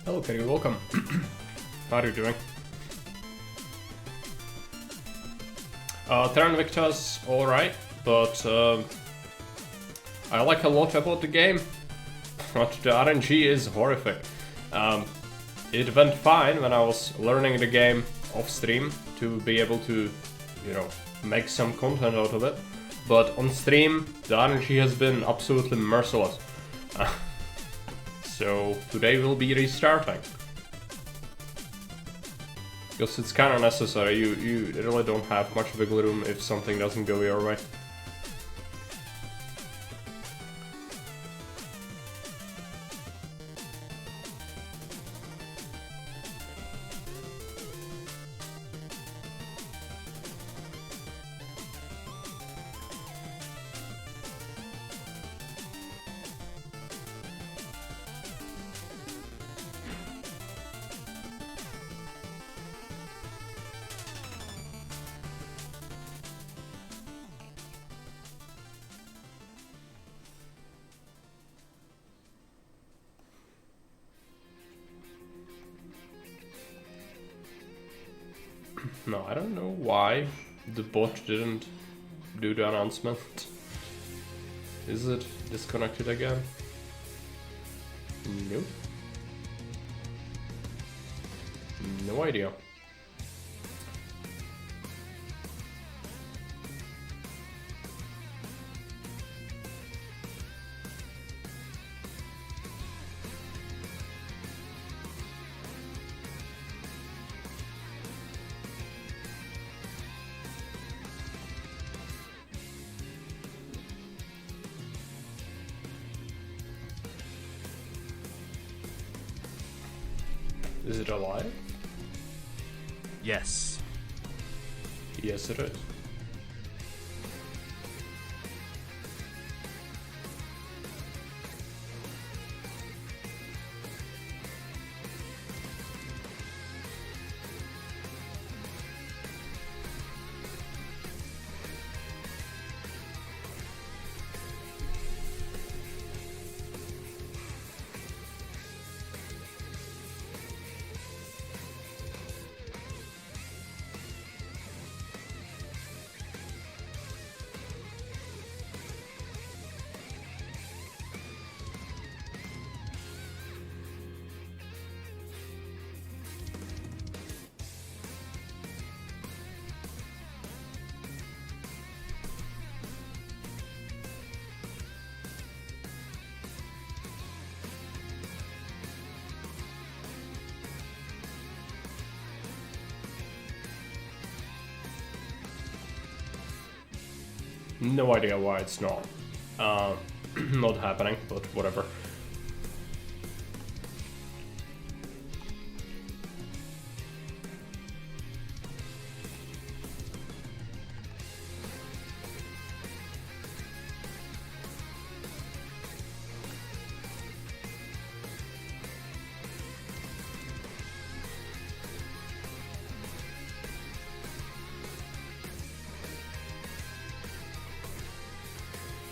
Hello, Kenny, welcome. How are you doing? Terra Invicta's alright, but I like a lot about the game, but the RNG is horrific. It went fine when I was learning the game off stream to be able to, you know, make some content out of it, but on stream the RNG has been absolutely merciless. So today we'll be restarting. Because it's kind of necessary, you really don't have much wiggle room if something doesn't go your way. No, I don't know why the bot didn't do the announcement. Is it disconnected again? Nope. No idea. Is it alive? Yes. Yes, it is. No idea why it's not not happening, but whatever.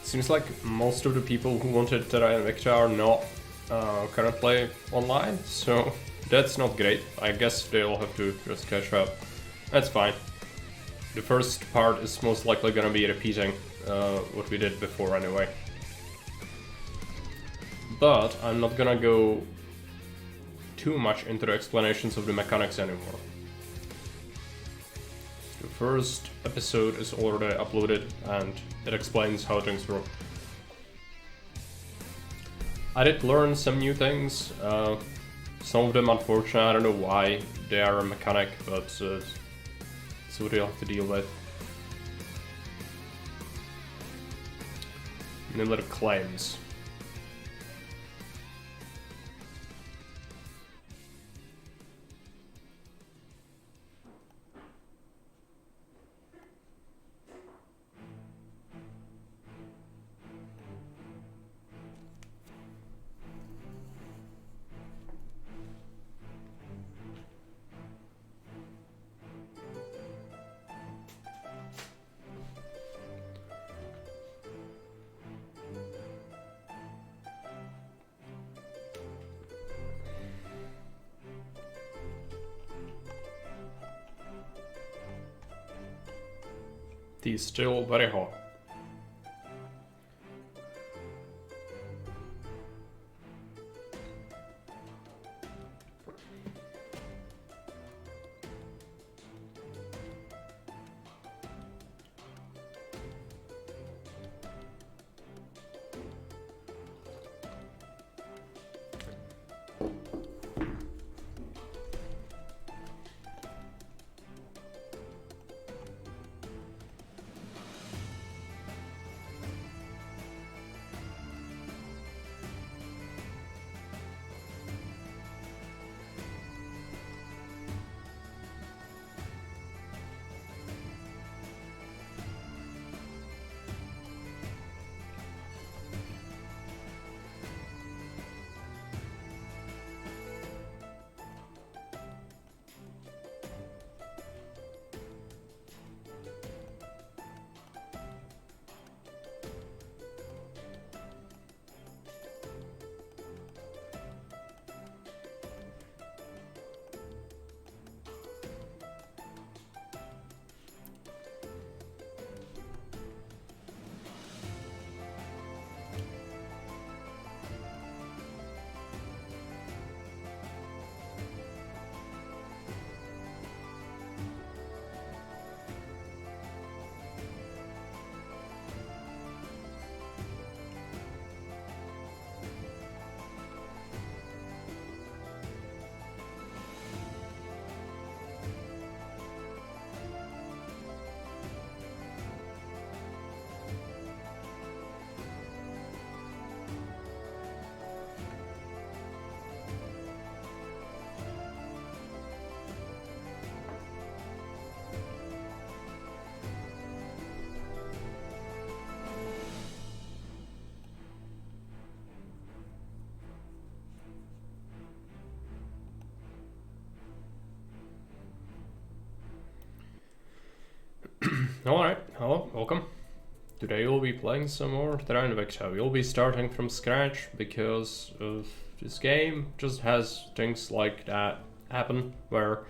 Seems like most of the people who wanted Terra and Invicta are not currently online, so that's not great. I guess they'll have to just catch up. That's fine. The first part is most likely gonna be repeating what we did before anyway. But I'm not gonna go too much into the explanations of the mechanics anymore. The first episode is already uploaded and it explains how things work. I did learn some new things, some of them unfortunately I don't know why they are a mechanic, but it's what you'll have to deal with. Miller claims. Tea is still very hot. Alright, hello, welcome. Today we'll be playing some more Terra Invicta. We'll be starting from scratch because this game just has things like that happen where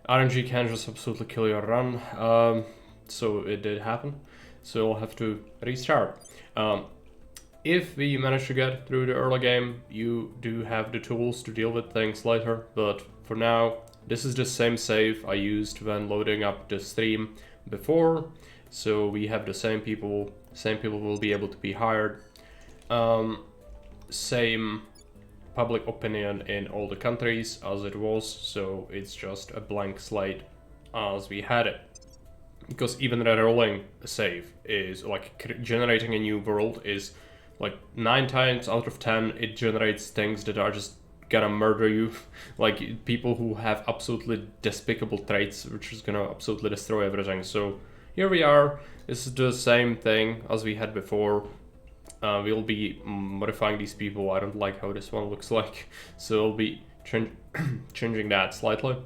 RNG can just absolutely kill your run. So it did happen. So we'll have to restart. If we manage to get through the early game, you do have the tools to deal with things later, but for now, this is the same save I used when loading up the stream before, so we have the same people will be able to be hired. Same public opinion in all the countries as it was, so it's just a blank slate as we had it. Because even rolling a save is like generating a new world is like 9 times out of 10 it generates things that are just gonna murder you, like people who have absolutely despicable traits which is gonna absolutely destroy everything. So here we are, this is the same thing as we had before. We'll be modifying these people. I don't like how this one looks like, so we'll be changing that slightly,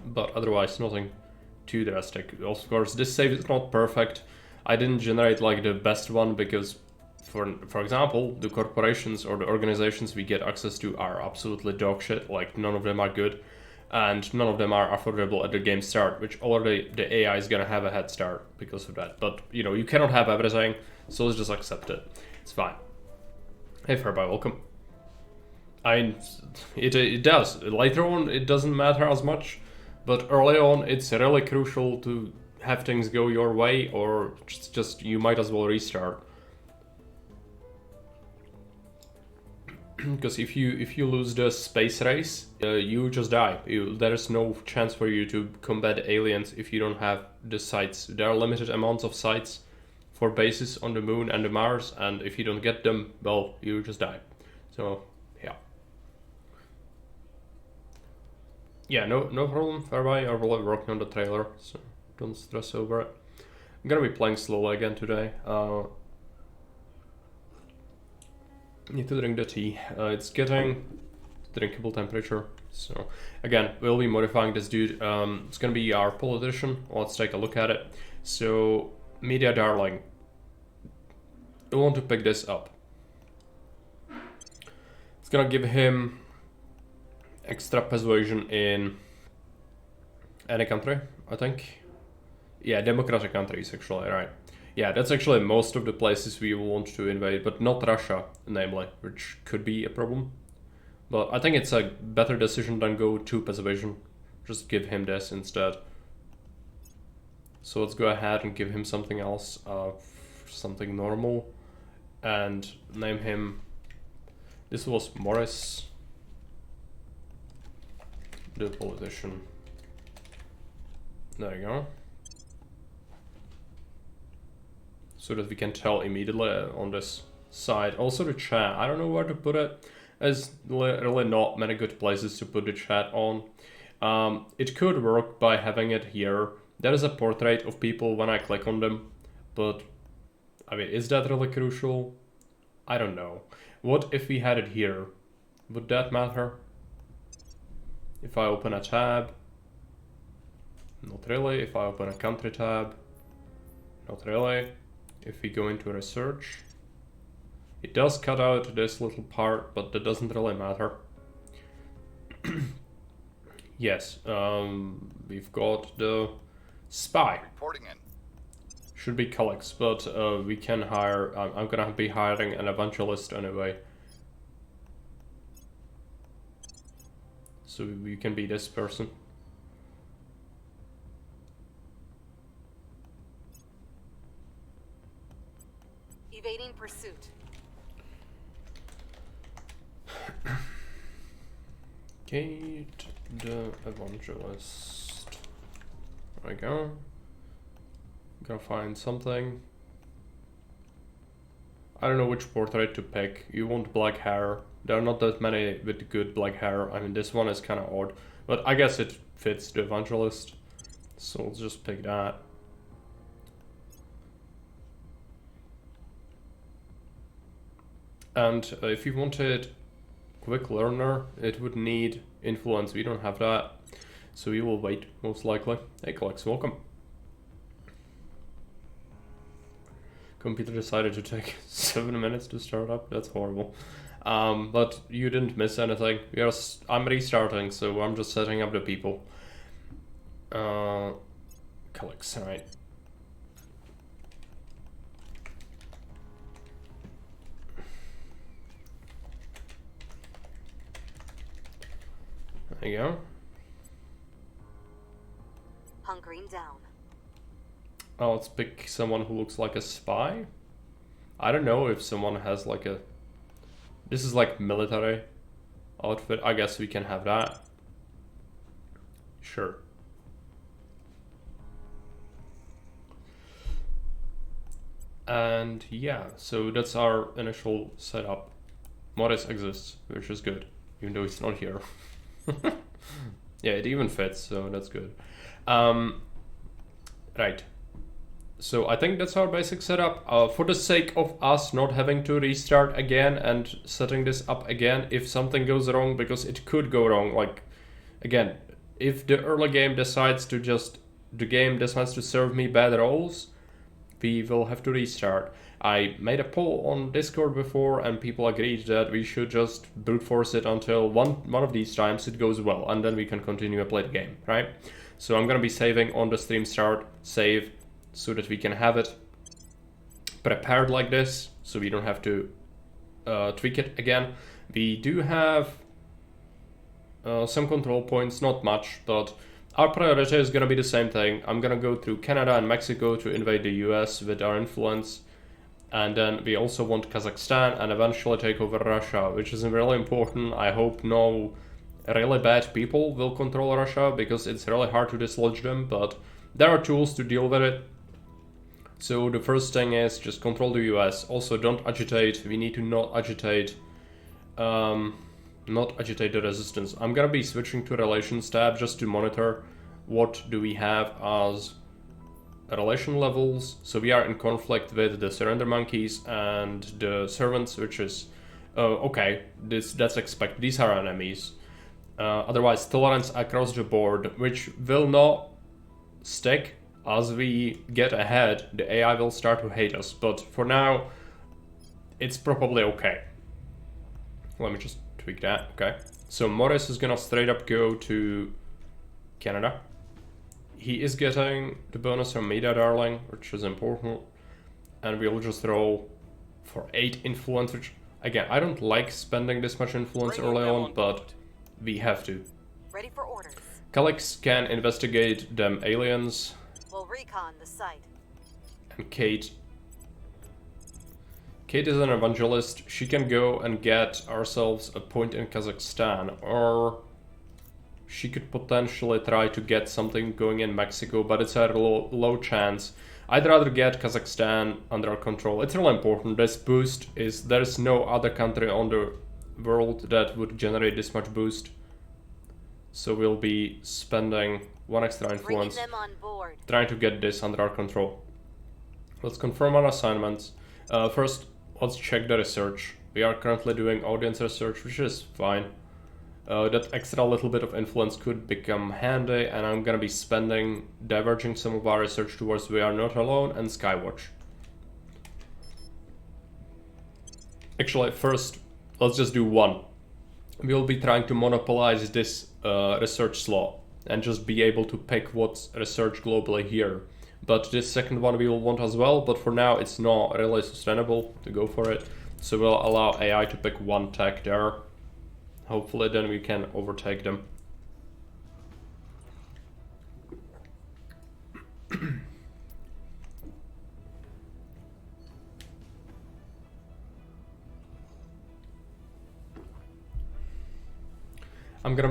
but otherwise nothing too drastic. Of course, this save is not perfect. I didn't generate like the best one because for example, the corporations or the organizations we get access to are absolutely dog shit. Like none of them are good, and none of them are affordable at the game start, which already the AI is gonna have a head start because of that. But you know, you cannot have everything, so let's just accept it. It's fine. Hey Fairby, welcome. It does. Later on, it doesn't matter as much, but early on, it's really crucial to have things go your way, or just you might as well restart. Because if you lose the space race, you just die. There is no chance for you to combat aliens if you don't have the sites. There are limited amounts of sites for bases on the moon and the Mars, and if you don't get them, well, you just die. So yeah. Yeah, no problem, Fairby. I'm really working on the trailer, so don't stress over it. I'm gonna be playing slowly again today. Need to drink the tea. It's getting drinkable temperature. So again, we'll be modifying this dude. It's gonna be our politician. Let's take a look at it. So media darling, I want to pick this up. It's gonna give him extra persuasion in any country, I think. Yeah, democratic countries, actually, right. Yeah, that's actually most of the places we want to invade, but not Russia, namely, which could be a problem. But I think it's a better decision than go to Pacification. Just give him this instead. So let's go ahead and give him something else, something normal, and name him. This was Morris, the politician. There you go. So that we can tell immediately on this side. Also the chat, I don't know where to put it. There's really not many good places to put the chat on. It could work by having it here. There is a portrait of people when I click on them, but I mean, is that really crucial? I don't know. What if we had it here? Would that matter? If I open a tab? Not really. If I open a country tab? Not really. If we go into research, it does cut out this little part, but that doesn't really matter. Yes, we've got the spy. Reporting in. Should be Calix, but we can hire. I'm gonna be hiring an evangelist anyway. So we can be this person. Evading pursuit. Kate the evangelist. There we go. Gotta find something. I don't know which portrait to pick. You want black hair. There are not that many with good black hair. I mean, this one is kind of odd, but I guess it fits the evangelist. So let's just pick that. And if you wanted quick learner, it would need influence. We don't have that, so we will wait most likely. Hey, Colex, welcome. Computer decided to take 7 minutes to start up. That's horrible. But you didn't miss anything. I'm restarting, so I'm just setting up the people. Colex, alright. There you go. Hunkering down. Oh, let's pick someone who looks like a spy. I don't know if someone has like a... This is like military outfit. I guess we can have that. Sure. And yeah, so that's our initial setup. Morris exists, which is good, even though he's not here. Yeah, it even fits, so that's good. Right. So I think that's our basic setup. For the sake of us not having to restart again and setting this up again if something goes wrong, because it could go wrong. Like, again, if the early game decides to serve me bad rolls, we will have to restart. I made a poll on Discord before and people agreed that we should just brute force it until one of these times it goes well, and then we can continue to play the game, right? So I'm gonna be saving on the stream start, save, so that we can have it prepared like this, so we don't have to tweak it again. We do have some control points, not much, but our priority is gonna be the same thing. I'm gonna go through Canada and Mexico to invade the US with our influence. And then we also want Kazakhstan and eventually take over Russia, which is really important. I hope no really bad people will control Russia, because it's really hard to dislodge them, but there are tools to deal with it. So the first thing is just control the US. Also, don't agitate. We need to not agitate the resistance. I'm gonna be switching to relations tab just to monitor what do we have as relation levels. So we are in conflict with the surrender monkeys and the servants, which is okay, that's expected. These are enemies. Otherwise, tolerance across the board, which will not stick. As we get ahead, the AI will start to hate us, but for now it's probably okay. Let me just tweak that. Okay, so Morris is gonna straight up go to Canada. he is getting the bonus from Media Darling, which is important. And we'll just roll for 8 influence, which, again, I don't like spending this much influence early on, but we have to. Ready for orders. Calix can investigate them aliens, We'll recon the site. and Kate is an evangelist. She can go and get ourselves a point in Kazakhstan, or she could potentially try to get something going in Mexico, but it's a low chance. I'd rather get Kazakhstan under our control. It's really important. This boost is, there's no other country on the world that would generate this much boost. So we'll be spending 1 extra influence Bringing them on board. trying to get this under our control. Let's confirm our assignments. First, let's check the research. We are currently doing audience research, which is fine. That extra little bit of influence could become handy, and I'm gonna be diverging some of our research towards We Are Not Alone and Skywatch. Actually, first, let's just do one. We'll be trying to monopolize this research slot and just be able to pick what's researched globally here. But this second one we will want as well, but for now it's not really sustainable to go for it. So we'll allow AI to pick one tech there. Hopefully then we can overtake them. I'm gonna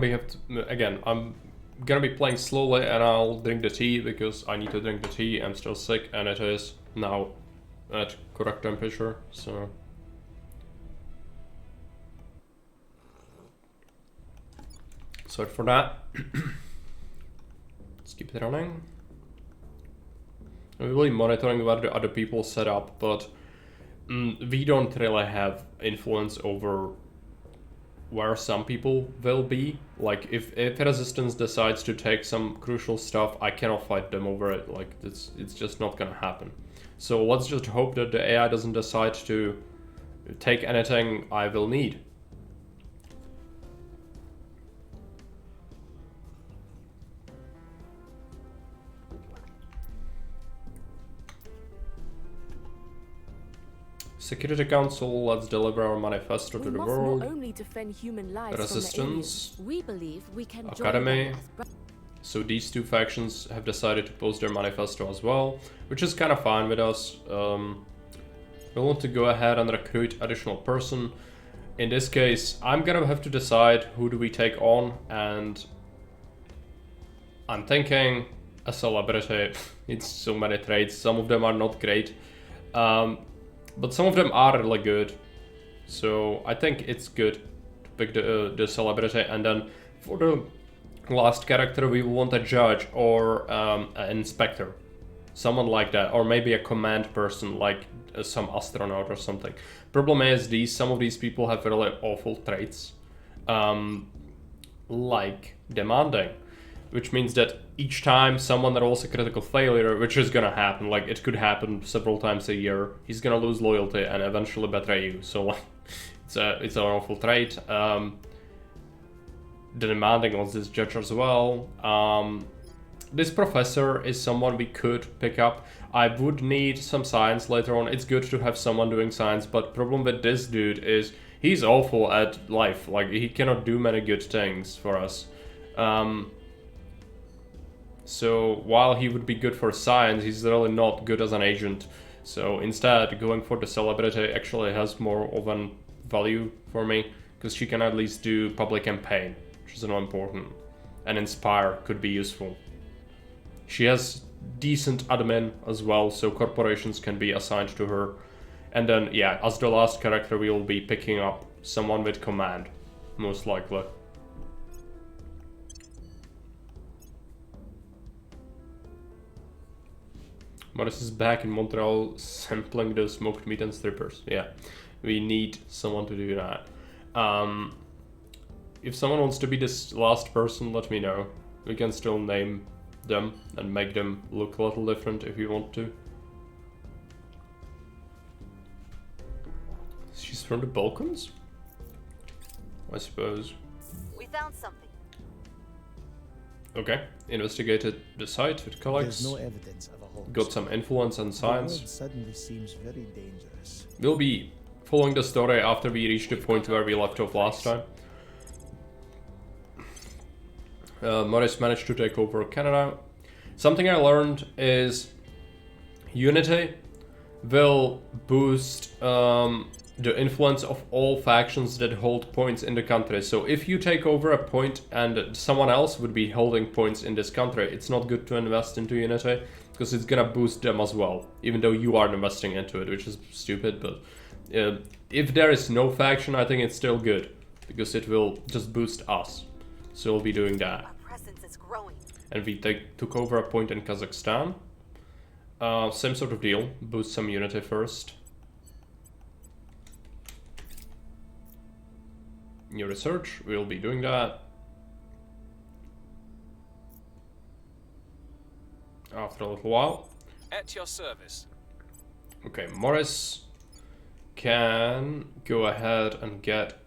be playing slowly, and I'll drink the tea because I need to drink the tea. I'm still sick, and it is now at correct temperature, so. Sorry for that. Let's keep it running. I'm really monitoring what the other people set up, but we don't really have influence over where some people will be. Like, if Resistance decides to take some crucial stuff, I cannot fight them over it. Like, it's just not gonna happen. So let's just hope that the AI doesn't decide to take anything I will need. Security Council, let's deliver our manifesto to the world. Not only defend human lives Resistance, from the aliens, we believe we can Academy. join them. So these two factions have decided to post their manifesto as well, which is kind of fine with us. We want to go ahead and recruit additional person. In this case, I'm gonna have to decide who do we take on, and I'm thinking a celebrity. It's so many traits. Some of them are not great. But some of them are really good, so I think it's good to pick the celebrity, and then for the last character we want a judge or an inspector, someone like that, or maybe a command person like some astronaut or something. Problem is some of these people have really awful traits, like demanding, which means that each time someone rolls a critical failure, which is gonna happen, like it could happen several times a year, he's gonna lose loyalty and eventually betray you. So like, it's an awful trait. The demanding was this judge as well. This professor is someone we could pick up. I would need some science later on. It's good to have someone doing science, but problem with this dude is he's awful at life. Like, he cannot do many good things for us. So while he would be good for science, he's really not good as an agent. So instead, going for the celebrity actually has more of an value for me, because she can at least do public campaign, which is not important, and inspire could be useful. She has decent admin as well, so corporations can be assigned to her. And then, yeah, as the last character, we will be picking up someone with command, most likely. Morris is back in Montreal sampling the smoked meat and strippers. Yeah, we need someone to do that. If someone wants to be this last person, let me know. We can still name them and make them look a little different if you want to. She's from the Balkans? I suppose. We found something. Okay, investigated the site with colleagues. There's no evidence of a hoax. Got some influence and The world science. suddenly seems very dangerous. We'll be following the story after we reach the point where we left off last time. Morris managed to take over Canada. Something I learned is unity will boost the influence of all factions that hold points in the country. So if you take over a point and someone else would be holding points in this country, it's not good to invest into unity because it's gonna boost them as well, even though you aren't investing into it, which is stupid. But if there is no faction, I think it's still good because it will just boost us. So we'll be doing that. Our presence is growing. And we took over a point in Kazakhstan. Same sort of deal, boost some unity first. New research, we'll be doing that. After a little while. At your service. Okay, Morris can go ahead and get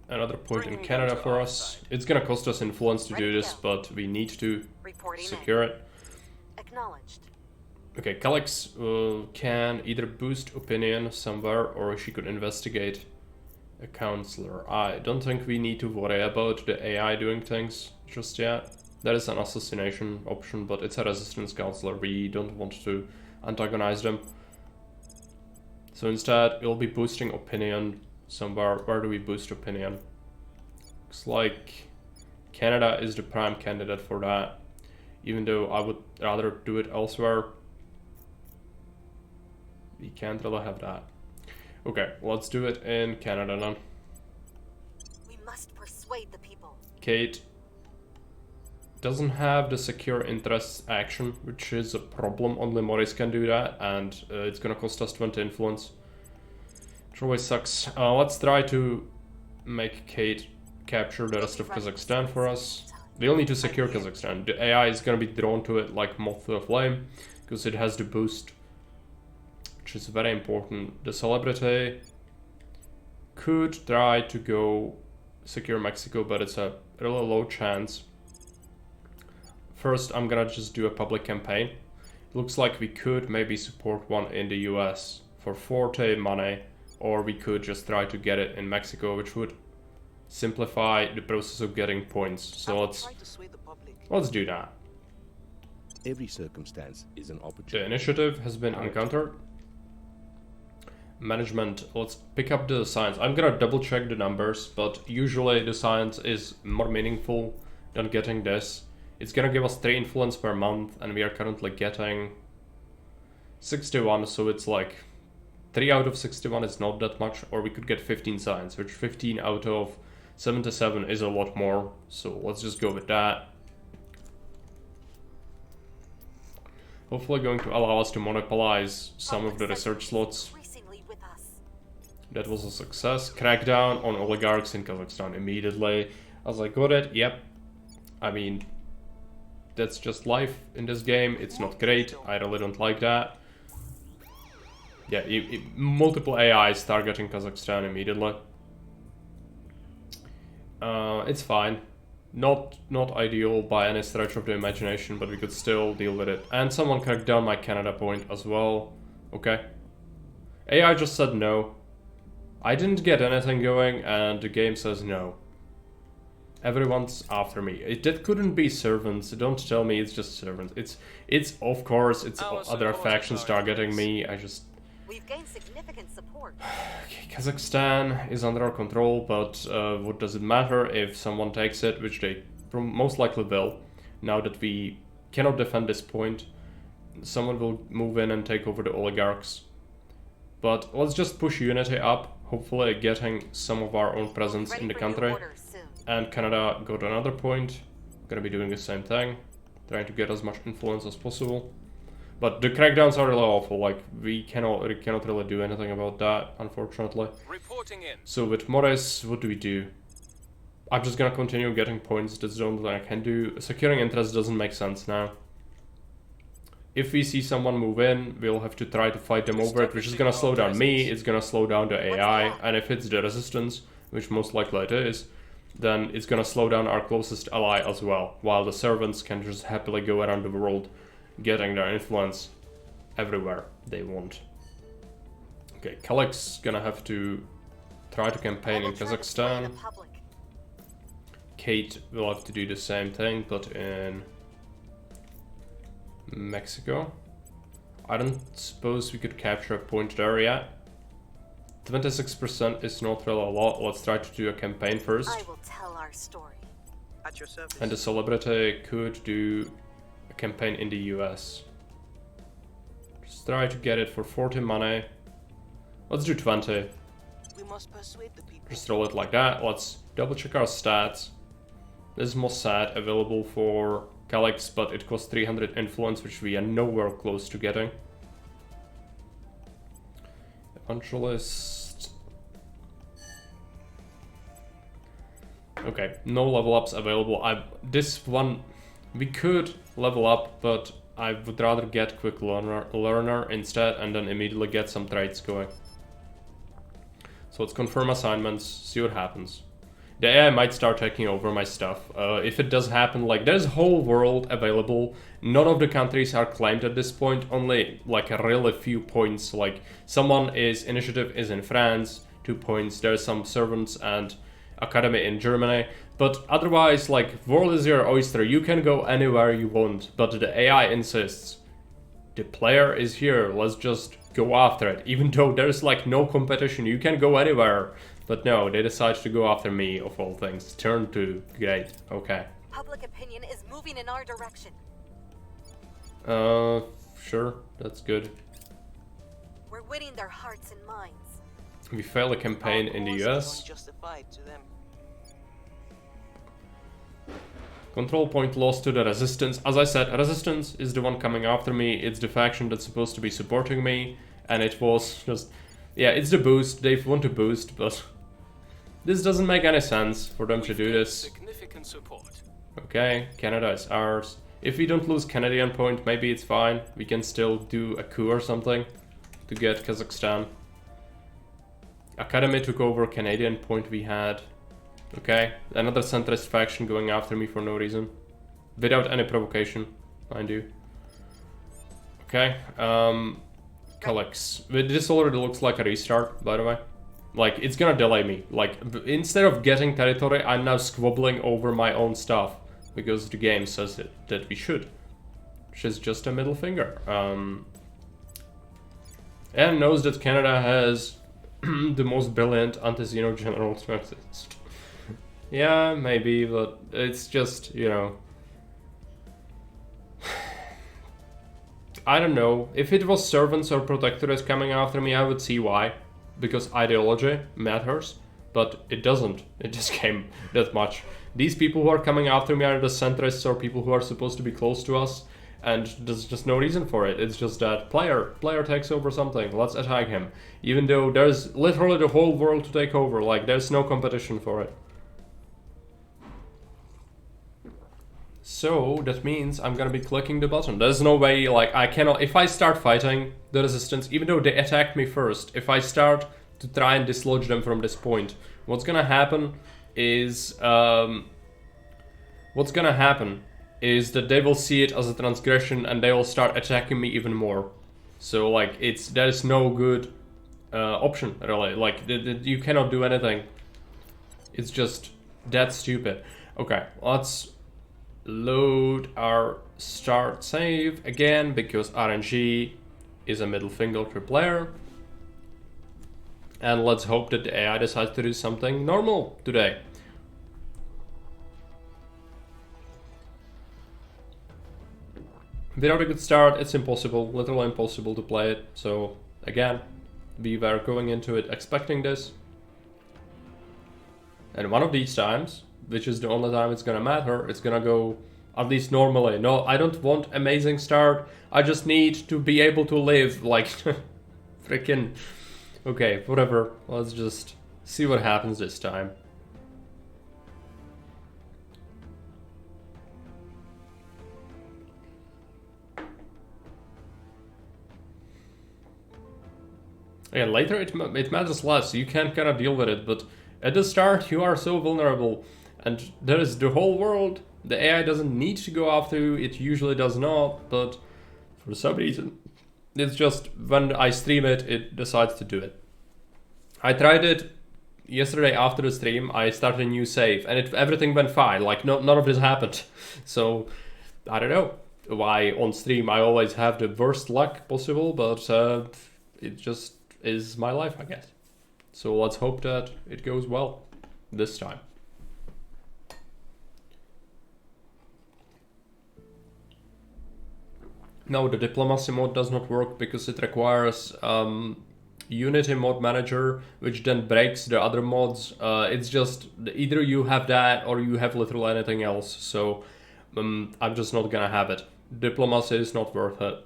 another point in Canada for us. It's gonna cost us influence to do this, but we need to Reporting secure it. Acknowledged. Okay, Calix can either boost opinion somewhere or she could investigate a counselor. I don't think we need to worry about the AI doing things just yet. That is an assassination option, but it's a resistance counselor. We don't want to antagonize them. So instead, we'll be boosting opinion somewhere. Where do we boost opinion? Looks like Canada is the prime candidate for that, even though I would rather do it elsewhere. We can't really have that. Okay, let's do it in Canada then. We must persuade the people. Kate doesn't have the secure interests action, which is a problem. Only Morris can do that, and it's gonna cost us 20 influence, which always sucks. Let's try to make Kate capture the rest of Kazakhstan for us. We'll need to secure Kazakhstan. The AI is gonna be drawn to it like moth to a flame, because it has the boost, which is very important. The celebrity could try to go secure Mexico, but it's a really low chance. First, I'm gonna just do a public campaign. Looks like we could maybe support one in the US for 40 money, or we could just try to get it in Mexico, which would simplify the process of getting points. So let's do that. Every circumstance is an The opportunity. initiative has been encountered. Management, let's pick up the science. I'm gonna double check the numbers, but usually the science is more meaningful than getting this. It's gonna give us 3 influence per month, and we are currently getting 61, so it's like 3 out of 61 is not that much, or we could get 15 science, which 15 out of 77 is a lot more, so let's just go with that. Hopefully going to allow us to monopolize some of the research slots. Increasingly with us. That was a success. Crackdown on oligarchs in Kazakhstan immediately. I was like, got it, yep. I mean, that's just life in this game. It's not great. I really don't like that. Yeah, multiple AIs targeting Kazakhstan immediately. It's fine. Not ideal by any stretch of the imagination, but we could still deal with it. And someone cracked down my Canada point as well. Okay. AI just said no. I didn't get anything going, and the game says no. Everyone's after me. That couldn't be servants. Don't tell me it's just servants. It's of course it's other factions targeting me. We've gained significant support. Okay, Kazakhstan is under our control, but what does it matter if someone takes it, which they most likely will. Now that we cannot defend this point, someone will move in and take over the oligarchs. But let's just push unity up, hopefully getting some of our own presence Ready in the for new country. orders soon. And Canada got another point. Gonna be doing the same thing, trying to get as much influence as possible. But the crackdowns are really awful. Like we cannot really do anything about that, unfortunately. Reporting in. So with Morris, what do we do? I'm just gonna continue getting points. That's the only thing I can do. Securing interest doesn't make sense now. If we see someone move in, we'll have to try to fight them over it, which is gonna slow down me. It's gonna slow down the AI, and if it's the resistance, which most likely it is, then it's gonna slow down our closest ally as well, while the servants can just happily go around the world getting their influence everywhere they want. Okay, Kalik's gonna have to try to campaign in Kazakhstan. Kate will have to do the same thing, but in Mexico. I don't suppose we could capture a point there yet. 26% is not really a lot. Let's try to do a campaign first. I will tell our story. At your service. And the celebrity could do a campaign in the US. Just try to get it for 40 money. Let's do 20. We must persuade the people. Just roll it like that. Let's double check our stats. This is Mossad available for Calyx, but it costs 300 influence, which we are nowhere close to getting. Evangelist. Okay, no level ups available. This one we could level up, but I would rather get quick learner instead, and then immediately get some traits going. So let's confirm assignments, see what happens. The AI might start taking over my stuff. If it does happen, like, there's a whole world available. None of the countries are claimed at this point, only like a really few points. Like, initiative is in France, 2 points. There's some servants and academy in Germany. But otherwise, like, world is your oyster. You can go anywhere you want, but the AI insists. The player is here, let's just go after it. Even though there's like no competition, you can go anywhere. But no, they decide to go after me, of all things. Turn 2. Great. Okay. Public opinion is moving in our direction. Sure. That's good. We're winning their hearts and minds. We fail a campaign in the US. Justified to them. Control point lost to the Resistance. As I said, Resistance is the one coming after me. It's the faction that's supposed to be supporting me. And it was just... Yeah, it's the boost. They want to boost, but... This doesn't make any sense for them to do this. Significant support. Okay, Canada is ours. If we don't lose Canadian point, maybe it's fine. We can still do a coup or something to get Kazakhstan. Academy took over Canadian point we had. Okay, another centrist faction going after me for no reason. Without any provocation, mind you. Okay, Calyx. This already looks like a restart, by the way. Like, it's gonna delay me. Like, instead of getting territory, I'm now squabbling over my own stuff. Because the game says that we should. Which is just a middle finger. And knows that Canada has the most brilliant anti-Xeno general strategies. Yeah, maybe, but it's just, you know... I don't know. If it was servants or protectors coming after me, I would see why. Because ideology matters, but it doesn't. It just came that much. These people who are coming after me are the centrists or people who are supposed to be close to us, and there's just no reason for it. It's just that player takes over something, let's attack him. Even though there's literally the whole world to take over, like, there's no competition for it. So that means I'm gonna be clicking the button. There's no way, like, I cannot, if I start fighting the resistance, even though they attacked me first, if I start to try and dislodge them from this point, what's gonna happen is that they will see it as a transgression and they will start attacking me even more. So, like, there is no good option, really. Like, you cannot do anything. It's just that stupid. Okay, let's load our start save again, because RNG is a middle finger to player. And let's hope that the AI decides to do something normal today. Without a good start, it's impossible, literally impossible to play it. So again, we were going into it expecting this. And one of these times, which is the only time it's gonna matter, it's gonna go at least normally. No, I don't want amazing start. I just need to be able to live, like, freaking... Okay, whatever. Let's just see what happens this time. Again, later it matters less. You can't kind of deal with it, but at the start you are so vulnerable. And there is the whole world. The AI doesn't need to go after you, it usually does not, but for some reason, it's just when I stream it, it decides to do it. I tried it yesterday after the stream, I started a new save, and everything went fine, like none of this happened. So, I don't know why on stream I always have the worst luck possible, but it just is my life, I guess. So let's hope that it goes well this time. No, the diplomacy mode does not work because it requires Unity mod manager, which then breaks the other mods. It's just either you have that or you have literally anything else. So I'm just not gonna have it. Diplomacy is not worth it.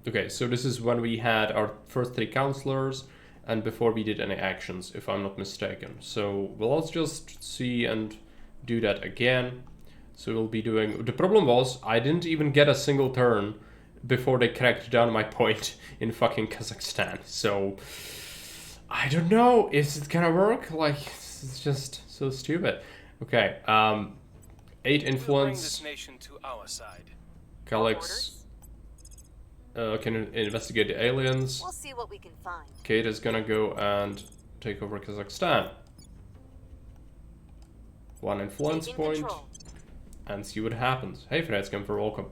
Okay, so this is when we had our first 3 counselors and before we did any actions, if I'm not mistaken. So well, let's just see and do that again. So we'll be doing... The problem was, I didn't even get a single turn before they cracked down my point in fucking Kazakhstan. So, I don't know, is it gonna work? Like, it's just so stupid. Okay, 8 influence. We'll bring this nation to our side. Calix can investigate the aliens. We'll see what we can find. Kate is gonna go and take over Kazakhstan. 1 influence Taking point. control. And see what happens. Hey Fredscamper, welcome.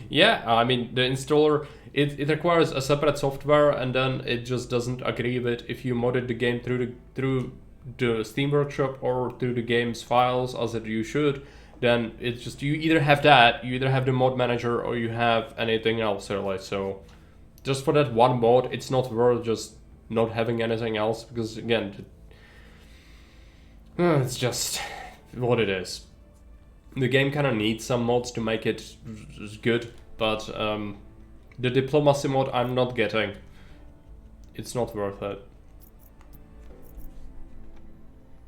Yeah, I mean, the installer, it requires a separate software and then it just doesn't agree with if you modded the game through the Steam Workshop or through the game's files as you should, then it's just, you either have that, you either have the mod manager or you have anything else really. So just for that one mod, it's not worth just not having anything else because again, it's just what it is. The game kind of needs some mods to make it good, but the diplomacy mod I'm not getting. It's not worth it.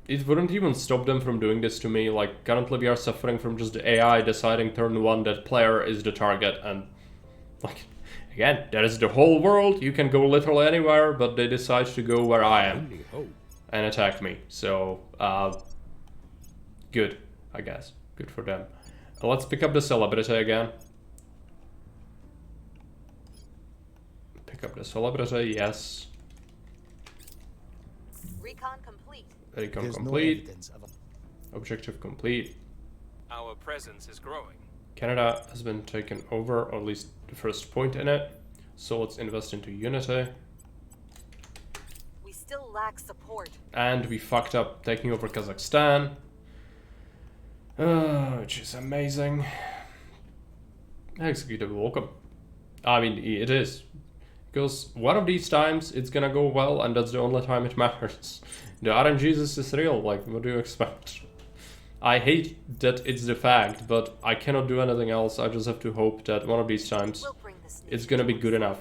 It wouldn't even stop them from doing this to me. Like currently we are suffering from just the AI deciding turn 1 that player is the target, and like again, that is the whole world. You can go literally anywhere, but they decide to go where I am and attack me. So good, I guess. Good for them. Let's pick up the celebrity again. Pick up the celebrity, yes. Recon complete. Recon There's no complete. evidence of a Objective complete. Our presence is growing. Canada has been taken over, or at least the first point in it. So let's invest into Unity. We still lack support. And we fucked up taking over Kazakhstan. Which is amazing. Executive, welcome. I mean, it is. Because one of these times it's gonna go well, and that's the only time it matters. The RNGesus is real, like, what do you expect? I hate that it's the fact, but I cannot do anything else. I just have to hope that one of these times We'll bring this it's gonna be good enough.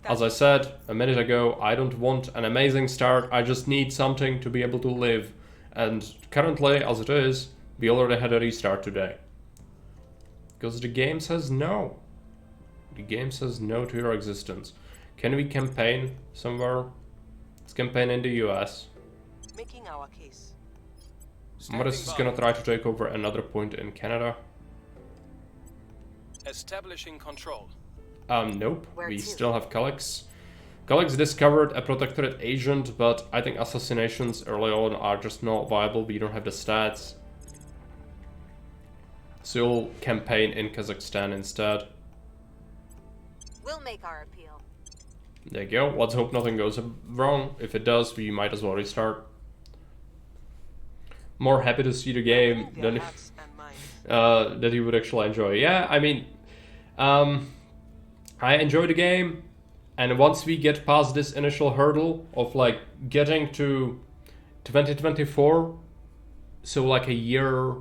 As I said a minute ago, I don't want an amazing start, I just need something to be able to live. And currently, as it is, we already had a restart today. Because the game says no. The game says no to your existence. Can we campaign somewhere? Let's campaign in the US. Making our case. Morris is gonna try to take over another point in Canada. Establishing control. Nope. Where We to? still have Calix. Calix discovered a protectorate agent, but I think assassinations early on are just not viable. We don't have the stats. So we'll campaign in Kazakhstan instead. We'll make our appeal. There you go. Let's hope nothing goes wrong. If it does, we might as well restart. More happy to see the game Their than hearts and minds. that you would actually enjoy. Yeah, I mean, I enjoy the game, and once we get past this initial hurdle of like getting to 2024, so like a year,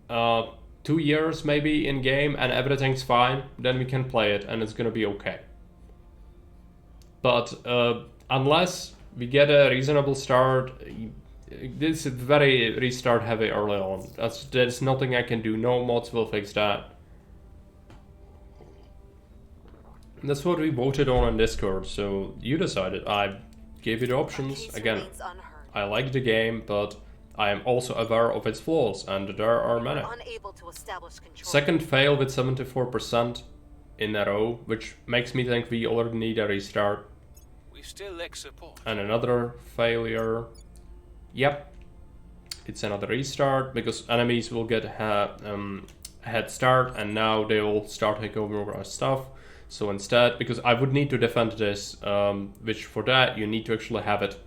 2 years maybe in game, and everything's fine, then we can play it and it's gonna be okay. But unless we get a reasonable start, this is very restart heavy early on. There's nothing I can do. No mods will fix that. That's what we voted on Discord, so you decided. I gave you the options. Peace Again, remains unheard. I like the game, but I am also aware of its flaws, and there are many. Unable to establish control. Second fail with 74% in a row, which makes me think we already need a restart. We still lack support. And another failure. Yep. It's another restart, because enemies will get a head start, and now they will start taking over our stuff. So instead, because I would need to defend this, which for that you need to actually have it.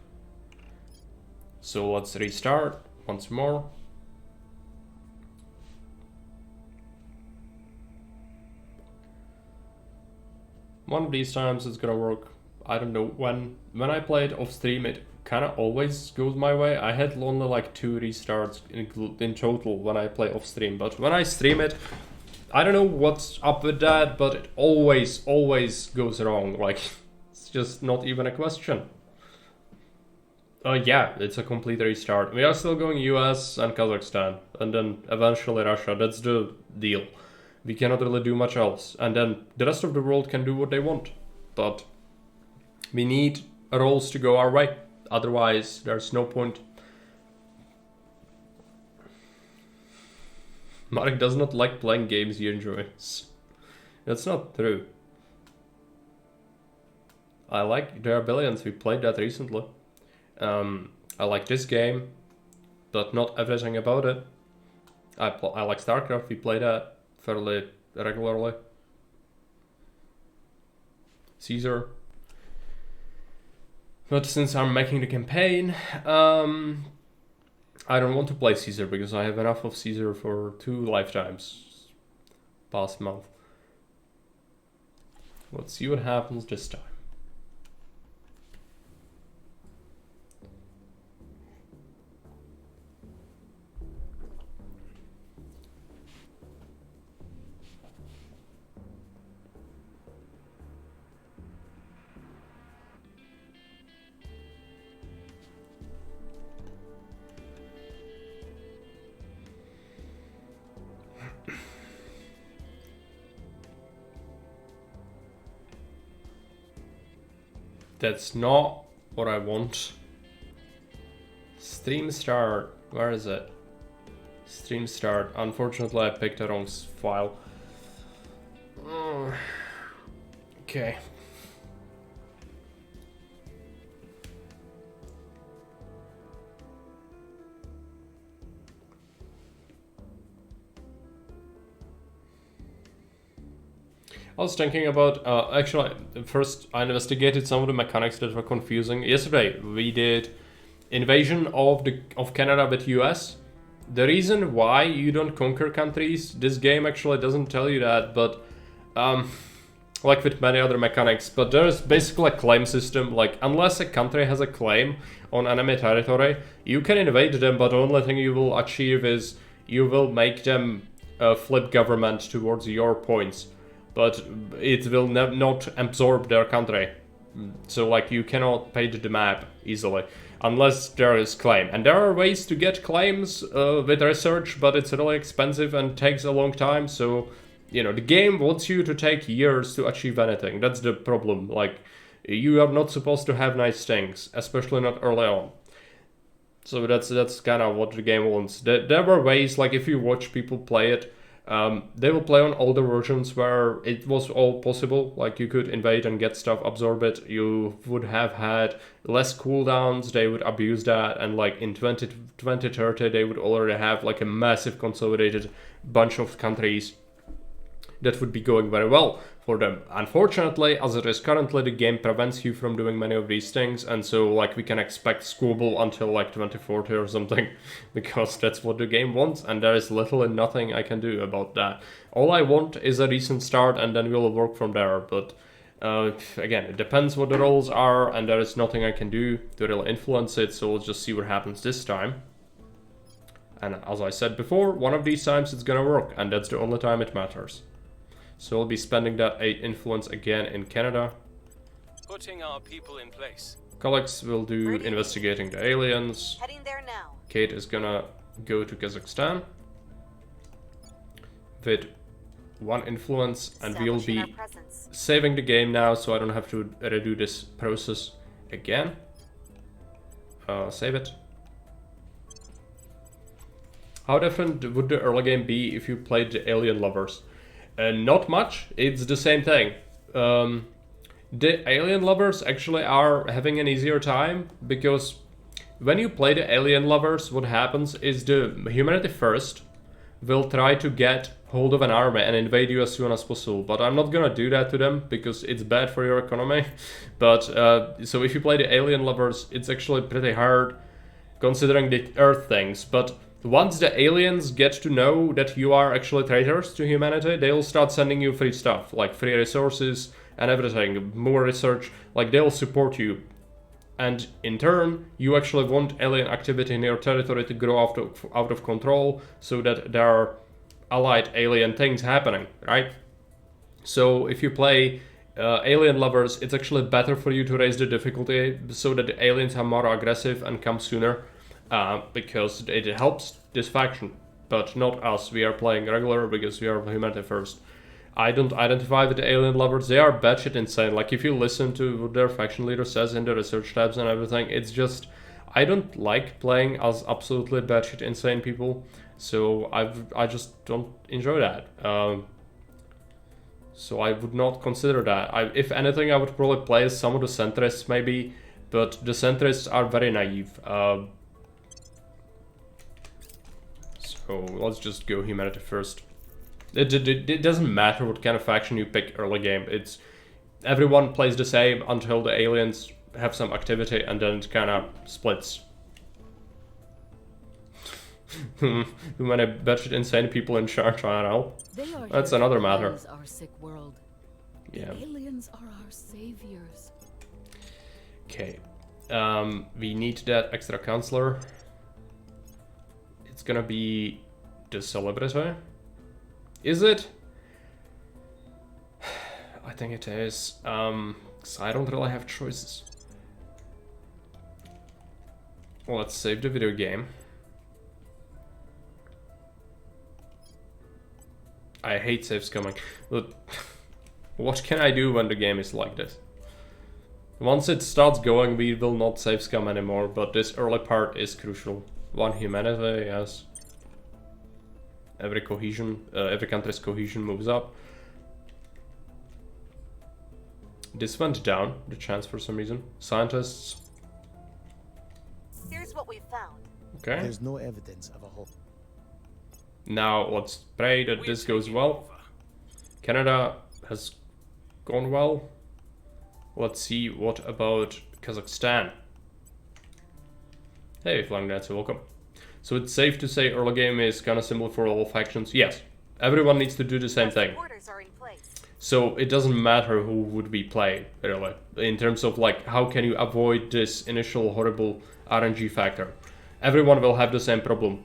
So let's restart once more. One of these times it's gonna work. I don't know when. When I played off stream, it kind of always goes my way. I had only like 2 restarts in total when I play off stream, but when I stream it, I don't know what's up with that, but it always goes wrong. Like, it's just not even a question. Yeah, it's a complete restart. We are still going US and Kazakhstan, and then eventually Russia. That's the deal. We cannot really do much else. And then the rest of the world can do what they want. But we need roles to go our way. Otherwise, there's no point. Marek does not like playing games he enjoys. That's not true. I like There Are Billions, we played that recently. I like this game, but not everything about it. I like StarCraft, we play that fairly regularly. Caesar. But since I'm making the campaign, I don't want to play Caesar because I have enough of Caesar for 2 lifetimes past month. Let's see what happens this time. That's not what I want. Stream start. Where is it? Stream start. Unfortunately, I picked the wrong file. Okay. I was thinking about, actually, first I investigated some of the mechanics that were confusing. Yesterday we did invasion of Canada with US. The reason why you don't conquer countries, this game actually doesn't tell you that, but like with many other mechanics, but there's basically a claim system. Like, unless a country has a claim on enemy territory, you can invade them, but the only thing you will achieve is you will make them flip government towards your points. But it will not absorb their country. So like you cannot paint the map easily unless there is claim. And there are ways to get claims with research, but it's really expensive and takes a long time. So, you know, the game wants you to take years to achieve anything. That's the problem. Like, you are not supposed to have nice things, especially not early on. So that's kind of what the game wants. There were ways, like if you watch people play it, they will play on older versions where it was all possible, like you could invade and get stuff, absorb it, you would have had less cooldowns, they would abuse that, and like in 2030 they would already have like a massive consolidated bunch of countries that would be going very well for them. Unfortunately, as it is currently, the game prevents you from doing many of these things, and so like we can expect Scramble until like 2040 or something, because that's what the game wants, and there is little and nothing I can do about that. All I want is a recent start, and then we'll work from there, but again, it depends what the roles are, and there is nothing I can do to really influence it, so we'll just see what happens this time. And as I said before, one of these times it's gonna work, and that's the only time it matters. So we'll be spending that 8 influence again in Canada. Putting our people in place. Alex will do investigating the aliens. Heading there now. Kate is gonna go to Kazakhstan with 1 influence, and we'll Establishing our be presence. saving the game now, so I don't have to redo this process again. Save it. How different would the early game be if you played the Alien Lovers? Not much. It's the same thing. The Alien Lovers actually are having an easier time, because when you play the Alien Lovers, what happens is the Humanity First will try to get hold of an army and invade you as soon as possible. But I'm not gonna do that to them, because it's bad for your economy. But, so if you play the Alien Lovers, it's actually pretty hard, considering the Earth things. But once the aliens get to know that you are actually traitors to humanity, they'll start sending you free stuff, like free resources and everything, more research, like they'll support you. And in turn, you actually want alien activity in your territory to grow out of control, so that there are allied alien things happening, right? So if you play Alien Lovers, it's actually better for you to raise the difficulty so that the aliens are more aggressive and come sooner, because it helps this faction, but not us. We are playing regular because we are Humanity First. I don't identify with the Alien Lovers. They are batshit insane. Like, if you listen to what their faction leader says in the research tabs and everything, it's just, I don't like playing as absolutely batshit insane people. So I just don't enjoy that. So I would not consider that. If anything, I would probably play as some of the centrists maybe, but the centrists are very naive. So let's just go Humanity First. It doesn't matter what kind of faction you pick early game. It's everyone plays the same until the aliens have some activity, and then it kind of splits. Too many batshit insane people in charge, I don't know. They are That's here to another matter. cleanse our sick world. Yeah. The aliens are our saviors. Okay. We need that extra counselor. It's gonna be the celebrity. Is it? I think it is. 'Cause I don't really have choices. Well, let's save the video game. I hate save scumming. Look, what can I do when the game is like this? Once it starts going, we will not save scum anymore, but this early part is crucial. 1 humanity, yes. Every country's cohesion moves up. This went down, the chance, for some reason. Scientists. Here's what we found. Okay. There's no evidence of a whole. Now let's pray that this goes well. Canada has gone well. Let's see, what about Kazakhstan? Hey, Flying Nancy, welcome. So it's safe to say early game is kind of similar for all factions? Yes. Everyone needs to do the same thing. Orders are in place. So it doesn't matter who would be playing, really. In terms of, like, how can you avoid this initial horrible RNG factor? Everyone will have the same problem.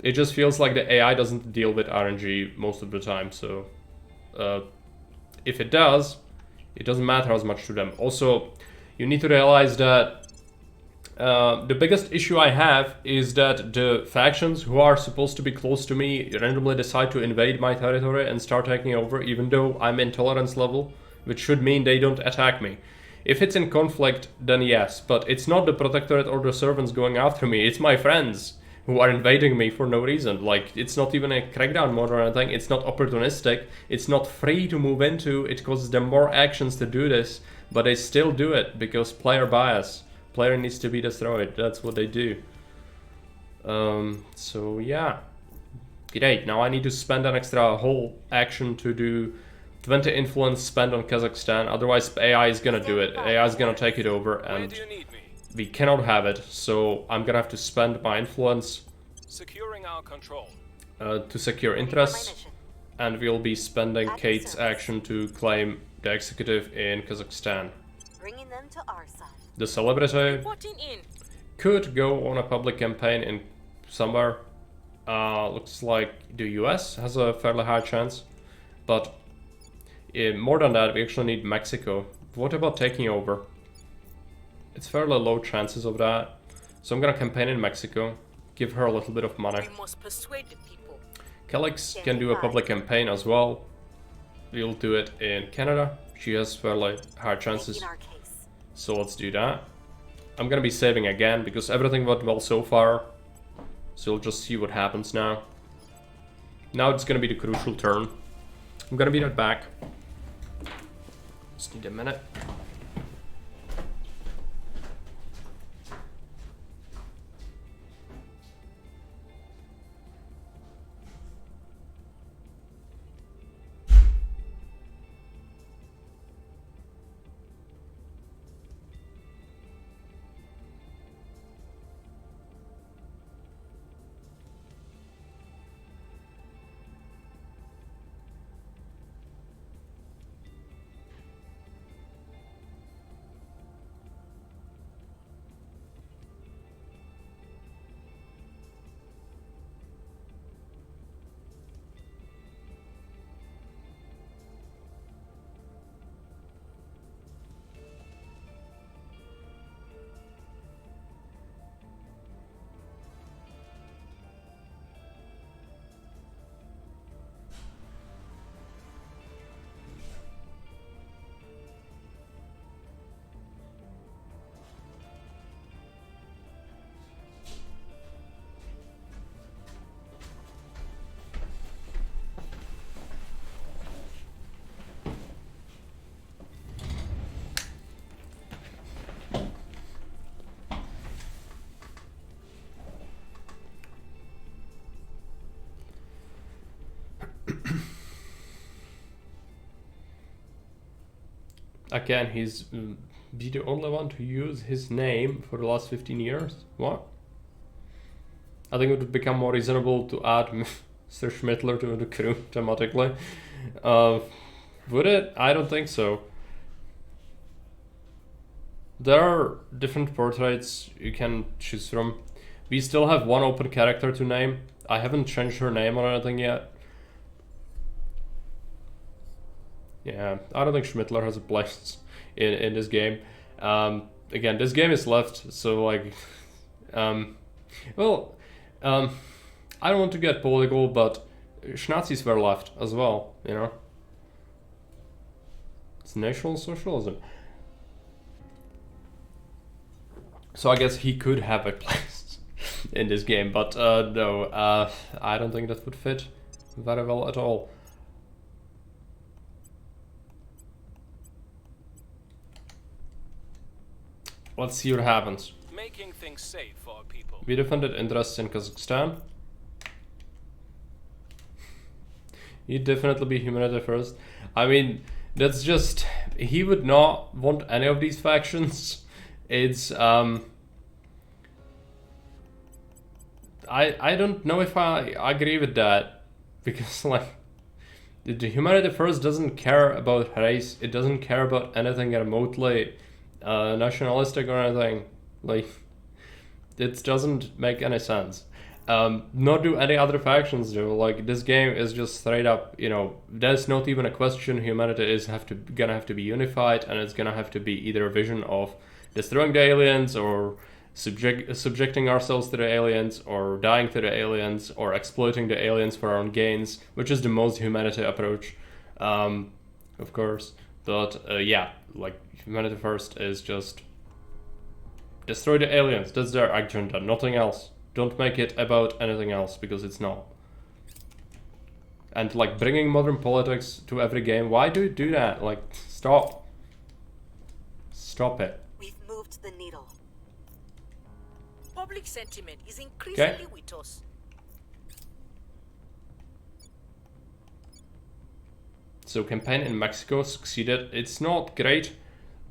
It just feels like the AI doesn't deal with RNG most of the time, so... if it does, it doesn't matter as much to them. Also, you need to realize that the biggest issue I have is that the factions who are supposed to be close to me randomly decide to invade my territory and start taking over, even though I'm in tolerance level, which should mean they don't attack me. If it's in conflict, then yes, but it's not the Protectorate or the servants going after me, it's my friends who are invading me for no reason. Like, it's not even a crackdown mode or anything, it's not opportunistic, it's not free to move into, it causes them more actions to do this, but they still do it because player bias. Player needs to be destroyed, that's what they do. So yeah. Great, now I need to spend an extra whole action to do 20 influence spent on Kazakhstan, otherwise AI is gonna do it. AI is gonna take it over Where and do you need me? we cannot have it, so I'm gonna have to spend my influence Securing our control. to secure Ready for my interests, mission. and we'll be spending At your Kate's service. action to claim the executive in Kazakhstan. Bringing them to our side. The celebrity Reporting in. could go on a public campaign in somewhere. Looks like the US has a fairly high chance, but more than that, we actually need Mexico. What about taking over? It's fairly low chances of that, so I'm gonna campaign in Mexico, give her a little bit of money. We must persuade the people. Kelix can do a public campaign as well. We'll do it in Canada. She has fairly high chances. Making our case. So let's do that. I'm gonna be saving again because everything went well so far. So we'll just see what happens now. Now it's gonna be the crucial turn. I'm gonna be right back. Just need a minute. Again, he's be the only one to use his name for the last 15 years? What? I think it would become more reasonable to add Mr. Schmittler to the crew thematically. Would it? I don't think so. There are different portraits you can choose from. We still have one open character to name. I haven't changed her name or anything yet. Yeah, I don't think Schmittler has a place in this game. Again, this game is left, so like, I don't want to get political, but Schnazis were left as well, you know? It's National Socialism. So I guess he could have a place in this game, but no, I don't think that would fit very well at all. Let's see what happens. Making things safe for our people. We defended interests in Kazakhstan. He'd definitely be humanity first. I mean, that's just... He would not want any of these factions. It's... I don't know if I agree with that. Because, like... The humanity first doesn't care about race. It doesn't care about anything remotely... nationalistic or anything. Like, it doesn't make any sense. Nor do any other factions do. Like, this game is just straight up, you know, there's not even a question. Humanity is gonna have to be unified, and it's gonna have to be either a vision of destroying the aliens, or subjecting ourselves to the aliens, or dying to the aliens, or exploiting the aliens for our own gains, which is the most humanity approach, of course. But yeah, like, humanity first is just destroy the aliens. That's their agenda, nothing else. Don't make it about anything else, because it's not. And like, bringing modern politics to every game, why do you do that? Like, stop. Stop it. We've moved the needle. Public sentiment is increasingly with us. So campaign in Mexico succeeded. It's not great,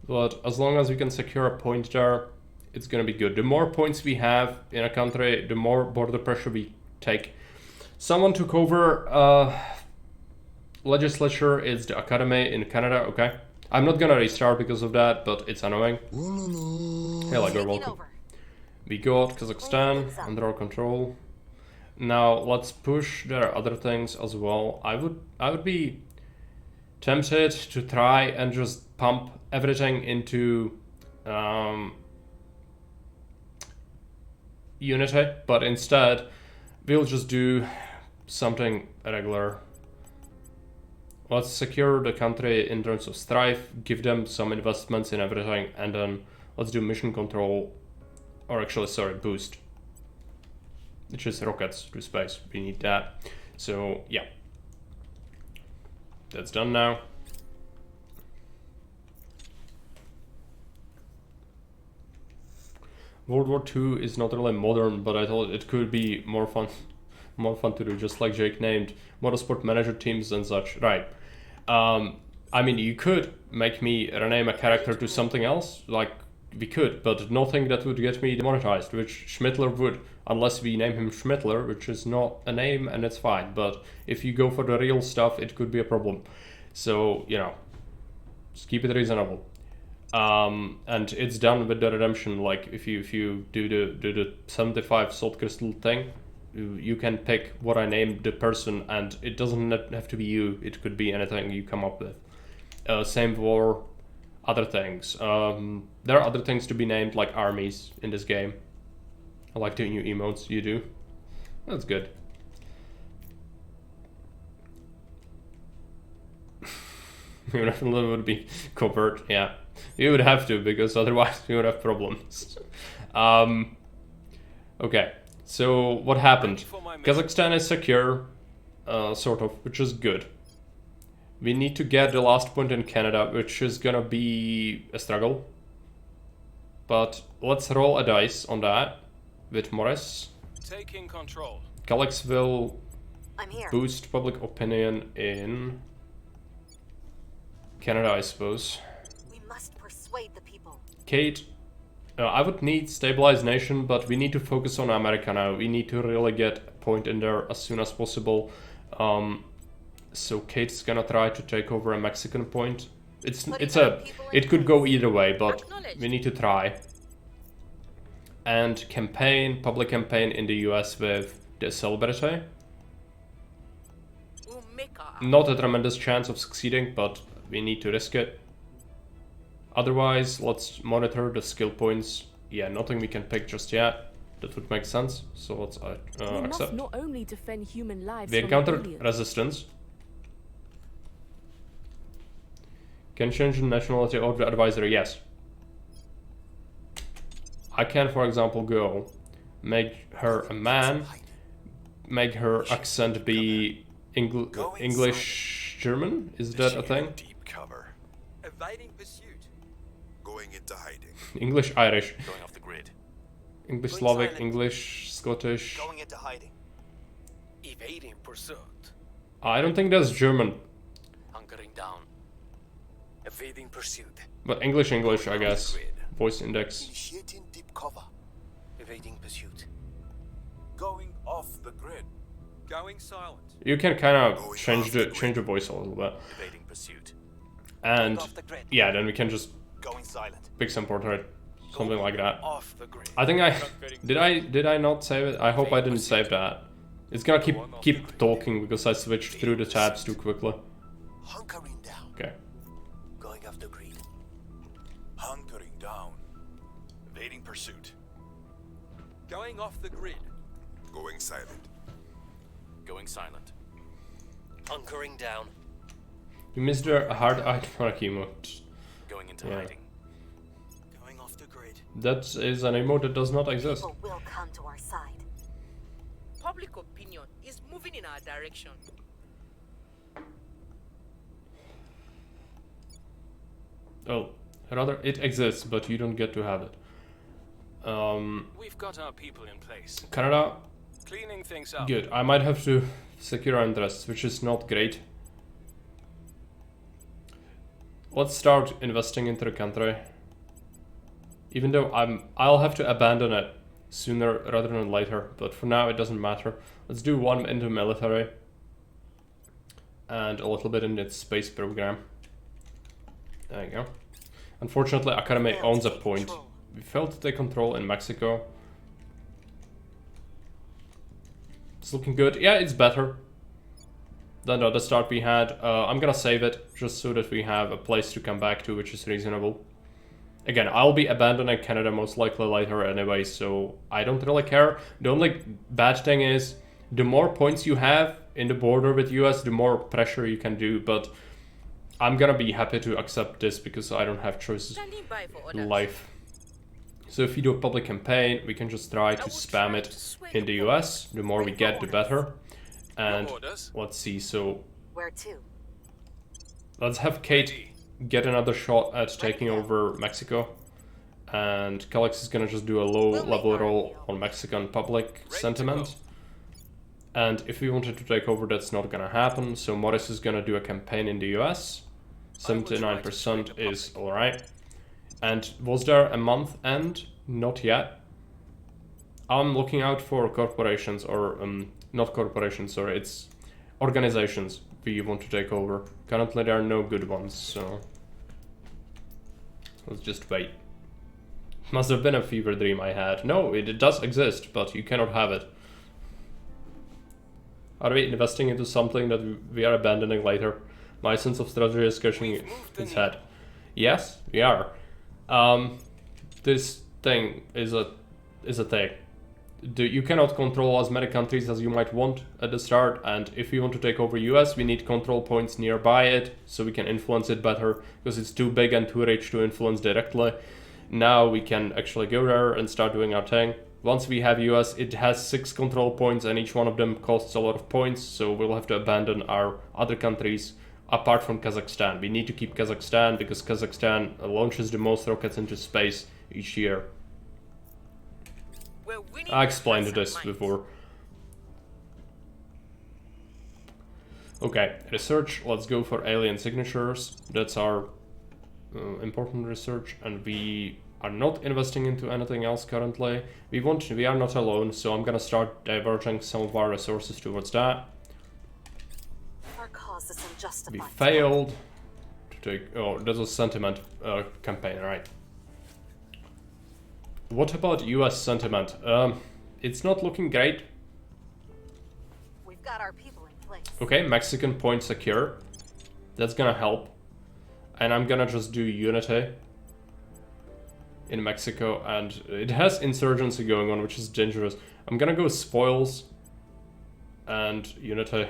but as long as we can secure a point there, it's gonna be good. The more points we have in a country, the more border pressure we take. Someone took over legislature. It's the academy in Canada. Okay, I'm not gonna restart because of that, but it's annoying. Hey, like, you're welcome. We got Kazakhstan under our control. Now let's push their other things as well. I would be tempted to try and just pump everything into Unity, but instead we'll just do something regular. Let's secure the country in terms of strife, give them some investments in everything, and then let's do mission control, or actually, sorry, boost. Which is rockets to space. We need that. So, yeah. That's done now. World War II is not really modern, but I thought it could be more fun to do, just like Jake named. Motorsport manager teams and such. Right. I mean, you could make me rename a character to something else, like we could, but nothing that would get me demonetized, which Schmittler would, unless we name him Schmittler, which is not a name and it's fine. But if you go for the real stuff, it could be a problem. So, you know, just keep it reasonable. And it's done with the redemption. Like if you do the 75 salt crystal thing, you can pick what I named the person, and it doesn't have to be you. It could be anything you come up with. Same for other things. There are other things to be named, like armies in this game. I like the new emotes. You do? That's good. It would be covert, yeah. You would have to, because otherwise we would have problems. Okay, so what happened? Kazakhstan is secure, sort of, which is good. We need to get the last point in Canada, which is gonna be a struggle. But let's roll a dice on that with Morris. Taking control. Calix will I'm here. boost public opinion in Canada, I suppose. We must persuade the people. Kate, I would need stabilized nation, but we need to focus on America now. We need to really get a point in there as soon as possible. So Kate's gonna try to take over a Mexican point. It could go either way, but we need to try. And public campaign in the US with the celebrity. We'll make our Not a tremendous chance of succeeding, but we need to risk it. Otherwise, let's monitor the skill points. Yeah, nothing we can pick just yet. That would make sense. So let's We accept. must not only defend human lives We from encountered aliens. resistance. Can change the nationality of the advisor? Yes. I can, for example, go make her a man, make her accent be English German. Is that a thing? Deep cover. Evading pursuit. Going into hiding. English Irish, Going off the grid. English Slavic, English Scottish. Going into hiding. Evading pursuit. I don't think that's German, Hunkering down. Evading pursuit. but English, I guess. Voice index. Initiating deep cover. Evading pursuit. Going off the grid. Going silent. You can kind of change the voice a little bit, Evading pursuit. and Off the grid. yeah, then we can just Going silent. pick some portrait, something like that. Off the grid. I think did I not save it? I hope I didn't save that. It's gonna keep talking because I switched through the tabs too quickly. Hunkering down. Okay. Going off the grid. Hunkering down. Evading pursuit. Going off the grid. Going silent. Going silent. Hunkering down. You missed a hard iconic emote. Going into Yeah. hiding. Going off the grid. That is an emote that does not exist. People will come to our side. public opinion is moving in our direction. Oh, rather it exists, but you don't get to have it. We've got our people in place. Canada, Cleaning things up. good. I might have to secure our interests, which is not great. Let's start investing into the country. Even though I'll have to abandon it sooner rather than later, but for now it doesn't matter. Let's do one into military and a little bit in its space program. There you go. Unfortunately, Academy owns a point. We failed to take control in Mexico. It's looking good. Yeah, it's better than the other start we had. I'm gonna save it just so that we have a place to come back to, which is reasonable. Again, I'll be abandoning Canada most likely later anyway, so I don't really care. The only bad thing is the more points you have in the border with US, the more pressure you can do, but I'm gonna be happy to accept this because I don't have choices Standing by for in others. life. So if we do a public campaign, we can just try to spam it in the US. The more we get, the better. And let's see, so Where to? let's have Kate get another shot at taking over Mexico. And Calix is gonna just do a low-level roll on Mexican public sentiment. And if we wanted to take over, that's not gonna happen. So Morris is gonna do a campaign in the US. 79% is alright. And was there a month end? Not yet. I'm looking out for corporations, or not corporations, sorry, it's organizations we want to take over. Currently there are no good ones, so let's just wait. Must have been a fever dream I had. No, it does exist, but you cannot have it. Are we investing into something that we are abandoning later? My sense of strategy is scratching its head. Yes, we are. This thing is a thing. You cannot control as many countries as you might want at the start, and if we want to take over US, we need control points nearby it, so we can influence it better, because it's too big and too rich to influence directly. Now we can actually go there and start doing our thing. Once we have US, it has 6 control points, and each one of them costs a lot of points, so we'll have to abandon our other countries, apart from Kazakhstan. We need to keep Kazakhstan, because Kazakhstan launches the most rockets into space each year. I explained this before. Okay, research. Let's go for alien signatures. That's our important research, and we are not investing into anything else currently. We are not alone, so I'm gonna start diverging some of our resources towards that. Our cause is unjustified. We failed to take. Oh, that was sentiment campaign, right? What about US sentiment? It's not looking great. We've got our people in place. Okay, Mexican point secure. That's gonna help. And I'm gonna just do unity in Mexico, and it has insurgency going on, which is dangerous. I'm gonna go spoils and unity.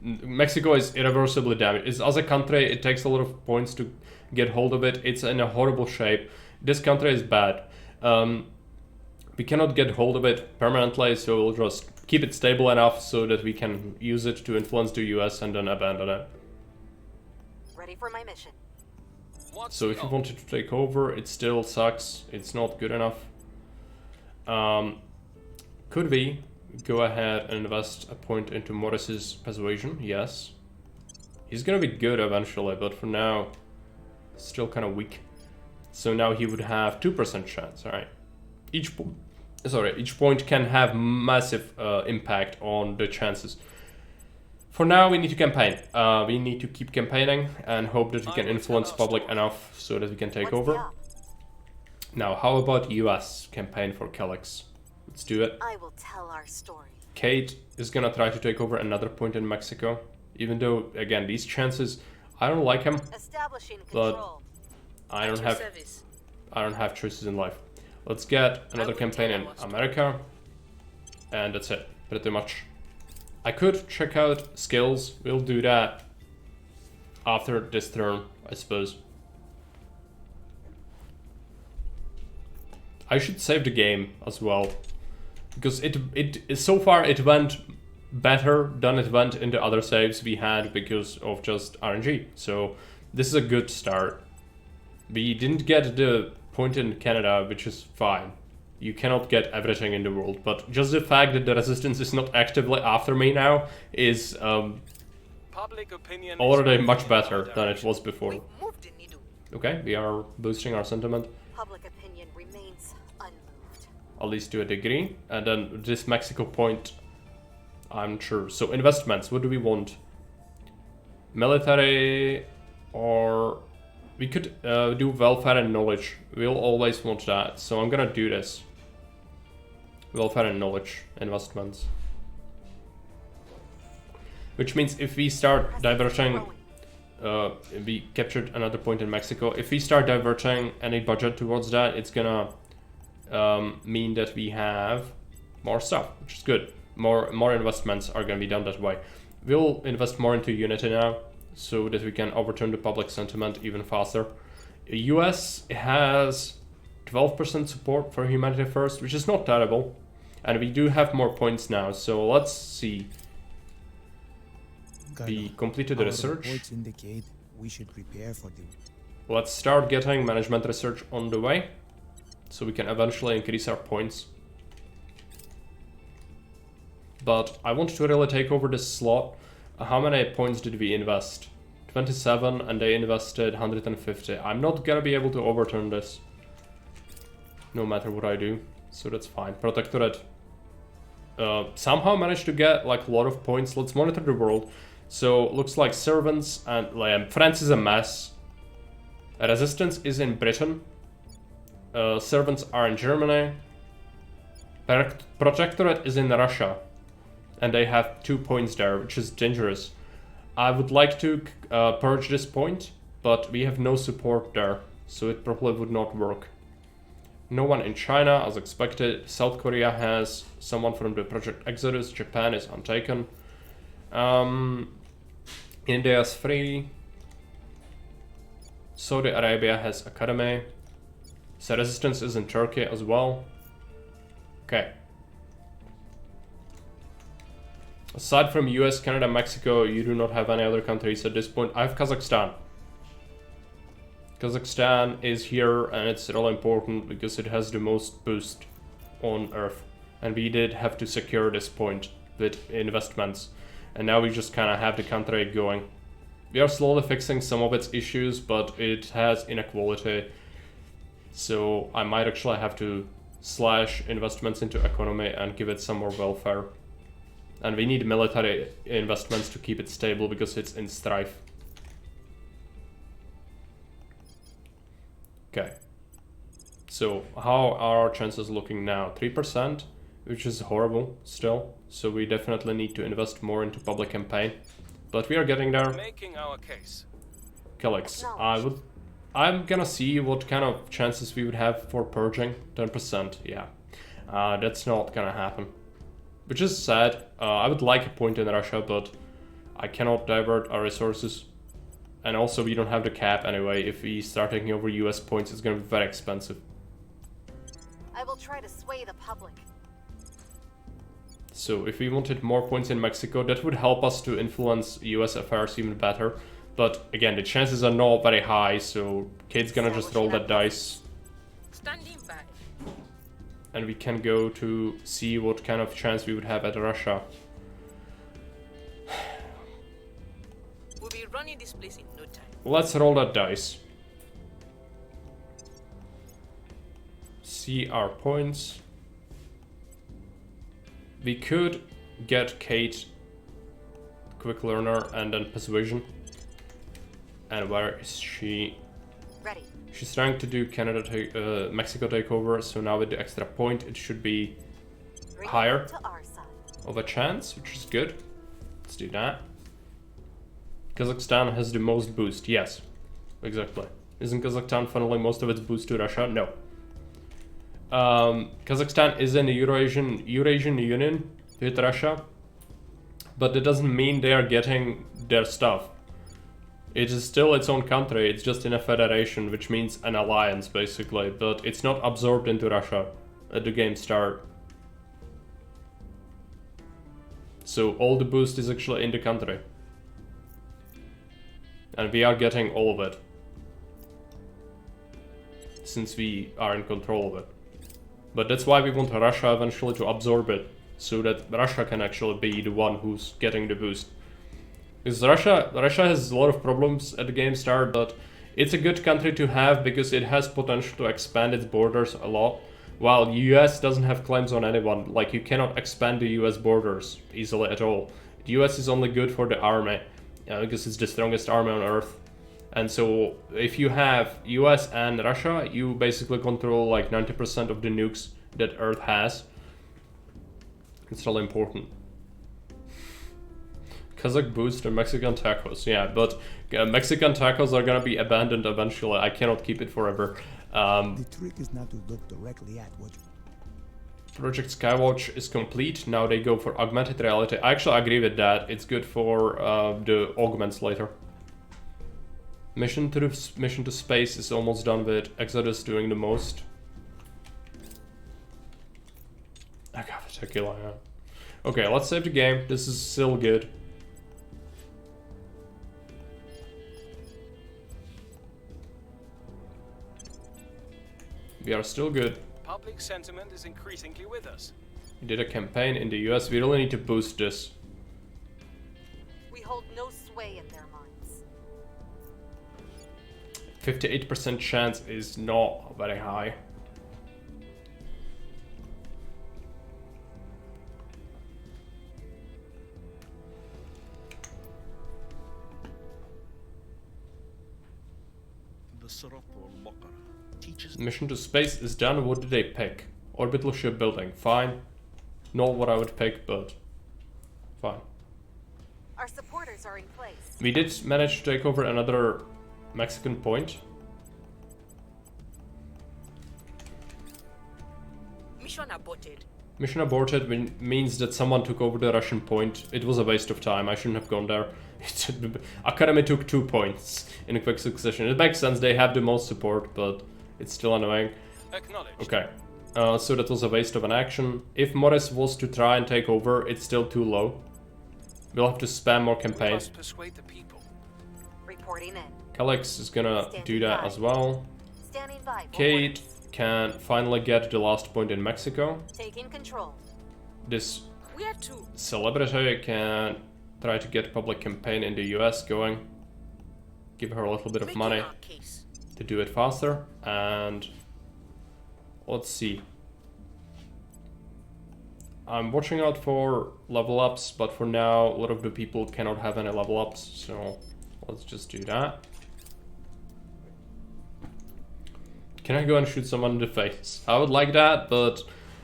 Mexico is irreversibly damaged. As a country, it takes a lot of points to get hold of it. It's in a horrible shape. This country is bad. We cannot get hold of it permanently, so we'll just keep it stable enough so that we can use it to influence the US and then abandon it. Ready for my mission. So if you wanted to take over, it still sucks. It's not good enough. Could we go ahead and invest a point into Morris's persuasion? Yes. He's gonna be good eventually, but for now, still kind of weak. So now he would have 2% chance. All right. Each point can have massive impact on the chances. For now, we need to campaign. We need to keep campaigning and hope that we can influence public enough so that we can take over. Now, how about US campaign for Calix? Let's do it. I will tell our story. Kate is gonna try to take over another point in Mexico, even though, again, these chances, I don't like him, Establishing but control. I don't have choices in life. Let's get another campaign in America, and that's it, pretty much. I could check out skills. We'll do that after this turn, I suppose. I should save the game as well, because so far it went better than it went in the other saves we had because of just RNG. So this is a good start. We didn't get the point in Canada, which is fine. You cannot get everything in the world, but just the fact that the resistance is not actively after me now is Public opinion already much better than it was before. We moved the needle. Okay, we are boosting our sentiment, Public opinion remains unmoved. at least to a degree. And then this Mexico point, I'm sure. So investments, what do we want? Military, or we could do welfare and knowledge. We'll always want that, so I'm gonna do this. Welfare and knowledge investments. Which means if we start diverting, we captured another point in Mexico. If we start diverting any budget towards that, it's gonna mean that we have more stuff, which is good. More investments are going to be done that way. We'll invest more into Unity now, so that we can overturn the public sentiment even faster. US has 12% support for Humanity First, which is not terrible. And we do have more points now, so let's see. We completed the research. Reports indicate we should prepare for the... Let's start getting management research on the way, so we can eventually increase our points. But I want to really take over this slot. How many points did we invest? 27, and they invested 150. I'm not gonna be able to overturn this, no matter what I do, so that's fine. Protectorate somehow managed to get like a lot of points. Let's monitor the world. So looks like servants and France is a mess. Resistance is in Britain. Servants are in Germany. Protectorate is in Russia, and they have 2 points there, which is dangerous. I would like to purge this point, but we have no support there, so it probably would not work. No one in China, as expected. South Korea has someone from the Project Exodus. Japan is untaken. India is free. Saudi Arabia has Academy. So resistance is in Turkey as well. Okay. Aside from US, Canada, Mexico, you do not have any other countries at this point. I have Kazakhstan. Kazakhstan is here, and it's really important because it has the most boost on Earth. And we did have to secure this point with investments. And now we just kind of have the country going. We are slowly fixing some of its issues, but it has inequality. So I might actually have to slash investments into economy and give it some more welfare. And we need military investments to keep it stable because it's in strife. Okay. So how are our chances looking now? 3%, which is horrible still. So we definitely need to invest more into public campaign. But we are getting there. Making our case. Calyx, I'm gonna see what kind of chances we would have for purging. 10%, yeah. That's not gonna happen. Which is sad. I would like a point in Russia, but I cannot divert our resources. And also we don't have the cap anyway. If we start taking over US points, it's gonna be very expensive. I will try to sway the public. So if we wanted more points in Mexico, that would help us to influence US affairs even better. But again, the chances are not very high, so Kate's gonna just roll that dice. Standing by. And we can go to see what kind of chance we would have at Russia. We'll be running this place in no time. Let's roll that dice. See our points. We could get Kate, Quick Learner, and then Persuasion. And where is she? Ready. She's trying to do Mexico takeover, so now with the extra point, it should be higher To our side. of a chance, which is good. Let's do that. Kazakhstan has the most boost, yes, exactly. Isn't Kazakhstan funneling most of its boost to Russia? No. Kazakhstan is in the Eurasian Union with Russia, but that doesn't mean they are getting their stuff. It is still its own country, it's just in a federation, which means an alliance basically, but it's not absorbed into Russia at the game start. So all the boost is actually in the country. And we are getting all of it, since we are in control of it. But that's why we want Russia eventually to absorb it, so that Russia can actually be the one who's getting the boost. Because Russia has a lot of problems at the game start, but it's a good country to have because it has potential to expand its borders a lot, while US doesn't have claims on anyone. Like, you cannot expand the US borders easily at all. The US is only good for the army, because it's the strongest army on Earth. And so if you have US and Russia, you basically control like 90% of the nukes that Earth has. It's really important. Kazakh boost or Mexican tacos, yeah, but Mexican tacos are gonna be abandoned eventually. I cannot keep it forever. The trick is not to look directly at what you... Project Skywatch is complete. Now they go for augmented reality. I actually agree with that. It's good for the augments later. Mission to space is almost done with. Exodus doing the most. I got the tequila, yeah. Okay, let's save the game. This is still good. We are still good. Public sentiment is increasingly with us. We did a campaign in the US. We really need to boost this. We hold no sway in their minds. 58% chance is not very high. Mission to space is done. What did they pick? Orbital ship building. Fine. Not what I would pick, but fine. Our supporters are in place. We did manage to take over another Mexican point. Mission aborted. Mission aborted means that someone took over the Russian point. It was a waste of time. I shouldn't have gone there. Academy took 2 points in a quick succession. It makes sense. They have the most support, but it's still annoying. Acknowledged. Okay. So that was a waste of an action. If Morris was to try and take over, it's still too low. We'll have to spam more We campaign. must persuade the people. Reporting in. Calix is gonna do that as well. Standing by. for Kate orders. can finally get the last point in Mexico. Taking control. This Where to? celebrity can try to get public campaign in the US going. Give her a little bit of Making money our case. to do it faster. And let's see. I'm watching out for level ups, but for now a lot of the people cannot have any level ups, so let's just do that. Can I go and shoot someone in the face? I would like that, but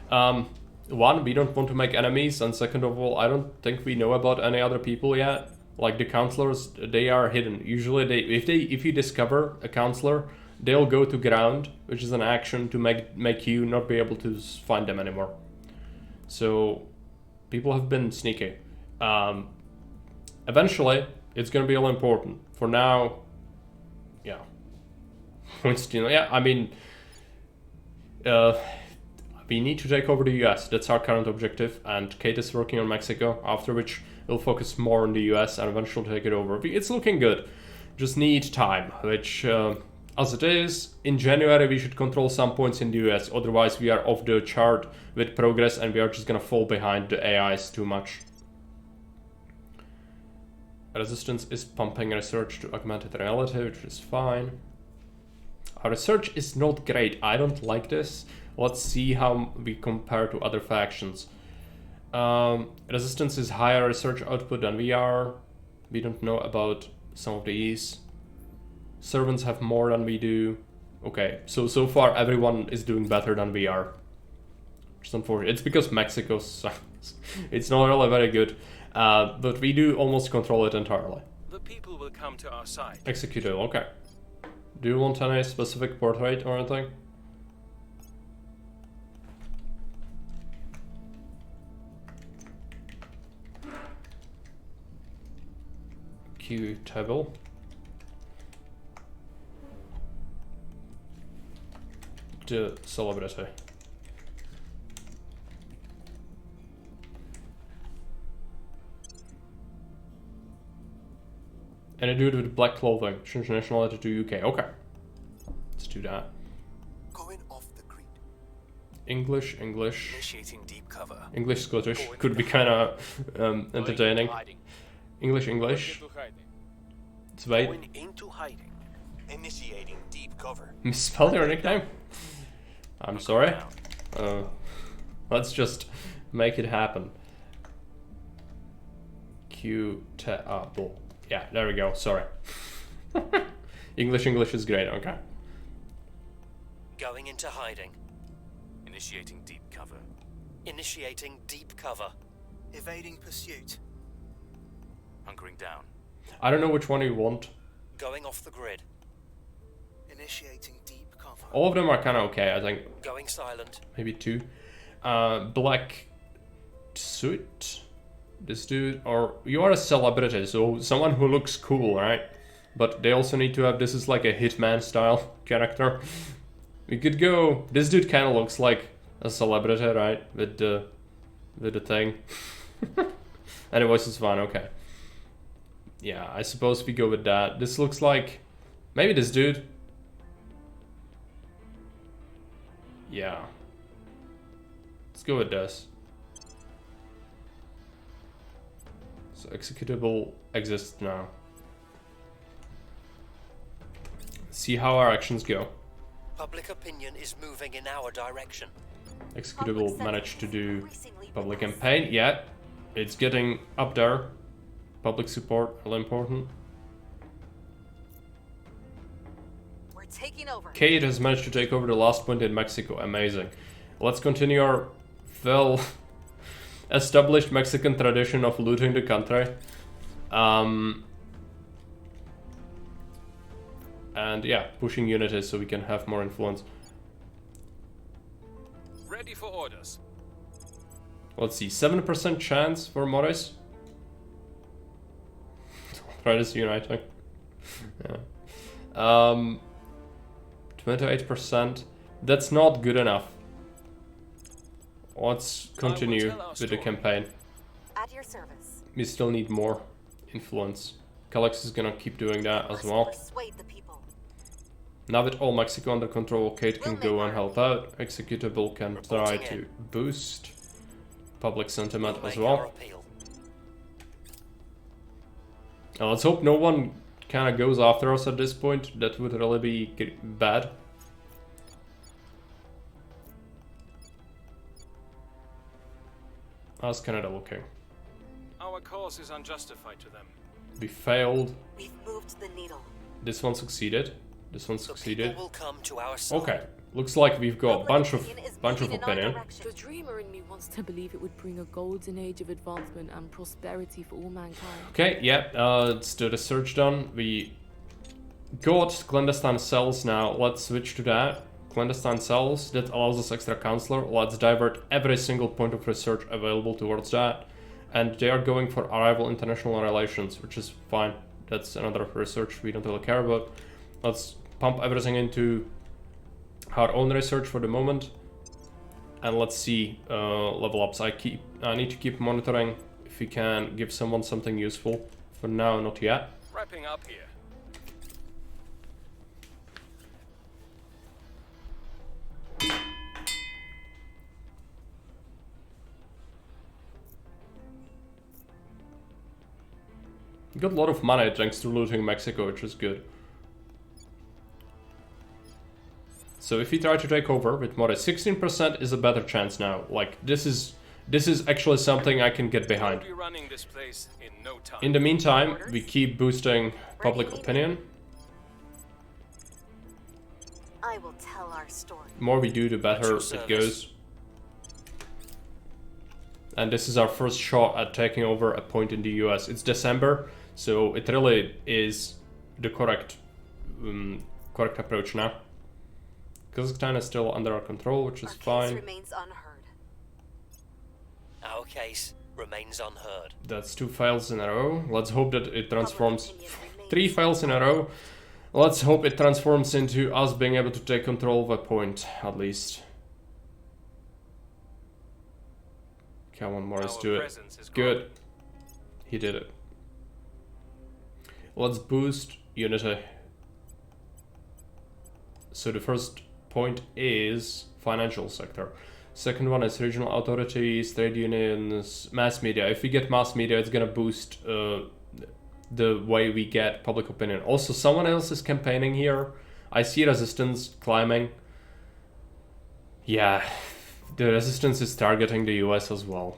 one, we don't want to make enemies, and second of all, I don't think we know about any other people yet. Like the counselors, they are hidden. Usually, if you discover a counselor, they'll go to ground, which is an action to make you not be able to find them anymore. So people have been sneaky. Eventually, it's gonna be all important. For now, yeah. Winston, yeah, I mean, we need to take over the US. That's our current objective, and Kate is working on Mexico, after which we'll focus more on the US and eventually take it over. It's looking good. Just need time, which, as it is, in January we should control some points in the US, otherwise we are off the chart with progress and we are just gonna fall behind the AIs too much. Resistance is pumping research to augmented reality, which is fine. Our research is not great. I don't like this. Let's see how we compare to other factions. Resistance is higher research output than we are. We don't know about some of these. Servants have more than we do. Okay, so far everyone is doing better than we are. Which is unfortunate. It's because Mexico sucks. It's not really very good. But we do almost control it entirely. The people will come to our side. Executive, okay. Do you want any specific portrait or anything? Q table. The celebrity. And a dude with black clothing. Change nationality to UK. Okay. Let's do that. Going off the grid. English. Initiating deep cover. English, Scottish. Could be kind of entertaining. English. It's right. Going into hiding. Initiating deep cover. Misspelled your nickname? I'm sorry. Let's just make it happen. Q table. Yeah, there we go. Sorry. English is great. Okay. Going into hiding. Initiating deep cover. Initiating deep cover. Evading pursuit. Hunkering down. I don't know which one you want. Going off the grid. Initiating deep cover. All of them are kind of okay, I think. Going silent. Maybe 2. Black suit. This dude, or you are a celebrity, so someone who looks cool, right? But they also need to have, this is like a hitman style character. We could go, this dude kind of looks like a celebrity, right? With the thing. And the voice is fine, okay. Yeah, I suppose we go with that. This looks like, maybe this dude. Yeah. Let's go with this. So executable exists now. See how our actions go. Public opinion is moving in our direction. Executable managed to do public campaign. Yeah, it's getting up there. Public support, all important. We're taking over. Kate has managed to take over the last point in Mexico. Amazing. Let's continue our well established Mexican tradition of looting the country. And yeah, pushing unity so we can have more influence. Ready for orders. Let's see, 7% chance for Morris. Try this uniting. Yeah. 28%. That's not good enough. Let's continue with the campaign. At your service. We still need more influence. Calex is gonna keep doing that as well. Persuade the people. Now with all Mexico under control, Kate can go and help out. Executable can try to boost public sentiment as well. Now let's hope no one kind of goes after us at this point. That would really be bad. How's Canada looking? Our cause is unjustified to them. We failed. We've moved the needle. This one succeeded. This one succeeded. Will come to our side. Okay, looks like we've got a bunch of opinion. The dreamer in me wants to believe it would bring a golden age of advancement and prosperity for all mankind. Okay, yeah, let's do the search done. We got clandestine cells now. Let's switch to that. Clandestine cells, that allows us extra counselor. Let's divert every single point of research available towards that. And they are going for arrival international relations, which is fine. That's another research we don't really care about. Let's pump everything into our own research for the moment. And let's see level ups. I need to keep monitoring if we can give someone something useful. For now, not yet. Wrapping up here. We got a lot of money thanks to looting Mexico, which is good. So if we try to take over with more than 16% is a better chance now. Like this is actually something I can get behind. We'll be running this place in no time. In the meantime, we keep boosting public opinion. I will tell our story. The more we do, the better it goes. And this is our first shot at taking over a point in the US. It's December, so it really is the correct approach now. Kazakhstan is still under our control, which is fine. Case remains unheard. Our case remains unheard. That's 2 files in a row. Let's hope that it transforms. 3 files in a row. Let's hope it transforms into us being able to take control of a point, at least. Come on, Morris, do it. Good. He did it. Let's boost unity. So the first point is financial sector. Second one is regional authorities, trade unions, mass media. If we get mass media, it's gonna boost the way we get public opinion. Also, someone else is campaigning here. I see resistance climbing. Yeah, the resistance is targeting the US as well,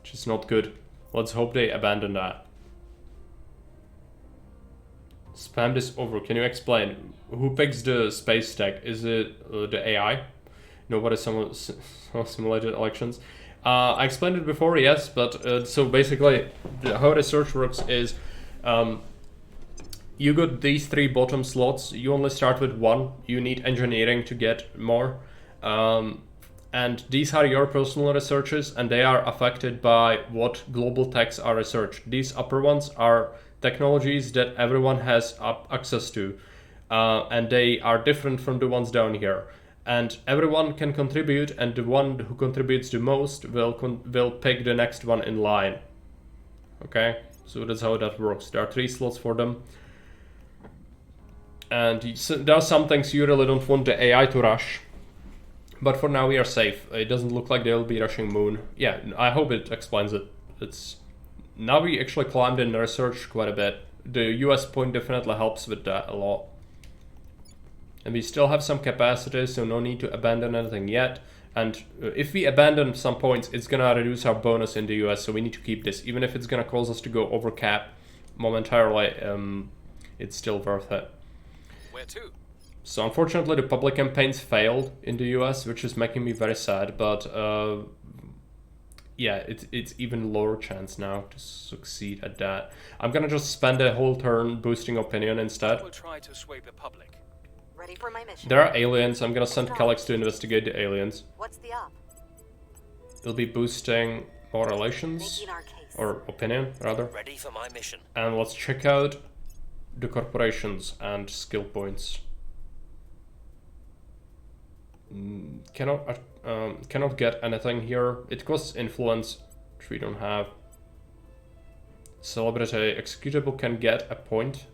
which is not good. Let's hope they abandon that. Spam this over. Can you explain? Who picks the space tech? Is it the AI? Nobody simulated elections. I explained it before, yes, but so basically how research works is you got these 3 bottom slots. You only start with 1. You need engineering to get more. And these are your personal researches, and they are affected by what global techs are researched. These upper ones are technologies that everyone has access to, and they are different from the ones down here. And everyone can contribute, and the one who contributes the most will pick the next one in line. Okay, so that's how that works. There are 3 slots for them. And there are some things you really don't want the AI to rush. But for now we are safe. It doesn't look like they'll be rushing Moon. Yeah, I hope it explains it. Now we actually climbed in research quite a bit. The US point definitely helps with that a lot. And we still have some capacity, so no need to abandon anything yet. And if we abandon some points, it's gonna reduce our bonus in the US, so we need to keep this. Even if it's gonna cause us to go over cap momentarily, it's still worth it. Where to? So unfortunately the public campaigns failed in the US, which is making me very sad, but yeah, it's even lower chance now to succeed at that. I'm gonna just spend a whole turn boosting opinion instead. We'll try to sway the public. Ready for my mission. There are aliens. I'm gonna send Calyx to investigate the aliens. What's the up? They'll be boosting more relations, Making our case. or opinion rather. Ready for my mission. And let's check out the corporations and skill points. Cannot get anything here. It costs influence, which we don't have. Celebrity executable can get a point,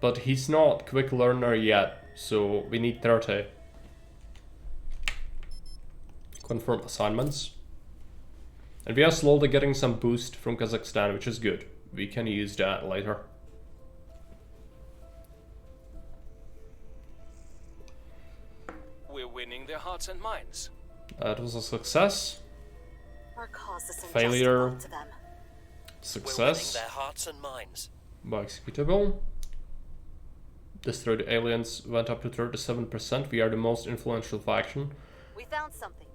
but he's not quick learner yet, so we need 30. Confirm assignments. And we are slowly getting some boost from Kazakhstan, which is good. We can use that later. We're winning their hearts and minds. That was a success. Our cause is Failure. injustifiable to them. We're winning Success. their hearts and minds. By executable. Destroy the aliens went up to 37%. We are the most influential faction. We found something.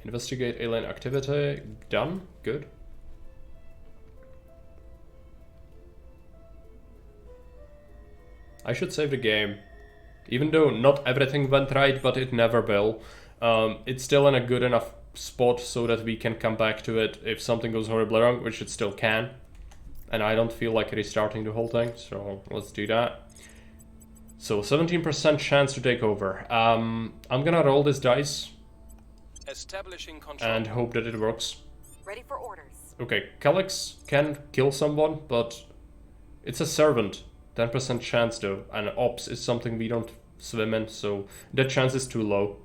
Investigate alien activity. Done. Good. I should save the game. Even though not everything went right, but it never will. It's still in a good enough spot so that we can come back to it if something goes horribly wrong, which it still can. And I don't feel like restarting the whole thing, so let's do that. So 17% chance to take over. I'm gonna roll this dice Establishing control. and hope that it works. Ready for orders. Okay, Calyx can kill someone, but it's a servant. 10% chance though, and ops is something we don't swim in, so that chance is too low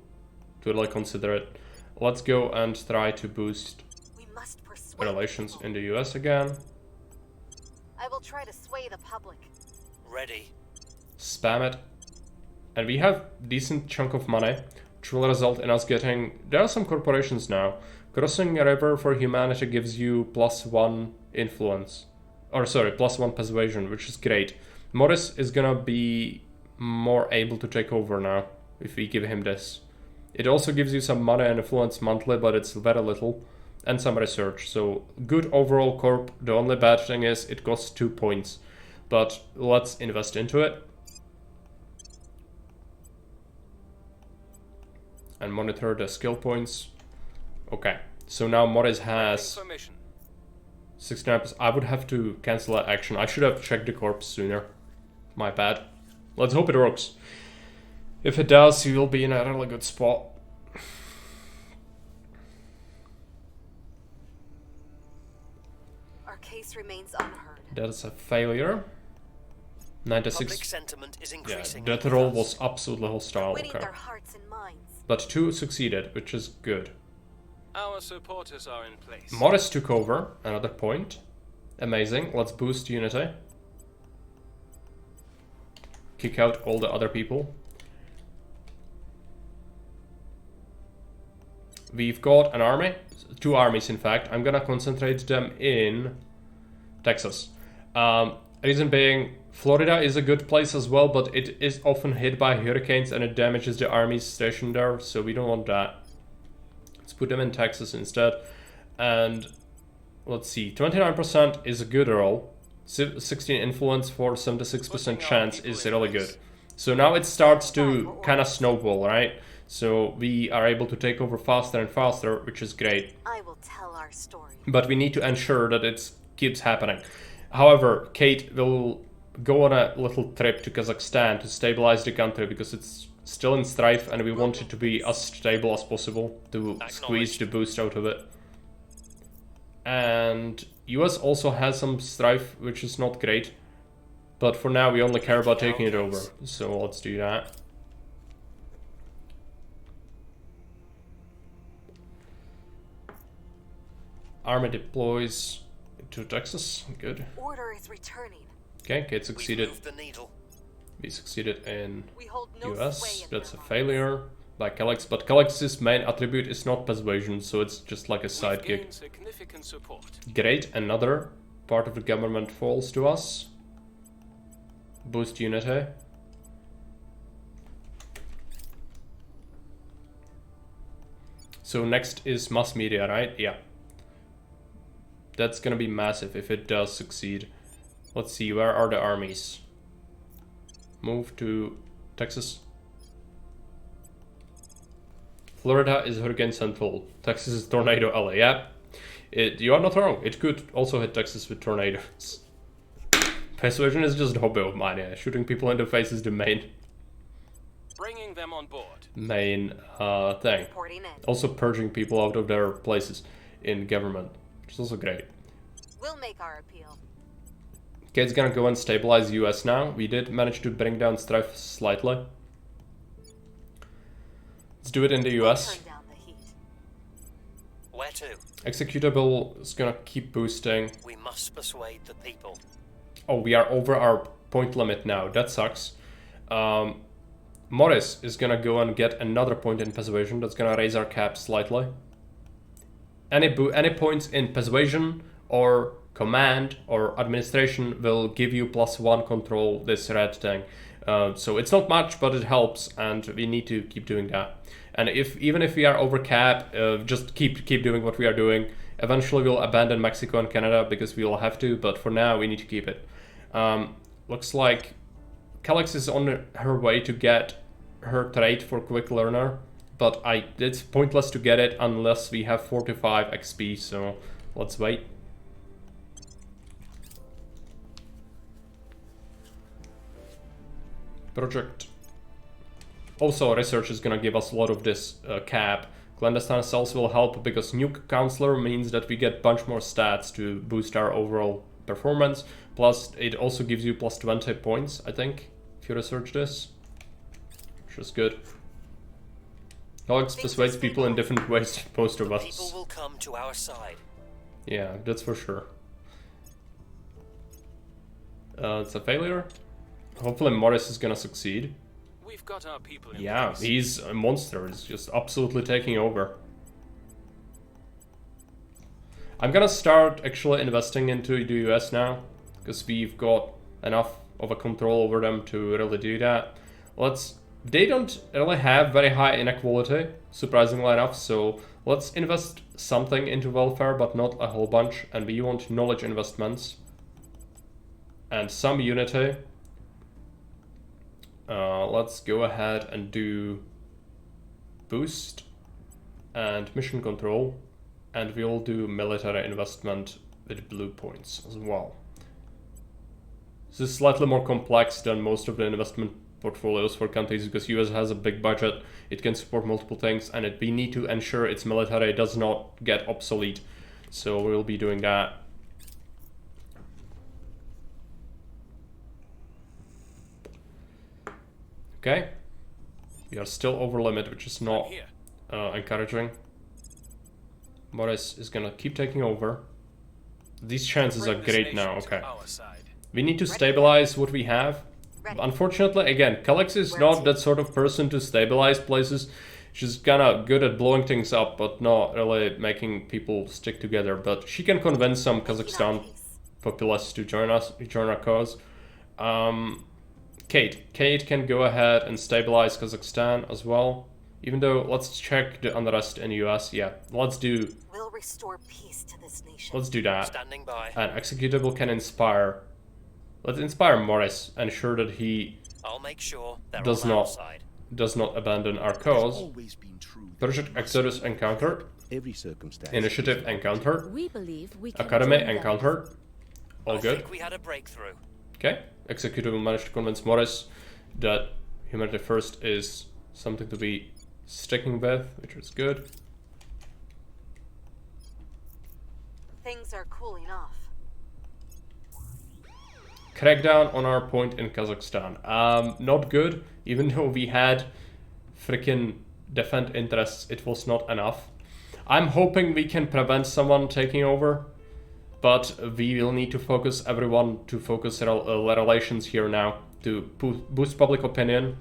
to really consider it. Let's go and try to boost We must persuade relations people. in the US again. I will try to sway the public. Ready. Spam it. And we have decent chunk of money, which will result in us getting... There are some corporations now. Crossing a river for humanity gives you +1 influence. Or sorry, +1 persuasion, which is great. Morris is gonna be more able to take over now, if we give him this. It also gives you some money and influence monthly, but it's very little. And some research, so good overall corp. The only bad thing is it costs 2 points. But let's invest into it. And monitor the skill points. Okay, so now Morris has... Information. 69%. I would have to cancel that action. I should have checked the corpse sooner. My bad. Let's hope it works. If it does, you will be in a really good spot. Our case remains unheard. That is a failure. Public 96. sentiment is Yeah, increasing. that roll was absolutely hostile. Winning Okay. their hearts and minds. But 2 succeeded, which is good. Our supporters are in place. Morris took over, another point. Amazing. Let's boost unity. Kick out all the other people. We've got an army. 2 armies, in fact. I'm gonna concentrate them in Texas. Reason being, Florida is a good place as well, but it is often hit by hurricanes and it damages the armies stationed there, so we don't want that. Let's put them in Texas instead. And let's see, 29% is a good roll. 16 influence for 76% chance is really good. So now it starts to kind of snowball, right? So we are able to take over faster and faster, which is great. I will tell our story. But we need to ensure that it keeps happening. However, Kate will go on a little trip to Kazakhstan to stabilize the country because it's still in strife and we want it to be as stable as possible to squeeze the boost out of it. And US also has some strife, which is not great. But for now, we only care about taking it over. So let's do that. Army deploys to Texas. Good. Order is returning. Okay, Kate succeeded. We succeeded in US. That's a failure by Calix. But Calix's main attribute is not persuasion, so it's just like a sidekick. Great, another part of the government falls to us. Boost unity. So next is mass media, right? Yeah. That's gonna be massive if it does succeed. Let's see, where are the armies? Move to Texas. Florida is Hurricane Central. Texas is Tornado Alley. Yeah, you are not wrong. It could also hit Texas with tornadoes. Persuasion is just a hobby of mine, yeah. Shooting people in the face is the main... Bringing them on board. Main thing. Also purging people out of their places in government, which is also great. We'll make our appeal. Kate's gonna go and stabilize US now. We did manage to bring down strife slightly. Let's do it in the US. Turn down the heat. Where to? Executable is gonna keep boosting. We must persuade the people. Oh, we are over our point limit now. That sucks. Morris is gonna go and get another point in persuasion. That's gonna raise our cap slightly. Any points in persuasion or command or administration will give you +1 control this red thing. So it's not much, but it helps, and we need to keep doing that. And even if we are over cap, just keep doing what we are doing. Eventually we'll abandon Mexico and Canada because we will have to, but for now we need to keep it. Looks like Calix is on her way to get her trait for Quick Learner, but it's pointless to get it unless we have 45 XP, so let's wait. Project. Also, research is gonna give us a lot of this cap. Clandestine cells will help because nuke counselor means that we get a bunch more stats to boost our overall performance. Plus, it also gives you +20 points, I think, if you research this, which is good. Alex persuades people in different ways than most of us. People will come to our side. Yeah, that's for sure. It's a failure. Hopefully Morris is gonna succeed. We've got our people in Yeah, place. he's a monster. He's just absolutely taking over. I'm gonna start actually investing into the US now, because we've got enough of a control over them to really do that. They don't really have very high inequality, surprisingly enough, so let's invest something into welfare, but not a whole bunch, and we want knowledge investments. And some unity. Let's go ahead and do boost and mission control, and we'll do military investment with blue points as well. This is slightly more complex than most of the investment portfolios for countries because US has a big budget, it can support multiple things, and we need to ensure its military does not get obsolete. So we'll be doing that. Okay, we are still over limit, which is not encouraging. Morris is gonna keep taking over. These chances are great now, okay. We need to stabilize what we have. Unfortunately, again, Calix is not that sort of person to stabilize places. She's kinda good at blowing things up, but not really making people stick together. But she can convince some Kazakhstan populace to join our cause. Kate can go ahead and stabilize Kazakhstan as well. Even though, let's check the unrest in US. Yeah, We'll restore peace to this nation. let's do that. Standing by. And executable can inspire Let's inspire Morris, ensure that he I'll make sure they're does on not our side. abandon our cause. Always been true. Project Exodus encountered. Every circumstance. Initiative encountered. We believe we can Academy join them. encountered. All I good. think we had a breakthrough. Okay. Executive will manage to convince Morris that Humanity First is something to be sticking with, which is good. Things are cooling off. Crackdown on our point in Kazakhstan. Not good. Even though we had freaking defend interests, it was not enough. I'm hoping we can prevent someone taking over, but we will need to focus everyone to focus relations here now to boost public opinion.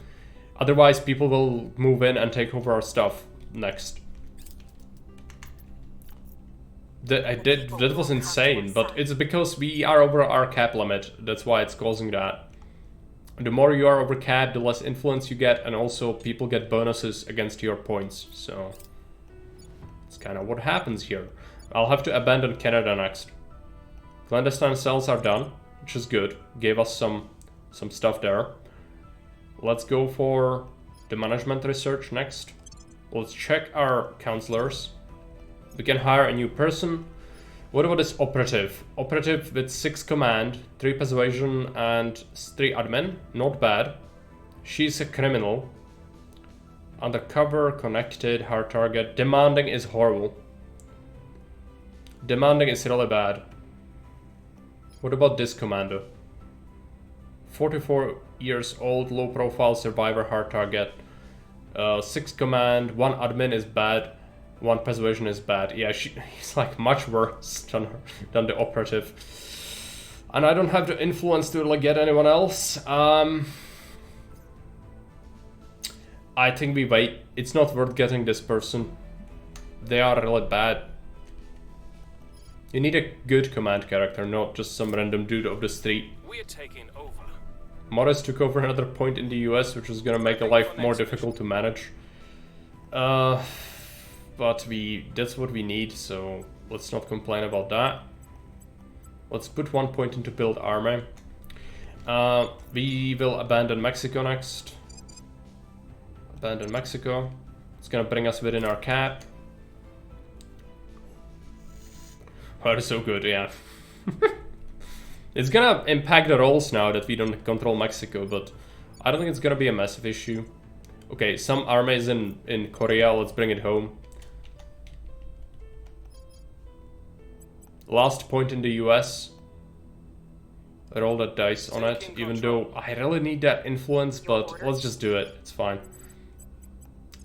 Otherwise, people will move in and take over our stuff next. That was insane, but it's because we are over our cap limit. That's why it's causing that. The more you are over cap, the less influence you get, and also people get bonuses against your points. So it's kind of what happens here. I'll have to abandon Canada next. Clandestine cells are done, which is good. Gave us some stuff there. Let's go for the management research next. Let's check our counselors. We can hire a new person. What about this operative? Operative with 6 command, 3 persuasion, and 3 admin. Not bad. She's a criminal. Undercover, connected, hard target. Demanding is horrible. Demanding is really bad. What about this commando? 44 years old, low profile, survivor, hard target. 6 command, 1 admin is bad. 1 persuasion is bad. Yeah, he's like much worse than the operative. And I don't have the influence to like get anyone else. I think we wait. It's not worth getting this person. They are really bad. You need a good command character, not just some random dude off the street. We're taking over. Morris took over another point in the US, which is gonna make life more difficult to manage. But that's what we need, so let's not complain about that. Let's put 1 point into build army. We will abandon Mexico next. Abandon Mexico. It's gonna bring us within our cap. Oh, that's so good, yeah. It's gonna impact the rolls now that we don't control Mexico, but I don't think it's gonna be a massive issue. Okay, some armies in Korea, let's bring it home. Last point in the US. Roll that dice on it, even though I really need that influence, but let's just do it, it's fine.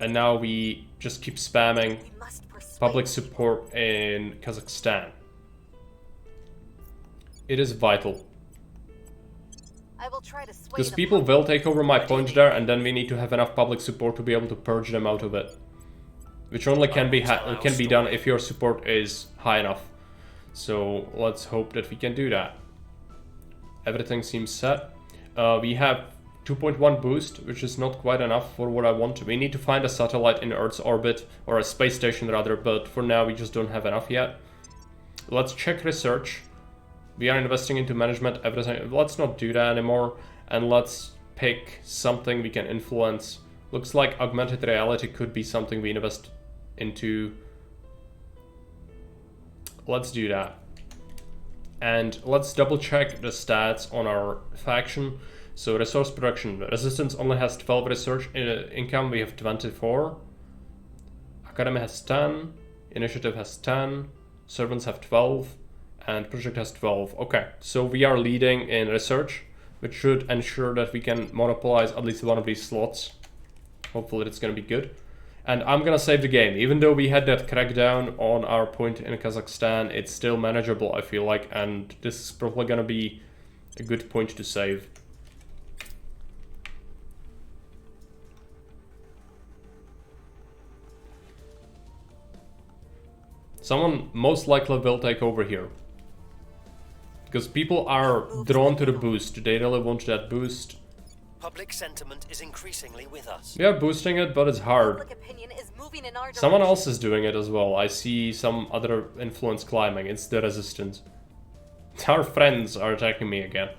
And now we just keep spamming public support in Kazakhstan. It is vital. I will try to sway Because the people public. will take over my point there, and then we need to have enough public support to be able to purge them out of it. Which only can be done if your support is high enough. So let's hope that we can do that. Everything seems set. We have 2.1 boost, which is not quite enough for what I want. We need to find a satellite in Earth's orbit, or a space station rather, but for now we just don't have enough yet. Let's check research. We are investing into management, everything. Let's not do that anymore, and let's pick something we can influence. Looks like augmented reality could be something we invest into. Let's do that. And let's double check the stats on our faction. So resource production. Resistance only has 12 research income, we have 24. Academy has 10. Initiative has 10. Servants have 12. And project has 12. Okay, so we are leading in research, which should ensure that we can monopolize at least one of these slots. Hopefully it's gonna be good. And I'm gonna save the game. Even though we had that crackdown on our point in Kazakhstan, it's still manageable, I feel like, and this is probably gonna be a good point to save. Someone most likely will take over here. Because people are drawn to the boost. They really want that boost. Public sentiment is increasingly with us. We are boosting it, but it's hard. Public opinion is moving in our Someone direction. else is doing it as well. I see some other influence climbing. It's the resistance. Our friends are attacking me again.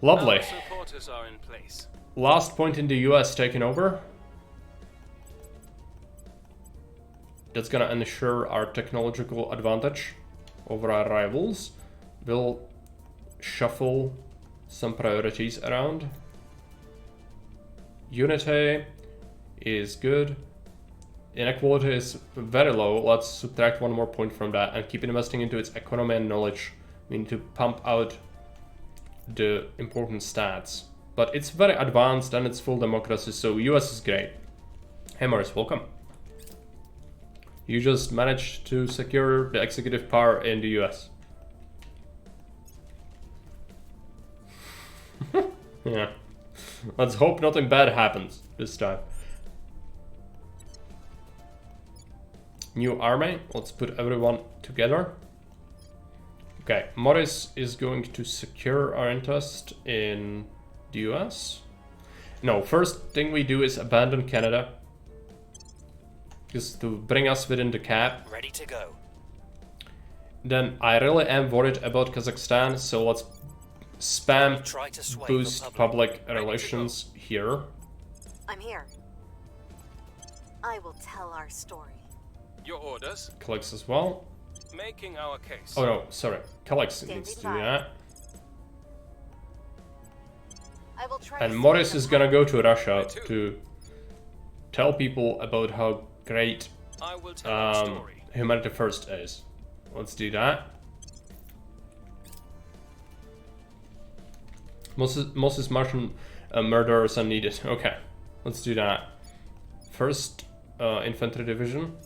Lovely. Our supporters are in place. Last point in the US taken over. That's gonna ensure our technological advantage over our rivals. We'll shuffle some priorities around. Unity is good. Inequality is very low. Let's subtract one more point from that and keep investing into its economy and knowledge. We need to pump out the important stats. But it's very advanced and it's full democracy, so US is great. Hey Morris, welcome. You just managed to secure the executive power in the US. Yeah. Let's hope nothing bad happens this time. New army. Let's put everyone together. Okay, Morris is going to secure our interest in the US. No, first thing we do is abandon Canada. Just to bring us within the cap. Ready to go. Then I really am worried about Kazakhstan, so let's spam Try to sway boost the public relations here. I'm here. I will tell our story. Your orders? Collects as well. Making our case. Oh no, sorry. Collects needs to do that. I will try And to Morris save is them. gonna go to Russia to tell people about how great I will tell our story. Humanity First is. Let's do that. Moses Martian murderers are needed. Okay, let's do that. First infantry division.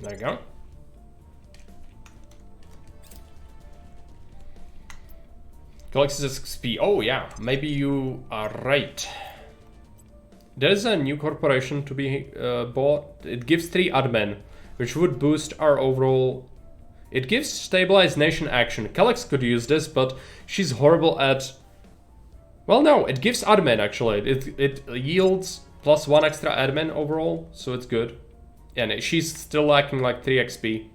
There you go. Galaxy XP. Oh yeah, maybe you are right. There's a new corporation to be bought. It gives 3 admin, which would boost our overall... It gives stabilized nation action. Calyx could use this, but she's horrible at... Well, no, it gives admin actually. It yields +1 extra admin overall, so it's good. And she's still lacking like 3 XP.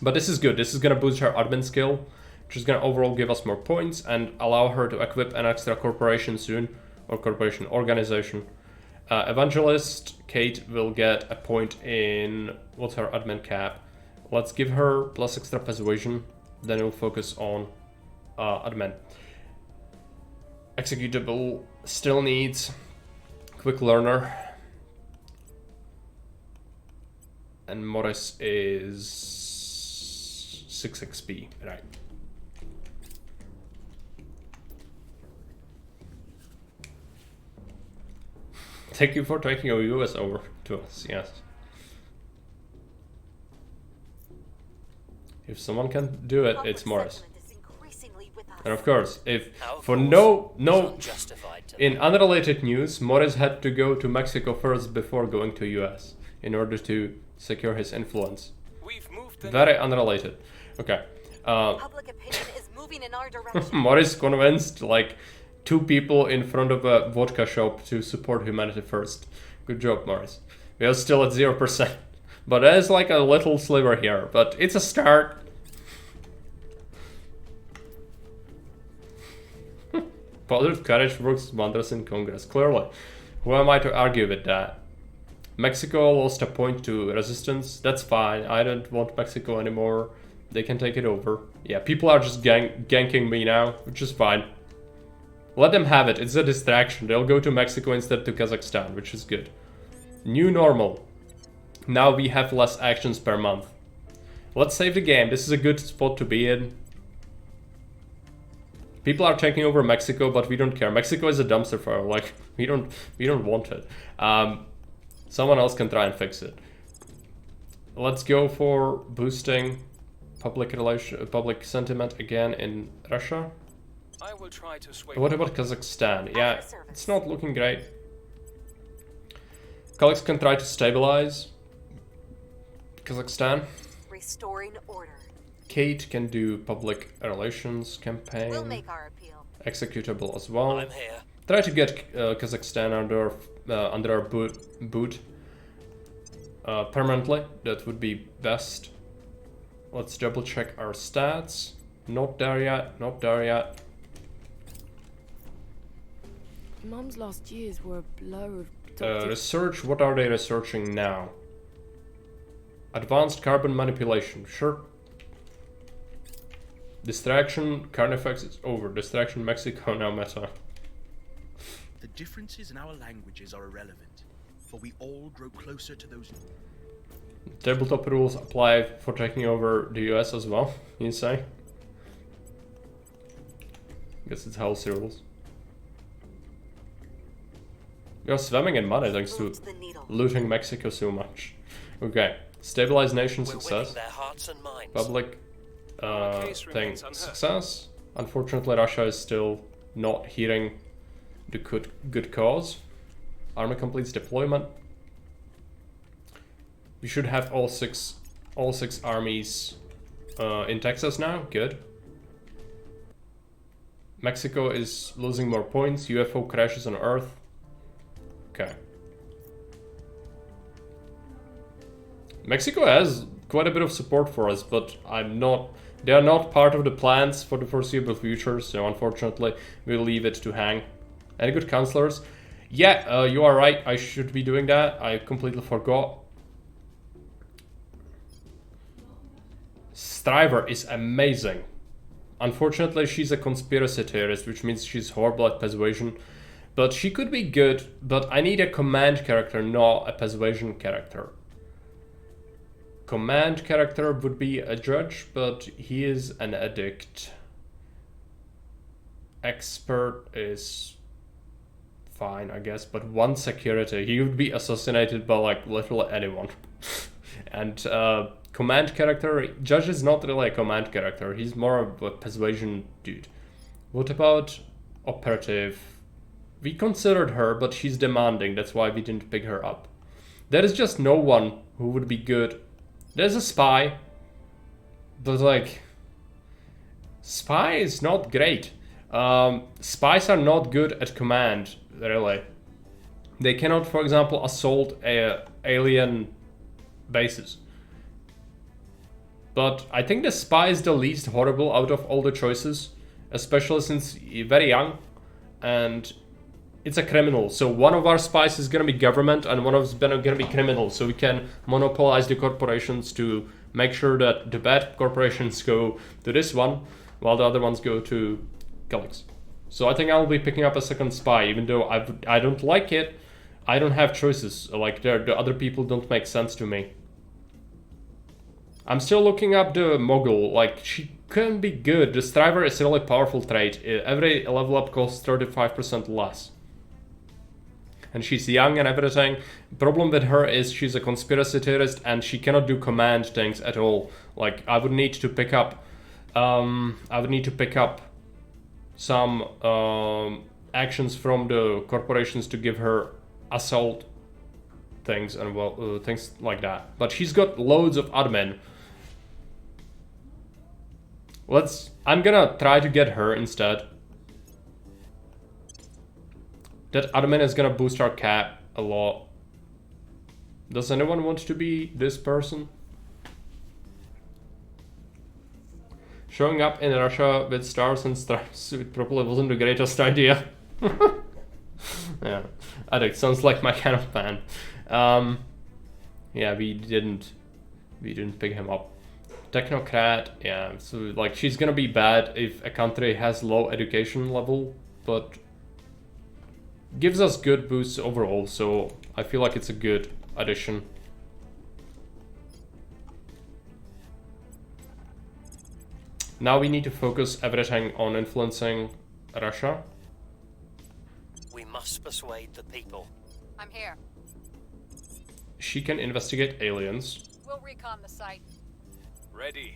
But this is good. This is gonna boost her admin skill, which is gonna overall give us more points and allow her to equip an extra corporation soon. Or corporation organization. Evangelist Kate will get a point in... What's her admin cap? Let's give her plus extra persuasion. Then we'll focus on admin. Executable still needs quick learner. And Morris is 6 XP, right? Thank you for taking your US over to us, yes. If someone can do it, it's Morris. And of course, if for in unrelated news, Morris had to go to Mexico first before going to US in order to secure his influence. Very unrelated. Okay. Public opinion is moving in our direction. Morris convinced like 2 people in front of a vodka shop to support Humanity First. Good job, Morris. We are still at 0%. But there's like a little sliver here, but it's a start. Positive courage works wonders in Congress, clearly. Who am I to argue with that? Mexico lost a point to resistance. That's fine. I don't want Mexico anymore. They can take it over. Yeah, people are just ganking me now, which is fine. Let them have it. It's a distraction. They'll go to Mexico instead to Kazakhstan, which is good. New normal. Now we have less actions per month. Let's save the game. This is a good spot to be in. People are taking over Mexico, but we don't care. Mexico is a dumpster fire. Like we don't want it. Someone else can try and fix it. Let's go for boosting public sentiment again in Russia. I will try to sway. What about Kazakhstan? Yeah, it's not looking great. Colleagues can try to stabilize Kazakhstan. Restoring order. Kate can do public relations campaign. We'll make our appeal. Executable as well. I'm here. Try to get Kazakhstan under our boot permanently. That would be best. Let's double check our stats. Not there yet, not there yet. Mum's last years were a blur of research, what are they researching now? Advanced carbon manipulation, sure. Distraction, Carnifex is over. Distraction, Mexico, now meta. The differences in our languages are irrelevant, for we all grow closer to those. Tabletop rules apply for taking over the US as well, you say? Guess it's healthy rules. You're swimming in money thanks to looting Mexico so much. Okay, stabilize nation success. Their hearts and minds. Public thing success. Unfortunately, Russia is still not hearing the good cause. Army completes deployment. We should have all six armies in Texas now. Good. Mexico is losing more points. UFO crashes on Earth. Okay. Mexico has quite a bit of support for us, but they are not part of the plans for the foreseeable future, so unfortunately we'll leave it to hang. Any good counselors? Yeah, you are right, I should be doing that. I completely forgot. Striver is amazing. Unfortunately, she's a conspiracy theorist, which means she's horrible at persuasion. But she could be good, but I need a command character, not a persuasion character. Command character would be a judge, but he is an addict. Expert is fine, I guess, but one security. He would be assassinated by like literally anyone. And command character, judge is not really a command character. He's more of a persuasion dude. What about operative? We considered her, but she's demanding. That's why we didn't pick her up. There is just no one who would be good. There's a spy, but like, spy is not great. Spies are not good at command, really. They cannot, for example, assault alien bases. But I think the spy is the least horrible out of all the choices, especially since he's very young and it's a criminal. So one of our spies is going to be government and one of us is going to be criminal. So we can monopolize the corporations to make sure that the bad corporations go to this one while the other ones go to Galax. So I think I'll be picking up a second spy, even though I don't like it. I don't have choices. Like the other people don't make sense to me. I'm still looking up the Mogul. Like, she can be good. The Striver is a really powerful trait. Every level up costs 35% less. And she's young and everything. Problem with her is she's a conspiracy theorist and she cannot do command things at all. Like, I would need to pick up some actions from the corporations to give her assault things and things like that. But she's got loads of admin. I'm gonna try to get her instead. That admin is gonna boost our cap a lot. Does anyone want to be this person? Showing up in Russia with stars and stripes, it probably wasn't the greatest idea. Yeah, Addict sounds like my kind of fan. Yeah, we didn't pick him up. Technocrat, yeah, so like she's gonna be bad if a country has low education level, but gives us good boosts overall, so I feel like it's a good addition. Now we need to focus everything on influencing Russia. We must persuade the people. I'm here. She can investigate aliens. We'll recon the site. Ready.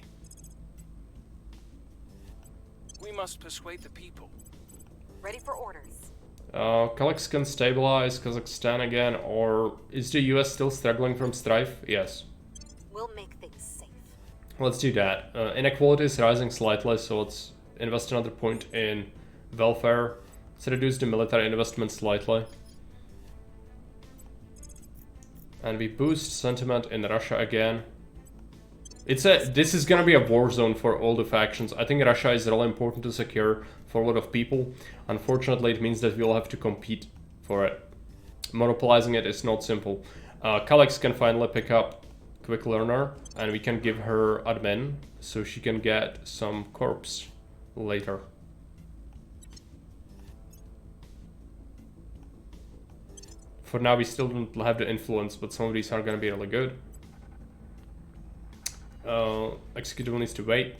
We must persuade the people. Ready for orders. Galax can stabilize Kazakhstan again, or is the US still struggling from strife? Yes. We'll make things safe. Let's do that. Inequality is rising slightly, so let's invest another point in welfare. Let's reduce the military investment slightly. And we boost sentiment in Russia again. This is gonna be a war zone for all the factions. I think Russia is really important to secure for a lot of people. Unfortunately, it means that we'll have to compete for it. Monopolizing it is not simple. Calix can finally pick up Quick Learner, and we can give her admin, so she can get some corps later. For now, we still don't have the influence, but some of these are gonna be really good. Executable needs to wait.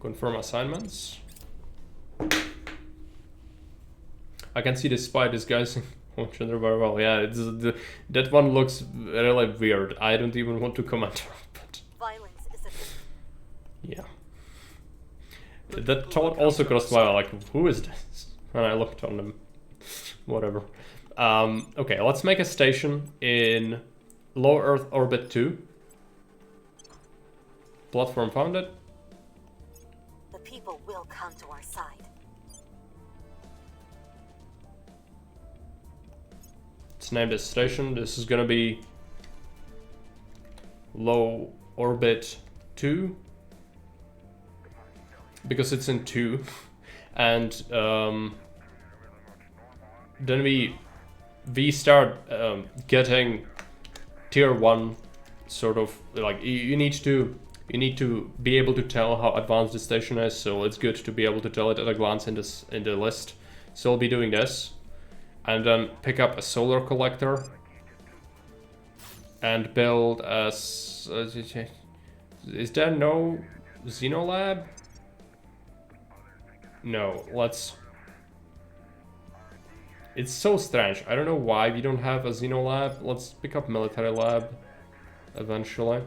Confirm assignments. I can see the spy disguising on Chandra very well. Yeah, that one looks really weird. I don't even want to comment on it, but Violence is a... yeah. That thought also crossed my mind, like, who is this? And I looked on them. Whatever. Okay, let's make a station in Low Earth Orbit 2. Platform founded. The people will come to our side. Let's name this station. This is gonna be Low Orbit 2. Because it's in 2. And then we start getting tier 1 sort of, like, you need to be able to tell how advanced the station is, so it's good to be able to tell it at a glance in the list. So I'll be doing this, and then pick up a solar collector and build a is there no Xenolab? No, let's... It's so strange. I don't know why we don't have a Xenolab. Let's pick up military lab eventually.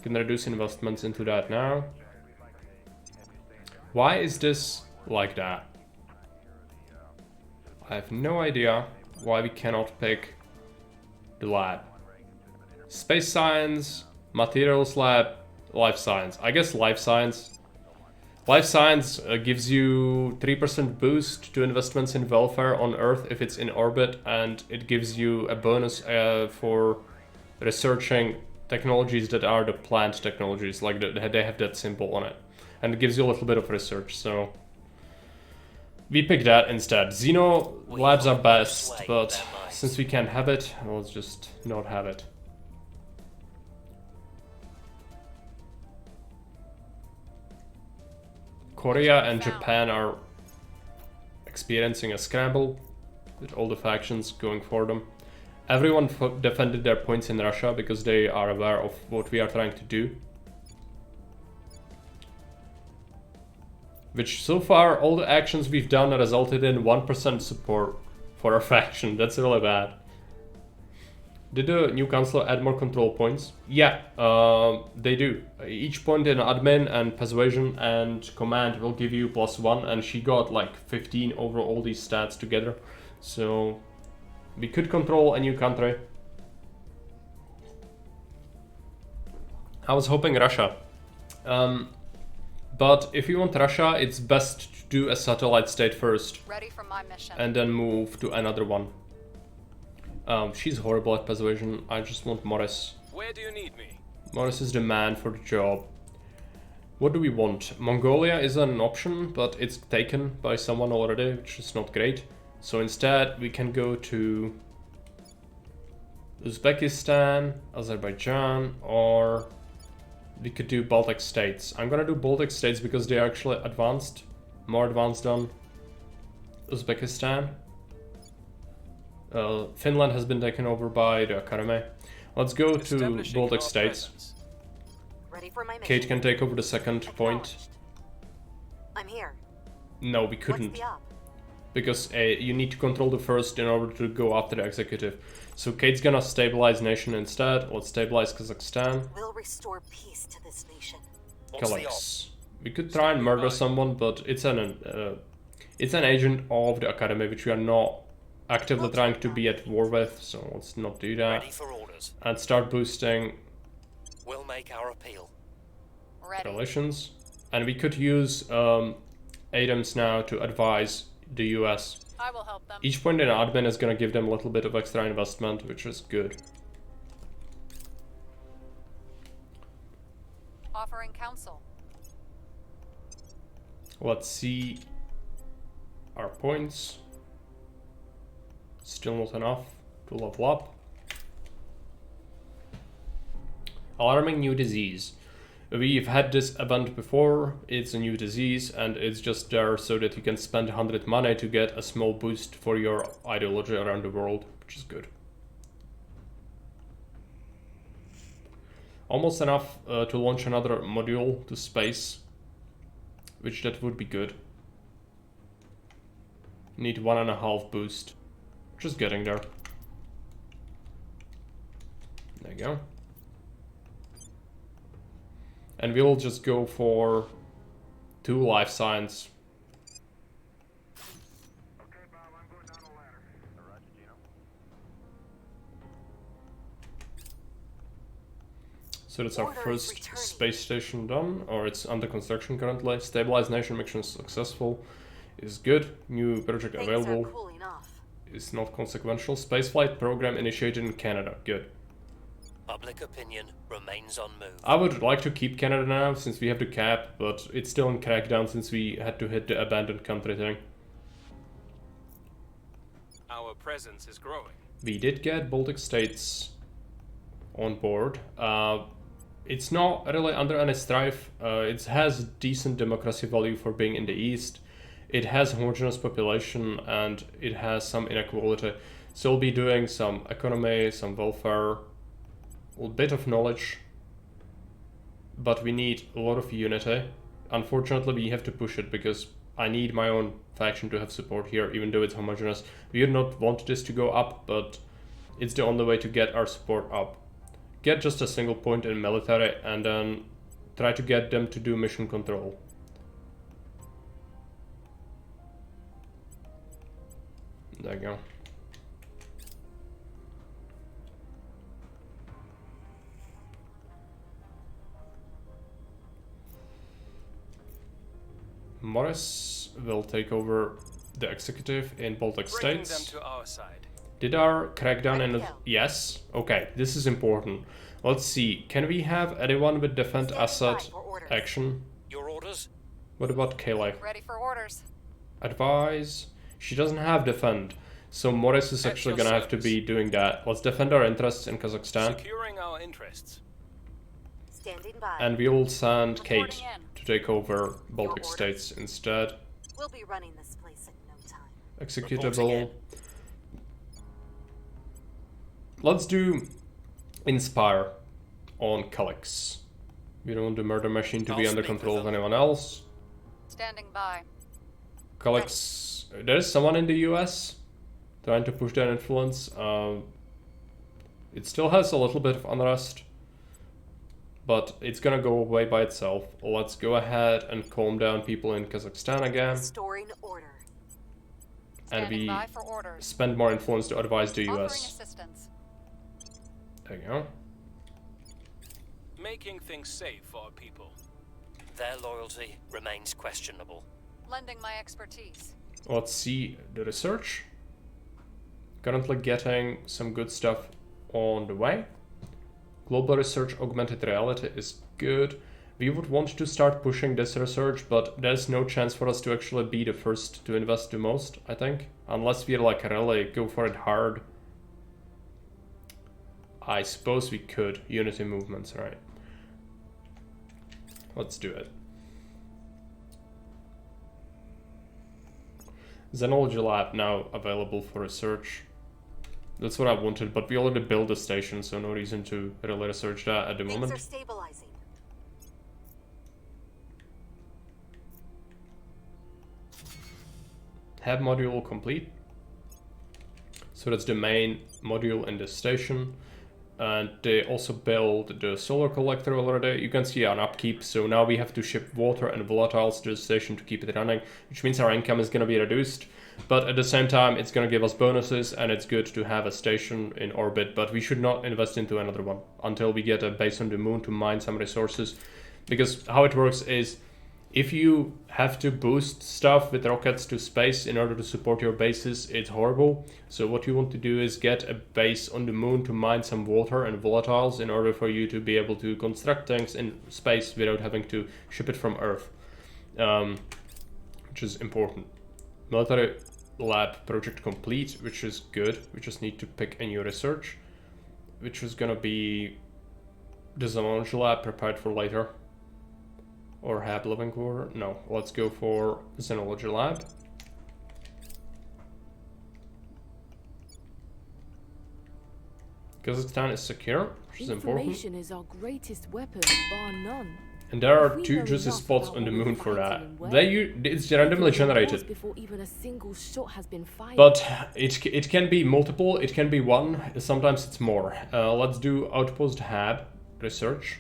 Can reduce investments into that now. Why is this like that? I have no idea why we cannot pick the lab. Space science, materials lab, life science. I guess life science. Life science gives you 3% boost to investments in welfare on Earth if it's in orbit, and it gives you a bonus for researching technologies that are the plant technologies, like they have that symbol on it. And it gives you a little bit of research, so we pick that instead. Xeno labs are best, but since we can't have it, let's just not have it. Korea and Japan are experiencing a scramble with all the factions going for them. Everyone defended their points in Russia because they are aware of what we are trying to do. Which so far, all the actions we've done resulted in 1% support for our faction. That's really bad. Did the new councilor add more control points? Yeah, they do. Each point in admin and persuasion and command will give you +1, and she got like 15 over all these stats together. So we could control a new country. I was hoping Russia. But if you want Russia, it's best to do a satellite state first. Ready for my mission. And then move to another one. She's horrible at persuasion. I just want Morris. Where do you need me? Morris is the man for the job. What do we want? Mongolia is an option, but it's taken by someone already, which is not great. So instead, we can go to Uzbekistan, Azerbaijan, or we could do Baltic states. I'm gonna do Baltic states because they are actually advanced, more advanced than Uzbekistan. Finland has been taken over by the Academy. Let's go to Baltic states. Ready for my mission. Kate can take over the second point. I'm here. No, we couldn't. What's the op? Because you need to control the first in order to go after the executive. So Kate's gonna stabilize nation instead. Let's stabilize Kazakhstan. We'll restore peace to this nation. Kalix. We could try and murder someone, but it's an agent of the Academy, which we are not actively trying to be at war with, so let's not do that. Ready for orders. And start boosting We'll make our appeal. Ready. relations. And we could use items now to advise the US. I will help them. Each point in admin is gonna give them a little bit of extra investment, which is good. Offering counsel. Let's see our points. Still not enough to level up. Alarming new disease. We've had this event before. It's a new disease and it's just there so that you can spend 100 money to get a small boost for your ideology around the world, which is good. Almost enough to launch another module to space, which that would be good. Need 1.5 boost. Just getting there. There you go. And we'll just go for 2 life science. Okay, Bob, I'm going down the ladder. Roger, Gino. So that's our first space station done, or it's under construction currently. Stabilization mission successful is good. New project available is not consequential. Spaceflight program initiated in Canada. Good. Public opinion remains on move. I would like to keep Canada now since we have the cap, but it's still in crackdown since we had to hit the abandoned country thing. Our presence is growing. We did get Baltic states on board. It's not really under any strife. It has decent democracy value for being in the east. It has homogeneous population and it has some inequality. So we'll be doing some economy, some welfare, a bit of knowledge, but we need a lot of unity. Unfortunately, we have to push it because I need my own faction to have support here, even though it's homogeneous. We would not want this to go up, but it's the only way to get our support up. Get just a single point in military and then try to get them to do mission control. There you go. Morris will take over the executive in Baltic Bringing states. them to our side. Did our crackdown end? Yes. Okay, this is important. Let's see. Can we have anyone with defend asset action? Your orders? What about Kayla? Ready for orders. Advise. She doesn't have defend, so Morris is actually gonna have to be doing that. Let's defend our interests in Kazakhstan. Securing our interests. Standing by. And we will send Kate Reporting in. to take over Baltic states instead. We'll be running this place in no time. Executable. Let's do Inspire on Calyx. We don't want the murder machine to be under control of anyone else. Standing by. Calyx, there is someone in the US trying to push their influence. It still has a little bit of unrest, but it's gonna go away by itself. Let's go ahead and calm down people in Kazakhstan again. Restoring order. And Standing we by for orders. spend more influence to advise the Offering US. assistance. There you go. Making things safe for our people. Their loyalty remains questionable. Lending my expertise. Let's see the research. Currently getting some good stuff on the way. Global research augmented reality is good. We would want to start pushing this research, but there's no chance for us to actually be the first to invest the most, I think. Unless we like really go for it hard. I suppose we could. Unity movements, right. Let's do it. Xenology Lab now available for research. That's what I wanted, but we already built a station, so no reason to really research that at the moment. Things are stabilizing. Hab module complete. So that's the main module in this station. And they also built the solar collector already. You can see an upkeep, so now we have to ship water and volatiles to the station to keep it running, which means our income is going to be reduced. But at the same time, it's going to give us bonuses, and it's good to have a station in orbit, but we should not invest into another one until we get a base on the moon to mine some resources. Because how it works is, If you have to boost stuff with rockets to space in order to support your bases, it's horrible. So what you want to do is get a base on the moon to mine some water and volatiles in order for you to be able to construct things in space without having to ship it from Earth, which is important. Military lab project complete, which is good. We just need to pick a new research, which is gonna be the zoology lab prepared for later. Or Hab living quarter? No, let's go for Xenology lab. Kazakhstan is secure, which is important. Information is our greatest weapon, bar none. And there are 2 juicy spots on the moon for that. It's randomly generated. Before even a single shot has been fired. But it can be multiple, it can be 1, sometimes it's more. Let's do Outpost Hab research.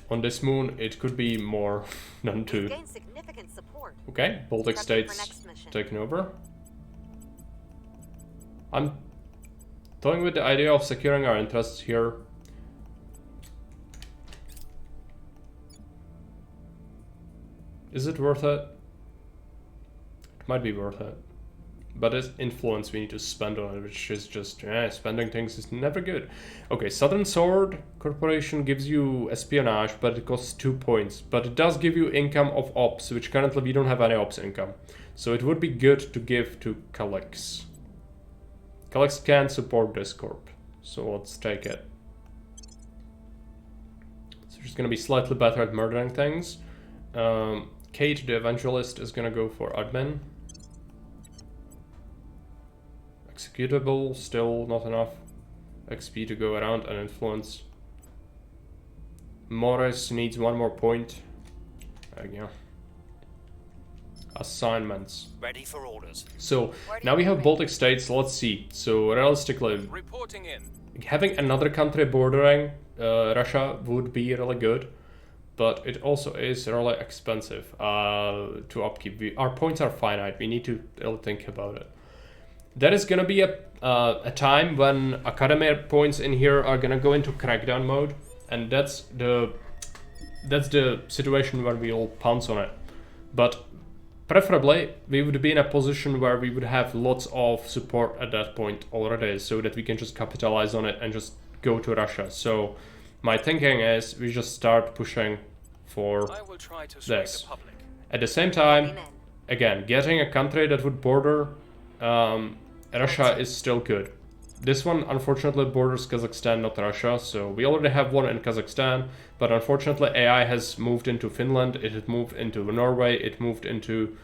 On this moon, it could be more than 2. Gain significant support. Okay, Baltic states taken over. I'm toying with the idea of securing our interests here. Is it worth it? It might be worth it. But it's influence we need to spend on it, which is just, spending things is never good. Okay, Southern Sword Corporation gives you espionage, but it costs 2 points. But it does give you income of ops, which currently we don't have any ops income. So it would be good to give to Calix. Calix can support this corp, so let's take it. So she's gonna be slightly better at murdering things. Kate, the evangelist, is gonna go for admin. Executable, still not enough XP to go around and influence. Morris needs 1 more point. There we go. Assignments. Ready for orders. So now we have Baltic states. Let's see. So realistically, reporting in. Having another country bordering Russia would be really good, but it also is really expensive to upkeep. Our points are finite. We need to really think about it. There is gonna be a time when academy points in here are gonna go into crackdown mode, and that's the situation where we'll pounce on it. But preferably, we would be in a position where we would have lots of support at that point already, so that we can just capitalize on it and just go to Russia. So my thinking is we just start pushing for this. At the same time, again, getting a country that would border Russia is still good. This one unfortunately borders Kazakhstan, not Russia, so we already have one in Kazakhstan, but unfortunately AI has moved into Finland, it had moved into Norway, it moved into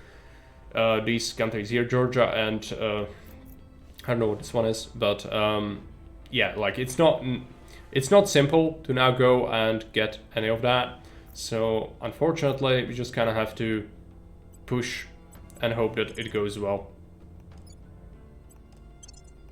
these countries here, Georgia, and I don't know what this one is, but yeah, like it's not simple to now go and get any of that, so unfortunately we just kind of have to push and hope that it goes well.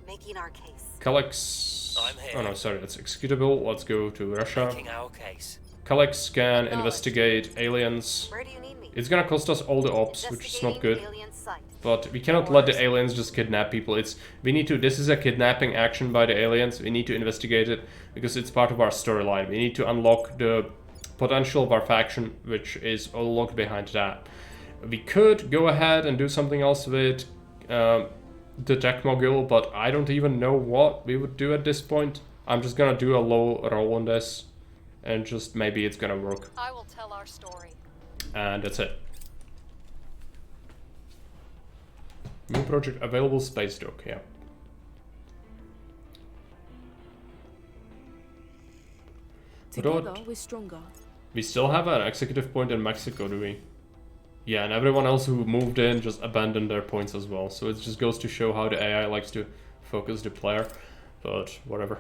Making our case. Calix. I'm here. Oh no, sorry, that's executable. Let's go to Russia. Making our case. Calix can investigate aliens. Where do you need me? It's gonna cost us all the ops, which is not good. Alien site. But we cannot let the aliens just kidnap people. This is a kidnapping action by the aliens. We need to investigate it because it's part of our storyline. We need to unlock the potential of our faction, which is all locked behind that. We could go ahead and do something else with the tech mogul, but I don't even know what we would do at this point. I'm just gonna do a low roll on this, and just maybe it's gonna work. I will tell our story. And that's it. New project available, space dock, yeah. Together we're stronger. We still have an executive point in Mexico, do we? Yeah, and everyone else who moved in just abandoned their points as well. So it just goes to show how the AI likes to focus the player. But whatever.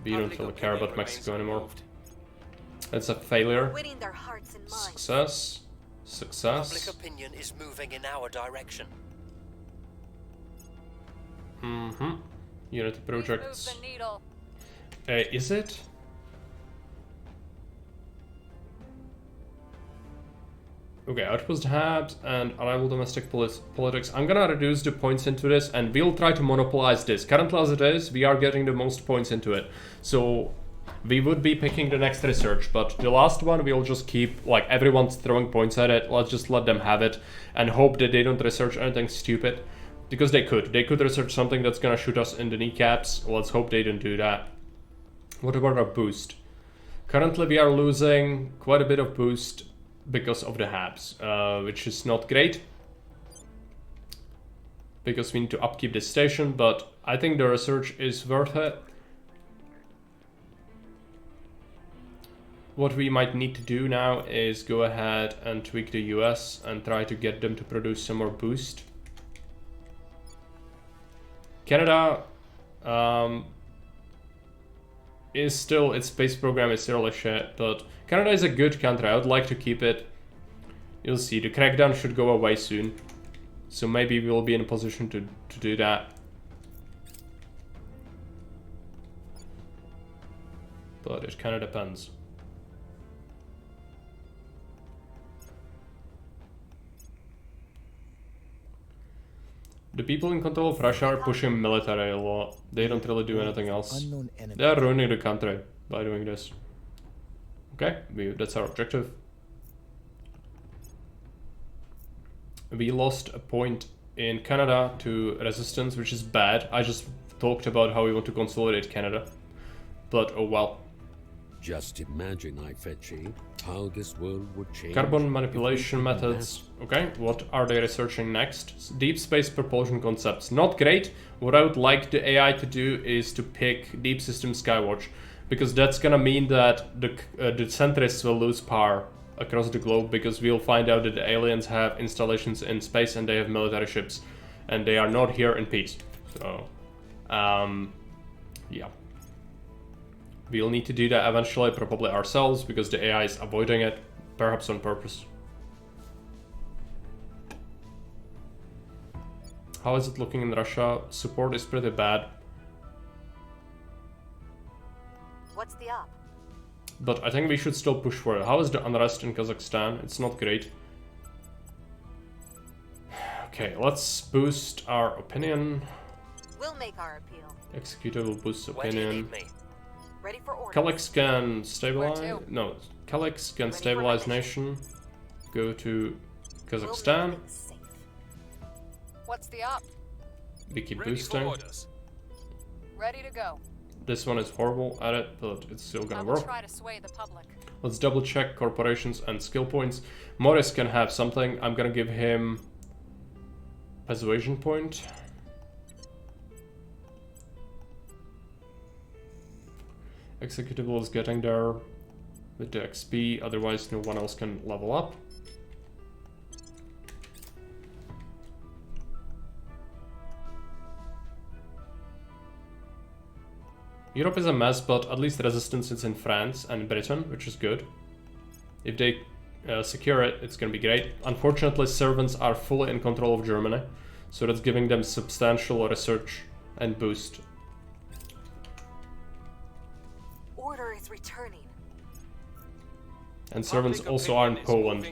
We don't really care about Mexico anymore. It's a failure. Winning their hearts and minds. Success. Success. Public opinion is moving in our direction. Mm-hmm. Unity projects. Move the needle. Is it? Okay, outpost Habs and arrival domestic politics. I'm gonna reduce the points into this and we'll try to monopolize this. Currently as it is, we are getting the most points into it. So we would be picking the next research, but the last one we'll just keep, like everyone's throwing points at it, let's just let them have it and hope that they don't research anything stupid. Because they could research something that's gonna shoot us in the kneecaps. Let's hope they don't do that. What about our boost? Currently we are losing quite a bit of boost because of the Habs, which is not great. Because we need to upkeep this station, but I think the research is worth it. What we might need to do now is go ahead and tweak the US and try to get them to produce some more boost. Canada is still, its space program is really shit, but Canada is a good country. I would like to keep it. You'll see, the crackdown should go away soon. So maybe we'll be in a position to do that. But it kind of depends. The people in control of Russia are pushing military a lot. They don't really do anything else. They are ruining the country by doing this. Okay, that's our objective. We lost a point in Canada to resistance, which is bad. I just talked about how we want to consolidate Canada. But oh well. Just imagine, I fetchy, how this world would change. Carbon manipulation methods. Okay, what are they researching next? Deep space propulsion concepts. Not great. What I would like the AI to do is to pick Deep System Skywatch, because that's gonna mean that the centrists will lose power across the globe, because we'll find out that the aliens have installations in space and they have military ships, and they are not here in peace. So, yeah. We'll need to do that eventually, probably ourselves, because the AI is avoiding it, perhaps on purpose. How is it looking in Russia? Support is pretty bad. What's the op? But I think we should still push for it. How is the unrest in Kazakhstan? It's not great. Okay, let's boost our opinion. We'll make our appeal. Executive will boost opinion. Ready for order. Calyx can stabilize. No, Calyx can stabilize nation. Go to Kazakhstan. What's the op? We keep boosting. Ready to go. This one is horrible at it, but it's still gonna work. Try to sway the public. Let's double check corporations and skill points. Morris can have something. I'm gonna give him persuasion point. Executable is getting there with the XP, otherwise no one else can level up. Europe is a mess, but at least resistance is in France and Britain, which is good. If they secure it, it's gonna be great. Unfortunately, servants are fully in control of Germany, so that's giving them substantial research and boost. Order is returning. And servants also are in Poland,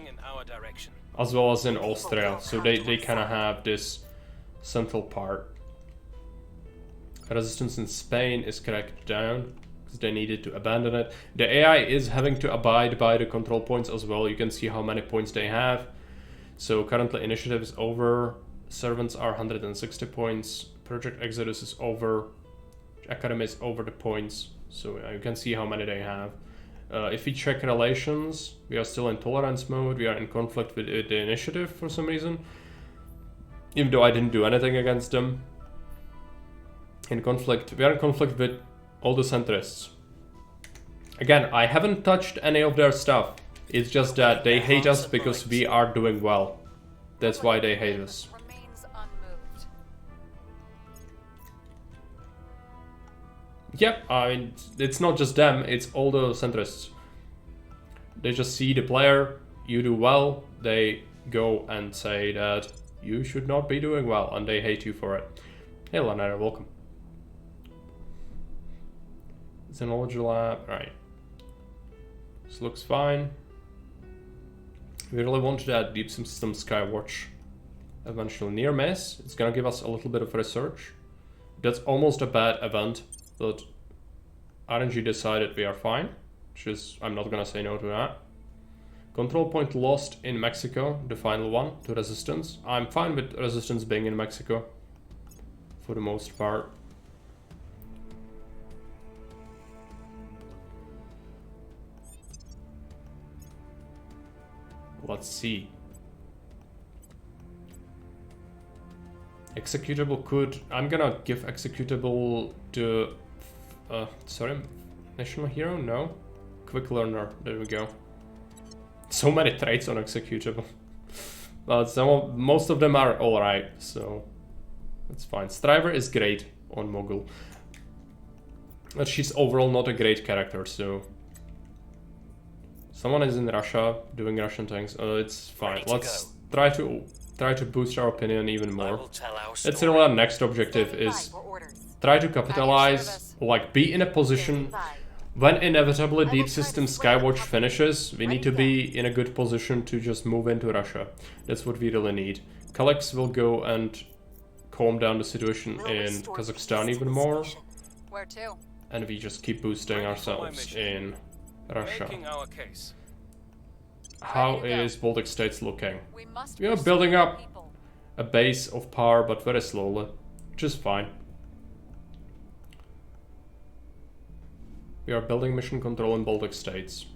as well as in Austria, so they kind of have this central part. Resistance in Spain is cracked down, because they needed to abandon it. The AI is having to abide by the control points as well. You can see how many points they have. So currently initiative is over, servants are 160 points, Project Exodus is over, Academy is over the points. So you can see how many they have. If we check relations, we are still in tolerance mode. We are in conflict with the initiative for some reason. Even though I didn't do anything against them. In conflict, we are in conflict with all the centrists. Again, I haven't touched any of their stuff. It's just that they hate us because we are doing well. That's why they hate us. Yep, I mean, it's not just them, it's all the centrists. They just see the player, you do well, they go and say that you should not be doing well, and they hate you for it. Hey Lanara, welcome. It's an knowledge lab, right. This looks fine. We really want to add Deep System Skywatch eventually. Near miss. It's gonna give us a little bit of research. That's almost a bad event, but RNG decided we are fine. Which is, I'm not gonna say no to that. Control point lost in Mexico, the final one, to Resistance. I'm fine with Resistance being in Mexico, for the most part. Let's see. Executable could... I'm gonna give executable to... sorry, National Hero? No. Quick Learner, there we go. So many traits on executable. But most of them are alright, so that's fine. Striver is great on Mogul. But she's overall not a great character, so... Someone is in Russia doing Russian things. It's fine. Let's try to boost our opinion even more. That's really our next objective is try to capitalize, like be in a position when inevitably Deep System Skywatch finishes, we need to be in a good position to just move into Russia. That's what we really need. Kalex will go and calm down the situation in Kazakhstan even more. Where to? And we just keep boosting ourselves in Russia. How is Baltic States looking? We are building up a base of power, but very slowly. Which is fine. We are building mission control in Baltic States.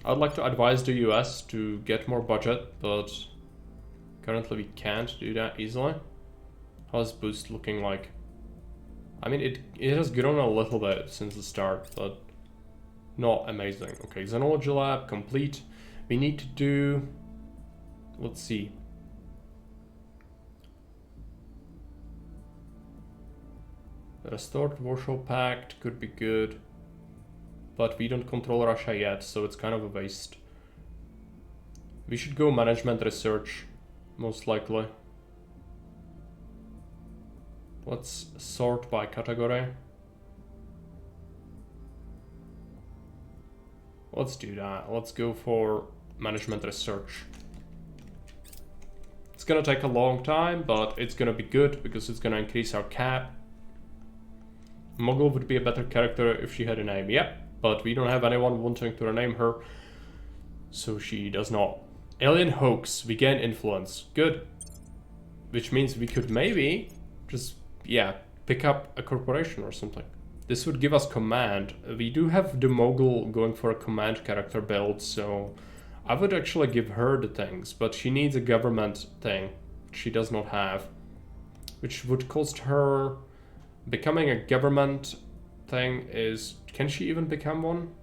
I'd like to advise the US to get more budget, but currently we can't do that easily. How's boost looking like? I mean, it has grown a little bit since the start, but not amazing. Okay, Xenology Lab complete. We need to do... Let's see. Restored Warsaw Pact could be good. But we don't control Russia yet, so it's kind of a waste. We should go management research, most likely. Let's sort by category. Let's do that. Let's go for management research. It's gonna take a long time, but it's gonna be good because it's gonna increase our cap. Mogul would be a better character if she had a name, yep. But we don't have anyone wanting to rename her, so she does not. Alien Hoax, we gain influence. Good. Which means we could maybe just, yeah, pick up a corporation or something. This would give us command. We do have the Mogul going for a command character build, so I would actually give her the things, but she needs a government thing she does not have, which would cost her. Becoming a government thing is... Can she even become one?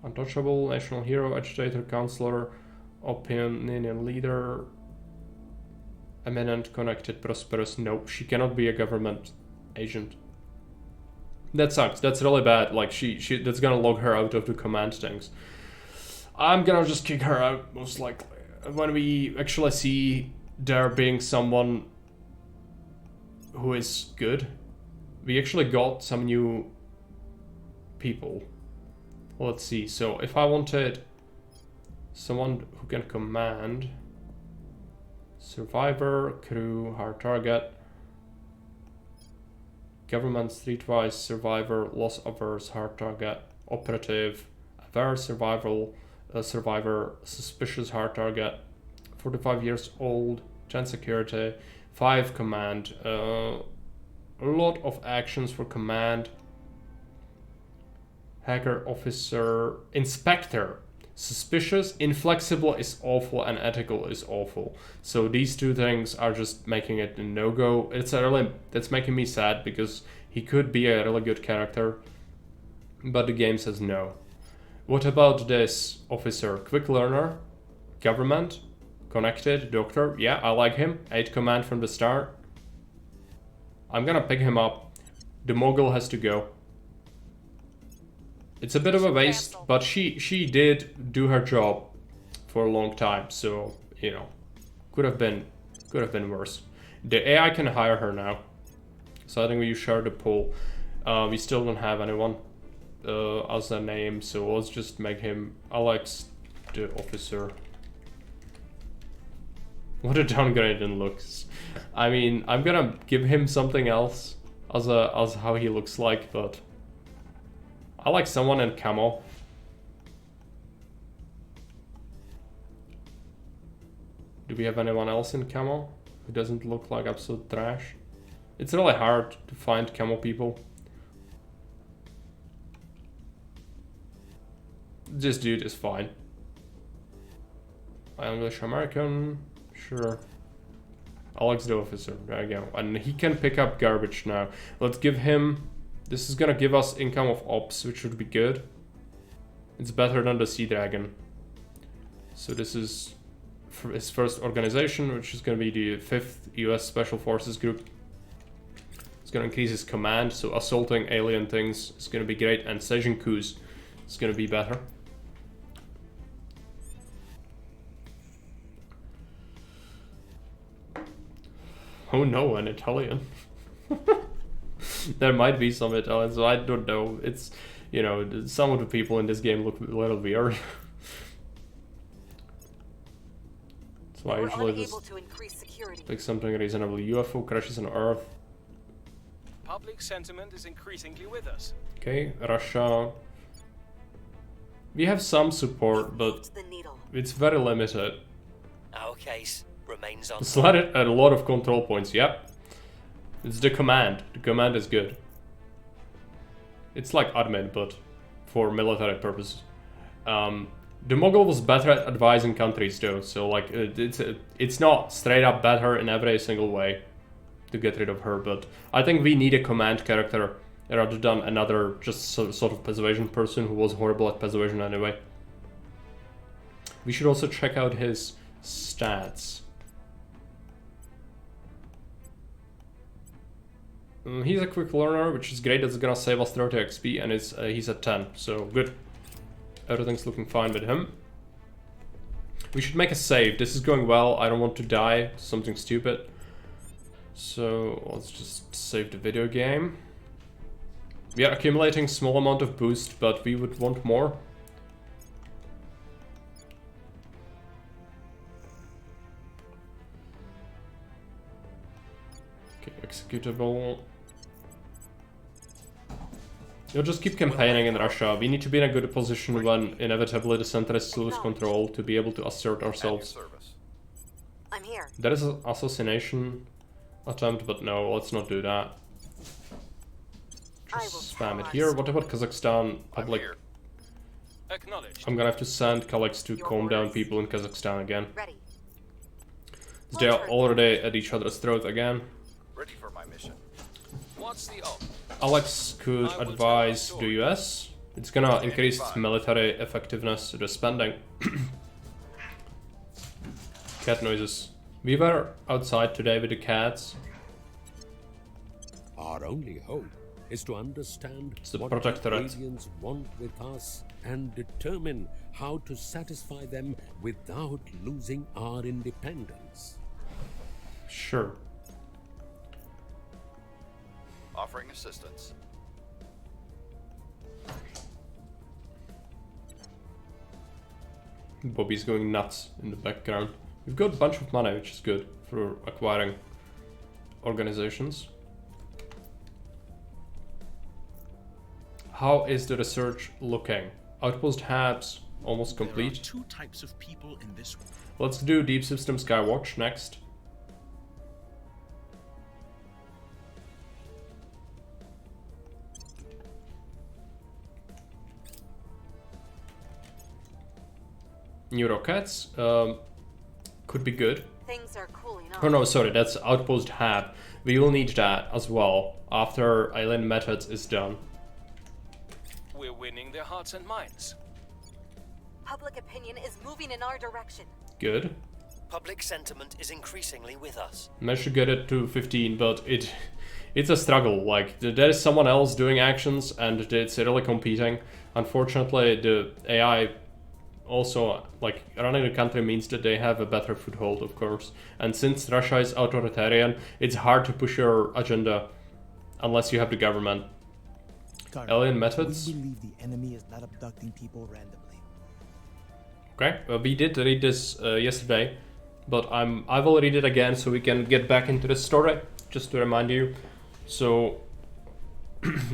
Untouchable, national hero, agitator, counselor, opinion leader, eminent, connected, prosperous. No, she cannot be a government agent. That sucks. That's really bad. Like that's gonna log her out of the command things. I'm gonna just kick her out most likely. When we actually see there being someone who is good. We actually got some new people. Let's see. So if I wanted someone who can command, survivor, crew, hard target, government, streetwise, survivor, loss averse, hard target, operative, aware, survival, survivor, suspicious, hard target, 45 years old, 10 security, 5 command, a lot of actions for command, hacker, officer, inspector, suspicious, inflexible is awful, and ethical is awful. So these two things are just making it a no-go. That's making me sad because he could be a really good character, but the game says no. What about this officer? Quick learner, government, connected, doctor. Yeah, I like him. 8 command from the start. I'm gonna pick him up. The Mogul has to go. It's a bit of a waste, but she did do her job for a long time, so you know, could have been worse. The AI can hire her now, so I think we share the pool. We still don't have anyone. as a name, so let's just make him Alex the officer. What a downgrade in looks. I mean, I'm gonna give him something else as how he looks like, but I like someone in camo. Do we have anyone else in camo who doesn't look like absolute trash? It's really hard to find camo people. This dude is fine. English American, sure. Alex the officer, there you go. And he can pick up garbage now. Let's give him... This is gonna give us income of ops, which would be good. It's better than the Sea Dragon. So this is for his first organization, which is gonna be the 5th US Special Forces Group. It's gonna increase his command, so assaulting alien things is gonna be great, and Sejin coups is gonna be better. Oh no, an Italian. There might be some Italians, so I don't know. It's, you know, some of the people in this game look a little weird. So I usually just pick something reasonable. UFO crashes on Earth. Public sentiment is increasingly with us. Okay, Russia. We have some support, but it's very limited. Our case remains on. It's a lot of control points, yep. It's the command. The command is good. It's like admin, but for military purposes. The Mogul was better at advising countries though, so like it's not straight up better in every single way to get rid of her, but I think we need a command character rather than another just sort of persuasion person who was horrible at persuasion anyway. We should also check out his stats. He's a quick learner, which is great. That's gonna save us 30 XP, and he's at 10, so good. Everything's looking fine with him. We should make a save. This is going well. I don't want to die to something stupid. So let's just save the video game. We are accumulating small amount of boost, but we would want more. Okay, executable. You'll just keep campaigning in Russia. We need to be in a good position when inevitably the centrists lose control to be able to assert ourselves. I'm here. There is an assassination attempt, but no, let's not do that. Just spam it here. What about Kazakhstan public? I'm gonna have to send colleagues to calm down people in Kazakhstan again. They are already at each other's throat again. Ready for my mission. What's the op? Alex could advise the US. It's gonna increase its military effectiveness, the spending. Cat noises. We were outside today with the cats. Our only hope is to understand what protectorate. the aliens want with us and determine how to satisfy them without losing our independence. Sure. Offering assistance. Bobby's going nuts in the background. We've got a bunch of money, which is good for acquiring organizations. How is the research looking? Outpost Habs almost complete. There are two types of people in this world. Let's do Deep System Skywatch next. New rockets could be good. Things are cooling off. Oh no, sorry, that's Outpost Hab. We will need that as well after Alien Methods is done. We're winning their hearts and minds. Public opinion is moving in our direction. Good. Public sentiment is increasingly with us. Managed to get it to 15, but it's a struggle. Like, there is someone else doing actions and it's really competing. Unfortunately, the AI also, like, running the country means that they have a better foothold, of course. And since Russia is authoritarian, it's hard to push your agenda unless you have the government. Colonel, alien methods. we believe the enemy is not abducting people randomly. Okay, we did read this yesterday, but I will read it again so we can get back into the story, just to remind you. So,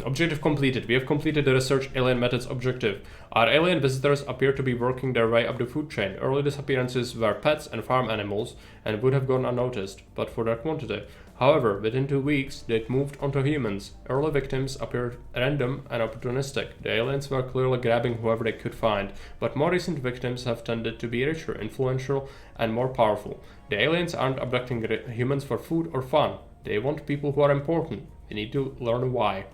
objective completed. We have completed the research alien methods objective. Our alien visitors appear to be working their way up the food chain. Early disappearances were pets and farm animals and would have gone unnoticed, but for their quantity. However, within 2 weeks, they'd moved onto humans. Early victims appeared random and opportunistic. The aliens were clearly grabbing whoever they could find, but more recent victims have tended to be richer, influential, and more powerful. The aliens aren't abducting humans for food or fun. They want people who are important. We need to learn why.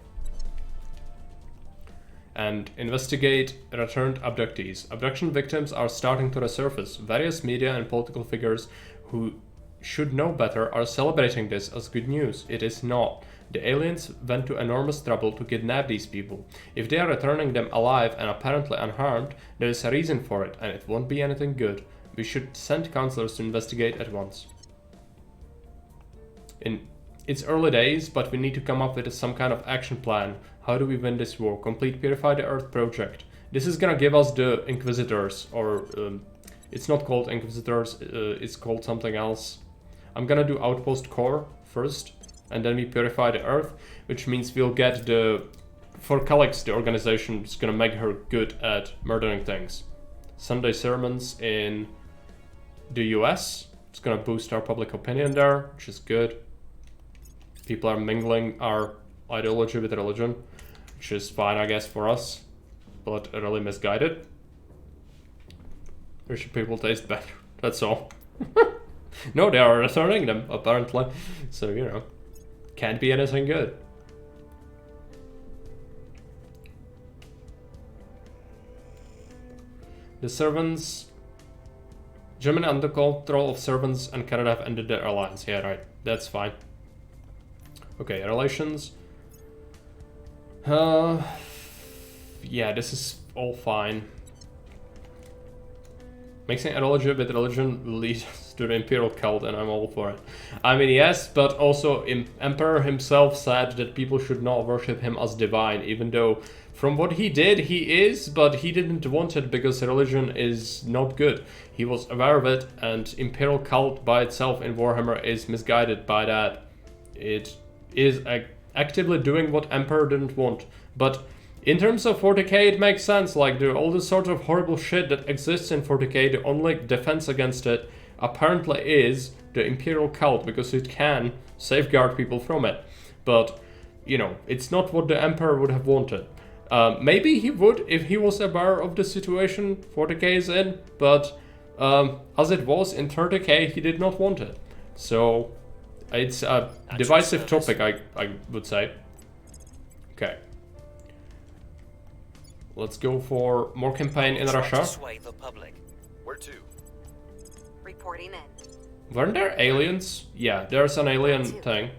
And investigate returned abductees. Abduction victims are starting to resurface. Various media and political figures who should know better are celebrating this as good news. It is not. The aliens went to enormous trouble to kidnap these people. If they are returning them alive and apparently unharmed, there is a reason for it, and it won't be anything good. We should send counselors to investigate at once. It's early days, but we need to come up with some kind of action plan. How do we win this war? Complete Purify the Earth project. This is gonna give us the Inquisitors, or it's not called Inquisitors, it's called something else. I'm gonna do Outpost Core first, and then we Purify the Earth, which means we'll get for Calyx, the organization is gonna make her good at murdering things. Sunday sermons in the US, it's gonna boost our public opinion there, which is good. People are mingling our ideology with religion, which is fine, I guess, for us, but really misguided. Or should people taste better? That's all. No, they are returning them, apparently. So, you know, can't be anything good. The servants... Germany under control of servants and Canada have ended their alliance. Yeah, right. That's fine. Okay, relations. Yeah, this is all fine. Mixing ideology with religion leads to the imperial cult, and I'm all for it. I mean, yes, but also Emperor himself said that people should not worship him as divine, even though from what he did, he is, but he didn't want it because religion is not good. He was aware of it, and imperial cult by itself in Warhammer is misguided by that. It is actively doing what Emperor didn't want, but in terms of 40k, it makes sense. Like, all this sort of horrible shit that exists in 40k, the only defense against it apparently is the imperial cult, because it can safeguard people from it. But, you know, it's not what the Emperor would have wanted. Maybe he would if he was aware of the situation 40k is in, but as it was in 30k, he did not want it. So, it's a divisive topic, I would say. Okay. Let's go for more campaign in Russia. Where to? Reporting in. Weren't there aliens? Yeah, there's an alien thing.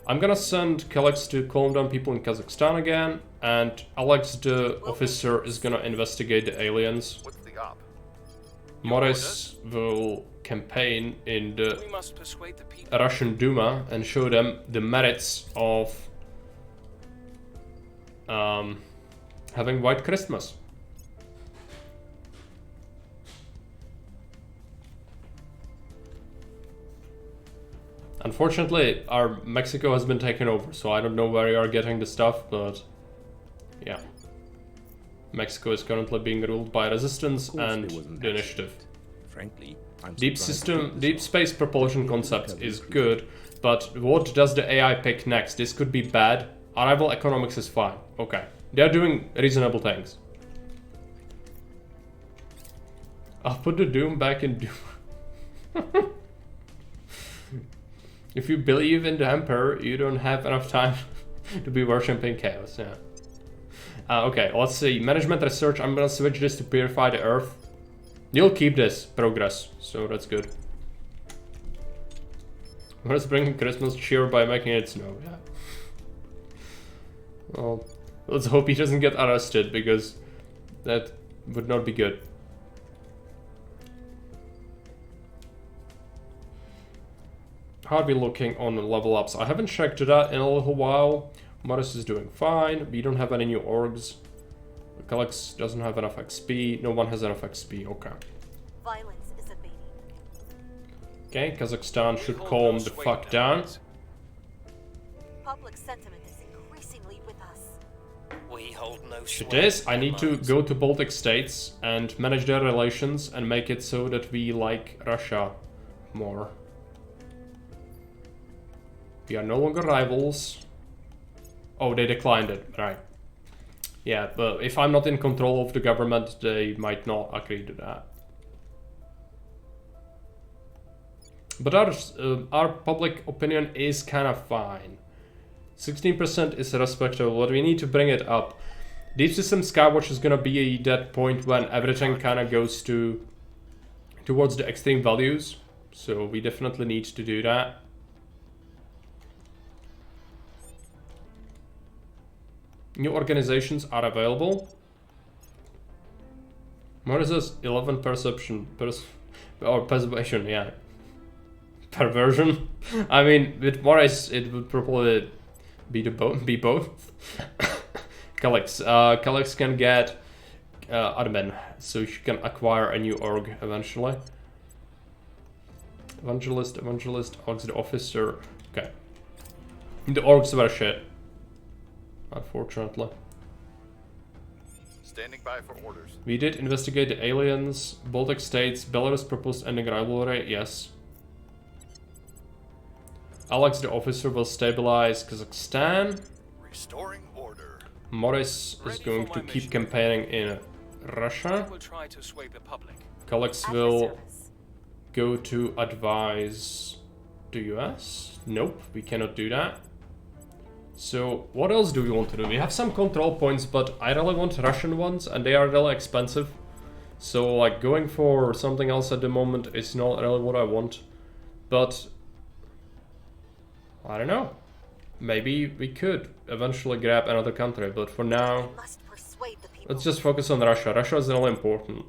I'm gonna send Calyx to calm down people in Kazakhstan again, and Alex, the officer, is gonna investigate the aliens. What's the op? Morris will campaign in the Russian Duma and show them the merits of having White Christmas. Unfortunately, our Mexico has been taken over, so I don't know where you are getting the stuff, but yeah. Mexico is currently being ruled by Resistance and the Initiative. Frankly, Deep space propulsion concept is good, but what does the AI pick next? This could be bad. Arrival economics is fine. Okay. They are doing reasonable things. I'll put the Doom back in Doom. If you believe in the Emperor, you don't have enough time to be worshipping chaos, yeah. Okay, let's see. Management research, I'm gonna switch this to Purify the Earth. You'll keep this progress, so that's good. Let's bring Christmas cheer by making it snow, yeah. Well, let's hope he doesn't get arrested, because that would not be good. How are we looking on level ups? I haven't checked that in a little while. Morris is doing fine. We don't have any new orgs. Calix doesn't have enough XP. No one has enough XP. Okay. Violence is abating. Okay, Kazakhstan should calm the fuck down. Public sentiment is increasingly with us. We hold no It sway. is. I need to go to Baltic states and manage their relations and make it so that we like Russia more. We are no longer rivals. Oh, they declined it. Right. Yeah, but if I'm not in control of the government, they might not agree to that. But our public opinion is kind of fine. 16% is respectable, but we need to bring it up. Deep System Skywatch is gonna be that point when everything kind of goes towards the extreme values. So we definitely need to do that. New organizations are available. What is this? 11 perception. Or persuasion, yeah. Perversion. I mean, with Morris, it would probably be both. Calix. Calix can get admin, so she can acquire a new org eventually. Evangelist, orgs the officer. Okay. The orgs were shit. Unfortunately. Standing by for orders. We did investigate the aliens. Baltic states. Belarus proposed ending rivalry. Yes. Alex the officer will stabilize Kazakhstan. Restoring order. Morris is going to keep campaigning in Russia. We'll try to sway the public. Calix will go to advise the US. Nope, we cannot do that. So what else do we want to do? We have some control points, but I really want Russian ones, and they are really expensive. So like going for something else at the moment is not really what I want. But I don't know. Maybe we could eventually grab another country, but for now, let's just focus on Russia. Russia is really important.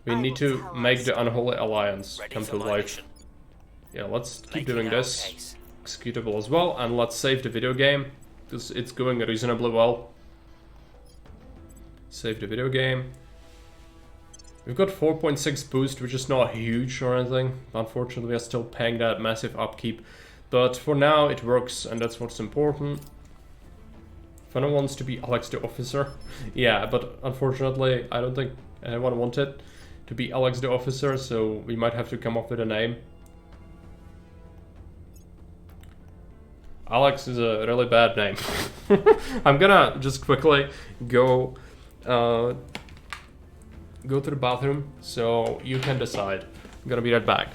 We need to make the Unholy Alliance come to life. Yeah, let's keep doing this. Executable as well, and let's save the video game, because it's going reasonably well. Save the video game. We've got 4.6 boost, which is not huge or anything. Unfortunately, we are still paying that massive upkeep. But for now, it works, and that's what's important. Fana wants to be Alex the Officer. Yeah, but unfortunately, I don't think anyone wanted to be Alex the Officer, so we might have to come up with a name. Alex is a really bad name. I'm gonna just quickly go to the bathroom, so you can decide. I'm gonna be right back.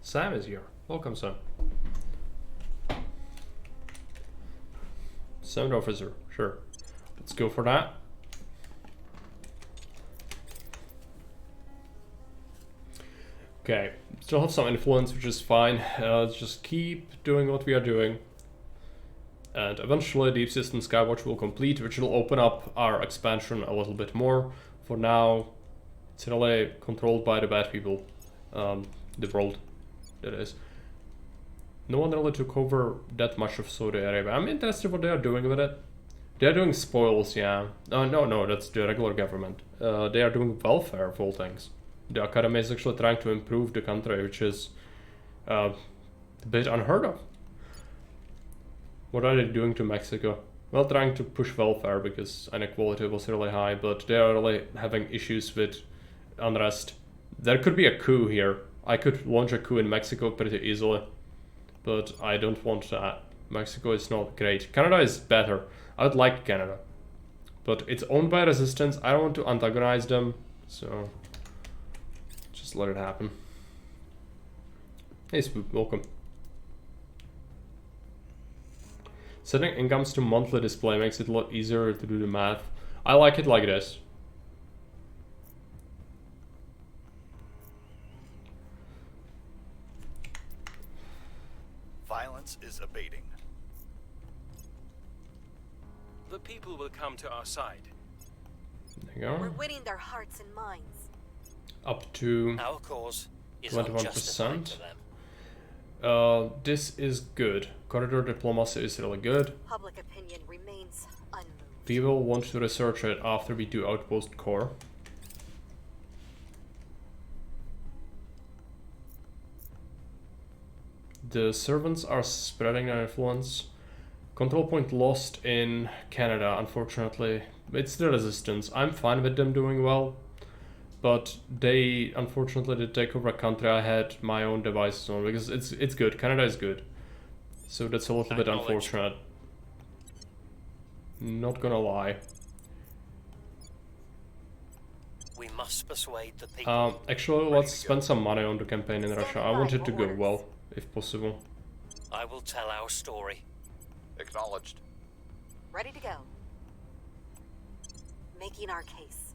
Sam is here. Welcome, Sam. Sound officer, sure. Let's go for that. Okay, still have some influence, which is fine. Let's just keep doing what we are doing. And eventually Deep System Skywatch will complete, which will open up our expansion a little bit more. For now, it's really controlled by the bad people. The world, that is. No one really took over that much of Saudi Arabia. I'm interested what they are doing with it. They are doing spoils, yeah. No, that's the regular government. They are doing welfare of all things. The academy is actually trying to improve the country, which is a bit unheard of. What are they doing to Mexico? Well, trying to push welfare because inequality was really high, but they are really having issues with unrest. There could be a coup here. I could launch a coup in Mexico pretty easily, but I don't want that. Mexico is not great. Canada is better. I would like Canada, but it's owned by resistance. I don't want to antagonize them, so just let it happen. Hey Spook, welcome. Setting incomes to monthly display makes it a lot easier to do the math. I like it like this. Violence is abating. The people will come to our side. There you go. We're winning their hearts and minds. Up to Our cause is 21%. them. This is good. Corridor diplomacy is really good. Public opinion remains unmoved. We will want to research it after we do Outpost Core. The servants are spreading their influence. Control point lost in Canada, unfortunately. It's the resistance. I'm fine with them doing well, but they unfortunately did take over a country I had my own devices on, because it's good. Canada is good. So that's a little bit unfortunate. Not gonna lie. We must persuade the people. Actually, let's spend some money on the campaign in Russia. I want it to go well, if possible. I will tell our story. Acknowledged. Ready to go. Making our case.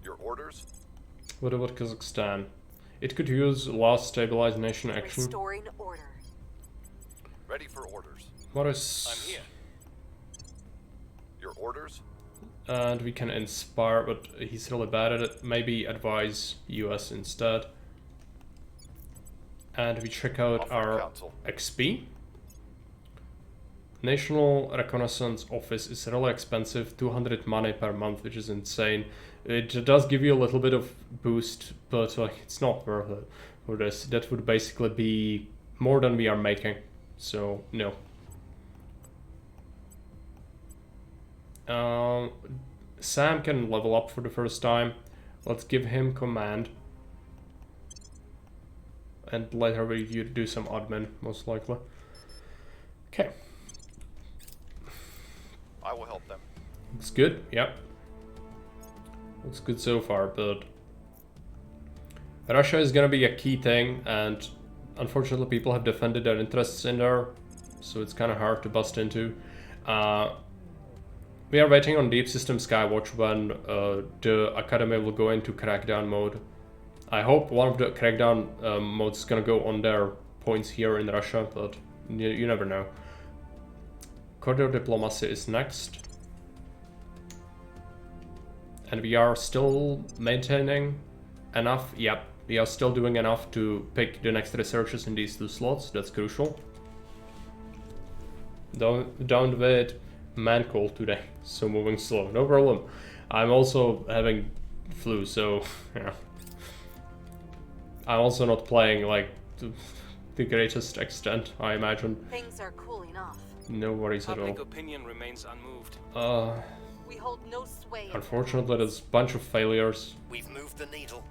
Your orders? What about Kazakhstan? It could use last stabilized nation action. Restoring order. Ready for orders. What is... I'm here. Your orders? And we can inspire, but he's really bad at it. Maybe advise US instead. And we check out our XP. National Reconnaissance Office is really expensive, 200 money per month, which is insane. It does give you a little bit of boost, but it's not worth it for this. That would basically be more than we are making, so no. Sam can level up for the first time. Let's give him command. And later we do some admin, most likely. Okay. I will help them. Looks good, yep. Looks good so far, but Russia is gonna be a key thing, and unfortunately people have defended their interests in there, so it's kind of hard to bust into. We are waiting on Deep System Skywatch when the Academy will go into crackdown mode. I hope one of the crackdown modes is gonna go on their points here in Russia, but you never know. Corridor diplomacy is next. And we are still maintaining enough. Yep, we are still doing enough to pick the next researchers in these two slots. That's crucial. Down with man cold today, so moving slow. No problem. I'm also having flu, so yeah. I'm also not playing like to the greatest extent, I imagine. Things are cooling off. No worries at all. Public opinion remains unmoved. We hold no sway. Unfortunately, there's a bunch of failures. We've moved the needle.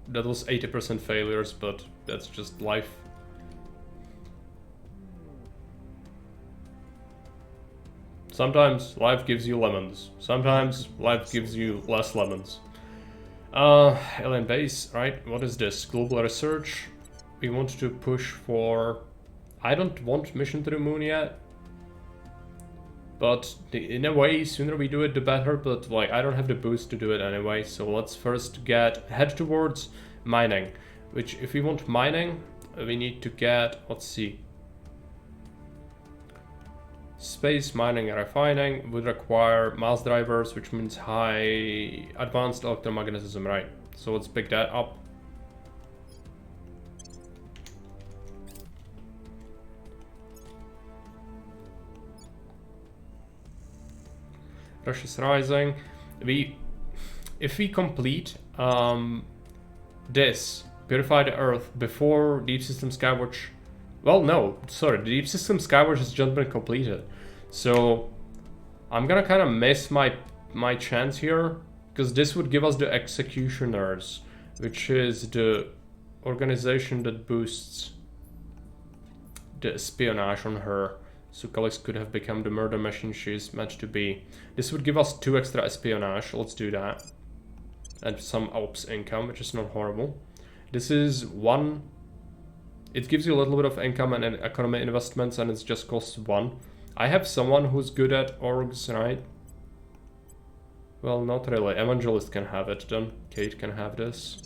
That was 80% failures, but that's just life. Sometimes life gives you lemons. Sometimes life gives you less lemons. Alien base, right? What is this? Global research. We want to push for... I don't want mission to the moon yet. But in a way, sooner we do it, the better. But like, I don't have the boost to do it anyway. So let's first head towards mining. Which, if we want mining, we need to get... Let's see. Space mining and refining would require mass drivers, which means high advanced electromagnetism, right? So let's pick that up. Russia's rising. If we complete this, purify the Earth before Deep System Skywatch. Well, no, sorry, the Deep System Skywatch has just been completed. So I'm gonna kind of miss my chance here, because this would give us the Executioners, which is the organization that boosts the espionage on her. So Calix could have become the murder machine she's meant to be. This would give us 2 extra espionage, let's do that. And some ops income, which is not horrible. This is 1. It gives you a little bit of income and economy investments, and it just costs 1. I have someone who's good at orgs, right? Well, not really. Evangelist can have it then. Kate can have this.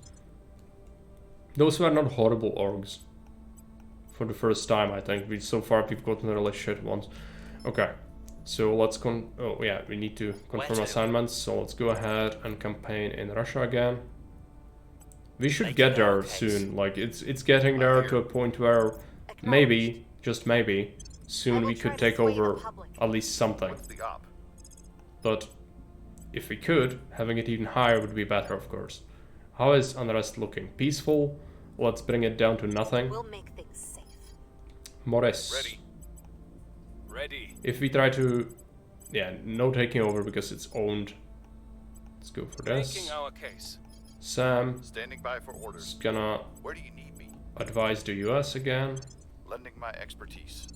Those were not horrible orgs. For the first time, I think. So far we've gotten really shit ones. Okay. So let's we need to confirm assignments. So let's go ahead and campaign in Russia again. We should get there soon. Like it's getting there to a point where maybe, just maybe, soon we could take over at least something. But if we could, having it even higher would be better, of course. How is unrest looking? Peaceful. Let's bring it down to nothing. We'll make things safe. Morris. Ready. If we try to, yeah, no taking over because it's owned. Let's go for this. Making our case. Sam. Standing by for orders. Is gonna Where do you need me? advise the US again. Lending my expertise.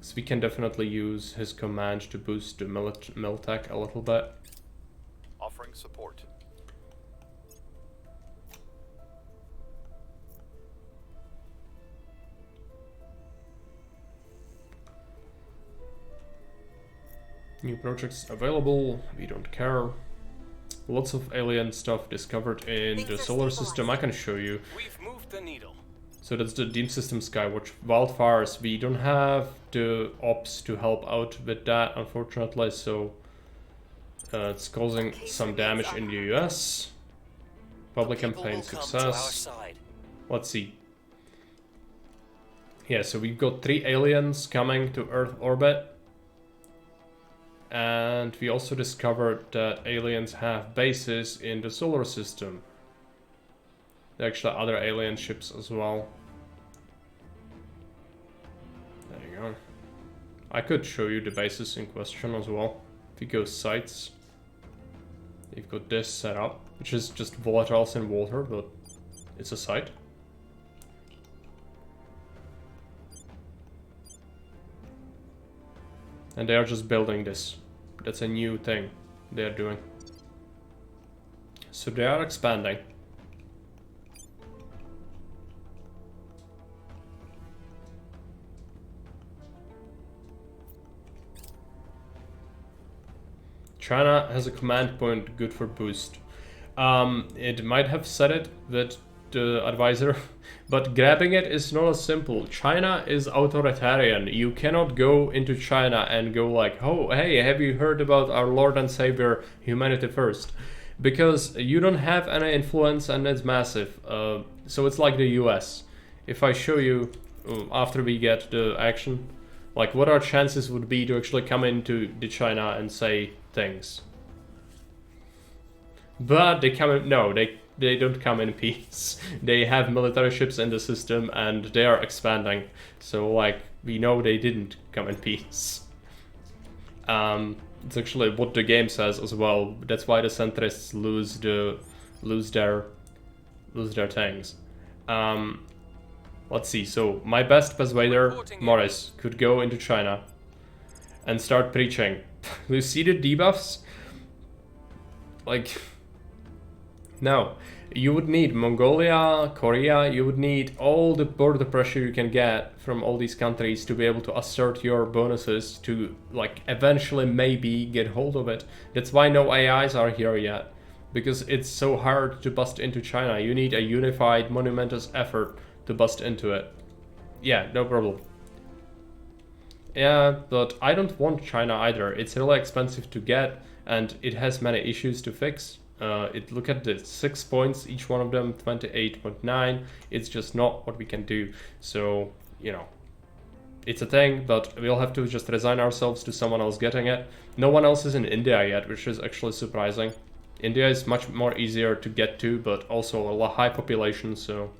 So we can definitely use his command to boost the Miltech a little bit. Offering support. New projects available, we don't care. Lots of alien stuff discovered in the solar system, I can show you. We've moved the needle. So that's the Deep System Skywatch. Wildfires, we don't have the ops to help out with that, unfortunately, so it's causing some damage in the US. Public campaign success. Let's see. Yeah, so we've got 3 aliens coming to Earth orbit. And we also discovered that aliens have bases in the solar system. There are actually other alien ships as well. There you go. I could show you the bases in question as well. If you go sites, you've got this set up, which is just volatiles in water, but it's a site. And they are just building this. That's a new thing they're doing. So they are expanding. China has a command point good for boost. It might have said it with the advisor, but grabbing it is not as simple. China is authoritarian. You cannot go into China and go like, oh, hey, have you heard about our Lord and Savior, Humanity First? Because you don't have any influence and it's massive. So it's like the US. If I show you, after we get the action, like what our chances would be to actually come into the China and say things. But they come in, no, they don't come in peace. They have military ships in the system and they are expanding. So like, we know they didn't come in peace. It's actually what the game says as well. That's why the centrists lose their things. Let's see, so my best persuader, Morris, could go into China and start preaching. You see the debuffs? Like, no. You would need Mongolia, Korea, you would need all the border pressure you can get from all these countries to be able to assert your bonuses to, like, eventually maybe get hold of it. That's why no AIs are here yet. Because it's so hard to bust into China. You need a unified, monumentous effort to bust into it. Yeah, no problem. Yeah, but I don't want China either. It's really expensive to get, and it has many issues to fix. Look at the 6 points, each one of them 28.9. It's just not what we can do. So, you know, it's a thing, but we'll have to just resign ourselves to someone else getting it. No one else is in India yet, which is actually surprising. India is much more easier to get to, but also a high population, so...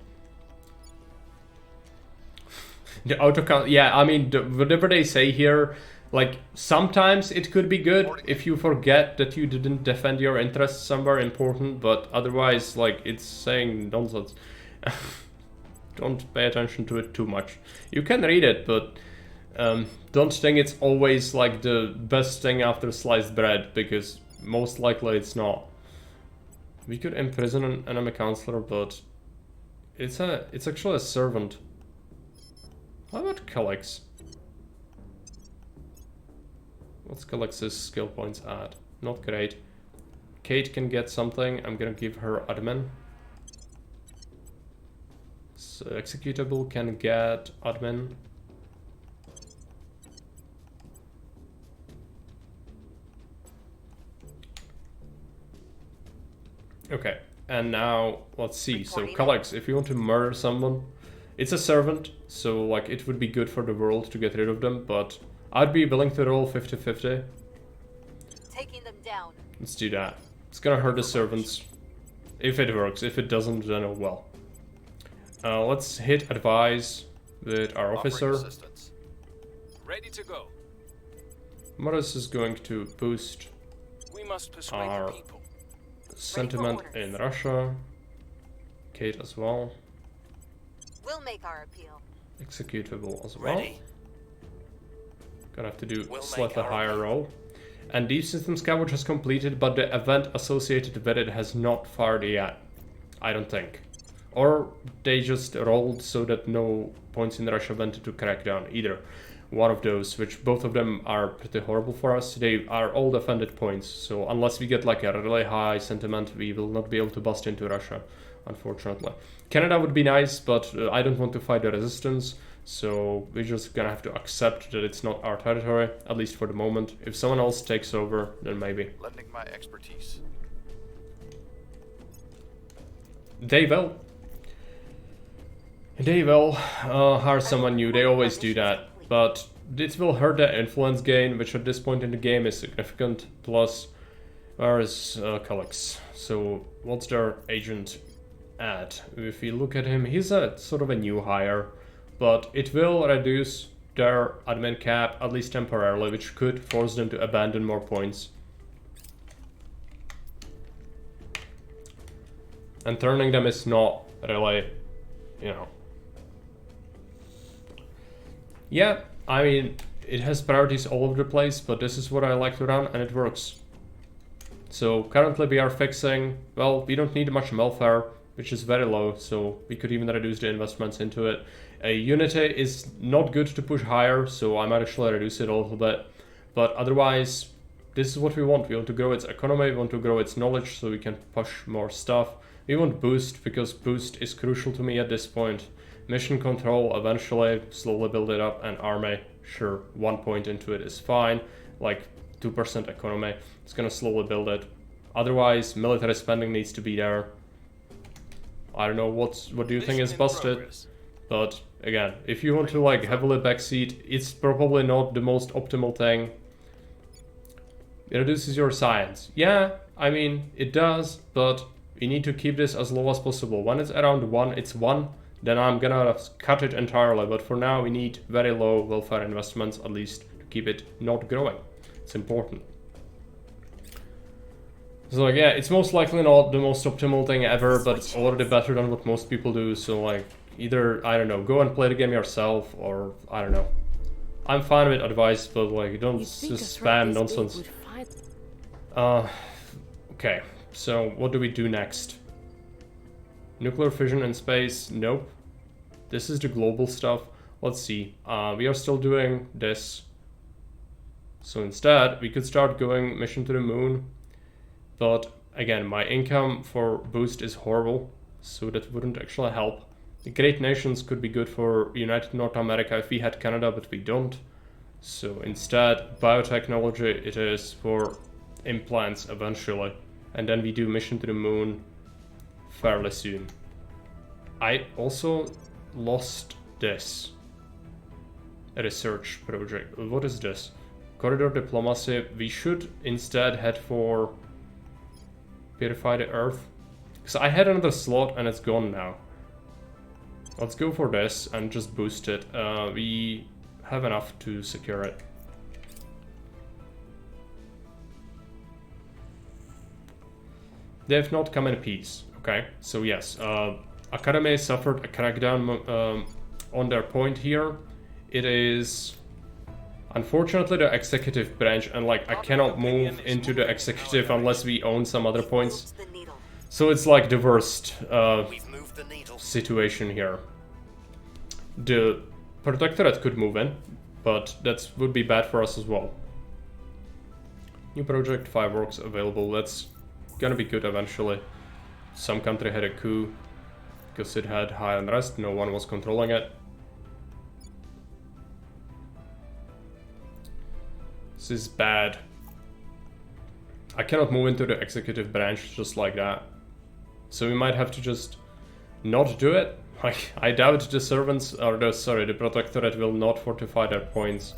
The autocount, yeah, I mean, whatever they say here, like, sometimes it could be good if you forget that you didn't defend your interests somewhere important, but otherwise, like, it's saying nonsense. Don't pay attention to it too much. You can read it, but don't think it's always, like, the best thing after sliced bread, because most likely it's not. We could imprison an enemy counselor, but it's actually a servant. How about Calix? What's Calix's skill points at? Not great. Kate can get something. I'm gonna give her admin. So executable can get admin. Okay, and now let's see. So Calix, if you want to murder someone, it's a servant, so like it would be good for the world to get rid of them, but I'd be willing to roll 50-50. Taking them down. Let's do that. It's gonna hurt the servants. If it works. If it doesn't, then oh well. Let's hit advise with our officer. Ready to go. Morris is going to boost We must persuade our the people. sentiment in Russia. Kate as well. We'll make our appeal. Executable as well. Ready. Gonna have to do We'll slightly make our higher appeal. roll. And Deep System Scavenge has completed, but the event associated with it has not fired yet. I don't think. Or they just rolled so that no points in Russia went into Crackdown. Either one of those, which both of them are pretty horrible for us. They are all defended points, so unless we get like a really high sentiment, we will not be able to bust into Russia, unfortunately. Canada would be nice, but I don't want to fight the resistance, so we're just gonna have to accept that it's not our territory, at least for the moment. If someone else takes over, then maybe. Lending my expertise. They will. They will hire someone new, they always do that. But it will hurt their influence gain, which at this point in the game is significant. Plus, where is Calix? So, what's their agent at? If we look at him, he's a sort of a new hire. But it will reduce their admin cap, at least temporarily, which could force them to abandon more points. And turning them is not really, you know... Yeah, I mean, it has priorities all over the place, but this is what I like to run, and it works. So currently we are fixing, well, we don't need much welfare, which is very low, so we could even reduce the investments into it. Unity is not good to push higher, so I might actually reduce it a little bit. But otherwise, this is what we want. We want to grow its economy, we want to grow its knowledge, so we can push more stuff. We want boost, because boost is crucial to me at this point. Mission control, eventually, slowly build it up, and army, sure, 1 point into it is fine, like 2% economy, it's gonna slowly build it. Otherwise, military spending needs to be there. I don't know, what do you think is busted? But again, if you want to like heavily backseat, it's probably not the most optimal thing. It reduces your science. Yeah, I mean, it does, but we need to keep this as low as possible. When it's around 1, it's 1. Then I'm gonna cut it entirely, but for now we need very low welfare investments, at least to keep it not growing. It's important. So like, yeah, it's most likely not the most optimal thing ever, but it's already better than what most people do, so like, either, I don't know, go and play the game yourself, or, I don't know. I'm fine with advice, but like, don't just spam nonsense. Okay, so what do we do next? Nuclear fission in space? Nope. This is the global stuff. Let's see. We are still doing this. So instead, we could start going mission to the moon. But again, my income for boost is horrible, so that wouldn't actually help. The Great Nations could be good for United North America if we had Canada, but we don't. So instead, biotechnology it is for implants eventually. And then we do mission to the moon fairly soon. I also lost this. A research project. What is this? Corridor diplomacy. We should instead head for purify the earth. Because I had another slot and it's gone now. Let's go for this and just boost it. We have enough to secure it. They have not come in peace. Okay, so yes, Academy suffered a crackdown on their point here. It is unfortunately the executive branch, and like I cannot move into the executive unless we own some other points. So it's like the worst situation here. The Protectorate could move in, but that would be bad for us as well. New project, 5 works available. That's gonna be good eventually. Some country had a coup because it had high unrest, no one was controlling it. This is bad. I cannot move into the executive branch just like that. So we might have to just not do it. Like, I doubt the servants, or the Protectorate will not fortify their points.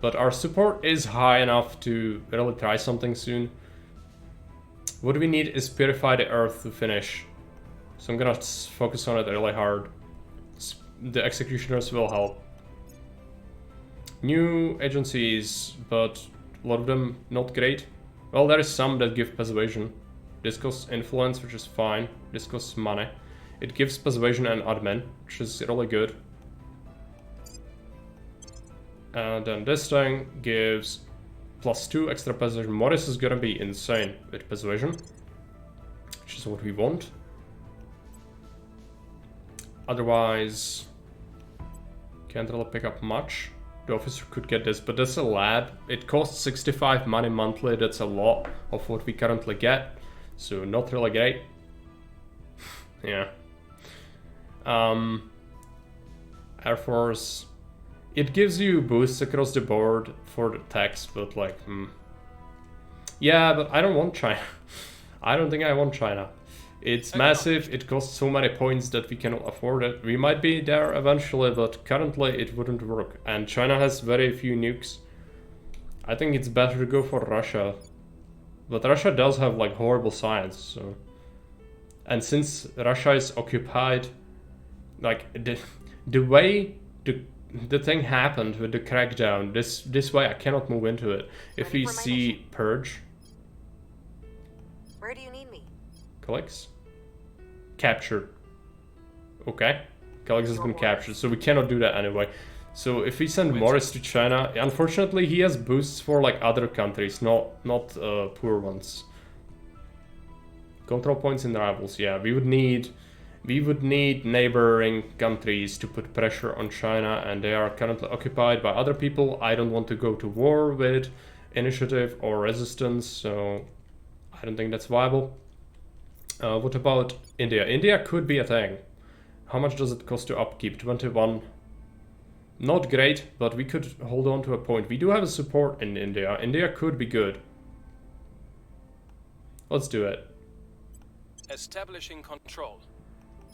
But our support is high enough to really try something soon. What we need is purify the earth to finish. So I'm gonna focus on it really hard. The executioners will help. New agencies, but a lot of them not great. Well, there is some that give persuasion. This costs influence, which is fine. This costs money. It gives persuasion and admin, which is really good. And then this thing gives +2 extra persuasion. Morris is gonna be insane with persuasion, which is what we want. Otherwise, can't really pick up much. The officer could get this, but that's a lab. It costs 65 money monthly. That's a lot of what we currently get, so not really great. Yeah. Air Force. It gives you boosts across the board for the tax, but like, yeah, but I don't want China. I don't think I want China. It's massive, it costs so many points that we cannot afford it. We might be there eventually, but currently it wouldn't work. And China has very few nukes. I think it's better to go for Russia. But Russia does have like horrible science, so... And since Russia is occupied, like the way the thing happened with the crackdown, this way I cannot move into it. If we see Purge. Where do you need me? Calyx? Captured. Okay. Calyx has been captured, so we cannot do that anyway. So if we send Morris to China, unfortunately he has boosts for like other countries, not poor ones. Control points in rivals, yeah. We would need neighboring countries to put pressure on China, and they are currently occupied by other people. I don't want to go to war with Initiative or Resistance, so I don't think that's viable. What about India? India could be a thing. How much does it cost to upkeep? 21. Not great, but we could hold on to a point. We do have a support in India. India could be good. Let's do it. Establishing control.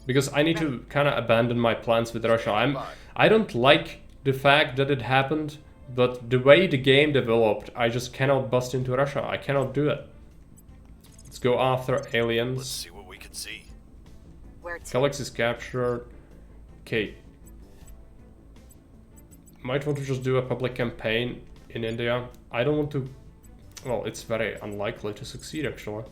Because I need to kind of abandon my plans with Russia. I don't like the fact that it happened, but the way the game developed, I just cannot bust into Russia. I cannot do it. Let's go after aliens. Let's see what we can see. Calyx is captured. Okay. Might want to just do a public campaign in India. I don't want to... Well, it's very unlikely to succeed, actually.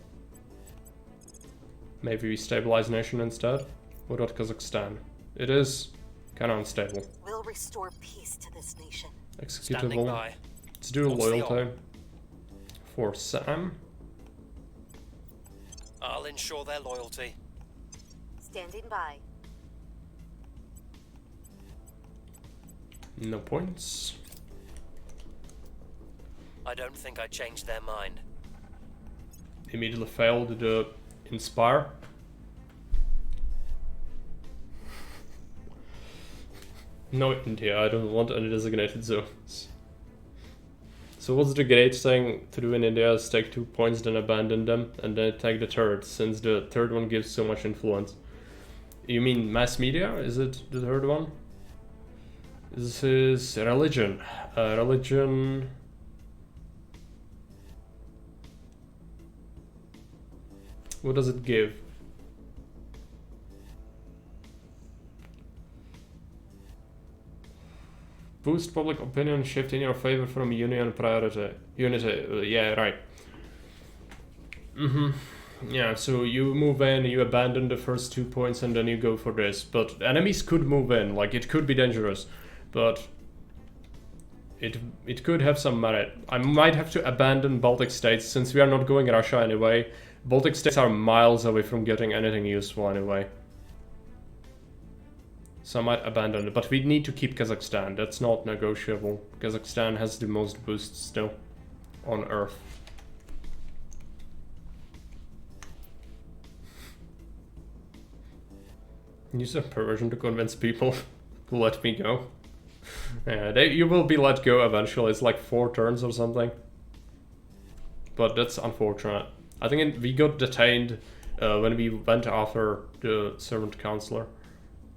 Maybe we stabilize nation instead? What about Kazakhstan? It is kind of unstable. We'll restore peace to this nation. Executable. Let's do loyalty for Sam. I'll ensure their loyalty. Standing by. No points. I don't think I changed their mind. Immediately failed the Inspire. No, India, I don't want any designated zones. So what's the great thing to do in India is take 2 points, then abandon them, and then take the third, since the third one gives so much influence. You mean mass media? Is it the third one? This is religion. Religion... What does it give? Boost public opinion, shift in your favor from union priority. Unity, yeah, right. Yeah, so you move in, you abandon the first 2 points, and then you go for this. But enemies could move in, like it could be dangerous, but it could have some merit. I might have to abandon Baltic states since we are not going Russia anyway. Baltic states are miles away from getting anything useful anyway. So I might abandon it, but we need to keep Kazakhstan. That's not negotiable. Kazakhstan has the most boosts still on Earth. Use a perversion to convince people to let me go. Yeah, you will be let go eventually. It's like 4 turns or something. But that's unfortunate. I think we got detained when we went after the servant counselor.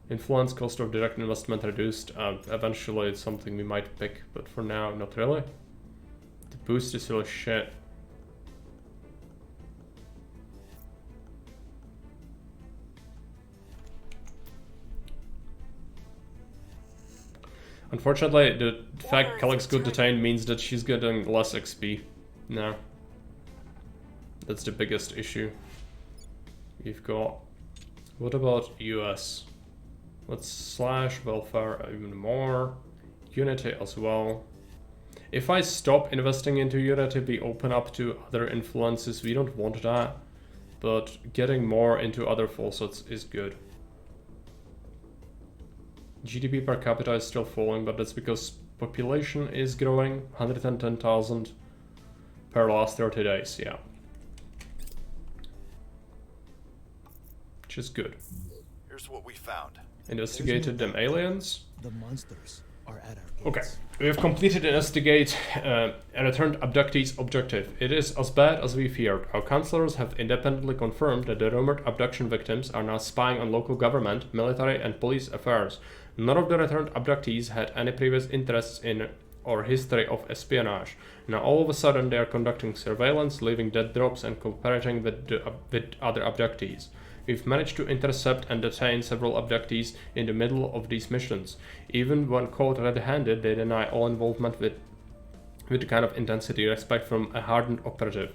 Influence, cost of direct investment reduced. Eventually it's something we might pick, but for now, not really. The boost is really shit. Unfortunately, the fact Calyx got detained means that she's getting less XP now. That's the biggest issue we've got. What about US? Let's slash welfare even more. Unity as well. If I stop investing into Unity, we open up to other influences. We don't want that. But getting more into other faucets is good. GDP per capita is still falling, but that's because population is growing. 110,000 per last 30 days, yeah. Which is good. Here's what we found. Investigated them aliens. The monsters are at our gates. Okay, we have completed investigate and returned abductees objective. It is as bad as we feared. Our counselors have independently confirmed that the rumored abduction victims are now spying on local government, military and police affairs. None of the returned abductees had any previous interests in or history of espionage. Now all of a sudden they are conducting surveillance, leaving dead drops and cooperating with other abductees. We've managed to intercept and detain several abductees in the middle of these missions. Even when caught red-handed, they deny all involvement with the kind of intensity you expect from a hardened operative.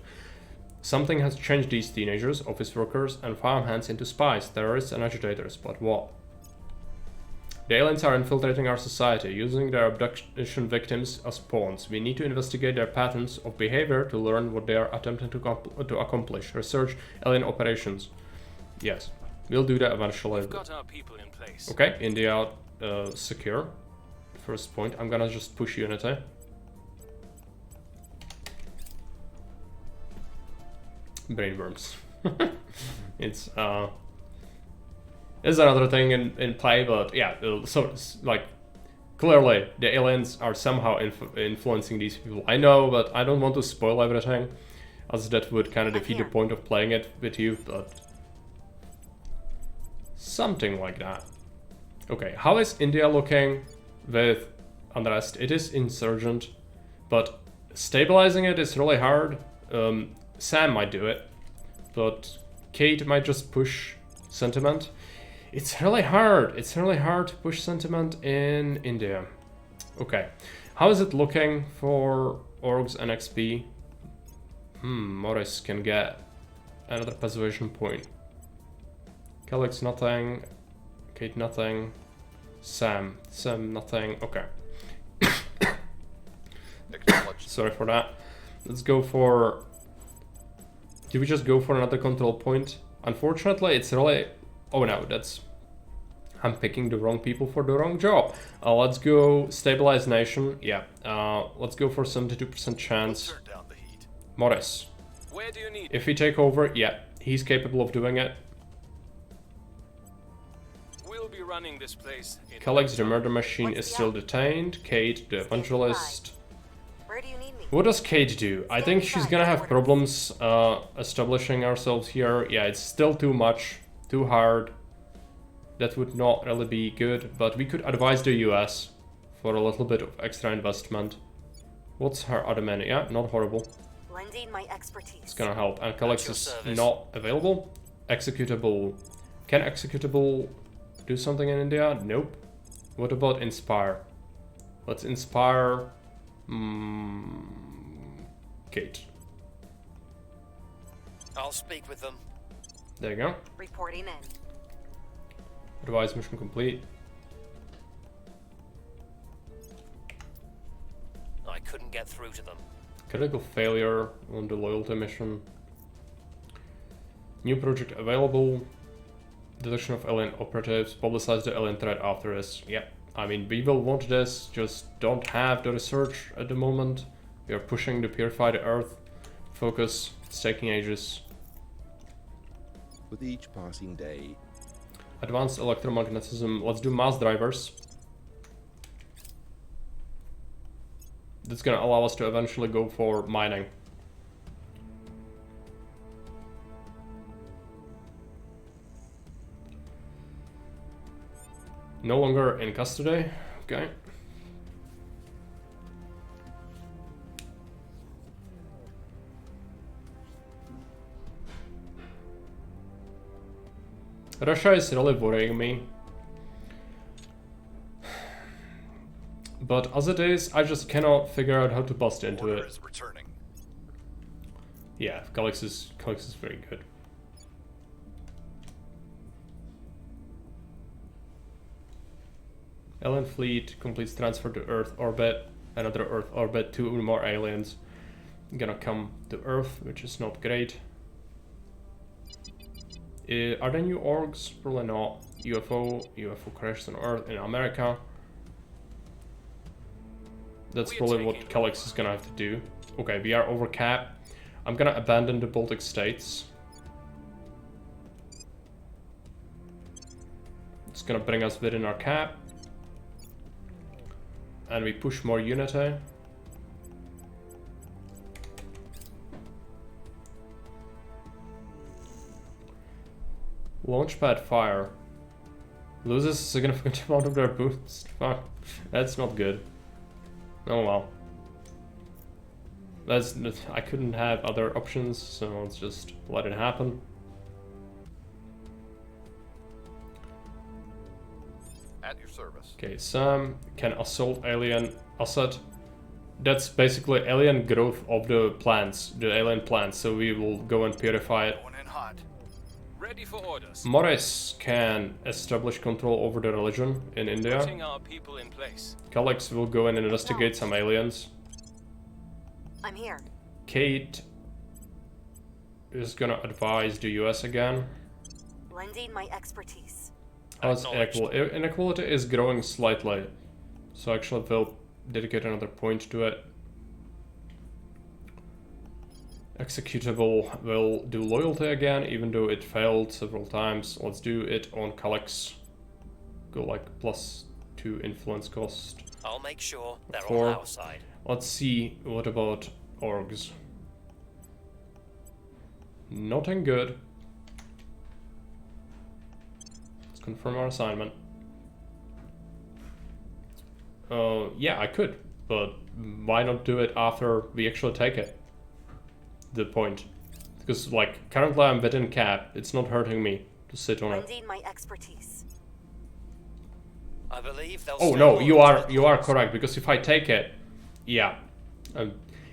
Something has changed these teenagers, office workers, and farmhands into spies, terrorists, and agitators, but what? The aliens are infiltrating our society, using their abduction victims as pawns. We need to investigate their patterns of behavior to learn what they are attempting to accomplish. Research alien operations. Yes, we'll do that eventually. We've got our people in place. Okay, India secure. First point. I'm gonna just push Unity. Brainworms. It's is another thing in play, but yeah, so like clearly the aliens are somehow influencing these people. I know, but I don't want to spoil everything, as that would kind of defeat the point of playing it with you, but something like that. Okay, how is India looking with unrest? It is insurgent, but stabilizing it is really hard. Sam might do it, but Kate might just push sentiment. It's really hard. It's really hard to push sentiment in India. Okay, how is it looking for orgs and XP? Morris can get another persuasion point. Calyx nothing, Kate nothing, Sam nothing. Okay. Sorry for that. Let's go for... Did we just go for another control point? Unfortunately, it's really... Oh no, that's... I'm picking the wrong people for the wrong job. Let's go stabilize nation. Yeah. Let's go for 72% chance. Morris. Where do you need? If we take over, yeah, he's capable of doing it. We'll be running this place. Calix, the murder machine, is still detained. Kate, the evangelist. Where do you need me? What does Kate do? I think she's gonna have problems establishing ourselves here. Yeah, it's still too much, too hard. That would not really be good, but we could advise the US for a little bit of extra investment. What's her other menu? Yeah, not horrible. Lending my expertise. It's gonna help. And Calix is not available. Executable. Can executable do something in India? Nope. What about inspire? Let's inspire Kate. I'll speak with them. There you go. Reporting in. Advise mission complete. I couldn't get through to them. Critical failure on the loyalty mission. New project available. Detection of alien operatives. Publicize the alien threat after this. Yeah, I mean, we will want this. Just don't have the research at the moment. We are pushing to purify the Earth. Focus. It's taking ages. With each passing day. Advanced electromagnetism. Let's do mass drivers. That's gonna allow us to eventually go for mining. No longer in custody. Okay. Russia is really worrying me. But as it is, I just cannot figure out how to bust into Order it. is returning. Yeah, Calix is very good. Alien fleet completes transfer to Earth orbit. Another Earth orbit. 2 more aliens gonna come to Earth, which is not great. Are there new orgs? Probably not. UFO crashes on Earth in America. That's probably what Calix is gonna have to do. Okay, we are over cap. I'm gonna abandon the Baltic states. It's gonna bring us within our cap. And we push more unity. Launchpad fire. Loses a significant amount of their boost. Fuck. That's not good. Oh well. I couldn't have other options, so let's just let it happen. At your service. Okay, Sam can assault alien asset. That's basically alien growth of the plants, the alien plants, so we will go and purify it. Going in hot. Ready for orders. Morris can establish control over the religion in India. Putting our people in place. Calix will go in and investigate some aliens. I'm here. Kate is gonna advise the US again. Lending my expertise. As inequality is growing slightly, so actually we'll dedicate another point to it. Executable will do loyalty again, even though it failed several times. Let's do it on Calix. Go like +2 influence cost. I'll make sure they're 4. on our side. Let's see, what about orgs? Nothing good. Let's confirm our assignment. Yeah, I could, but why not do it after we actually take it? The point. Because, like, currently I'm within cap, it's not hurting me to sit on it. Lending my expertise. I believe they'll Oh no, you are correct, because if I take it, yeah.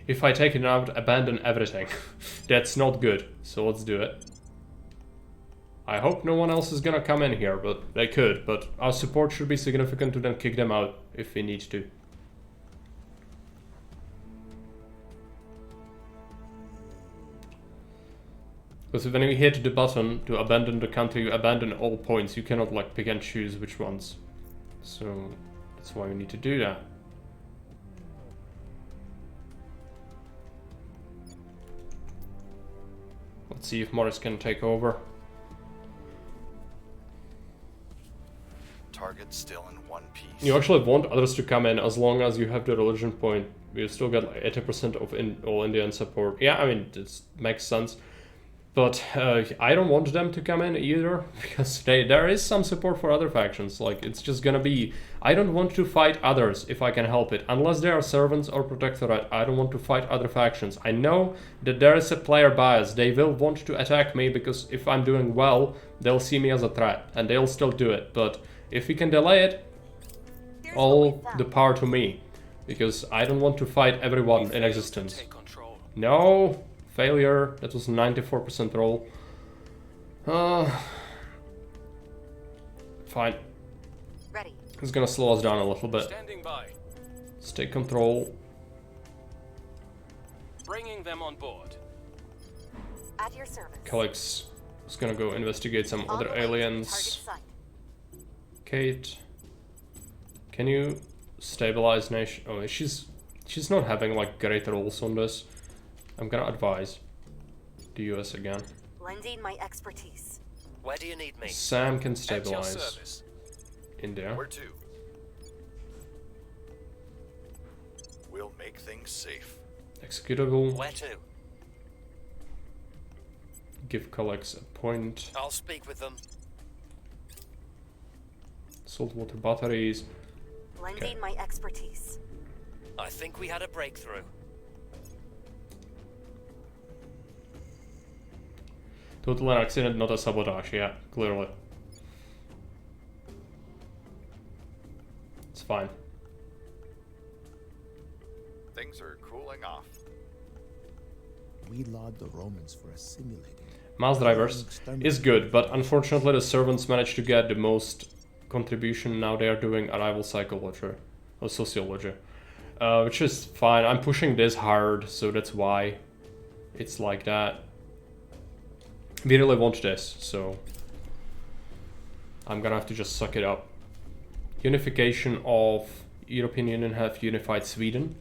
If I take it and I would abandon everything. That's not good, so let's do it. I hope no one else is gonna come in here, but they could, but our support should be significant to then kick them out if we need to. Because when you hit the button to abandon the country, you abandon all points. You cannot like pick and choose which ones. So that's why we need to do that. Let's see if Morris can take over. market still in one piece. You actually want others to come in as long as you have the religion point. You still get like 80% of all Indian support. Yeah, I mean, this makes sense. But I don't want them to come in either, because there is some support for other factions. Like, it's just gonna be... I don't want to fight others if I can help it. Unless they are servants or protectorate, I don't want to fight other factions. I know that there is a player bias. They will want to attack me, because if I'm doing well, they'll see me as a threat, and they'll still do it. But if we can delay it, all the power to me. Because I don't want to fight everyone in existence. No! Failure. That was 94% roll. Fine. Ready. It's gonna slow us down a little bit. Standing by. Let's take control. Bringing them on board. At your service. Calix is gonna go investigate some other aliens. Kate, can you stabilize nation? Oh, she's not having like great rolls on this. I'm gonna advise the US again. Lending my expertise. Where do you need me? Sam can stabilize India. Where to? We'll make things safe. Executable. Where to? Give Calix a point. I'll speak with them. Saltwater batteries. Lending my expertise. I think we had a breakthrough. Total an accident, not a sabotage. Yeah, clearly. It's fine. Things are cooling off. We laud the Romans for assimilating. Mass drivers is good, but unfortunately the servants managed to get the most contribution. Now they are doing arrival psychology or sociology, which is fine. I'm pushing this hard, so that's why it's like that. We really want this, so I'm gonna have to just suck it up. Unification of European Union have unified Sweden.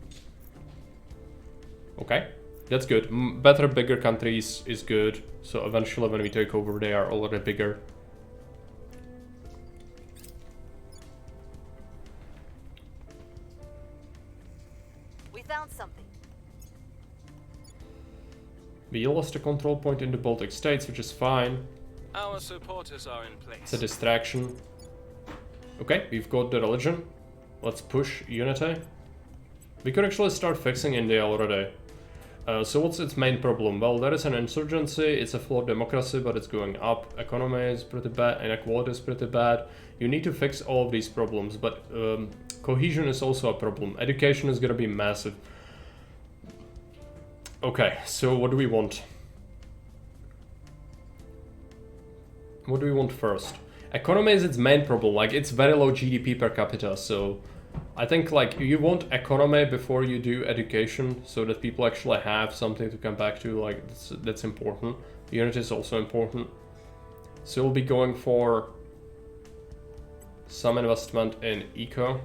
Okay, that's good. Better, bigger countries is good. So eventually when we take over, they are already bigger. We found something. We lost a control point in the Baltic states, which is fine. Our supporters are in place. It's a distraction. Okay, we've got the religion. Let's push unity. We could actually start fixing India already. So what's its main problem? Well, there is an insurgency, it's a flawed democracy, but it's going up. Economy is pretty bad, inequality is pretty bad. You need to fix all of these problems, but cohesion is also a problem. Education is gonna be massive. Okay, so what do we want? What do we want first? Economy is its main problem, like it's very low GDP per capita, so I think like you want economy before you do education so that people actually have something to come back to, like that's important. Unity is also important. So we'll be going for some investment in eco,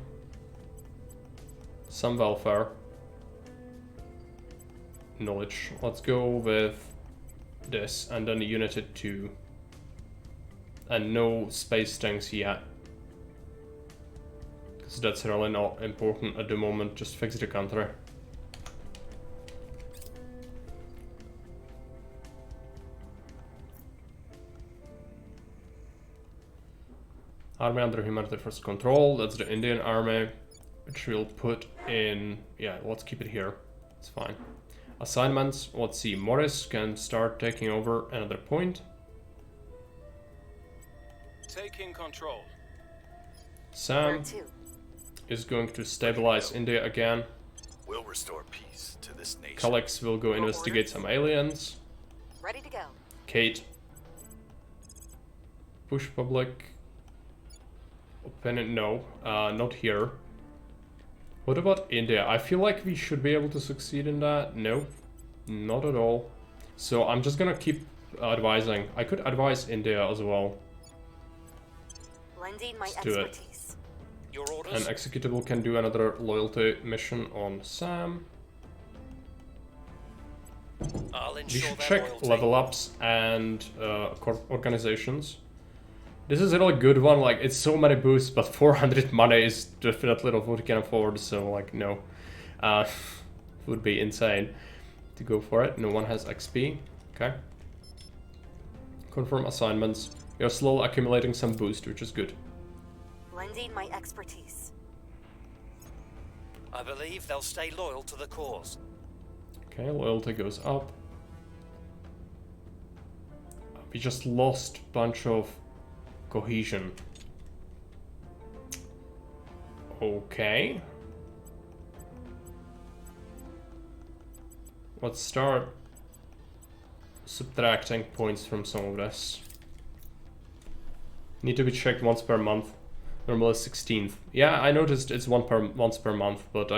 some welfare, knowledge. Let's go with this and then Unity 2. And no space tanks yet. Because that's really not important at the moment, just fix the country. Army under humanity first control, that's the Indian army, which we'll put in, yeah, let's keep it here, it's fine. Assignments, let's see, Morris can start taking over another point. Taking control. Sam is going to stabilize India again. We'll restore peace to this nation. Calix will go investigate some aliens. Ready to go. Kate. Push public opinion, no, not here. What about India? I feel like we should be able to succeed in that. No, not at all. So I'm just gonna keep advising. I could advise India as well. Lending my Let's do expertise. Your orders? An executable can do another loyalty mission on Sam. I'll We ensure should their check loyalty. level ups and organizations. This is a really good one, like, it's so many boosts, but 400 money is definitely not what we can afford, so, like, no. Would be insane to go for it. No one has XP. Okay. Confirm assignments. You're slowly accumulating some boost, which is good. Lending my expertise. I believe they'll stay loyal to the cause. Okay, loyalty goes up. We just lost a bunch of cohesion. Okay. Let's start subtracting points from some of this. Need to be checked once per month. Normally 16th. Yeah, I noticed it's once per month, but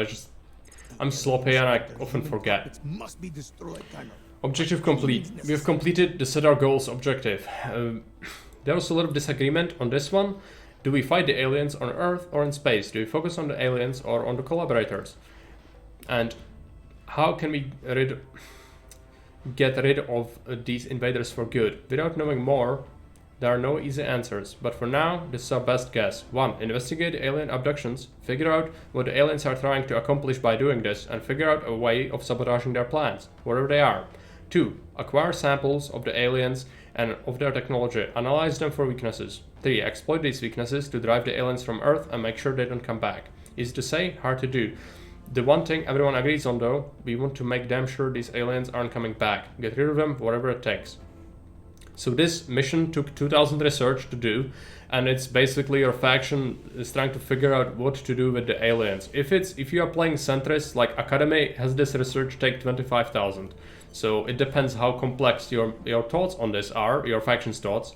I'm sloppy and I often forget. It must be destroyed, kind of. Objective complete. We have completed the set our goals objective. There was a lot of disagreement on this one. Do we fight the aliens on Earth or in space? Do we focus on the aliens or on the collaborators? And how can we get rid of these invaders for good? Without knowing more, there are no easy answers. But for now, this is our best guess. 1. Investigate alien abductions. Figure out what the aliens are trying to accomplish by doing this, and figure out a way of sabotaging their plans, whatever they are. 2. Acquire samples of the aliens and of their technology. Analyze them for weaknesses. 3. Exploit these weaknesses to drive the aliens from Earth and make sure they don't come back. Easy to say, hard to do. The one thing everyone agrees on though, we want to make damn sure these aliens aren't coming back. Get rid of them, whatever it takes. So this mission took 2000 research to do, and it's basically your faction is trying to figure out what to do with the aliens. If you are playing Centrist, like Academy has this research take 25,000. So it depends how complex your thoughts on this are, your faction's thoughts.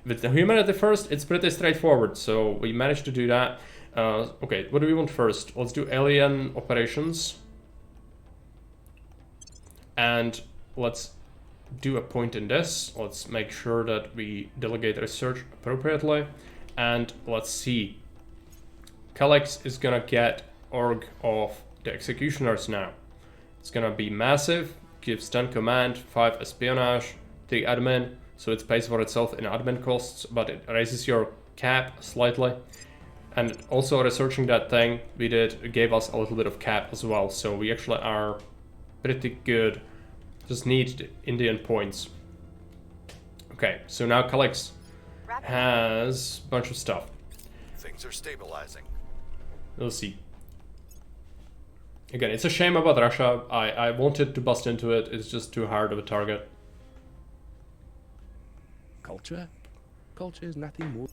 With the humanity first, it's pretty straightforward, so we managed to do that. Okay, what do we want first? Let's do alien operations. And let's do a point in this. Let's make sure that we delegate research appropriately. And let's see. Calyx is gonna get org of the executioners now. It's gonna be massive. Gives 10 command, 5 espionage, 3 admin. So it pays for itself in admin costs, but it raises your cap slightly. And also researching that thing we did gave us a little bit of cap as well. So we actually are pretty good. Just need the Indian points. Okay, so now Calyx has a bunch of stuff. Things are stabilizing. We'll see. Again, it's a shame about Russia. I wanted to bust into it. It's just too hard of a target. Culture? Culture is nothing more.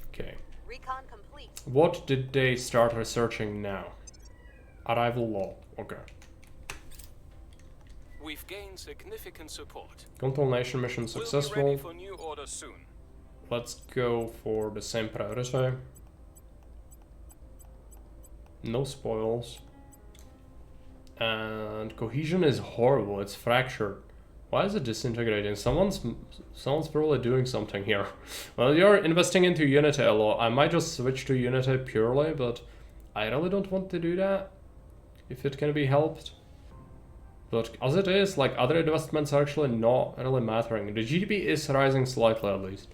Okay. Recon complete. What did they start researching now? Arrival law. Okay. We've gained significant support. Control nation mission successful. We'll be ready for new orders soon. Let's go for the same priority. No spoils. And cohesion is horrible. It's fractured. Why is it disintegrating? Someone's probably doing something here. Well, you're investing into Unity a lot. I might just switch to Unity purely, but I really don't want to do that if it can be helped. But as it is, like, other investments are actually not really mattering. The GDP is rising slightly at least.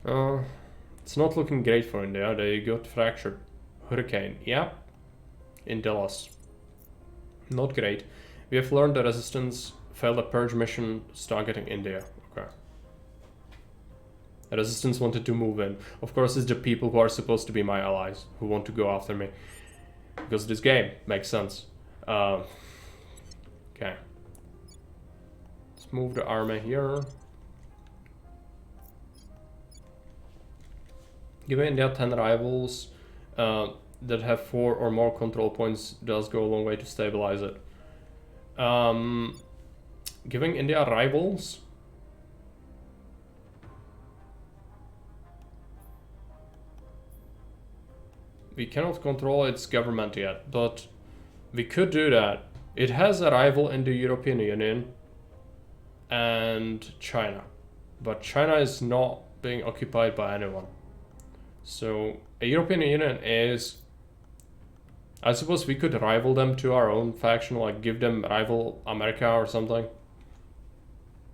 It's not looking great for India. They got fractured. Hurricane, yeah. In Dallas. Not great. We have learned the resistance failed a purge mission targeting India. Okay. The resistance wanted to move in. Of course, it's the people who are supposed to be my allies who want to go after me. Because this game makes sense. Okay. Let's move the army here. Give India 10 rivals that have 4 or more control points does go a long way to stabilize it. Giving India rivals. We cannot control its government yet, but we could do that. It has a rival in the European Union and China, but China is not being occupied by anyone. So a European Union is, I suppose we could rival them to our own faction, like give them rival America or something.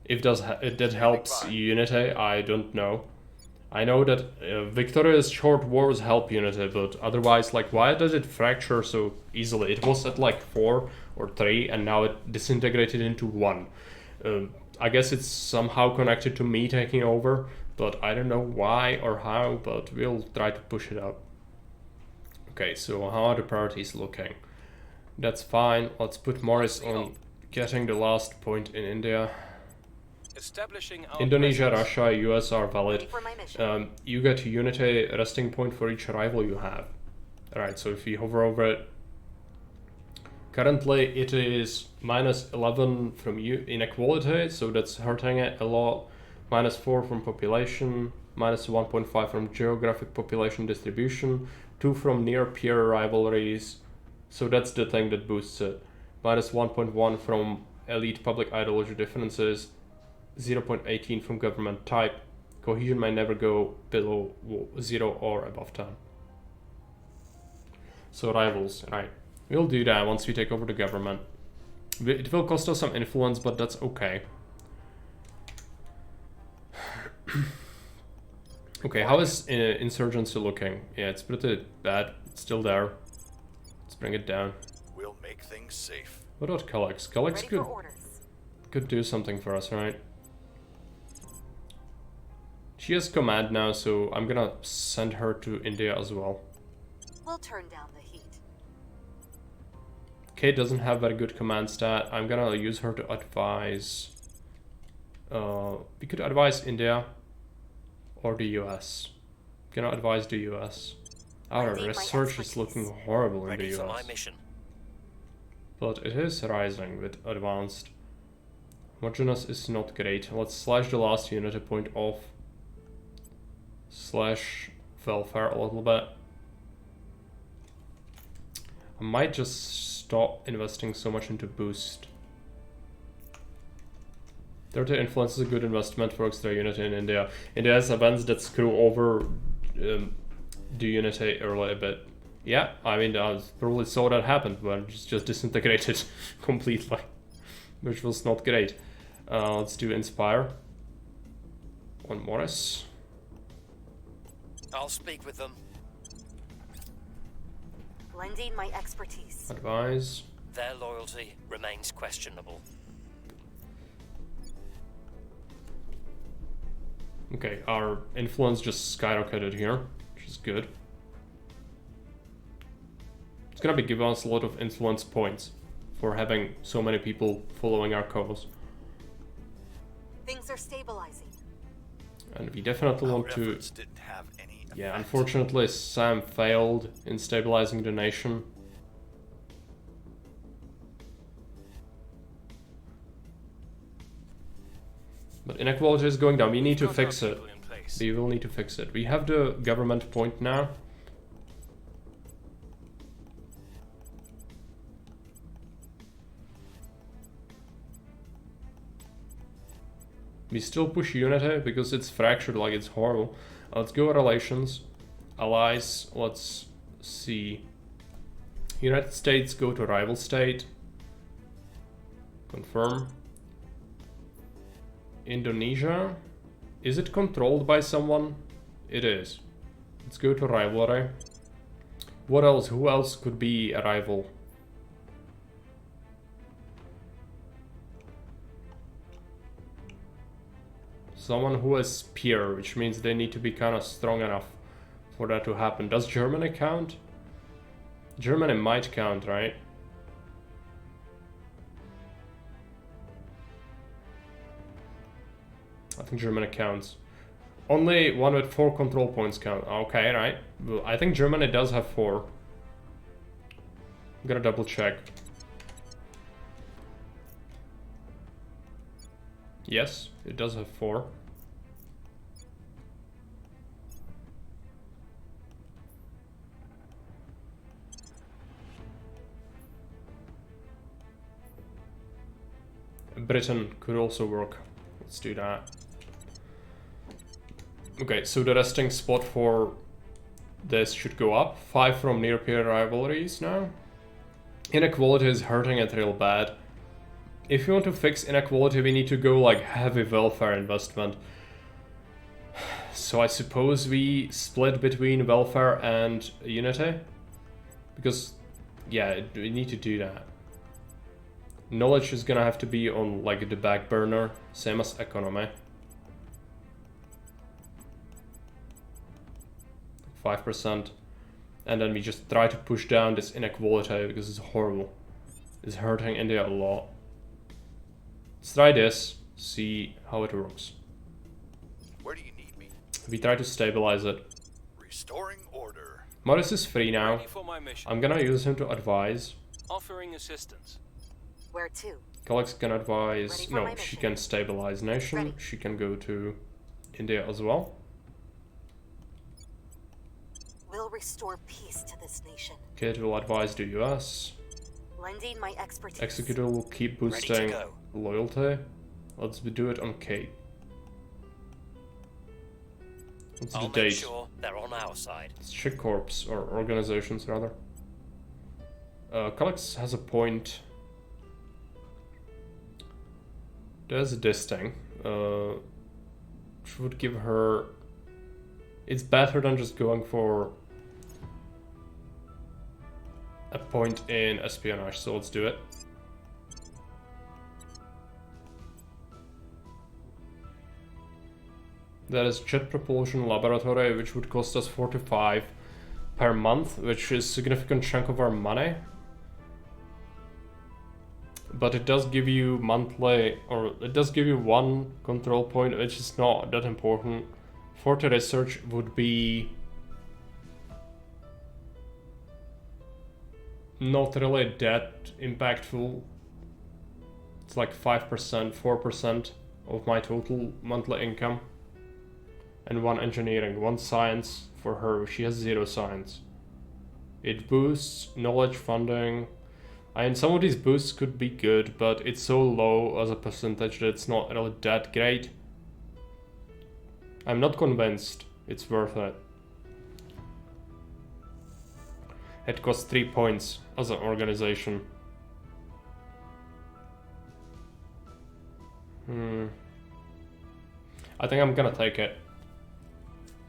If that helps Unity, I don't know. I know that victorious short wars help unity, but otherwise, like, why does it fracture so easily? It was at like 4 or 3, and now it disintegrated into 1. I guess it's somehow connected to me taking over, but I don't know why or how, but we'll try to push it up. Okay, so how are the priorities looking? That's fine. Let's put Morris on getting the last point in India. Establishing Indonesia, Russia, US are valid. You get unity resting point for each rival you have. Alright, so if you hover over it, currently it is -11 from inequality, so that's hurting it a lot. -4 from population, -1.5 from geographic population distribution, 2 from near peer rivalries, so that's the thing that boosts it. -1.1 from elite public ideology differences, 0.18 from government type. Cohesion may never go below 0 or above 10. So rivals, right. We'll do that once we take over the government. It will cost us some influence, but that's okay. Okay, how is insurgency looking? Yeah, it's pretty bad. It's still there. Let's bring it down. We'll make things safe. What about Calyx? Calyx could do something for us, right? She has command now, so I'm gonna send her to India as well. We'll turn down the heat. Kate doesn't have very good command stat. I'm gonna use her to advise. We could advise India or the US. Gonna advise the US. Our research is looking horrible in the US. For my mission. But it is rising with advanced. Homogeneous is not great. Let's slash the last unity point off. Slash welfare a little bit. I might just stop investing so much into boost. 30 influence is a good investment for extra unity in India. India has events that screw over the unity early a bit. Yeah, I mean, I probably saw that happen when it's just disintegrated completely, which was not great. Let's do Inspire on Morris. I'll speak with them. Lending my expertise. Advise. Their loyalty remains questionable. Okay, our influence just skyrocketed here, which is good. It's gonna be giving us a lot of influence points for having so many people following our cause. Things are stabilizing. And we definitely want to... Yeah, unfortunately Sam failed in stabilizing the nation. But inequality is going down. We need to fix it. We will need to fix it. We have the government point now. We still push unity because it's fractured, like it's horrible. Let's go relations. Allies, let's see. United States go to rival state. Confirm. Indonesia. Is it controlled by someone? It is. Let's go to rivalry. What else? Who else could be a rival? Someone who is peer, which means they need to be kind of strong enough for that to happen. Does Germany count? Germany might count, right? I think Germany counts. Only one with 4 control points count. Okay, right. Well, I think Germany does have 4. I'm gonna double check. Yes, it does have 4. Britain could also work. Let's do that. Okay, so the resting spot for this should go up. 5 from near peer rivalries now. Inequality is hurting it real bad. If you want to fix inequality, we need to go like heavy welfare investment. So I suppose we split between welfare and unity? Because, yeah, we need to do that. Knowledge is gonna have to be on like the back burner, same as economy. 5%. And then we just try to push down this inequality because it's horrible. It's hurting India a lot. Let's try this, see how it works. Where do you need me? We try to stabilize it. Restoring order. Morris is free now. Ready for my mission. I'm gonna use him to advise. Offering assistance. Where to? Colleagues can advise. No, she can stabilize nation. Ready. She can go to India as well. We'll restore peace to this nation. Kid will advise the US. Lending my expertise. Executor will keep boosting loyalty. Let's do it on Kate. What's the date? Sure they're on our side. It's check corps or organizations rather. Colleagues has a point. There's this thing. Which would give her. It's better than just going for a point in espionage, so let's do it. That is Jet Propulsion Laboratory, which would cost us 45 per month, which is a significant chunk of our money. But it does give you monthly, or it does give you one control point, which is not that important. 40 research would be not really that impactful. It's like 5%, 4% of my total monthly income. And one engineering, one science for her. She has 0 science. It boosts knowledge funding. I mean, some of these boosts could be good, but it's so low as a percentage that it's not really that great. I'm not convinced it's worth it. It costs 3 points as an organization. I think I'm gonna take it.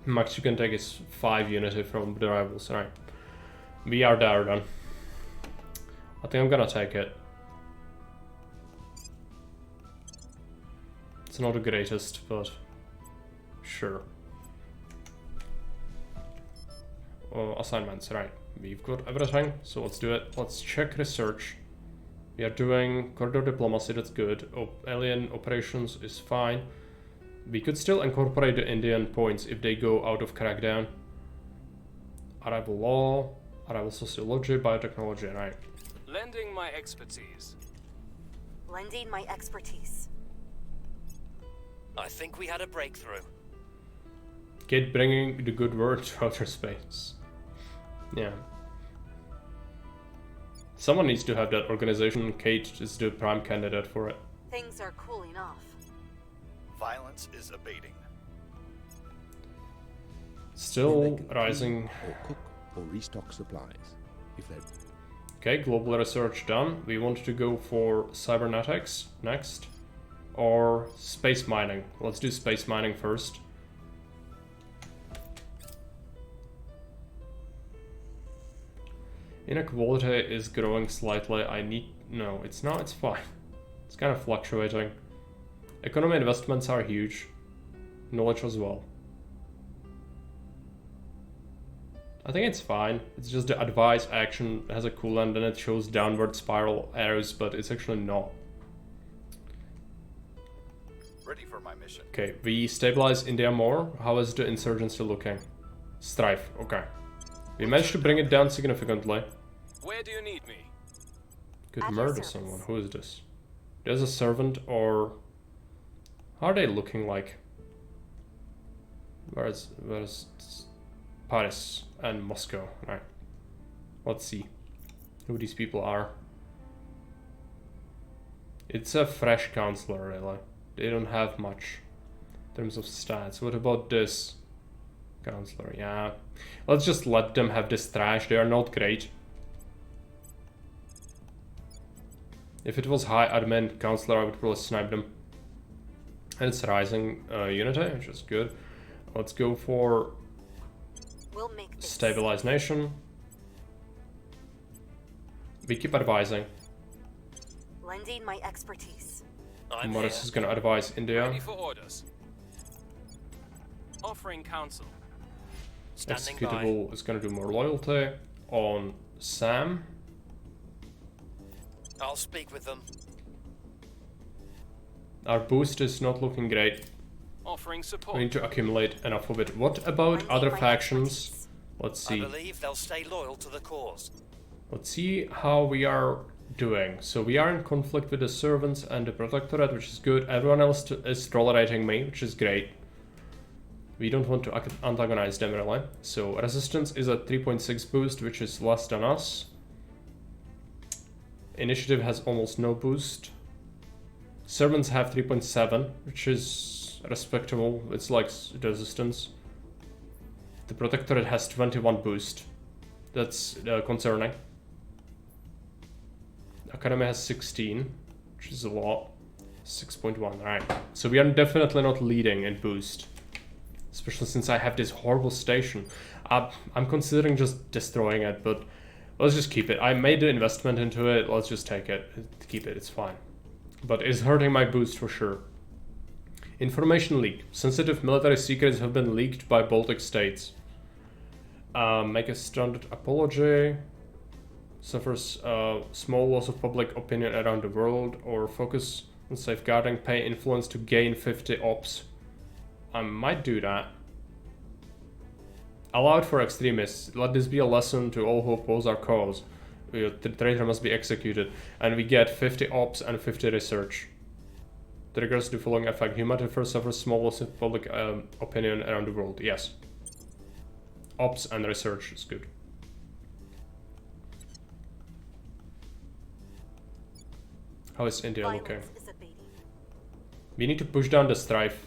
Max you can take is 5 unity from the rivals, right? We are there then. I think I'm gonna take it. It's not the greatest, but sure. Assignments, right. We've got everything, so let's do it. Let's check research. We are doing corridor diplomacy, that's good. Alien operations is fine. We could still incorporate the Indian points if they go out of crackdown. Arrival law, arrival sociology, biotechnology, right. Lending my expertise. Lending my expertise. I think we had a breakthrough. Kid bringing the good word to outer space. Yeah. Someone needs to have that organization. Kate is the prime candidate for it. Things are cooling off. Violence is abating. Still rising. Or cook or restock supplies. If they're... Okay, global research done. We want to go for cybernetics next. Or space mining. Let's do space mining first. Inequality is growing slightly. No, it's not, it's fine. It's kind of fluctuating. Economy investments are huge. Knowledge as well. I think it's fine. It's just the advice action has a cooldown, then it shows downward spiral arrows, but it's actually not. Ready for my mission. Okay, we stabilize India more. How is the insurgency looking? Strife, okay. We managed to bring it down significantly. Where do you need me? Could murder someone. Who is this? There's a servant, or how are they looking like? Where's Paris and Moscow? Right. Let's see who these people are. It's a fresh counselor, really. They don't have much in terms of stats. What about this counselor? Yeah. Let's just let them have this trash. They are not great. If it was high admin counselor, I would probably snipe them. And it's rising unity, which is good. Let's go for We'll make this. stabilize nation. We keep advising. Lending my expertise. Morris is gonna advise India. Ready for orders. Offering counsel. Standing by. Executable is gonna do more loyalty on Sam. I'll speak with them. Our boost is not looking great. Offering support. We need to accumulate enough of it. What about other factions? Let's I see. believe they'll stay loyal to the cause. Let's see how we are doing. So we are in conflict with the servants and the protectorate, which is good. Everyone else is tolerating me, which is great. We don't want to antagonize them really. So resistance is at 3.6 boost, which is less than us. Initiative has almost no boost. Servants have 3.7, which is respectable. It's like resistance. The protectorate has 21 boost. That's concerning. Academy has 16, which is a lot. 6.1, right. So we are definitely not leading in boost. Especially since I have this horrible station. I'm considering just destroying it, but let's just keep it. I made the investment into it, let's just take it. Keep it, it's fine. But it's hurting my boost for sure. Information leak. Sensitive military secrets have been leaked by Baltic states. Make a standard apology. Suffers small loss of public opinion around the world, or focus on safeguarding, pay influence to gain 50 ops. I might do that. Allowed for extremists. Let this be a lesson to all who oppose our cause. The traitor must be executed. And we get 50 ops and 50 research. Triggers the following effect. Humanity first suffers small loss of public opinion around the world. Yes. Ops and research is good. How is India looking? We need to push down the strife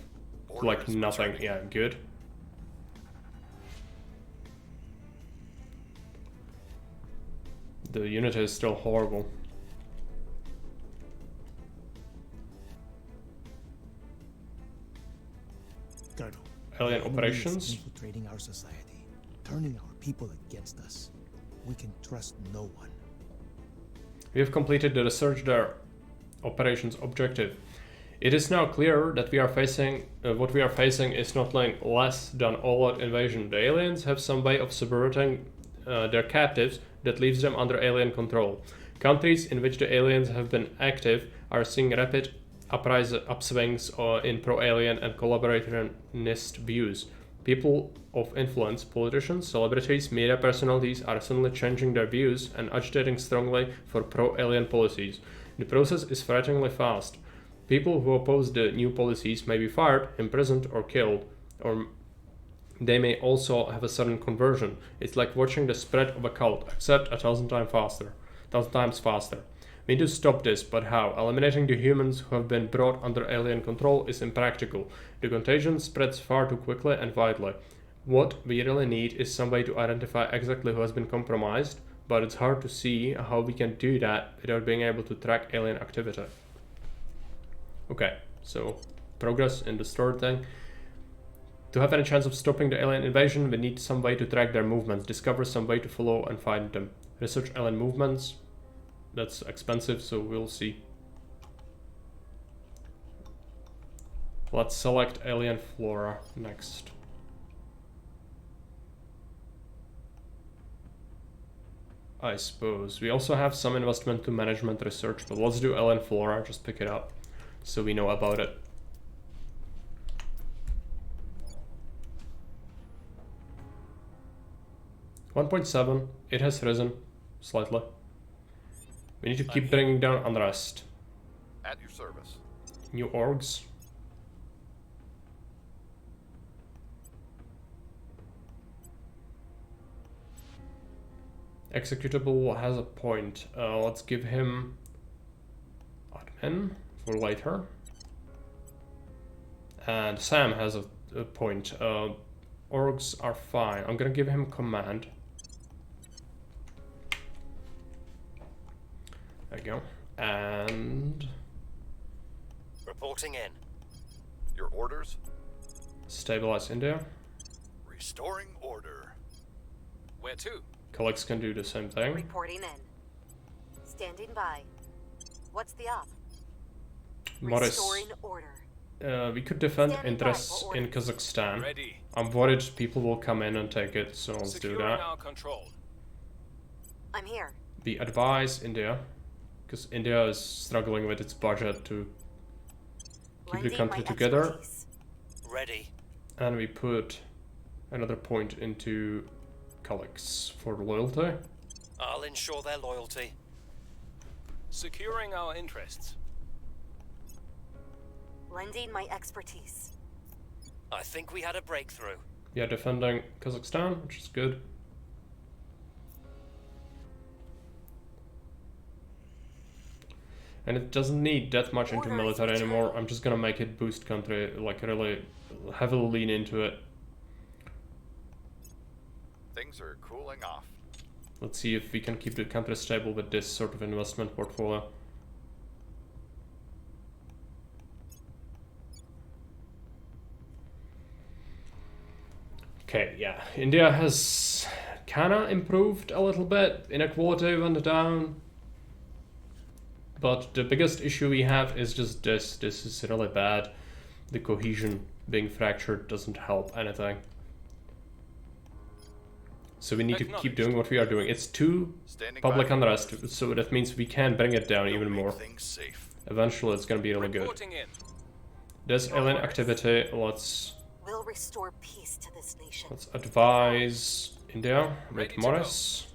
like nothing. Yeah, good. The unit is still horrible. Colonel, Alien the enemy is operations. infiltrating our society, turning our people against us. We can trust no one. We have completed the research there. Operations objective. It is now clear that we are facing what we are facing is nothing less than all-out invasion. The aliens have some way of subverting their captives that leaves them under alien control. Countries in which the aliens have been active are seeing rapid upswings in pro-alien and collaborationist views. People of influence, politicians, celebrities, media personalities are suddenly changing their views and agitating strongly for pro-alien policies. The process is frighteningly fast. People who oppose the new policies may be fired, imprisoned, or killed, or they may also have a sudden conversion. It's like watching the spread of a cult, except 1,000 times faster. We need to stop this, but how? Eliminating the humans who have been brought under alien control is impractical. The contagion spreads far too quickly and widely. What we really need is some way to identify exactly who has been compromised, but it's hard to see how we can do that without being able to track alien activity. Okay, so progress in the story thing. To have any chance of stopping the alien invasion, we need some way to track their movements, discover some way to follow and find them. Research alien movements. That's expensive, so we'll see. Let's select alien flora next. I suppose. We also have some investment to management research, but let's do alien flora, just pick it up so we know about it. $1.7, it has risen slightly. We need to keep bringing down unrest. At your service. New orgs. Executable has a point. Let's give him admin for later. And Sam has a point. Orgs are fine. I'm gonna give him command. There you go. And reporting in. Your orders? Stabilize India. Restoring order. Where to? Colleagues can do the same thing. Reporting in. Standing by. What's the op? Morris. Restoring order. We could defend Standing interests by for in Kazakhstan. Ready. I'm worried people will come in and take it, so let's do Securing that. our control. I'm here. We advise India, because India is struggling with its budget to keep the Lending country my together. expertise. Ready. And we put another point into colleagues for loyalty. I'll ensure their loyalty. Securing our interests. Lending my expertise. I think we had a breakthrough. Yeah, defending Kazakhstan, which is good. And it doesn't need that much into Order military is anymore. returning. I'm just gonna make it boost country, like really heavily lean into it. Things are cooling off. Let's see if we can keep the country stable with this sort of investment portfolio. Okay, yeah, India has kinda improved a little bit. Inequality went down. But the biggest issue we have is just this. This is really bad. The cohesion being fractured doesn't help anything. So we need to keep doing what we are doing. It's too public unrest, so that means we can bring it down even more. Eventually it's gonna be really good. There's alien activity. We'll restore peace to this nation. Let's advise India with Morris.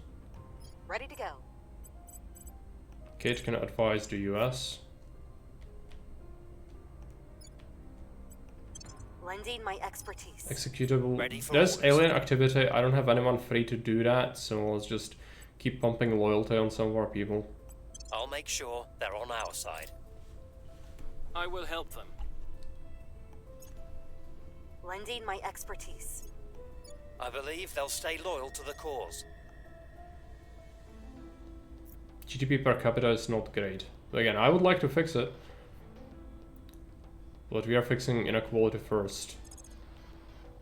Ready to go. Kate can advise the US. Lending my expertise. Executable. Ready for There's orders. alien activity. I don't have anyone free to do that, so let's just keep pumping loyalty on some of our people. I'll make sure they're on our side. I will help them. Lending my expertise. I believe they'll stay loyal to the cause. GDP per capita is not great. Again, I would like to fix it. But we are fixing inequality first.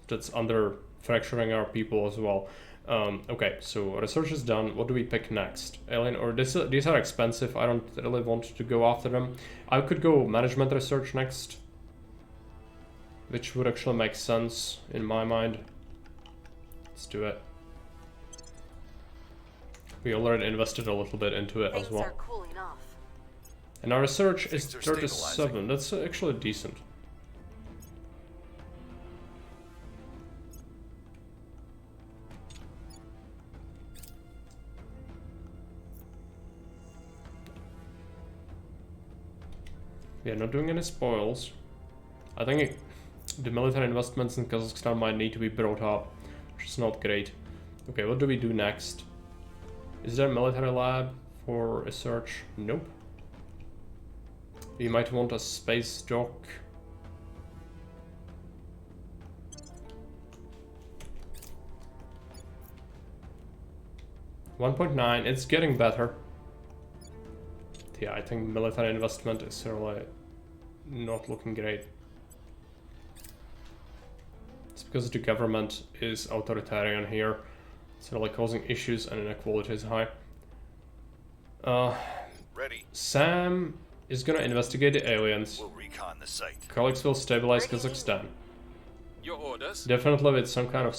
That's under fracturing our people as well. Okay, so research is done. What do we pick next? Alien or these are expensive. I don't really want to go after them. I could go management research next, which would actually make sense in my mind. Let's do it. We already invested a little bit into it as well. Things are cooling off. And our research is Things are 37. stabilizing. That's actually decent. We are not doing any spoils. I think the military investments in Kazakhstan might need to be brought up, which is not great. Okay, what do we do next? Is there a military lab for research? Nope. We might want a space dock. $1.9, it's getting better. Yeah, I think military investment is really not looking great. It's because the government is authoritarian here. It's really causing issues and inequality is high. Ready. Sam is gonna investigate the aliens. We'll recon the site. Colleagues will stabilize Kazakhstan. Your orders. Definitely with some kind of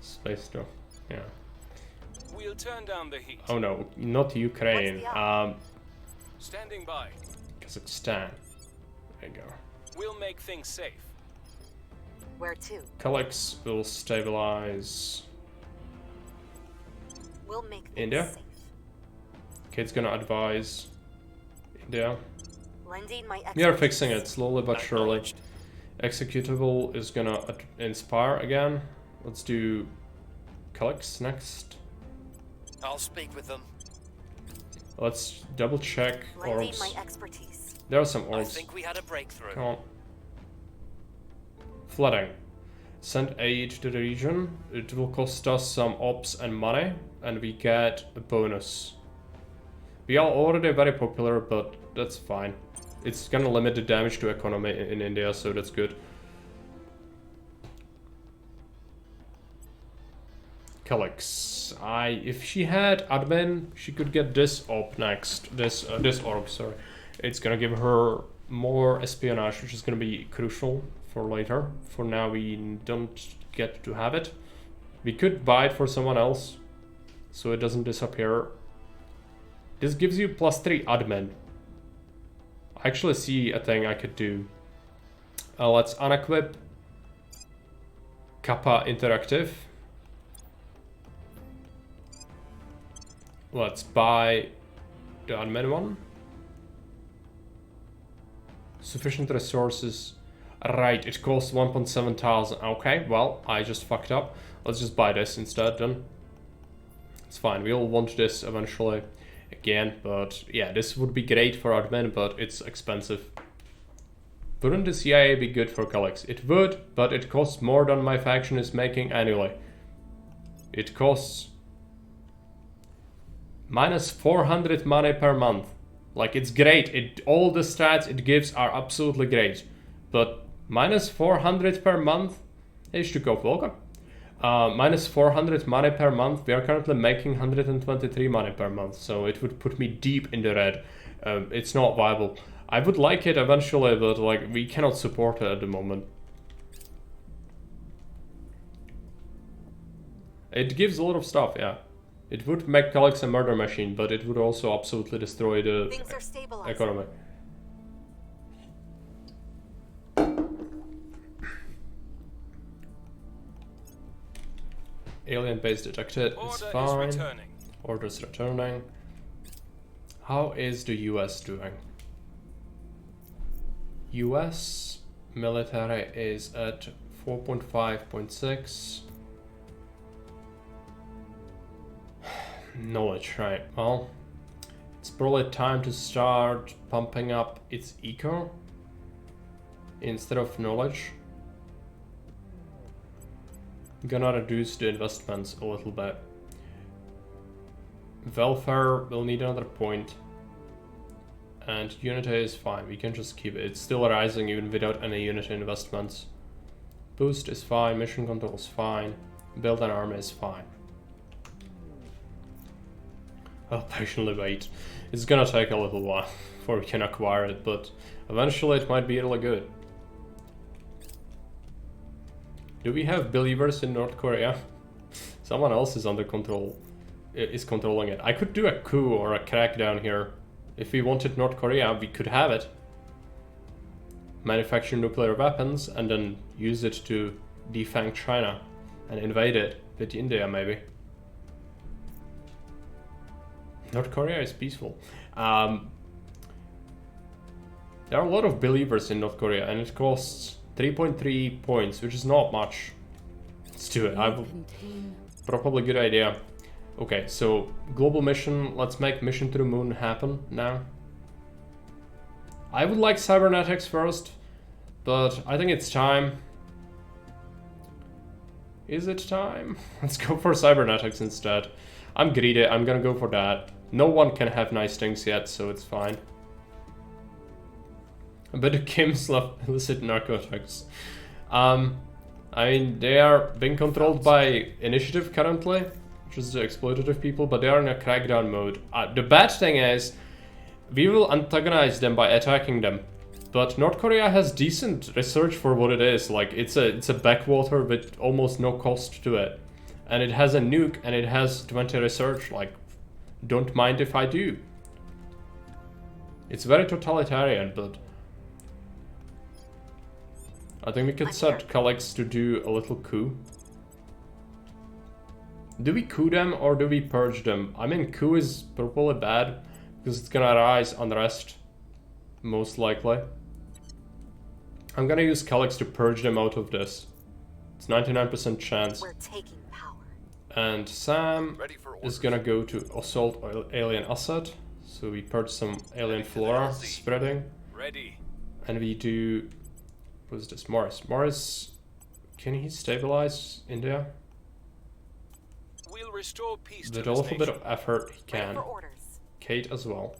space dock. Yeah. We'll turn down the heat. Oh no, not Ukraine. Standing by. Kazakhstan. There you go. We'll make things safe. Where to? Colleagues will stabilize We'll make things India. safe. Kate's gonna advise India. Lending my We are expertise. fixing it slowly but surely. Executable is gonna inspire again. Let's do colleagues next. I'll speak with them. Let's double check Lending orbs. my expertise. There are some I orbs. think we had a breakthrough. Come on. Flooding. Send aid to the region. It will cost us some ops and money, and we get a bonus. We are already very popular, but that's fine. It's gonna limit the damage to economy in India, so that's good. Calyx. If she had admin, she could get this op next. This orb, sorry. It's gonna give her more espionage, which is gonna be crucial for later. For now, we don't get to have it. We could buy it for someone else, so it doesn't disappear. This gives you +3 admin. I actually see a thing I could do. Let's unequip Kappa Interactive. Let's buy the admin one. Sufficient resources. Right, it costs 1.7 thousand. Okay, well, I just fucked up. Let's just buy this instead then. It's fine, we'll want this eventually again, but yeah, this would be great for admin, but it's expensive. Wouldn't the CIA be good for Calyx? It would, but it costs more than my faction is making annually. It costs -400 money per month. Like, it's great. All the stats it gives are absolutely great. But -400 per month? Hey, Shtukov, welcome. -400 money per month. We are currently making 123 money per month, so it would put me deep in the red. It's not viable. I would like it eventually, but like, we cannot support it at the moment. It gives a lot of stuff, yeah. It would make Calyx a murder machine, but it would also absolutely destroy the economy. Alien base detected, it's fine. Orders returning. How is the US doing? US military is at 4.5.6. Knowledge, right. Well, it's probably time to start pumping up its eco instead of knowledge. I'm gonna reduce the investments a little bit. Welfare will need another point. And unity is fine, we can just keep it. It's still rising even without any unity investments. Boost is fine, mission control is fine, build an army is fine. I'll patiently wait. It's gonna take a little while before we can acquire it, but eventually it might be really good. Do we have believers in North Korea? Someone else is under control, is controlling it. I could do a coup or a crackdown here. If we wanted North Korea, we could have it. Manufacture nuclear weapons and then use it to defang China and invade it with India, maybe. North Korea is peaceful. There are a lot of believers in North Korea and it costs 3.3 points, which is not much. Let's do it. Probably a good idea. Okay, so global mission, let's make mission to the moon happen now. I would like cybernetics first, but I think it's time. Is it time? Let's go for cybernetics instead. I'm greedy, I'm gonna go for that. No one can have nice things yet, so it's fine. But the Kims love illicit narcotics. I mean, they are being controlled by initiative currently, which is the exploitative people, but they are in a crackdown mode. The bad thing is, we will antagonize them by attacking them. But North Korea has decent research for what it is. Like, it's a backwater with almost no cost to it. And it has a nuke and it has 20 research, like, don't mind if I do. It's very totalitarian, but I think we could set Calyx to do a little coup. Do we coup them or do we purge them? I mean, coup is probably bad because it's gonna rise unrest, most likely. I'm gonna use Calyx to purge them out of this. It's 99% chance. We're taking power. And Sam is gonna go to assault alien asset. So we purge some alien flora spreading. Ready. And we do, what is this? Morris, can he stabilize India? We'll restore peace With a little bit of effort, he can. Kate as well.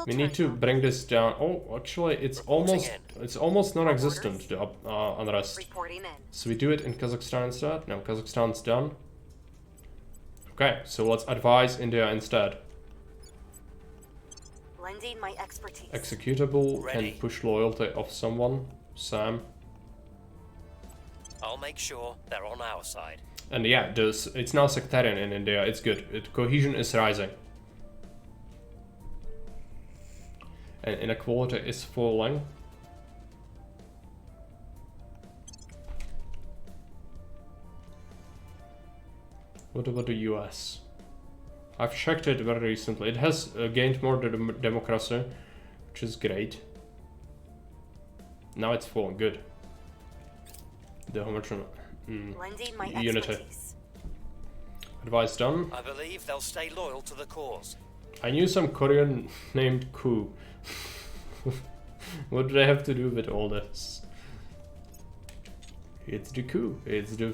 We need to bring this down. Oh, actually, it's almost non-existent, the unrest. So we do it in Kazakhstan instead. No, Kazakhstan's done. Okay, so let's advise India instead. Lending my expertise. Executable Ready. can push loyalty of someone. Sam. I'll make sure they're on our side. And yeah, it's now sectarian in India. It's good. Cohesion is rising. And inequality is falling. What about the US? I've checked it very recently. It has gained more democracy, which is great. Now it's falling. Good. The homogeneous unity. Expertise. Advice done. I believe they'll stay loyal to the cause. I knew some Korean named Ku. What do they have to do with all this? It's the coup. It's the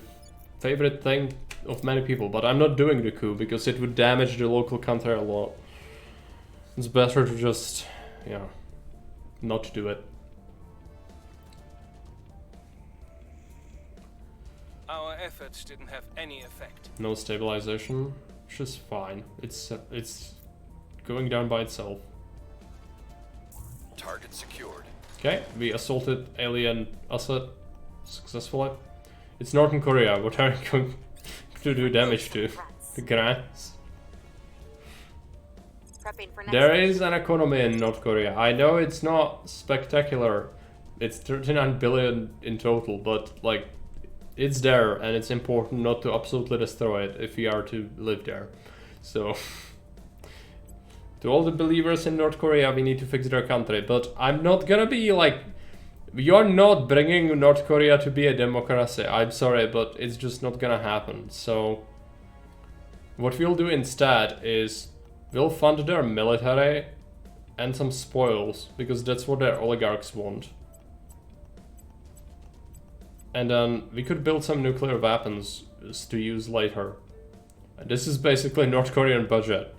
favorite thing of many people, but I'm not doing the coup because it would damage the local country a lot. It's better to just, not do it. Our efforts didn't have any effect. No stabilization, which is fine. It's going down by itself. Target secured. Okay, we assaulted alien asset successfully. It's Northern Korea. What are you going to do damage to? The grass. There is an economy in North Korea. I know it's not spectacular. It's 39 billion in total, but like, it's there, and it's important not to absolutely destroy it if we are to live there. So, to all the believers in North Korea, we need to fix their country. But I'm not gonna be like, you're not bringing North Korea to be a democracy. I'm sorry, but it's just not gonna happen. So, what we'll do instead is we'll fund their military and some spoils, because that's what their oligarchs want. And then we could build some nuclear weapons to use later. And this is basically North Korean budget.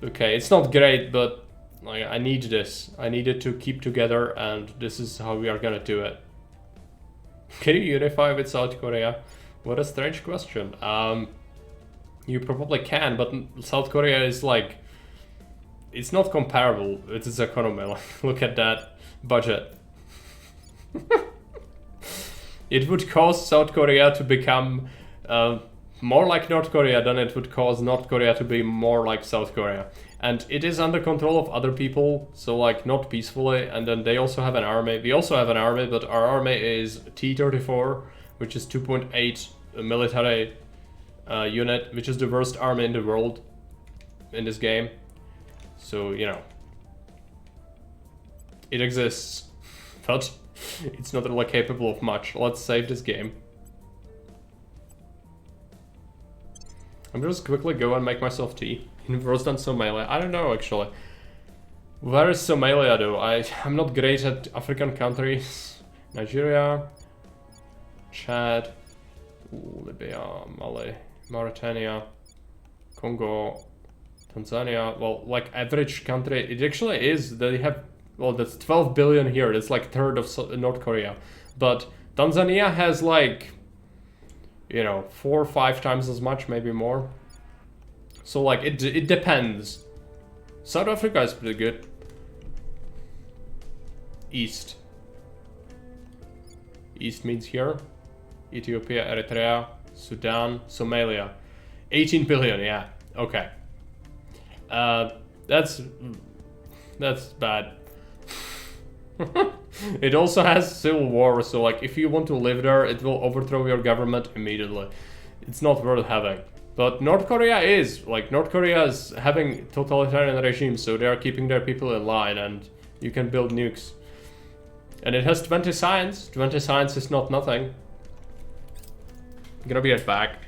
Okay, it's not great, but like, I need this. I need it to keep together, and this is how we are gonna do it. Can you unify with South Korea? What a strange question. You probably can, but South Korea is like, it's not comparable with its economy. Like, look at that budget. It would cause South Korea to become more like North Korea than it would cause North Korea to be more like South Korea. And it is under control of other people, so like not peacefully, and then they also have an army. We also have an army, but our army is T-34, which is 2.8 military unit, which is the worst army in the world in this game. So, it exists, but it's not really capable of much. Let's save this game. I'm just quickly go and make myself tea. Worse than Somalia. I don't know actually. Where is Somalia though? I'm not great at African countries. Nigeria, Chad, Libya, Mali, Mauritania, Congo, Tanzania. Well, like average country, it actually is. They have, well, that's 12 billion here. That's like third of North Korea. But Tanzania has like, 4 or 5 times as much, maybe more. So like it depends. South Africa is pretty good. East means here. Ethiopia, Eritrea, Sudan, Somalia. 18 billion, yeah. Okay. That's bad. It also has civil war, so like if you want to live there, it will overthrow your government immediately. It's not worth having. But North Korea is, like, North Korea is having totalitarian regimes, so they are keeping their people in line, and you can build nukes. And it has 20 science. 20 science is not nothing. I'm gonna be right back.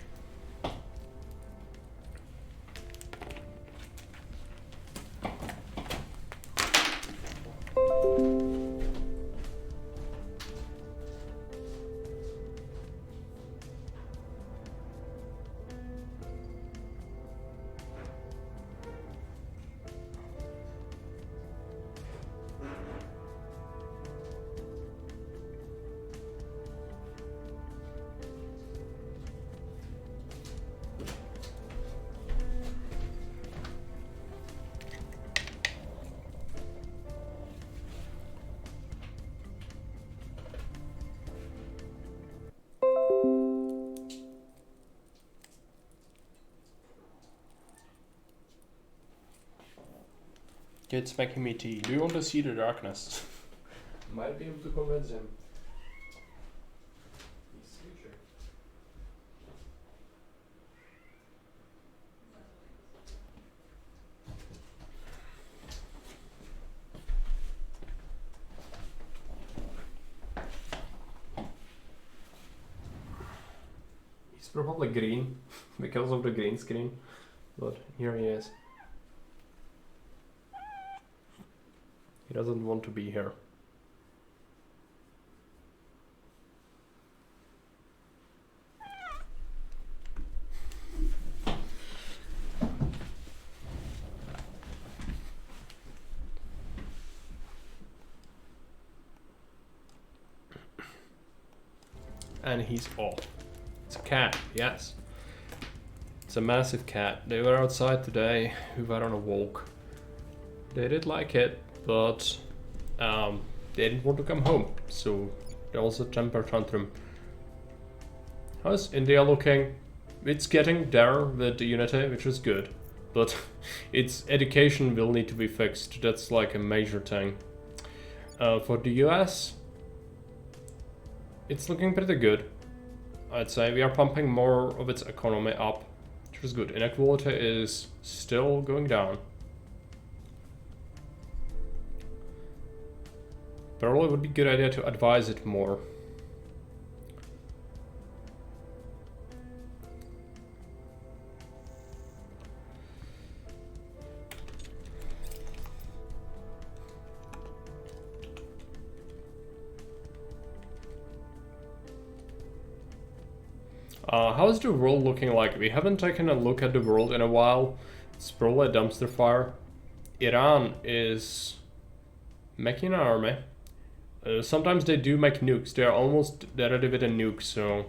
It's making me tea. Do you want to see the darkness? Might be able to convince him. He's probably green because of the green screen, but here he is. He doesn't want to be here. And he's off. It's a cat, yes. It's a massive cat. They were outside today. We were on a walk. They did like it, but they didn't want to come home. So there was a temper tantrum. How's India looking? It's getting there with the Unity, which is good. But its education will need to be fixed. That's like a major thing. For the US, it's looking pretty good. I'd say we are pumping more of its economy up, which is good. Inequality is still going down. Probably would be a good idea to advise it more. How is the world looking like? We haven't taken a look at the world in a while. It's probably a dumpster fire. Iran is making an army. Sometimes they do make nukes. They are almost ready with a nuke, so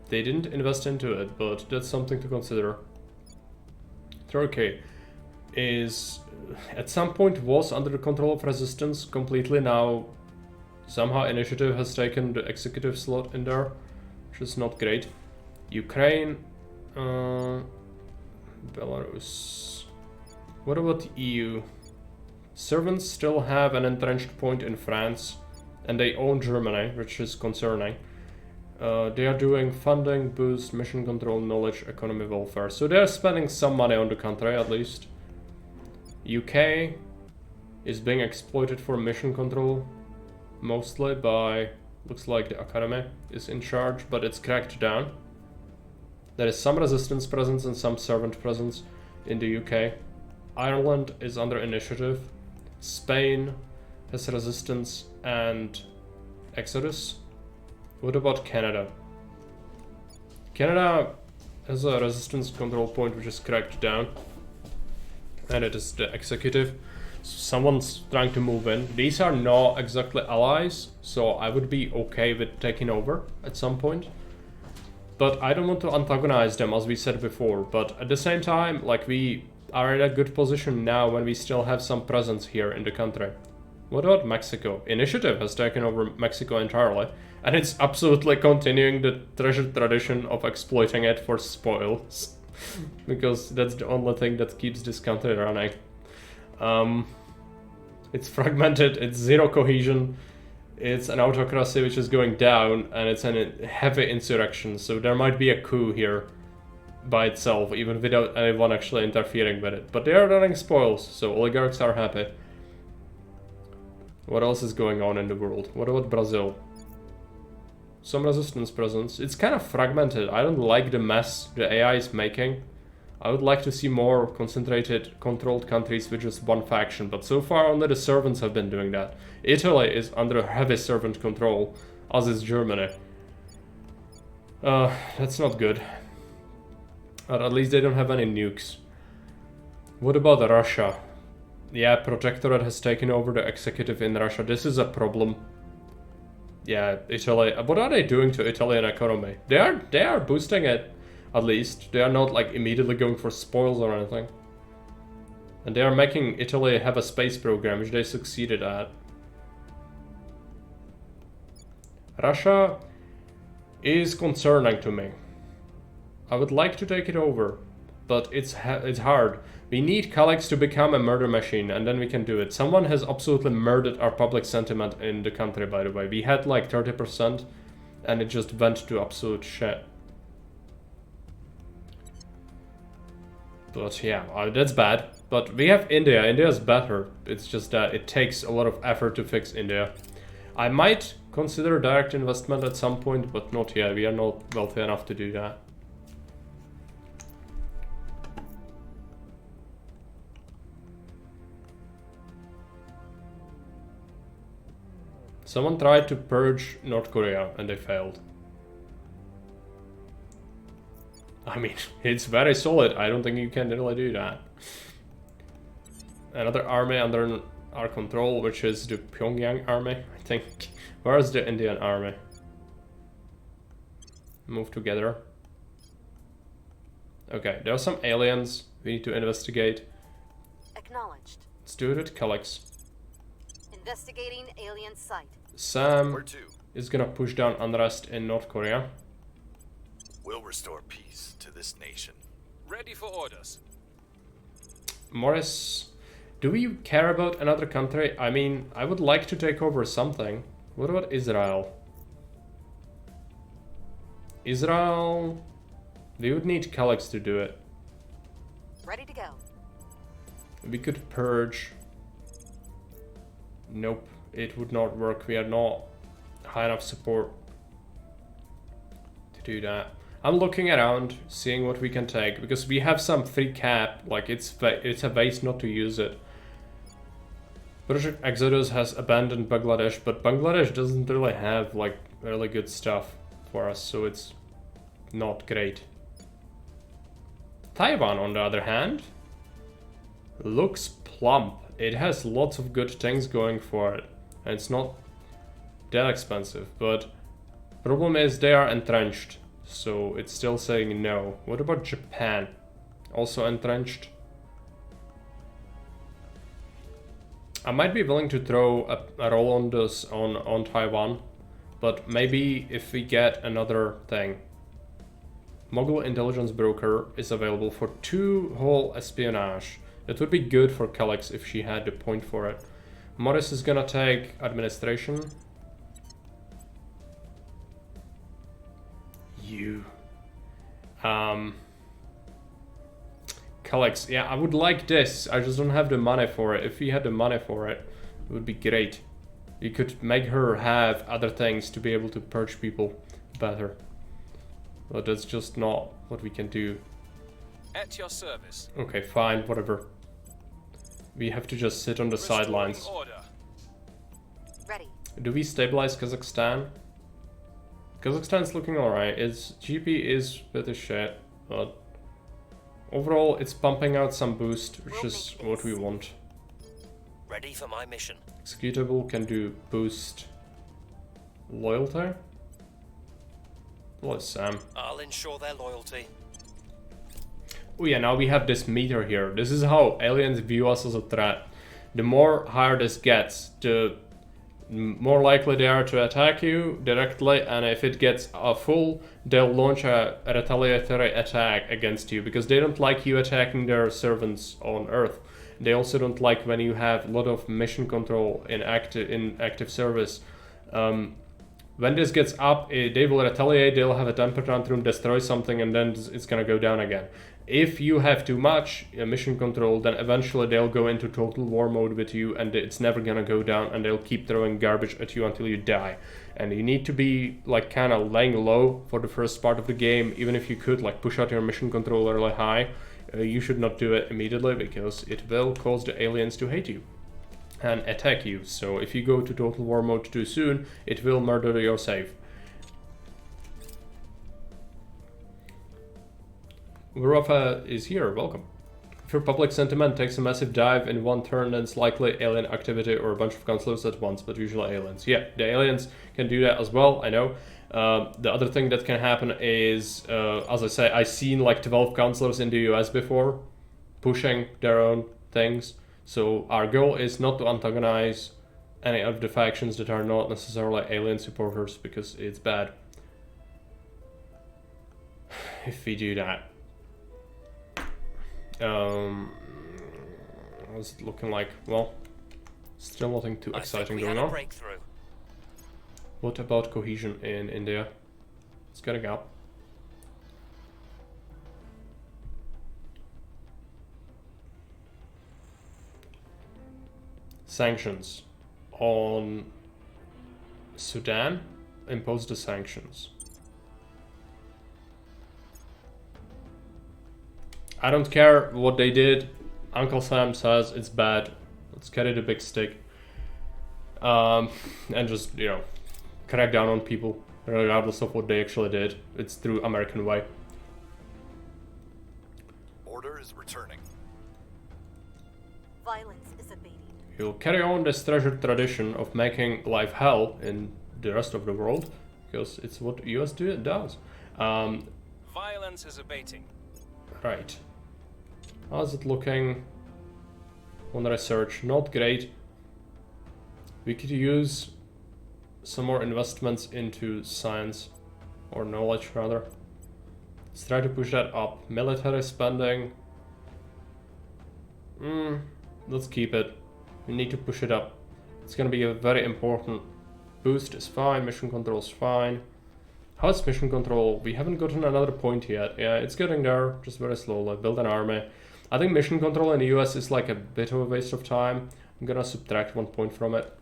they didn't invest into it, but that's something to consider. Turkey is at some point was under the control of resistance completely. Now somehow initiative has taken the executive slot in there, which is not great. Ukraine, Belarus. What about the EU? Servants still have an entrenched point in France, and they own Germany, which is concerning. They are doing funding, boost, mission control, knowledge, economy, welfare. So they are spending some money on the country, at least. UK is being exploited for mission control, mostly by, looks like the academy is in charge, but it's cracked down. There is some resistance presence and some servant presence in the UK. Ireland is under initiative. Spain has resistance and exodus. What about Canada? Canada has a resistance control point which is cracked down, and it is the executive. Someone's trying to move in. These are not exactly allies, so I would be okay with taking over at some point. But I don't want to antagonize them, as we said before. But at the same time, like, we are in a good position now when we still have some presence here in the country. What about Mexico? Initiative has taken over Mexico entirely, and it's absolutely continuing the treasured tradition of exploiting it for spoils. Because that's the only thing that keeps this country running. It's fragmented, it's zero cohesion, it's an autocracy which is going down, and it's a heavy insurrection, so there might be a coup here by itself, even without anyone actually interfering with it. But they are running spoils, so oligarchs are happy. What else is going on in the world? What about Brazil? Some resistance presence. It's kind of fragmented. I don't like the mess the AI is making. I would like to see more concentrated, controlled countries with just one faction, but so far only the servants have been doing that. Italy is under heavy servant control, as is Germany. That's not good. But at least they don't have any nukes. What about Russia? Yeah, Protectorate has taken over the executive in Russia. This is a problem. Yeah, Italy. What are they doing to Italian economy? They are boosting it, at least. They are not like immediately going for spoils or anything. And they are making Italy have a space program, which they succeeded at. Russia is concerning to me. I would like to take it over, but it's hard. We need Calyx to become a murder machine, and then we can do it. Someone has absolutely murdered our public sentiment in the country, by the way. We had like 30%, and it just went to absolute shit. But yeah, that's bad. But we have India. India's better. It's just that it takes a lot of effort to fix India. I might consider direct investment at some point, but not yet. We are not wealthy enough to do that. Someone tried to purge North Korea and they failed. I mean, it's very solid. I don't think you can really do that. Another army under our control, which is the Pyongyang army, I think. Where is the Indian army? Move together. Okay, there are some aliens we need to investigate. Acknowledged. Let's do it with Calyx. Investigating alien site. Sam is gonna push down unrest in North Korea. We'll restore peace to this nation. Ready for orders. Morris, do we care about another country? I mean, I would like to take over something. What about Israel? Israel... We would need Calyx to do it. Ready to go. We could purge... Nope, it would not work. We are not high enough support to do that. I'm looking around, seeing what we can take, because we have some free cap. Like, it's a waste not to use it. Project Exodus has abandoned Bangladesh, but Bangladesh doesn't really have like really good stuff for us, so it's not great. Taiwan, on the other hand, looks plump. It has lots of good things going for it, and it's not that expensive, but problem is they are entrenched, so it's still saying no. What about Japan? Also entrenched? I might be willing to throw a roll on this on Taiwan, but maybe if we get another thing. Mogul Intelligence Broker is available for 2 whole espionage. It would be good for Calyx if she had the point for it. Morris is gonna take administration. You. Calyx, yeah, I would like this. I just don't have the money for it. If we had the money for it, it would be great. You could make her have other things to be able to purge people better. But that's just not what we can do. At your service. Okay, fine, whatever. We have to just sit on the sidelines. Ready. Do we stabilize Kazakhstan? Kazakhstan's looking alright. Its GP is a bit of shit, but overall it's pumping out some boost, which is what we want. Ready for my mission. Executable can do boost loyalty. Well, it's Sam. I'll ensure their loyalty. Oh yeah, now we have this meter here. This is how aliens view us as a threat. The more higher this gets, the more likely they are to attack you directly, and if it gets full, they'll launch a retaliatory attack against you, because they don't like you attacking their servants on Earth. They also don't like when you have a lot of mission control in active service. When this gets up, they will retaliate, they'll have a temper tantrum, destroy something, and then it's gonna go down again. If you have too much mission control, then eventually they'll go into total war mode with you, and it's never gonna go down, and they'll keep throwing garbage at you until you die. And you need to be like kind of laying low for the first part of the game. Even if you could like push out your mission control really high, you should not do it immediately, because it will cause the aliens to hate you and attack you. So if you go to total war mode too soon, it will murder your save. Europa is here, welcome. If your public sentiment takes a massive dive in one turn, then it's likely alien activity or a bunch of councillors at once, but usually aliens. Yeah, the aliens can do that as well, I know. The other thing that can happen is, as I say, I've seen like 12 councillors in the US before, pushing their own things. So our goal is not to antagonize any of the factions that are not necessarily alien supporters, because it's bad if we do that. How's it looking like? Well, still nothing too exciting going on. What about cohesion in India? It's getting up. Sanctions on Sudan. Impose the sanctions. I don't care what they did. Uncle Sam says it's bad. Let's carry the big stick. And just, you know, crack down on people, regardless of what they actually did. It's through American way. Order is returning. Violence is abating. You'll carry on this treasured tradition of making life hell in the rest of the world, because it's what US does. Violence is abating. Right. How's it looking on research? Not great. We could use some more investments into science, or knowledge rather. Let's try to push that up. Military spending. Let's keep it. We need to push it up. It's gonna be a very important. Boost is fine, mission control is fine. How's mission control? We haven't gotten another point yet. Yeah, it's getting there, just very slowly. Build an army. I think mission control in the US is like a bit of a waste of time. I'm gonna subtract 1 point from it.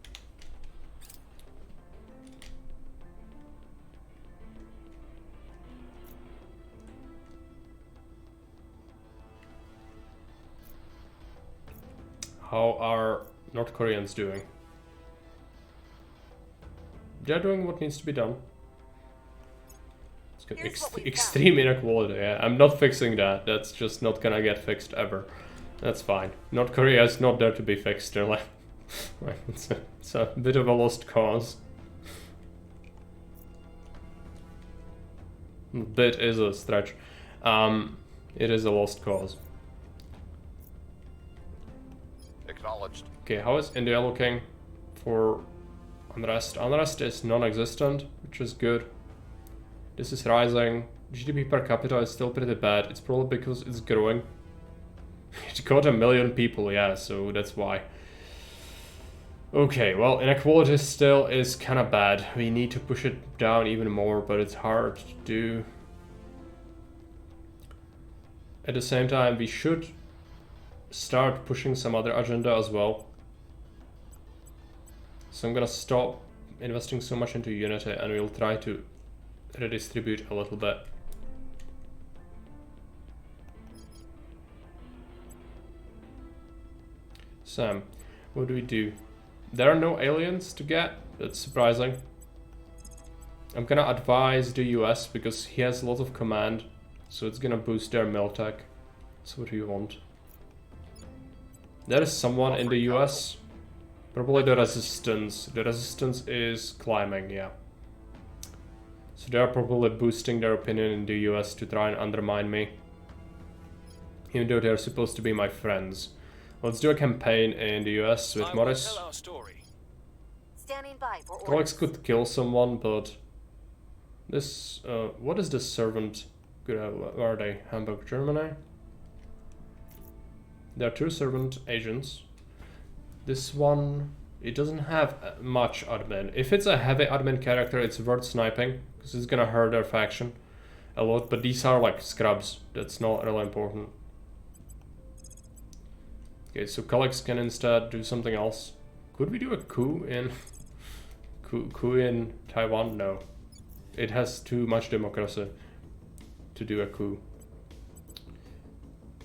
How are North Koreans doing? They're doing what needs to be done. Extreme inequality, yeah. I'm not fixing that. That's just not gonna get fixed ever. That's fine. North Korea is not there to be fixed. They're like, it's a bit of a lost cause. Bit is a stretch. It is a lost cause. Acknowledged. Okay, how is India looking for unrest? Unrest is non-existent, which is good. This is rising. GDP per capita is still pretty bad. It's probably because it's growing. It got 1 million people, yeah, so that's why. Okay, well, inequality still is kind of bad. We need to push it down even more, but it's hard to do. At the same time, we should start pushing some other agenda as well. So I'm gonna stop investing so much into unity and we'll try to redistribute a little bit. Sam, what do we do? There are no aliens to get. That's surprising. I'm gonna advise the US because he has a lot of command, so it's gonna boost their miltech. So what do you want? There is someone in the US. Probably the resistance. The resistance is climbing, yeah. So they are probably boosting their opinion in the US to try and undermine me. Even though they're supposed to be my friends. Let's do a campaign in the US with Morris. Standing by for Colleagues could kill someone, but this what is this servant? Where are they? Hamburg, Germany. There are 2 servant agents. This one, it doesn't have much admin. If it's a heavy admin character, it's worth sniping because it's gonna hurt their faction a lot. But these are like scrubs. That's not really important. Okay, so colleagues can instead do something else. Could we do a coup in coup in Taiwan? No, it has too much democracy to do a coup.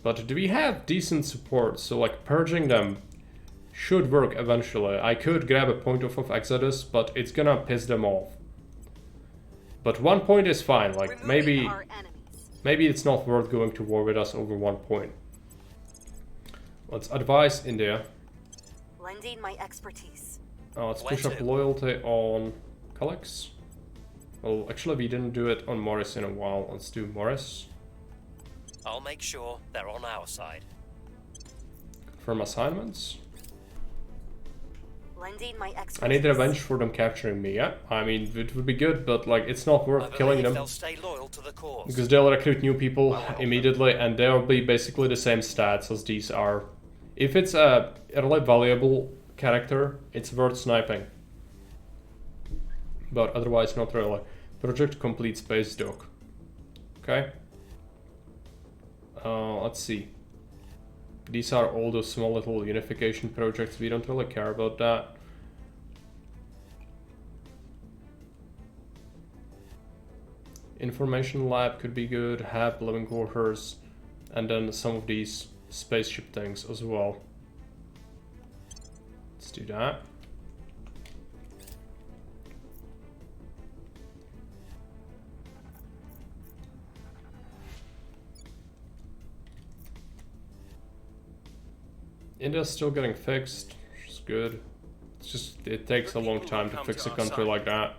But do we have decent support? So like purging them should work eventually. I could grab a point off of Exodus, but it's gonna piss them off. But 1 point is fine. Like maybe it's not worth going to war with us over 1 point. Let's advise India. Lending my expertise. Let's push up loyalty on colleagues. Well, actually we didn't do it on Morris in a while. Let's do Morris. I'll make sure they're on our side. Confirm assignments. Lending my expertise. I need revenge for them capturing me, yeah? I mean, it would be good, but like, it's not worth killing them. They'll stay loyal to the cause. Because they'll recruit new people immediately, and they'll be basically the same stats as these are. If it's a really valuable character, it's worth sniping. But otherwise not really. Project complete space dock. Okay. Let's see. These are all those small little unification projects. We don't really care about that. Information lab could be good. Have living quarters. And then some of these spaceship things as well. Let's do that. India's still getting fixed, which is good. It's just, it takes a long time to fix a country like that.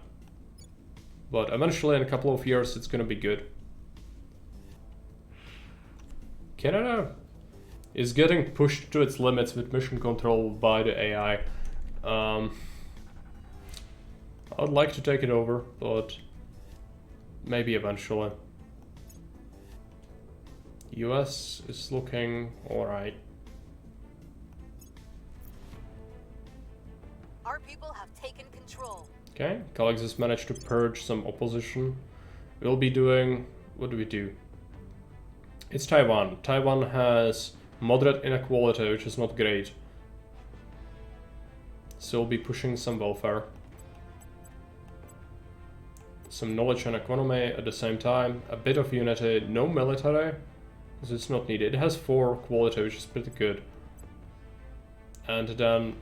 But eventually, in a couple of years, it's gonna be good. Canada is getting pushed to its limits with mission control by the AI. I'd like to take it over, but maybe eventually. US is looking alright. Our people have taken control. Okay, colleagues has managed to purge some opposition. We'll be doing... what do we do? It's Taiwan. Taiwan has moderate inequality, which is not great. So we'll be pushing some welfare. Some knowledge and economy at the same time. A bit of unity, no military, because it's not needed. It has 4 quality, which is pretty good. And then...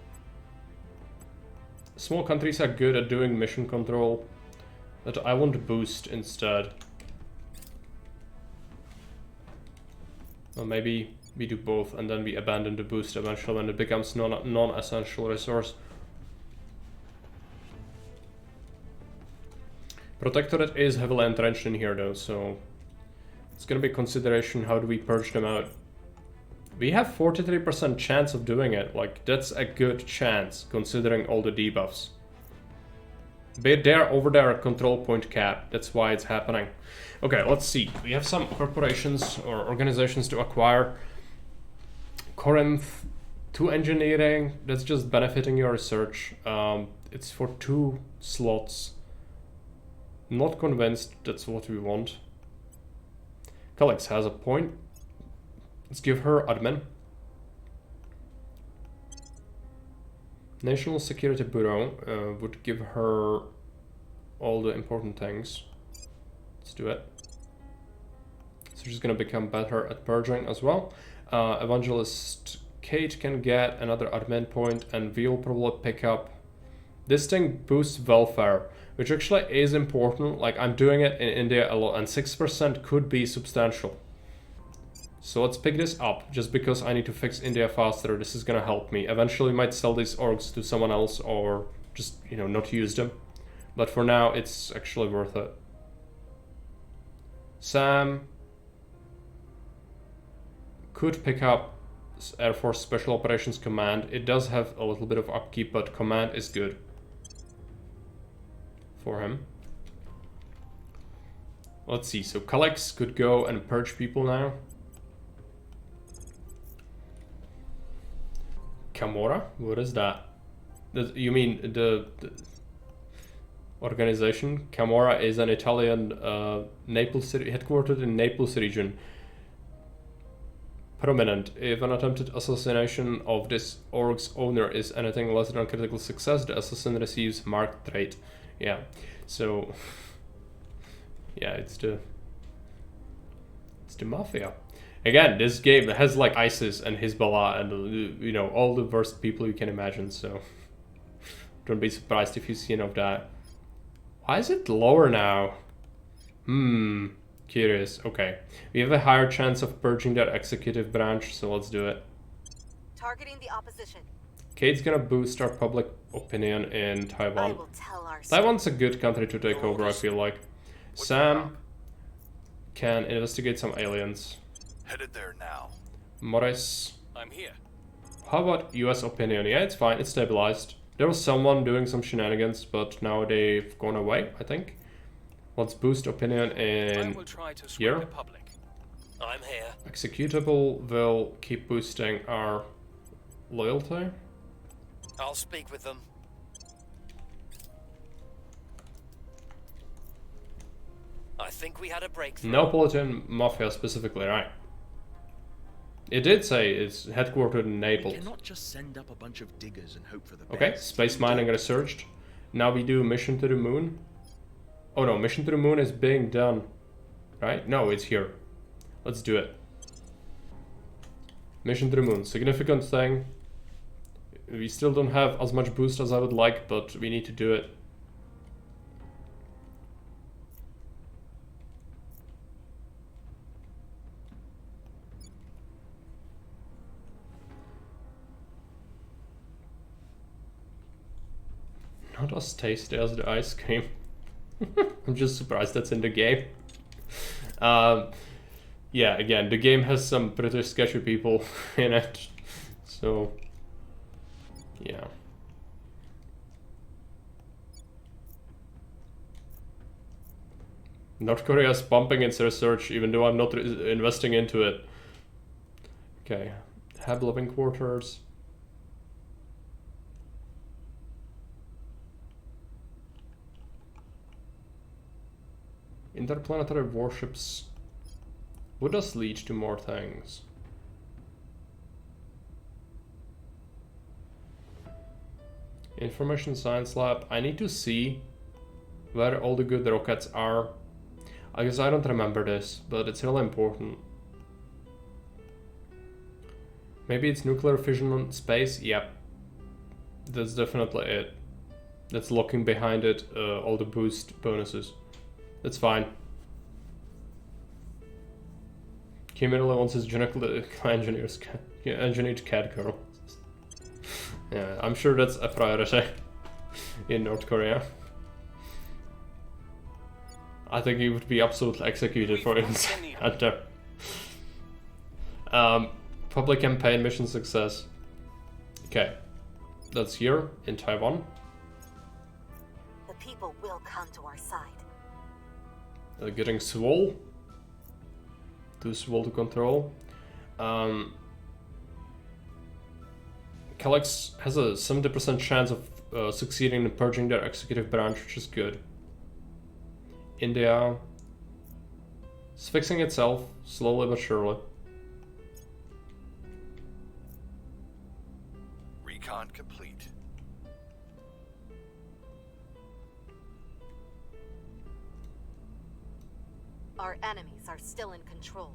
small countries are good at doing mission control, but I want to boost instead. Or maybe we do both and then we abandon the boost eventually when it becomes non-essential resource. Protectorate is heavily entrenched in here though, so it's gonna be consideration how do we purge them out. We have 43% chance of doing it, like that's a good chance considering all the debuffs. But they're over their control point cap, that's why it's happening. Okay, let's see. We have some corporations or organizations to acquire. Corinth, 2 engineering, that's just benefiting your research. It's for 2 slots. Not convinced that's what we want. Calix has a point. Let's give her admin. National Security Bureau would give her all the important things. Let's do it. So she's gonna become better at purging as well. Evangelist Kate can get another admin point, and we'll probably pick up... this thing boosts welfare, which actually is important. Like, I'm doing it in India a lot, and 6% could be substantial. So let's pick this up, just because I need to fix India faster. This is gonna help me. Eventually might sell these orgs to someone else, or just, you know, not use them. But for now, it's actually worth it. Sam could pick up Air Force Special Operations Command. It does have a little bit of upkeep, but command is good for him. Let's see, so Kalex could go and purge people now. Camorra? What is that? You mean the organization? Camorra is an Italian Naples city, headquartered in Naples region. Prominent. If an attempted assassination of this org's owner is anything less than a critical success, the assassin receives marked trait. Yeah, so yeah, it's the mafia. Again, this game has like ISIS and Hezbollah and, you know, all the worst people you can imagine, so don't be surprised if you see any of that. Why is it lower now? Curious. Okay. We have a higher chance of purging that executive branch, so let's do it. Targeting the opposition. Kate's gonna boost our public opinion in Taiwan. I will tell our Taiwan's a good country to take over, I feel like. Sam can investigate some aliens. Headed there now. Morris. I'm here. How about US opinion? Yeah, it's fine. It's stabilized. There was someone doing some shenanigans, but now they've gone away, I think. Let's boost opinion in here. I'm here. Executable will keep boosting our loyalty? I'll speak with them. I think we had a breakthrough. Neapolitan Mafia specifically, right? It did say it's headquartered in Naples. We cannot just send up a bunch of diggers and hope for the Okay, best. space mining researched. Now we do mission to the moon. Oh no, mission to the moon is being done. Right? No, it's here. Let's do it. Mission to the moon. Significant thing. We still don't have as much boost as I would like, but we need to do it. Not as tasty as the ice cream. I'm just surprised that's in the game. Yeah, again, the game has some pretty sketchy people in it. So, yeah. North Korea is pumping its research, even though I'm not investing into it. Okay, have living quarters. Interplanetary warships would just lead to more things. Information Science Lab. I need to see where all the good rockets are. I guess I don't remember this, but it's really important. Maybe it's nuclear fission on space? Yep. That's definitely it. That's locking behind it all the boost bonuses. That's fine. Kim really wants his genetically engineered cat girl. Yeah, I'm sure that's a priority in North Korea. I think he would be absolutely executed for insane hunter. Public campaign mission success. Okay, that's here in Taiwan. The people will come to our side. Getting swole. Too swole to control. Calyx has a 70% chance of succeeding in purging their executive branch, which is good. India is fixing itself slowly but surely. Recon complete. Our enemies are still in control.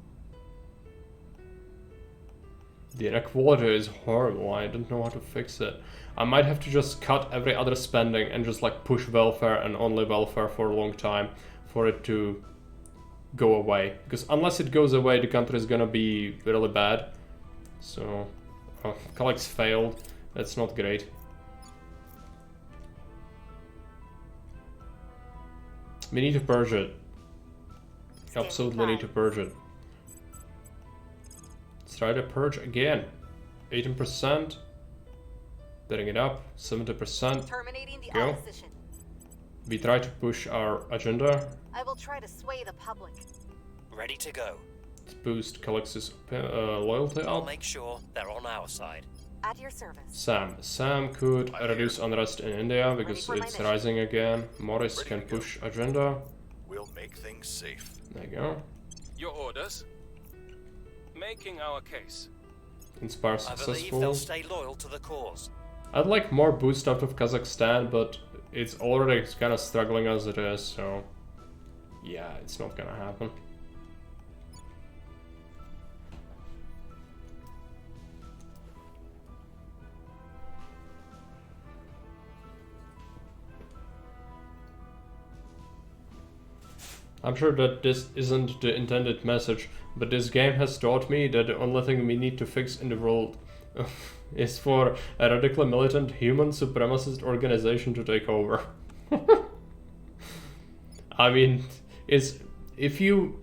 The inequality is horrible. I don't know how to fix it. I might have to just cut every other spending and just like push welfare and only welfare for a long time for it to go away. Because unless it goes away, the country is gonna be really bad. So, Calyx failed. That's not great. We need to purge it. Absolutely need to purge it. Let's try to purge again. 18%. Getting it up. 70%. Terminating the Go. opposition. We try to push our agenda. I will try to sway the public. Ready to go. Let's boost Calyx's loyalty I'll up. make sure they're on our side. At your service. Sam could reduce unrest in India because it's rising again. Morris can push agenda. We'll make things safe. There you go. Your orders? Making our case. Inspire I believe successful. they'll stay loyal to the cause. I'd like more boost out of Kazakhstan, but it's already kind of struggling as it is, so yeah, it's not gonna happen. I'm sure that this isn't the intended message, but this game has taught me that the only thing we need to fix in the world is for a radically militant human supremacist organization to take over. I mean, if you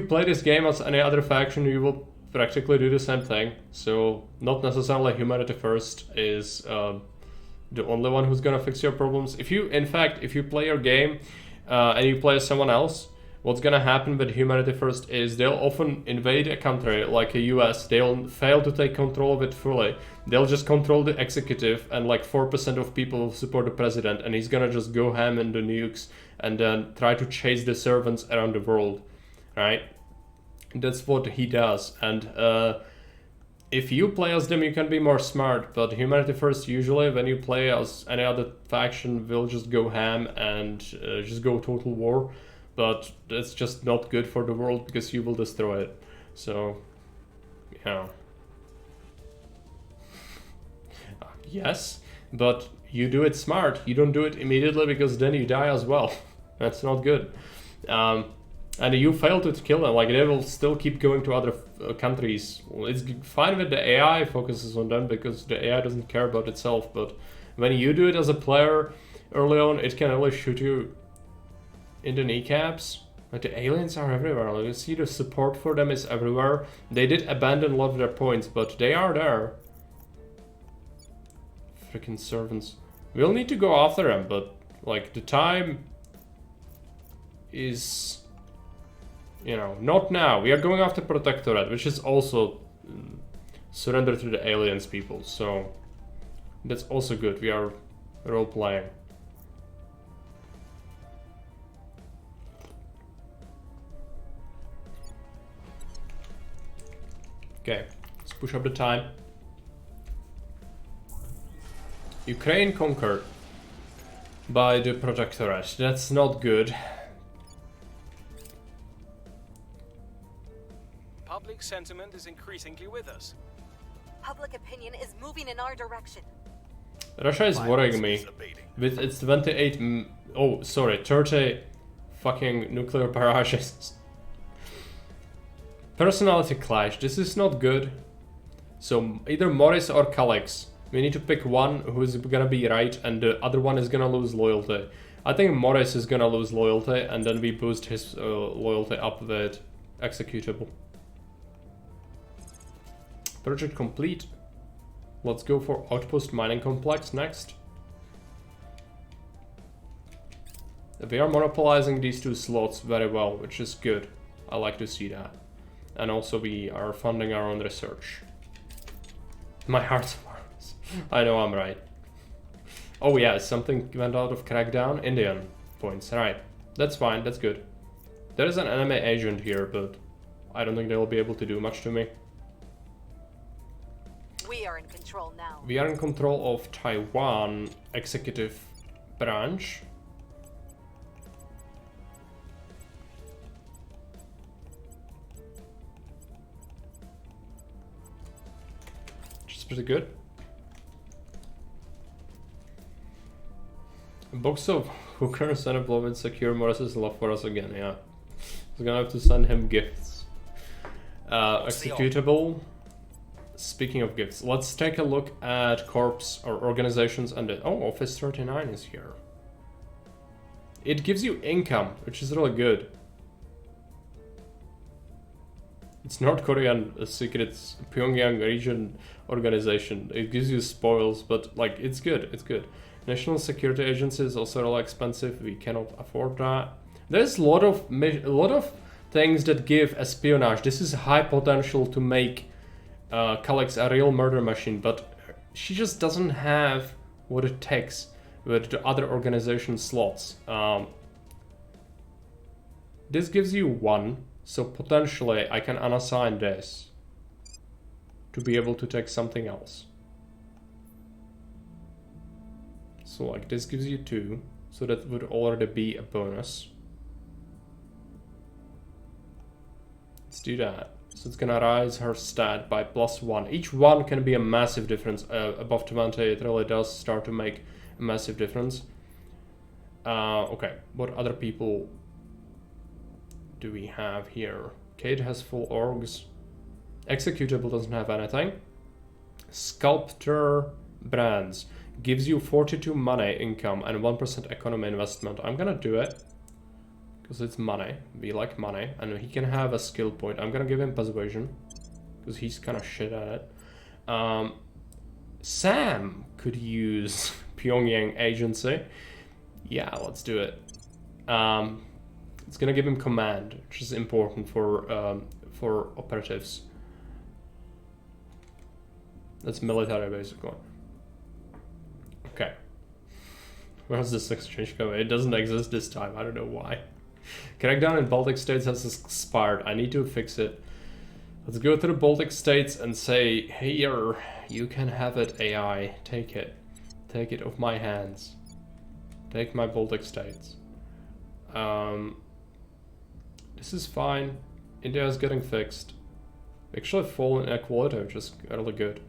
play this game as any other faction, you will practically do the same thing. So not necessarily humanity first is the only one who's gonna fix your problems. If you play your game and you play as someone else, what's gonna happen with Humanity First is they'll often invade a country like a US, they'll fail to take control of it fully, they'll just control the executive and like 4% of people support the president, and he's gonna just go ham in the nukes and then try to chase the servants around the world, right? That's what he does, and if you play as them, you can be more smart, but Humanity First, usually when you play as any other faction, will just go ham and just go total war, but that's just not good for the world because you will destroy it. So, yeah. Yes, but you do it smart. You don't do it immediately because then you die as well. That's not good. And you fail to kill them, like they will still keep going to other countries. Well, it's fine with the AI focuses on them because the AI doesn't care about itself, but when you do it as a player early on, it can really shoot you in the kneecaps. Like the aliens are everywhere, like you see the support for them is everywhere. They did abandon a lot of their points, but they are there. Freaking servants. We'll need to go after them, but like the time is... You know, not now. We are going after Protectorate, which is also surrender to the aliens people, so that's also good. We are role-playing. Okay, let's push up the time. Ukraine conquered by the Protectorate. That's not good. Public sentiment is increasingly with us. Public opinion is moving in our direction. Russia is worrying me with its 30 fucking nuclear barrages. Personality clash, this is not good. So either Morris or Calix. We need to pick one who's gonna be right and the other one is gonna lose loyalty. I think Morris is gonna lose loyalty and then we boost his loyalty up with executable. Project complete. Let's go for Outpost Mining Complex next. We are monopolizing these two slots very well, which is good. I like to see that. And also we are funding our own research. My heart warms. I know I'm right. Oh yeah, something went out of Crackdown. Indian points. Alright, that's fine, that's good. There is an enemy agent here, but I don't think they will be able to do much to me. We are in control now. We are in control of Taiwan executive branch. Which is pretty good. A box of hookers and a blow secure Morris's love for us again, yeah. I was gonna have to send him gifts. Executable. Speaking of gifts, let's take a look at corps or organizations and oh, Office 39 is here. It gives you income, which is really good. It's North Korean secret Pyongyang region organization. It gives you spoils, but like it's good, it's good. National Security Agency is also really expensive. We cannot afford that. There's a lot of things that give espionage. This is high potential to make Calix a real murder machine, but she just doesn't have what it takes with the other organization slots. This gives you 1, so potentially I can unassign this to be able to take something else. So like this gives you 2, so that would already be a bonus. Let's do that. So it's gonna rise her stat by +1. Each one can be a massive difference. Above 20, it really does start to make a massive difference. Okay, what other people do we have here? Kate has full orgs. Executable doesn't have anything. Sculptor brands gives you 42 money income and 1% economy investment. I'm gonna do it. Because it's money, we like money, and he can have a skill point. I'm gonna give him persuasion, because he's kind of shit at it. Sam could use Pyongyang agency. Yeah, let's do it. It's gonna give him command, which is important for operatives. That's military, basically. Okay. Where's this exchange going? It doesn't exist this time. I don't know why. Crackdown in Baltic states has expired. I need to fix it. Let's go to the Baltic states and say, here, you can have it, AI. Take it. Take it off my hands. Take my Baltic states. This is fine. India is getting fixed. We actually fall in equality, which is really good.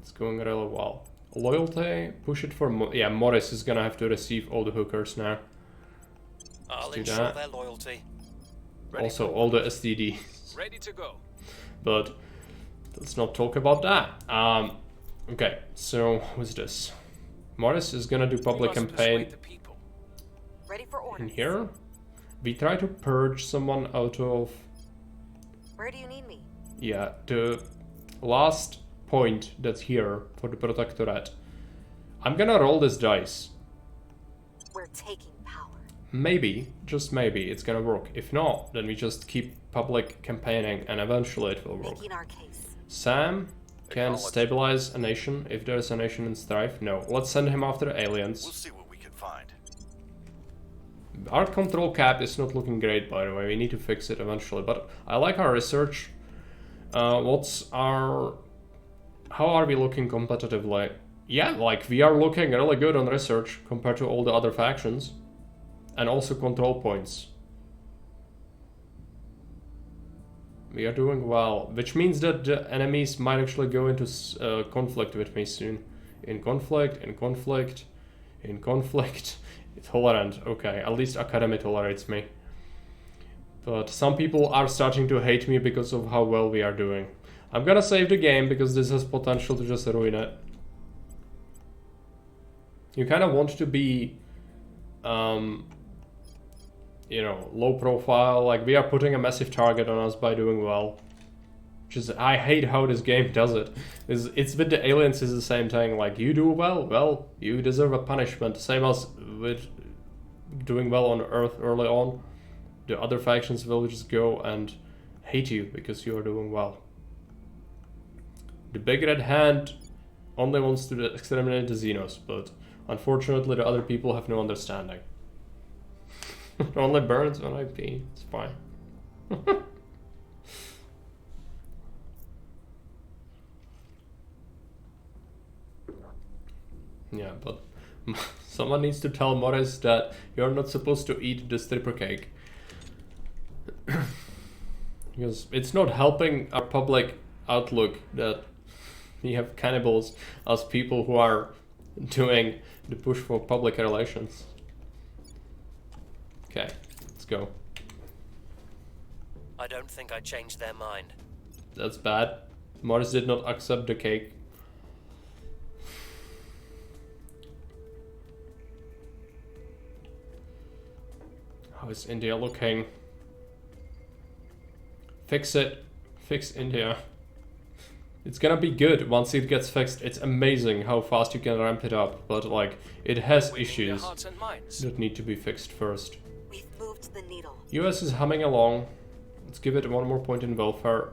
It's going really well. Loyalty, push it for... yeah, Morris is gonna have to receive all the hookers now. I'll do ensure that. their loyalty. Also, all the STDs. Ready to go. But let's not talk about that. Okay, so what's this? Morris is gonna do public campaign Ready for in orders. here. We try to purge someone out of... Where do you need me? yeah, the last point that's here for the Protectorate. I'm gonna roll this dice. We're taking power. Maybe, just maybe, it's gonna work. If not, then we just keep public campaigning and eventually it will work. Making our case. Sam can stabilize a nation if there's a nation in strife. No, let's send him after the aliens. We'll see what we can find. Our control cap is not looking great, by the way. We need to fix it eventually, but I like our research. What's our... how are we looking competitively? Yeah, like, we are looking really good on research compared to all the other factions. And also control points. We are doing well, which means that the enemies might actually go into conflict with me soon. In conflict, in conflict, in conflict. Tolerant, okay, at least Academy tolerates me. But some people are starting to hate me because of how well we are doing. I'm gonna save the game because this has potential to just ruin it. You kind of want to be, you know, low profile. Like, we are putting a massive target on us by doing well. Which is, I hate how this game does it. It's with the aliens is the same thing. Like, you do well, well, you deserve a punishment. Same as with doing well on Earth early on. The other factions will just go and hate you because you are doing well. The big red hand only wants to exterminate the Xenos, but unfortunately the other people have no understanding. It only burns on IP, it's fine. Yeah, but someone needs to tell Morris that you're not supposed to eat the stripper cake. Because it's not helping our public outlook that we have cannibals as people who are doing the push for public relations. Okay, let's go. I don't think I changed their mind. That's bad. Morris did not accept the cake. How is India looking? Fix it. Fix India. It's gonna be good once it gets fixed. It's amazing how fast you can ramp it up, but like, it has issues that need to be fixed first. We've moved the needle. US is humming along. Let's give it one more point in welfare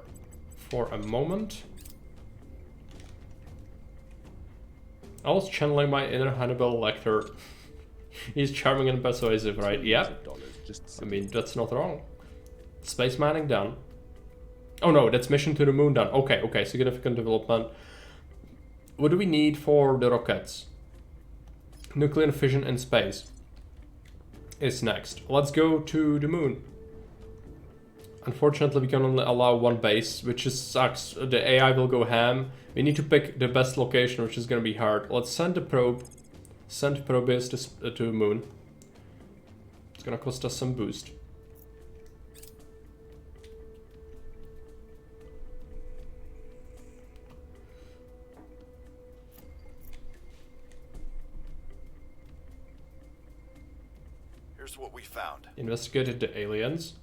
for a moment. I was channeling my inner Hannibal Lecter. He's charming and persuasive, right? Yep. I mean, that's not wrong. Space mining done. Oh no, that's mission to the moon done. Okay, okay, significant development. What do we need for the rockets? Nuclear fission in space is next. Let's go to the moon. Unfortunately, we can only allow one base, which is sucks. The AI will go ham. We need to pick the best location, which is gonna be hard. Let's send the probe. Send Proteus to moon. It's gonna cost us some boost. Here's what we found. Investigated the aliens.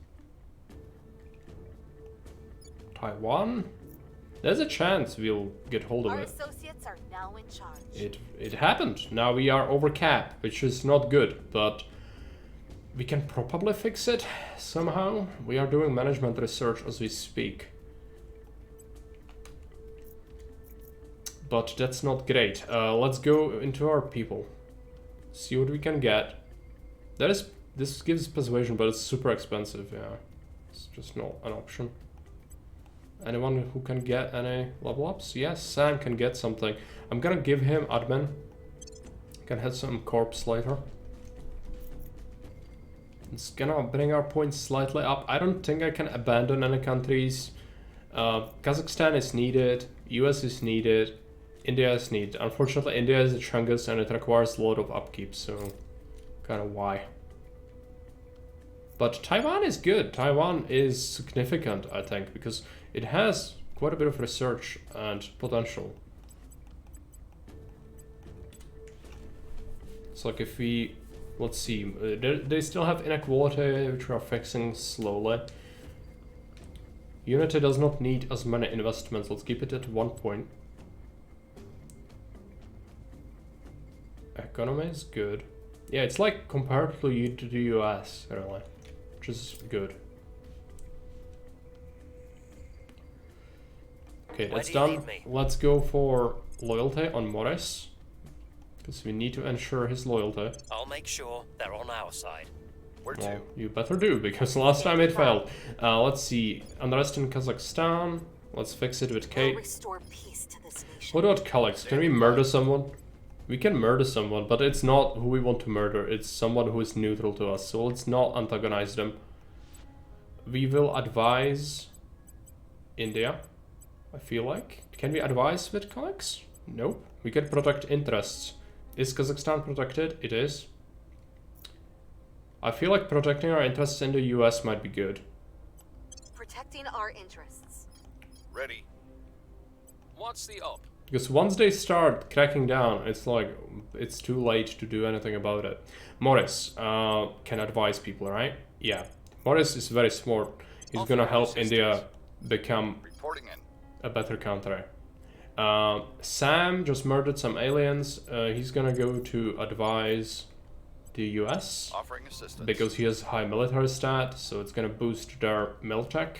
Taiwan? There's a chance we'll get hold of Our it. associates are now in charge. It happened. Now we are over cap, which is not good, but we can probably fix it somehow. We are doing management research as we speak. But that's not great. Let's go into our people. See what we can get. This gives persuasion, but it's super expensive, yeah. It's just not an option. Anyone who can get any level ups? Yes, Sam can get something. I'm gonna give him admin. Can have some corpse later. It's gonna bring our points slightly up. I don't think I can abandon any countries. Kazakhstan is needed, US is needed, India is needed. Unfortunately, India is the strongest and it requires a lot of upkeep, so kind of why. But Taiwan is good. Taiwan is significant, I think, because it has quite a bit of research and potential. It's like if we, let's see, they still have inequality, which we are fixing slowly. Unity does not need as many investments. Let's keep it at 1 point. Economy is good. Yeah, it's like compared to the US, really, which is good. Okay, that's done. Let's go for loyalty on Morris, because we need to ensure his loyalty. I'll make sure they're on our side. Well, you better do, because last time it failed. Let's see, unrest in Kazakhstan. Let's fix it with Kate. Restore peace to this nation. What about Calyx? Can we murder someone? We can murder someone, but it's not who we want to murder. It's someone who is neutral to us, so let's not antagonize them. We will advise India, I feel like. Can we advise with Calyx? Nope. We can protect interests. Is Kazakhstan protected? It is. I feel like protecting our interests in the US might be good. Protecting our interests. Ready. What's the up? Because once they start cracking down, it's like, it's too late to do anything about it. Morris can advise people, right? Yeah. Morris is very smart. He's gonna help India become a better country. Sam just murdered some aliens. He's gonna go to advise the US. Offering assistance. Because he has high military stat, so it's gonna boost their miltech.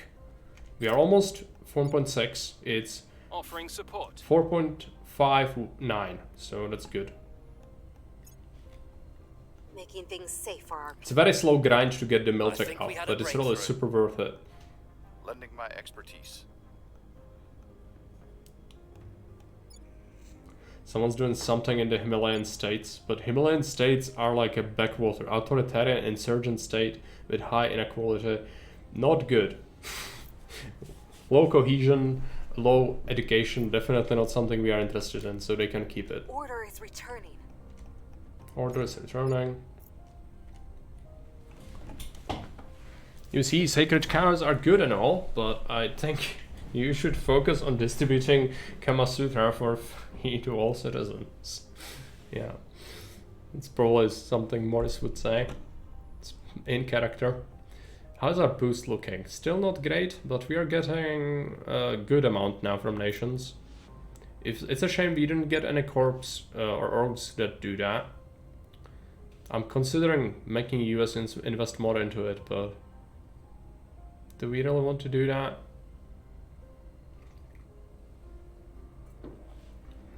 We are almost 4.6. It's offering support. 4.59, so that's good. Making things safe for our people. It's a very slow grind to get the miltech up, but it's really super worth it. Lending my expertise. Someone's doing something in the Himalayan states, but Himalayan states are like a backwater, authoritarian insurgent state with high inequality. Not good. Low cohesion, low education, definitely not something we are interested in, so they can keep it. Order is returning. Order is returning. You see, sacred cows are good and all, but I think you should focus on distributing Kama Sutra for free to all citizens. Yeah, it's probably something Morris would say. It's in character. How's our boost looking? Still not great, but we are getting a good amount now from nations. It's a shame we didn't get any corps or orgs that do that. I'm considering making US invest more into it, but do we really want to do that?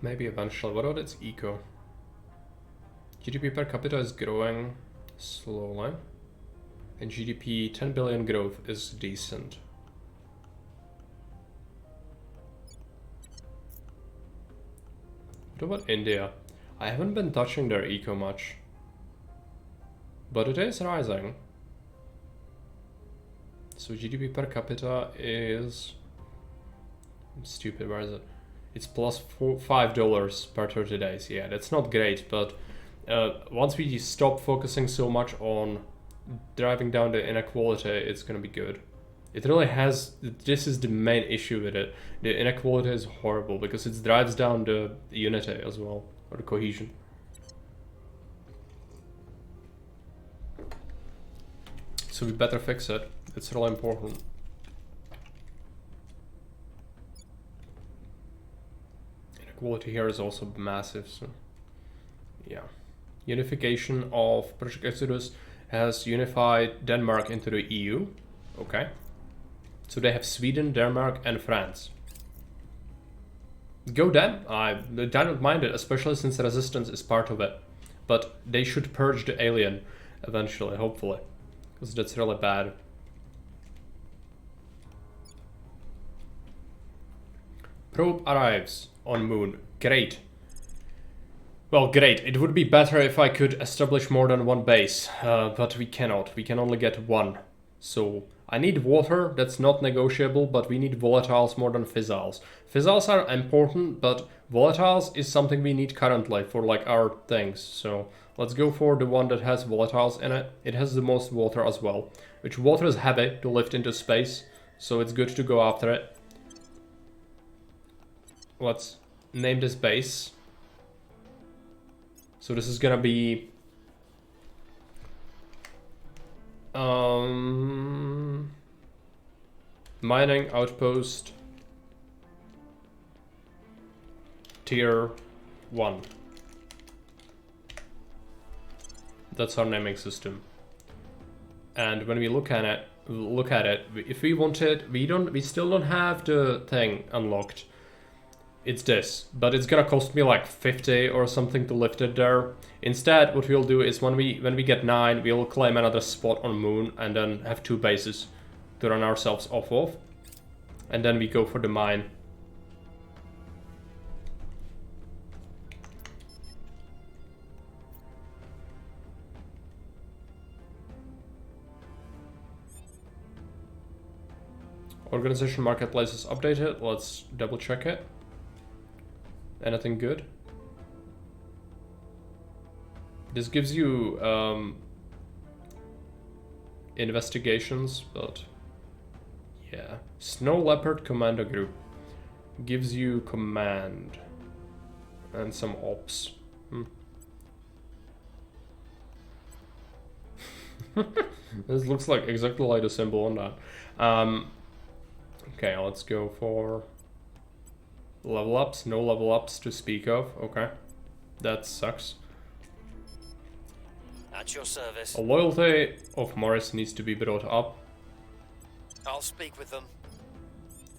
Maybe eventually. What about its eco? GDP per capita is growing slowly. And GDP 10 billion growth is decent. What about India? I haven't been touching their eco much. But it is rising. So GDP per capita is... I'm stupid, where is it? It's plus $5 per 30 days. Yeah, that's not great, but once we stop focusing so much on driving down the inequality, it's gonna be good. It really has, this is the main issue with it. The inequality is horrible because it drives down the unity as well, or the cohesion. So we better fix it. It's really important. Inequality here is also massive, so yeah. Unification of Project Exodus has unified Denmark into the EU. Okay. So they have Sweden, Denmark, and France. Go them. I don't mind it, especially since resistance is part of it. But they should purge the alien eventually, hopefully. Because that's really bad. Probe arrives on moon. Great. Well, great. It would be better if I could establish more than one base. But we cannot. We can only get one. So I need water, that's not negotiable, but we need volatiles more than fissiles. Fissiles are important, but volatiles is something we need currently for like our things. So let's go for the one that has volatiles in it. It has the most water as well, which water is heavy to lift into space, so it's good to go after it. Let's name this base. So this is gonna be mining outpost tier 1. That's our naming system. And when we look at it, if we want it, we still don't have the thing unlocked. It's this, but it's gonna cost me like 50 or something to lift it there. Instead, what we'll do is when we get 9, we'll claim another spot on moon and then have 2 bases to run ourselves off of. And then we go for the mine. Organization marketplace is updated. Let's double check it. Anything good? This gives you investigations, but yeah. Snow Leopard Commando Group gives you command and some ops. This looks like exactly like the symbol on that. Okay, let's go for level ups. No level ups to speak of. Okay, that sucks. At your service. A loyalty of Morris needs to be brought up. I'll speak with them.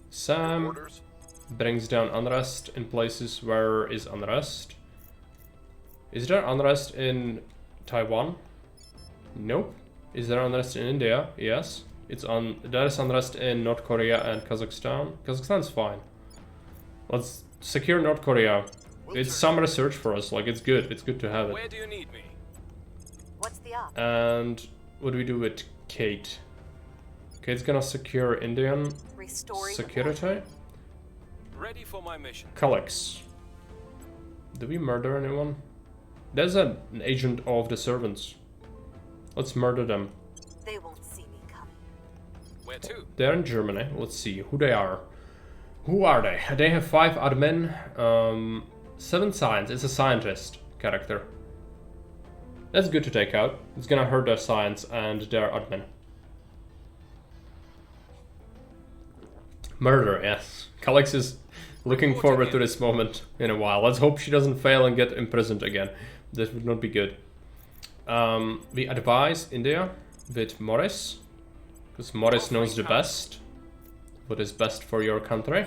Sam brings down unrest in places where is unrest. Is there unrest in Taiwan? Nope. Is there unrest in India? Yes. There is unrest in North Korea and Kazakhstan. Kazakhstan's fine. Let's secure North Korea. It's some research for us. Like, it's good. It's good to have it. Where do you need me? What's the op? And what do we do with Kate? Kate's gonna secure Indian security. Ready for my mission. Calyx. Do we murder anyone? There's an agent of the servants. Let's murder them. They won't see me coming. Where to? They're in Germany. Let's see who they are. Who are they? They have 5 admin, 7 science. It's a scientist character. That's good to take out. It's gonna hurt their science and their admin. Murder, yes. Calyx is looking forward to this moment in a while. Let's hope she doesn't fail and get imprisoned again. This would not be good. We advise India with Morris, because Morris knows the best. What is best for your country?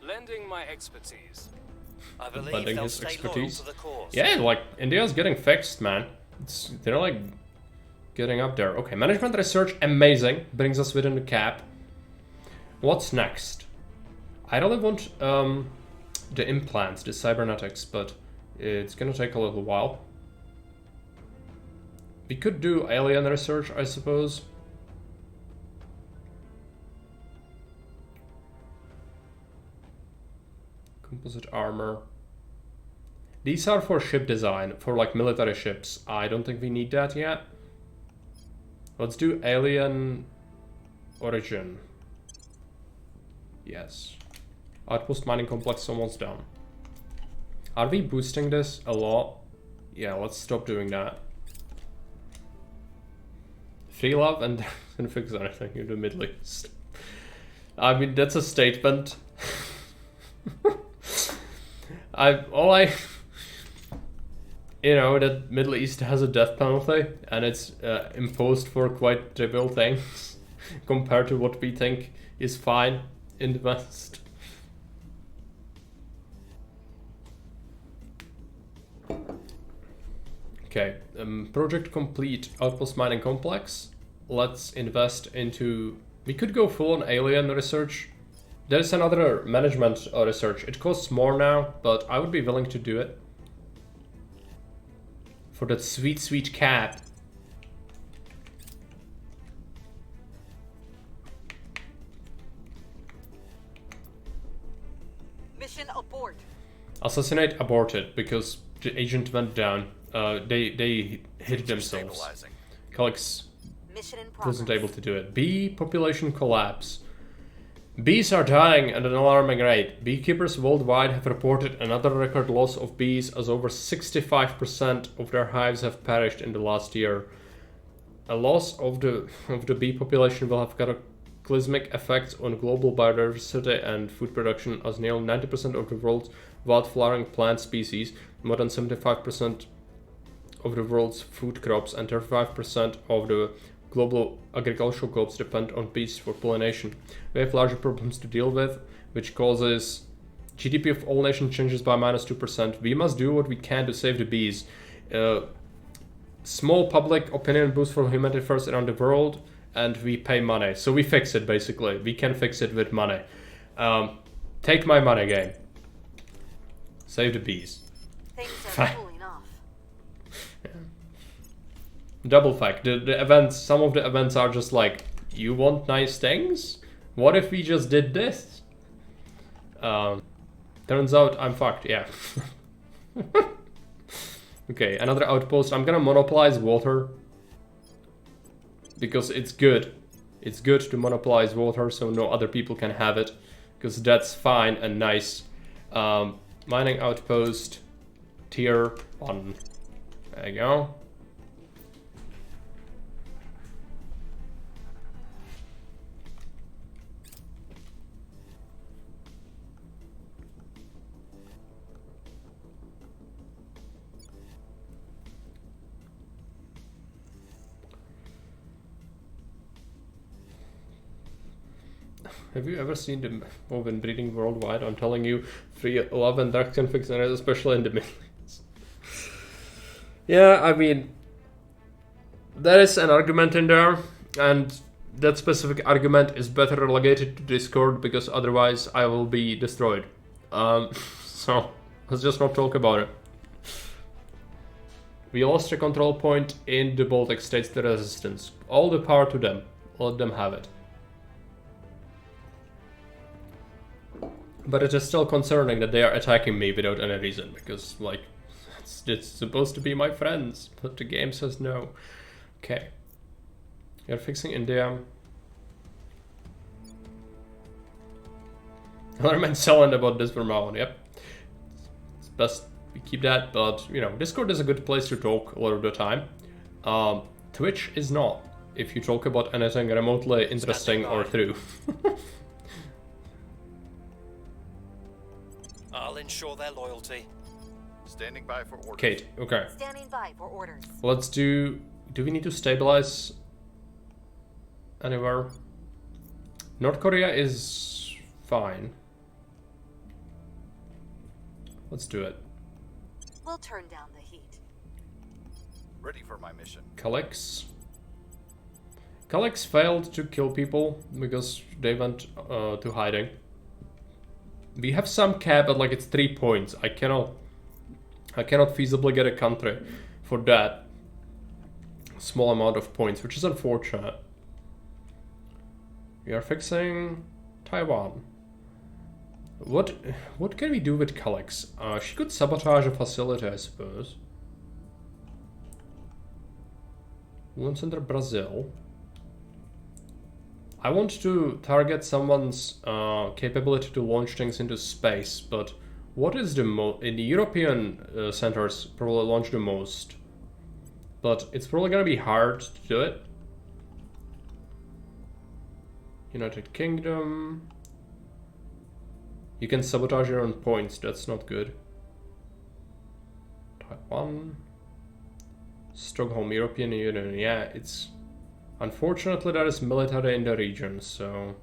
Lending my expertise. I believe Lending they'll his stay expertise. loyal to the cause. Yeah, like India's getting fixed, man. They're like getting up there. Okay, management research, amazing. Brings us within the cap. What's next? I really want the implants, the cybernetics, but it's gonna take a little while. We could do alien research, I suppose. Composite armor. These are for ship design, for like military ships. I don't think we need that yet. Let's do alien origin. Yes. Outpost mining complex almost done. Are we boosting this a lot? Yeah, let's stop doing that. Free love and doesn't fix anything in the Middle East. I mean, that's a statement. you know, that Middle East has a death penalty, and it's imposed for quite trivial things compared to what we think is fine in the West. Okay, project complete, outpost mining complex. Let's invest into... We could go full on alien research. There's another management research. It costs more now, but I would be willing to do it. For that sweet, sweet cap. Mission abort. Assassinate aborted because the agent went down. They hit themselves. Calix wasn't able to do it. Bee population collapse. Bees are dying at an alarming rate. Beekeepers worldwide have reported another record loss of bees, as over 65% of their hives have perished in the last year. A loss of the bee population will have cataclysmic effects on global biodiversity and food production, as nearly 90% of the world's wild-flowering plant species, more than 75% of the world's food crops, and 35% of the global agricultural crops depend on bees for pollination. We have larger problems to deal with, which causes GDP of all nations changes by -2%. We must do what we can to save the bees. Small public opinion boost for humanity first around the world, and we pay money. So we fix it, basically. We can fix it with money. Take my money, game. Save the bees. Things are cooling off. Double fact, the events, some of the events are just like, you want nice things? What if we just did this? Turns out I'm fucked, yeah. Okay, another outpost. I'm gonna monopolize water. Because it's good. It's good to monopolize water so no other people can have it. Because that's fine and nice. Mining outpost. Tier 1. There you go. Have you ever seen the woven breeding worldwide? I'm telling you, free love and dark can fix it, especially in the Middle East. Yeah, I mean, there is an argument in there, and that specific argument is better relegated to Discord because otherwise I will be destroyed. So let's just not talk about it. We lost a control point in the Baltic states to resistance. All the power to them. Let them have it. But it is still concerning that they are attacking me without any reason, because, like, it's supposed to be my friends, but the game says no. Okay. You're fixing India. Another man selling about this Vermont, yep. It's best we keep that, but, you know, Discord is a good place to talk a lot of the time. Twitch is not, if you talk about anything remotely interesting or true. I'll ensure their loyalty. Standing by for orders. Kate, okay. Standing by for orders. Let's do we need to stabilize anywhere? North Korea is fine. Let's do it. We'll turn down the heat. Ready for my mission. Calix failed to kill people because they went to hiding. We have some cap, but like it's 3 points. I cannot feasibly get a country for that small amount of points, which is unfortunate. We are fixing Taiwan. What can we do with Calix? She could sabotage a facility, I suppose. One center Brazil. I want to target someone's capability to launch things into space, but what is the in the European centers probably launch the most, but it's probably gonna be hard to do it. United Kingdom. You can sabotage your own points, that's not good. Taiwan. Stockholm, European Union. Yeah, it's... Unfortunately, there is military in the region, so...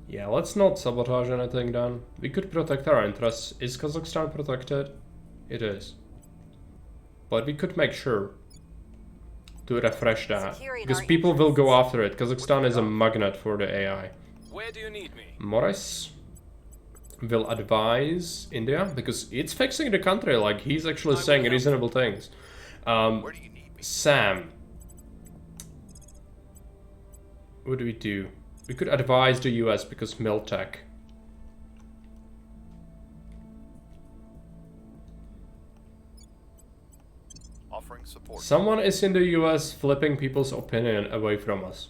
Yeah, let's not sabotage anything then. We could protect our interests. Is Kazakhstan protected? It is. But we could make sure to refresh that. Because people will go after it. Kazakhstan is a magnet for the AI. Where do you need me? Morris will advise India because it's fixing the country. Like, he's actually saying reasonable things. Where do you need me? Sam. What do we do? We could advise the US because Miltech. Offering support. Someone is in the US flipping people's opinion away from us.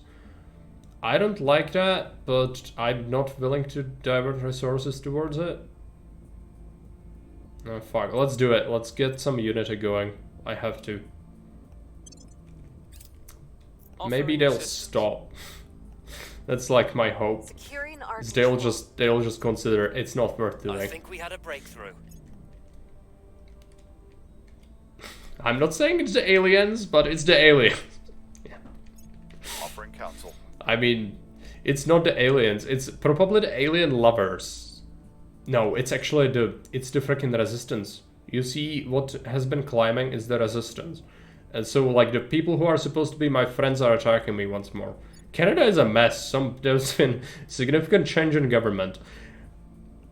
I don't like that, but I'm not willing to divert resources towards it. No, fuck. Let's do it. Let's get some unity going. I have to. Maybe they'll stop. That's like my hope. They'll just consider it's not worth doing. I think we had a breakthrough. I'm not saying it's the aliens, but it's the aliens. Yeah. Offering counsel. I mean, it's not the aliens. It's probably the alien lovers. No, it's actually the freaking resistance. You see, what has been climbing is the resistance, and so like the people who are supposed to be my friends are attacking me once more. Canada is a mess. There's been significant change in government.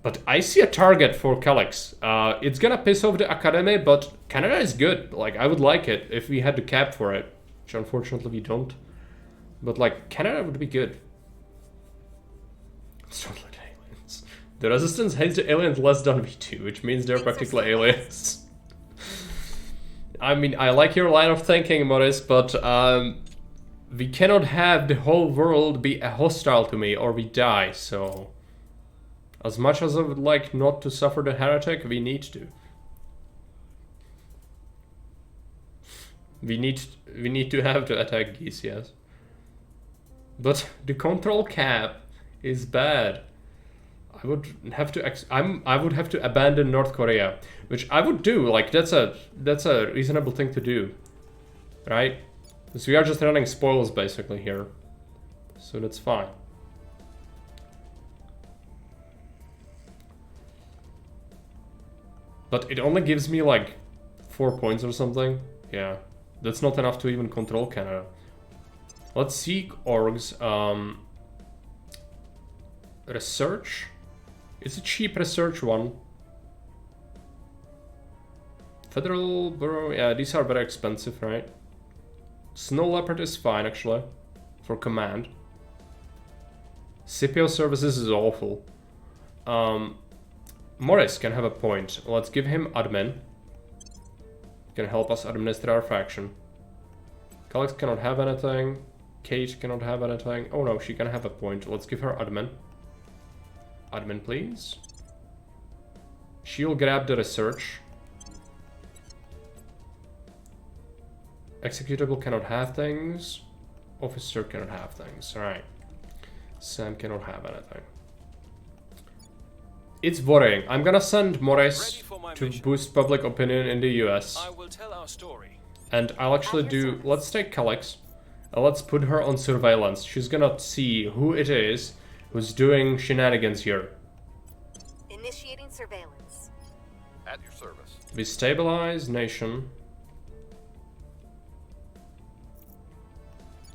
But I see a target for Calix. It's gonna piss off the Academy, but Canada is good. Like, I would like it if we had the cap for it. Which unfortunately we don't. But like, Canada would be good. It's not like aliens. The Resistance hates the aliens less than we do, which means they're practically aliens. I mean, I like your line of thinking, Morris, but we cannot have the whole world be hostile to me or we die, so... As much as I would like not to suffer the heretic, we need to. We need to have the attack geese, yes. But the control cap is bad. I would have to abandon North Korea, which I would do. Like, that's a reasonable thing to do, right? Because we are just running spoils basically here, so that's fine. But it only gives me like 4 points or something. Yeah, that's not enough to even control Canada. Let's seek orgs. Research. It's a cheap research one. Federal Bureau. Yeah, these are very expensive, right? Snow Leopard is fine actually for command. CPO services is awful. Morris can have a point. Let's give him admin. Can help us administer our faction. Calix cannot have anything. Kate cannot have anything. Oh no, she can have a point. Let's give her admin. Admin, please. She'll grab the research. Executable cannot have things. Officer cannot have things. Alright. Sam cannot have anything. It's worrying. I'm gonna send Morris to boost public opinion in the US. I will tell our story. And I'll actually do... Let's take Calix. Let's put her on surveillance. She's gonna see who it is who's doing shenanigans here. Initiating surveillance. At your service. We stabilize nation.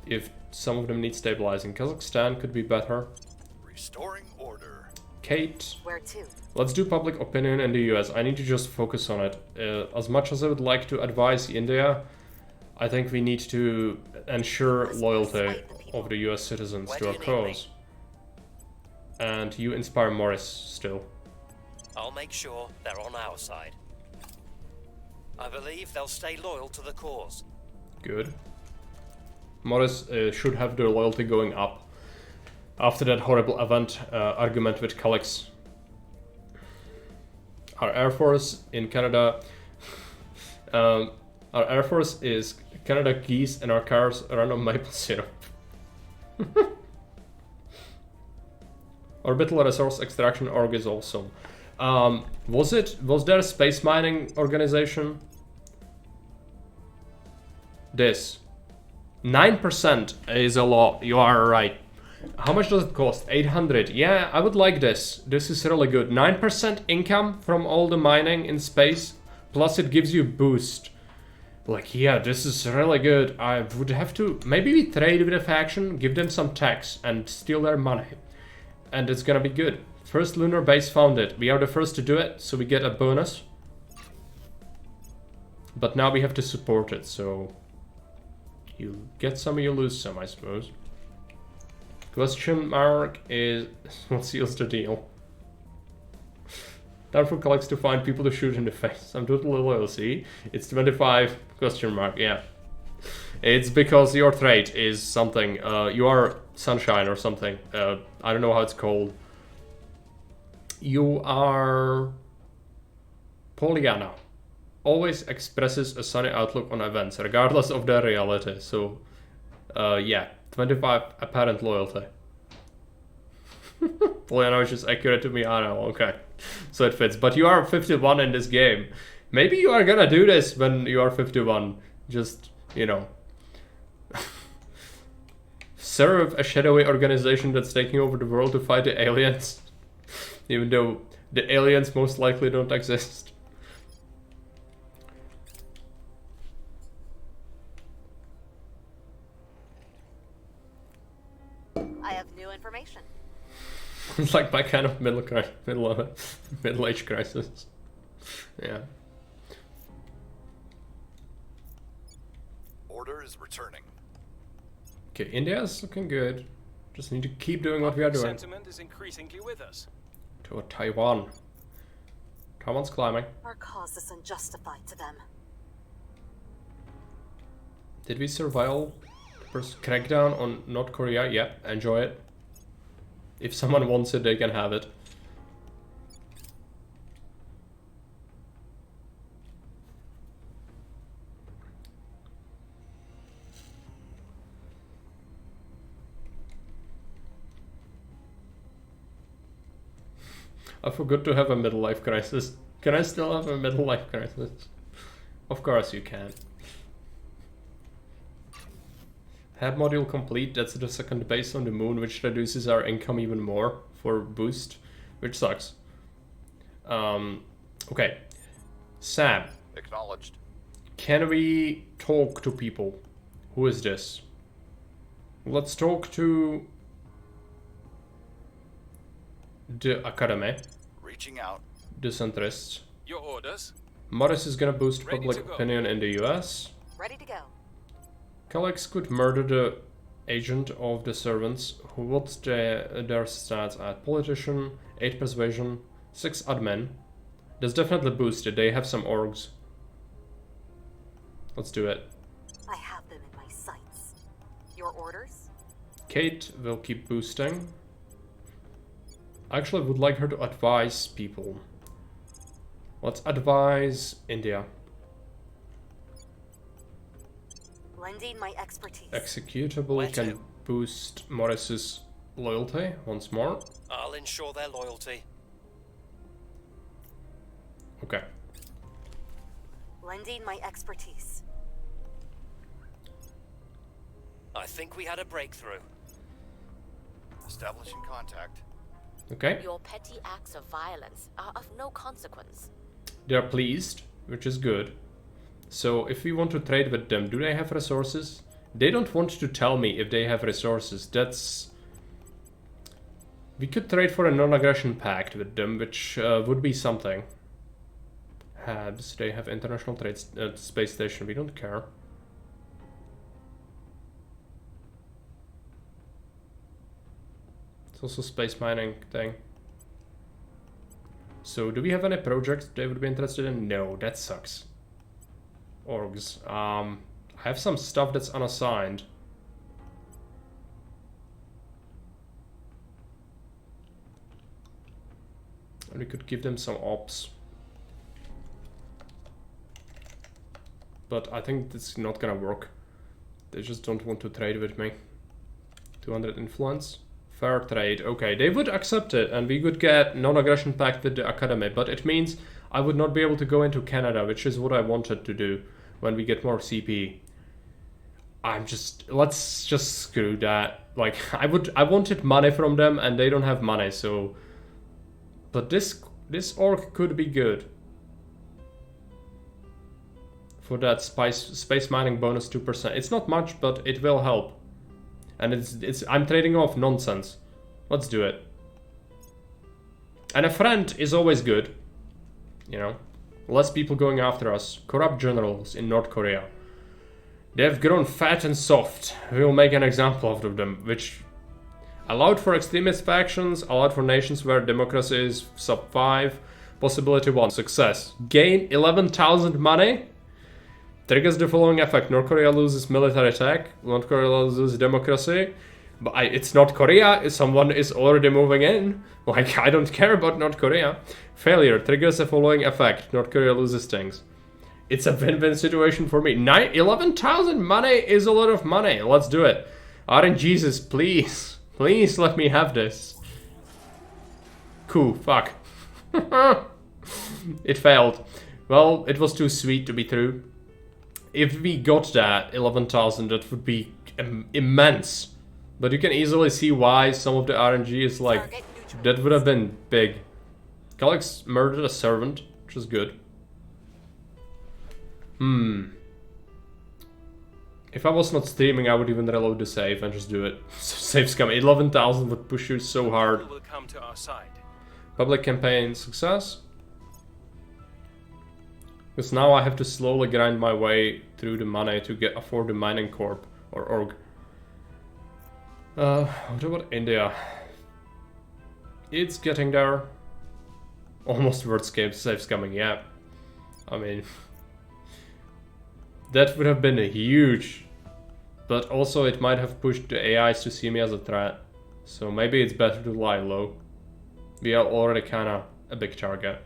If some of them need stabilizing. Kazakhstan could be better. Restoring order. Kate. Where to? Let's do public opinion in the US. I need to just focus on it. As much as I would like to advise India, I think we need to ensure loyalty of the US citizens to our cause. And you inspire Morris still. I'll make sure they're on our side. I believe they'll stay loyal to the cause. Good. Morris should have their loyalty going up after that horrible event argument with Calix. Our Air Force in Canada... our Air Force is Canada geese and our cars run on maple syrup. Orbital Resource Extraction Org is awesome. Was there a space mining organization? This. 9% is a lot, you are right. How much does it cost? 800. Yeah, I would like this. This is really good. 9% income from all the mining in space. Plus it gives you a boost. Like, yeah, this is really good. I would have to... Maybe we trade with a faction, give them some tax, and steal their money. And it's gonna be good. First lunar base founded. We are the first to do it, so we get a bonus. But now we have to support it, so... You get some, you lose some, I suppose. Question mark is... what seals the deal? Doubtful collects to find people to shoot in the face. I'm totally loyal, see? It's 25 question mark, yeah. It's because your trait is something. You are sunshine or something. I don't know how it's called. You are... Pollyanna. Always expresses a sunny outlook on events, regardless of their reality. So, yeah, 25 apparent loyalty. Pollyanna is just accurate to me, I know, okay. So it fits, but you are 51 in this game. Maybe you are gonna do this when you are 51. Just, you know. Serve a shadowy organization that's taking over the world to fight the aliens. Even though the aliens most likely don't exist. I have new information. It's like my kind of middle-age crisis. Yeah. Order is returning. Okay, India's looking good. Just need to keep doing what we are doing. Sentiment is increasingly with us. To Taiwan. Taiwan's climbing. Our cause is unjustified to them. Did we survive the first crackdown on North Korea? Yep, enjoy it. If someone wants it, they can have it. I forgot to have a midlife crisis. Can I still have a midlife crisis? Of course you can. Hab module complete, that's the second base on the moon, which reduces our income even more for boost, which sucks. Okay. Sam. Acknowledged. Can we talk to people? Who is this? Let's talk to the Academy. Reaching out. The centrists. Your orders? Morris is gonna boost Ready public to go. opinion in the US. Ready to go. Colleagues could murder the agent of the servants. What's their stats at? Politician, 8 persuasion, 6 admin. That's definitely boosted. They have some orgs. Let's do it. I have them in my sights. Your orders? Kate will keep boosting. I actually would like her to advise people. Let's advise India. Lending my expertise. Executable Where can to? boost Morris's loyalty once more. I'll ensure their loyalty. Okay. Lending my expertise. I think we had a breakthrough. Establishing contact. Okay. Your petty acts of violence are of no consequence. They're pleased, which is good. So if we want to trade with them, do they have resources? They don't want to tell me if they have resources. That's... We could trade for a non-aggression pact with them, which would be something. Habs, they have international trade space station. We don't care. It's also space mining thing. So do we have any projects they would be interested in? No, that sucks. Orgs. I have some stuff that's unassigned. And we could give them some ops. But I think it's not gonna work. They just don't want to trade with me. 200 influence. Fair trade. Okay, they would accept it and we could get non-aggression pact with the Academy, but it means I would not be able to go into Canada, which is what I wanted to do when we get more CP. let's just screw that. Like, I wanted money from them and they don't have money, so... But this orc could be good. For that space mining bonus 2%. It's not much, but it will help. And I'm trading off nonsense. Let's do it. And a friend is always good. You know? Less people going after us. Corrupt generals in North Korea. They've grown fat and soft. We will make an example of them, which allowed for extremist factions, allowed for nations where democracy is sub 5. Possibility 1. Success. Gain 11,000 money. Triggers the following effect. North Korea loses military tech. North Korea loses democracy. But it's North Korea. Someone is already moving in. Like, I don't care about North Korea. Failure. Triggers the following effect. North Korea loses things. It's a win-win situation for me. 11,000 money is a lot of money. Let's do it. RNGesus, please. Please let me have this. Cool, fuck. It failed. Well, it was too sweet to be true. If we got that 11,000, that would be immense. But you can easily see why some of the RNG is like... That would have been big. Calix murdered a servant, which is good. If I was not streaming, I would even reload the save and just do it. Save's coming. 11,000 would push you so hard. Will come to our side. Public campaign success. Because now I have to slowly grind my way through the money to afford the mining corp or org. What about India? It's getting there. Almost wordscape saves coming, yeah. I mean... That would have been a huge, but also it might have pushed the AIs to see me as a threat. So maybe it's better to lie low. We are already kinda a big target.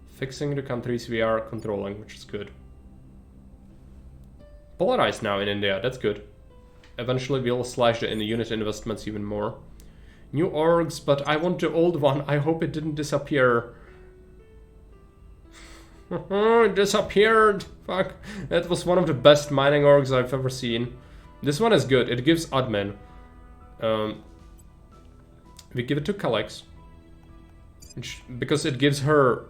Fixing the countries we are controlling, which is good. Polarized now in India, that's good. Eventually we'll slash the unit investments even more. New orgs, but I want the old one. I hope it didn't disappear. It disappeared! Fuck. That was one of the best mining orgs I've ever seen. This one is good. It gives admin. We give it to Calix. Because it gives her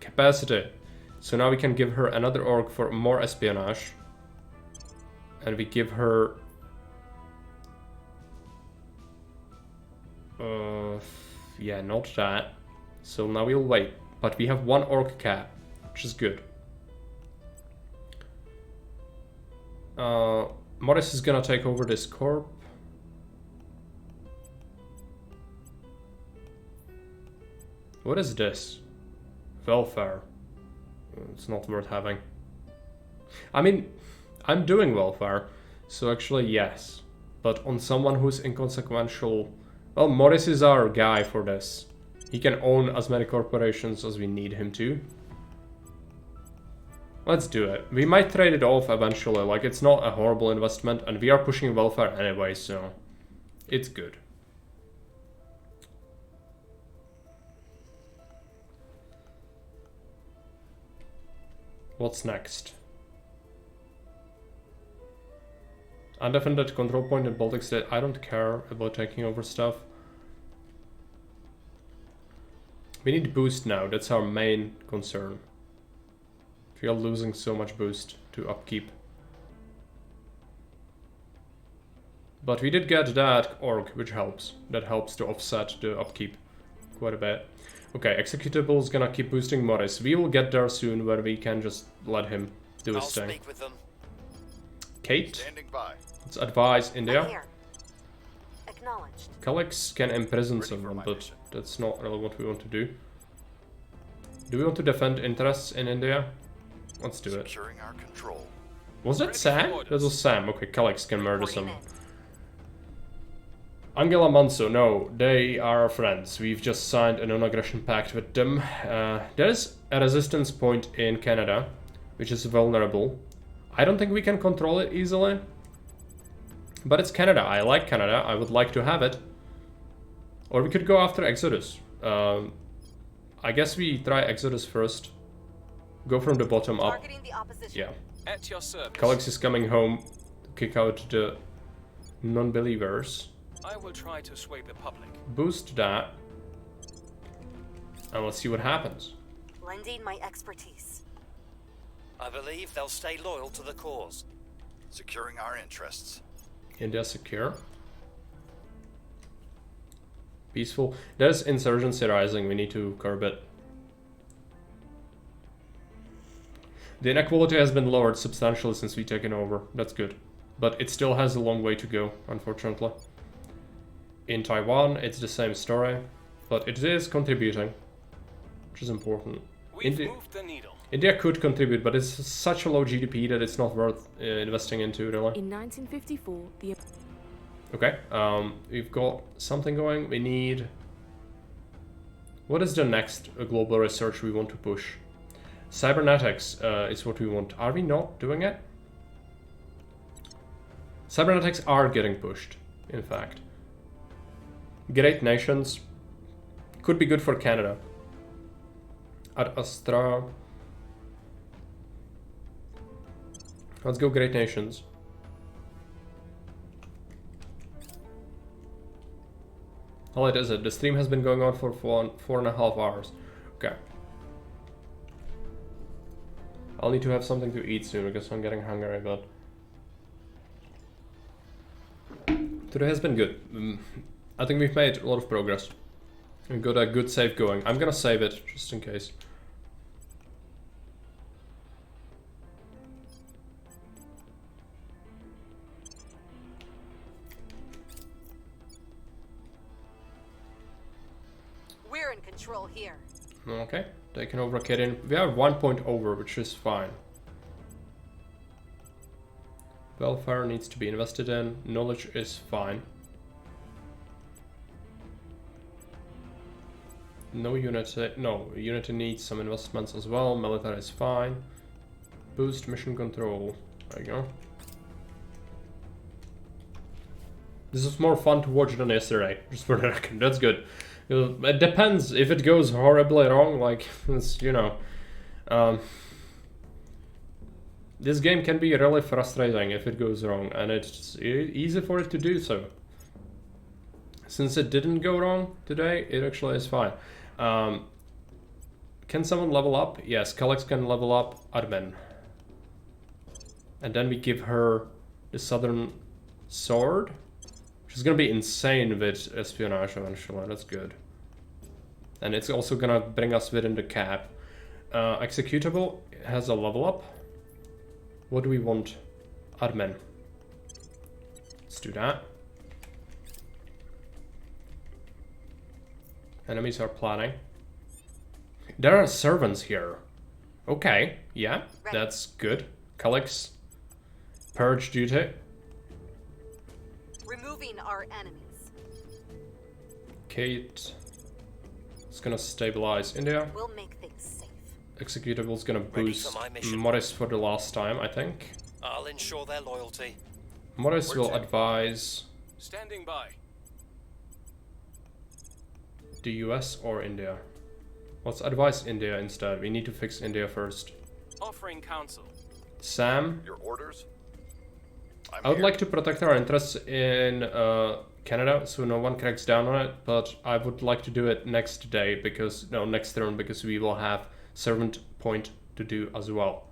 capacity. So now we can give her another org for more espionage. And we give her... yeah, not that. So now we'll wait. But we have one orc cap, which is good. Morris is gonna take over this corp. What is this? Welfare. It's not worth having. I mean, I'm doing welfare, so actually yes. But on someone who's inconsequential... Well, Morris is our guy for this. He can own as many corporations as we need him to. Let's do it. We might trade it off eventually, like it's not a horrible investment and we are pushing welfare anyway, so it's good. What's next? Undefended control point in Baltic State. I don't care about taking over stuff. We need boost now, that's our main concern. We are losing so much boost to upkeep. But we did get that org, which helps. That helps to offset the upkeep quite a bit. Okay, executable is gonna keep boosting Morris. We will get there soon where we can just let him do his thing. Speak with them. Kate, let's advise India. Acknowledged. Calix can imprison someone, but that's not really what we want to do. Do we want to defend interests in India? Let's do it. Securing our control. Was that Sam? That was Sam. Okay, Calix can murder someone. Angela Manso, no, they are friends. We've just signed a non-aggression pact with them. There's a resistance point in Canada, which is vulnerable. I don't think we can control it easily. But it's Canada. I like Canada. I would like to have it. Or we could go after Exodus. I guess we try Exodus first. Go from the bottom up. Targeting the opposition. Yeah. At your service. Calix is coming home to kick out the non-believers. I will try to sway the public. Boost that. And let's see what happens. Lending my expertise. I believe they'll stay loyal to the cause. Securing our interests. India secure. Peaceful. There's insurgency rising. We need to curb it. The inequality has been lowered substantially since we've taken over. That's good. But it still has a long way to go, unfortunately. In Taiwan, it's the same story. But it is contributing, which is important. We've moved the needle. India could contribute, but it's such a low GDP that it's not worth investing into, really. In 1954, the... Okay, we've got something going. We need... What is the next global research we want to push? Cybernetics is what we want. Are we not doing it? Cybernetics are getting pushed, in fact. Great nations. Could be good for Canada. Ad Astra. Let's go great nations. How late is it? The stream has been going on for 4.5 hours. Okay. I'll need to have something to eat soon because I'm getting hungry, but... Today has been good. I think we've made a lot of progress. We've got a good save going. I'm gonna save it, just in case. We're in control here. Okay, taking over Acadian. We have 1 point over, which is fine. Welfare needs to be invested in. Knowledge is fine. No Unity. No, Unity needs some investments as well. Military is fine. Boost mission control. There you go. This is more fun to watch than yesterday, just for the record. That's good. It depends if it goes horribly wrong, like, it's, you know. This game can be really frustrating if it goes wrong, and it's easy for it to do so. Since it didn't go wrong today, it actually is fine. Can someone level up? Yes, Calix can level up admin. And then we give her the Southern Sword. She's gonna be insane with espionage eventually, that's good. And it's also gonna bring us within the cap. Executable has a level up. What do we want? Admin. Let's do that. Enemies are planning. There are servants here. Okay, yeah, that's good. Calix. Purge duty. Removing our enemies. Kate is gonna stabilize India. We'll make things safe. Executable is gonna boost Morris for the last time, I think. I'll ensure their loyalty. Morris will advise Standing by. the US or India. Let's advise India instead. We need to fix India first. Offering counsel. Sam. Your orders? I would like to protect our interests in Canada, so no one cracks down on it, but I would like to do it next day, because, no, next turn, because we will have servant point to do as well,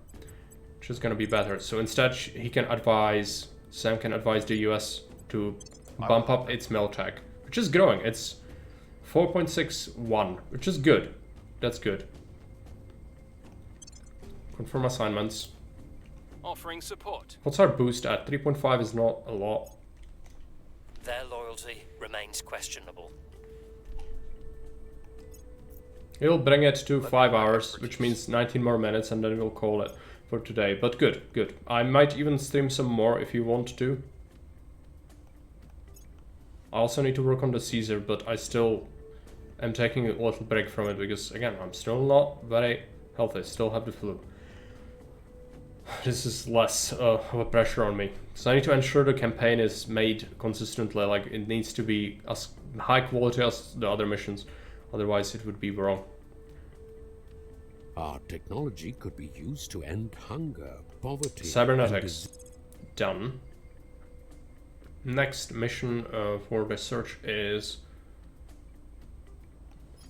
which is gonna be better. So instead, he can advise, Sam can advise the US to bump up its militech, which is growing. It's 4.61, which is good. That's good. Confirm assignments. Offering support. What's our boost at? 3.5 is not a lot. Their loyalty remains questionable. We'll bring it to 5 hours, which means 19 more minutes, and then we'll call it for today. But good, good. I might even stream some more if you want to. I also need to work on the Caesar, but I still am taking a little break from it because, again, I'm still not very healthy. Still have the flu. This is less of a pressure on me. So I need to ensure the campaign is made consistently, like it needs to be as high quality as the other missions. Otherwise it would be wrong. Our technology could be used to end hunger, poverty, Cybernetics. Done. Next mission for research is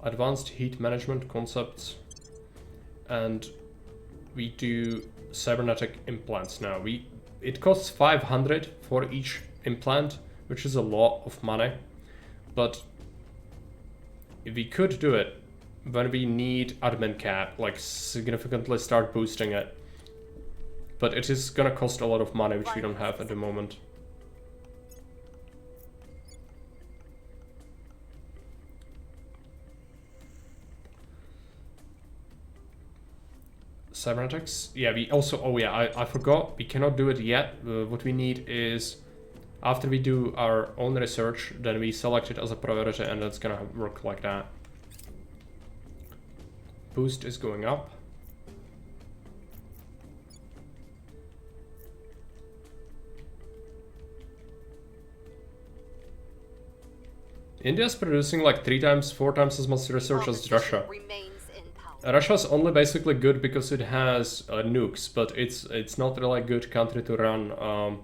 advanced heat management concepts, and we do cybernetic implants now. It costs 500 for each implant, which is a lot of money, but if we could do it when we need admin cap, like significantly start boosting it, but it is gonna cost a lot of money, which we don't have at the moment. Cybernetics? Yeah, we also... Oh yeah, I forgot. We cannot do it yet. What we need is... After we do our own research, then we select it as a priority, and it's gonna work like that. Boost is going up. India's producing like 3 times, 4 times as much research as Russia. Russia's only basically good because it has nukes, but it's not really a good country to run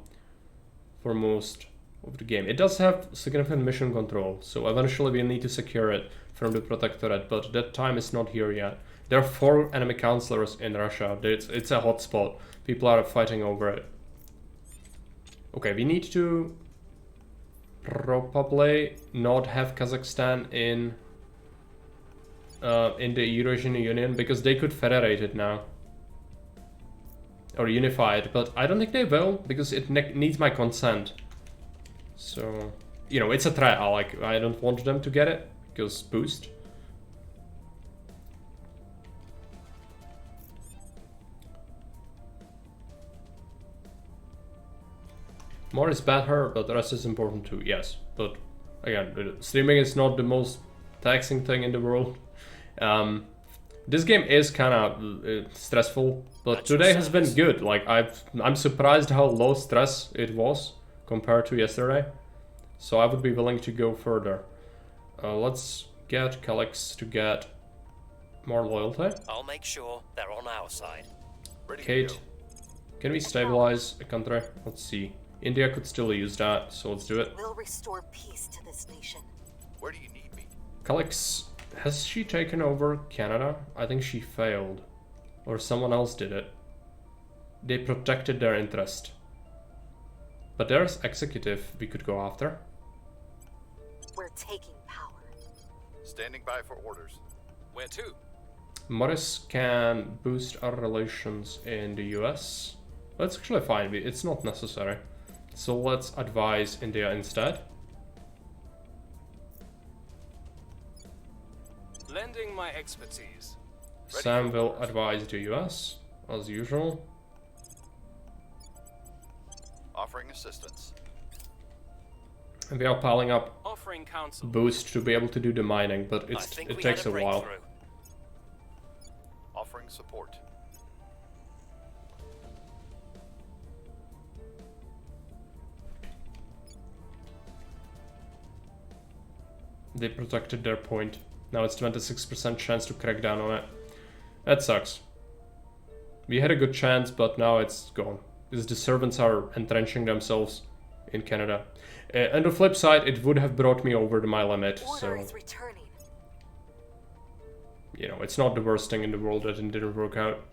for most of the game. It does have significant mission control, so eventually we need to secure it from the Protectorate, but that time is not here yet. There are 4 enemy counselors in Russia. It's a hotspot. People are fighting over it. Okay, we need to probably not have Kazakhstan in the Eurasian Union, because they could federate it now. Or unify it, but I don't think they will, because it needs my consent. So, you know, it's a threat. I don't want them to get it, because boost. More is better, but the rest is important too, yes. But again, streaming is not the most taxing thing in the world. This game is kind of stressful, but today has been good. Like I'm surprised how low stress it was compared to yesterday. So I would be willing to go further. Let's get Calix to get more loyalty. I'll make sure they're on our side. Kate, can we stabilize a country? Let's see. India could still use that, so let's do it. We'll restore peace to this nation. Where do you need me? Calix, has she taken over Canada? I think she failed. Or someone else did it. They protected their interest. But there's executive we could go after. We're taking power. Standing by for orders. Where to? Morris can boost our relations in the US. That's actually fine, it's not necessary. So let's advise India instead. Lending my expertise. Sam will advise the US, as usual. Offering assistance. And we are piling up Offering counsel. boost to be able to do the mining, but it takes a while. Offering support. They protected their point. Now it's 26% chance to crack down on it. That sucks. We had a good chance, but now it's gone. Because the servants are entrenching themselves in Canada. On the flip side, it would have brought me over my limit, so... You know, it's not the worst thing in the world that it didn't work out.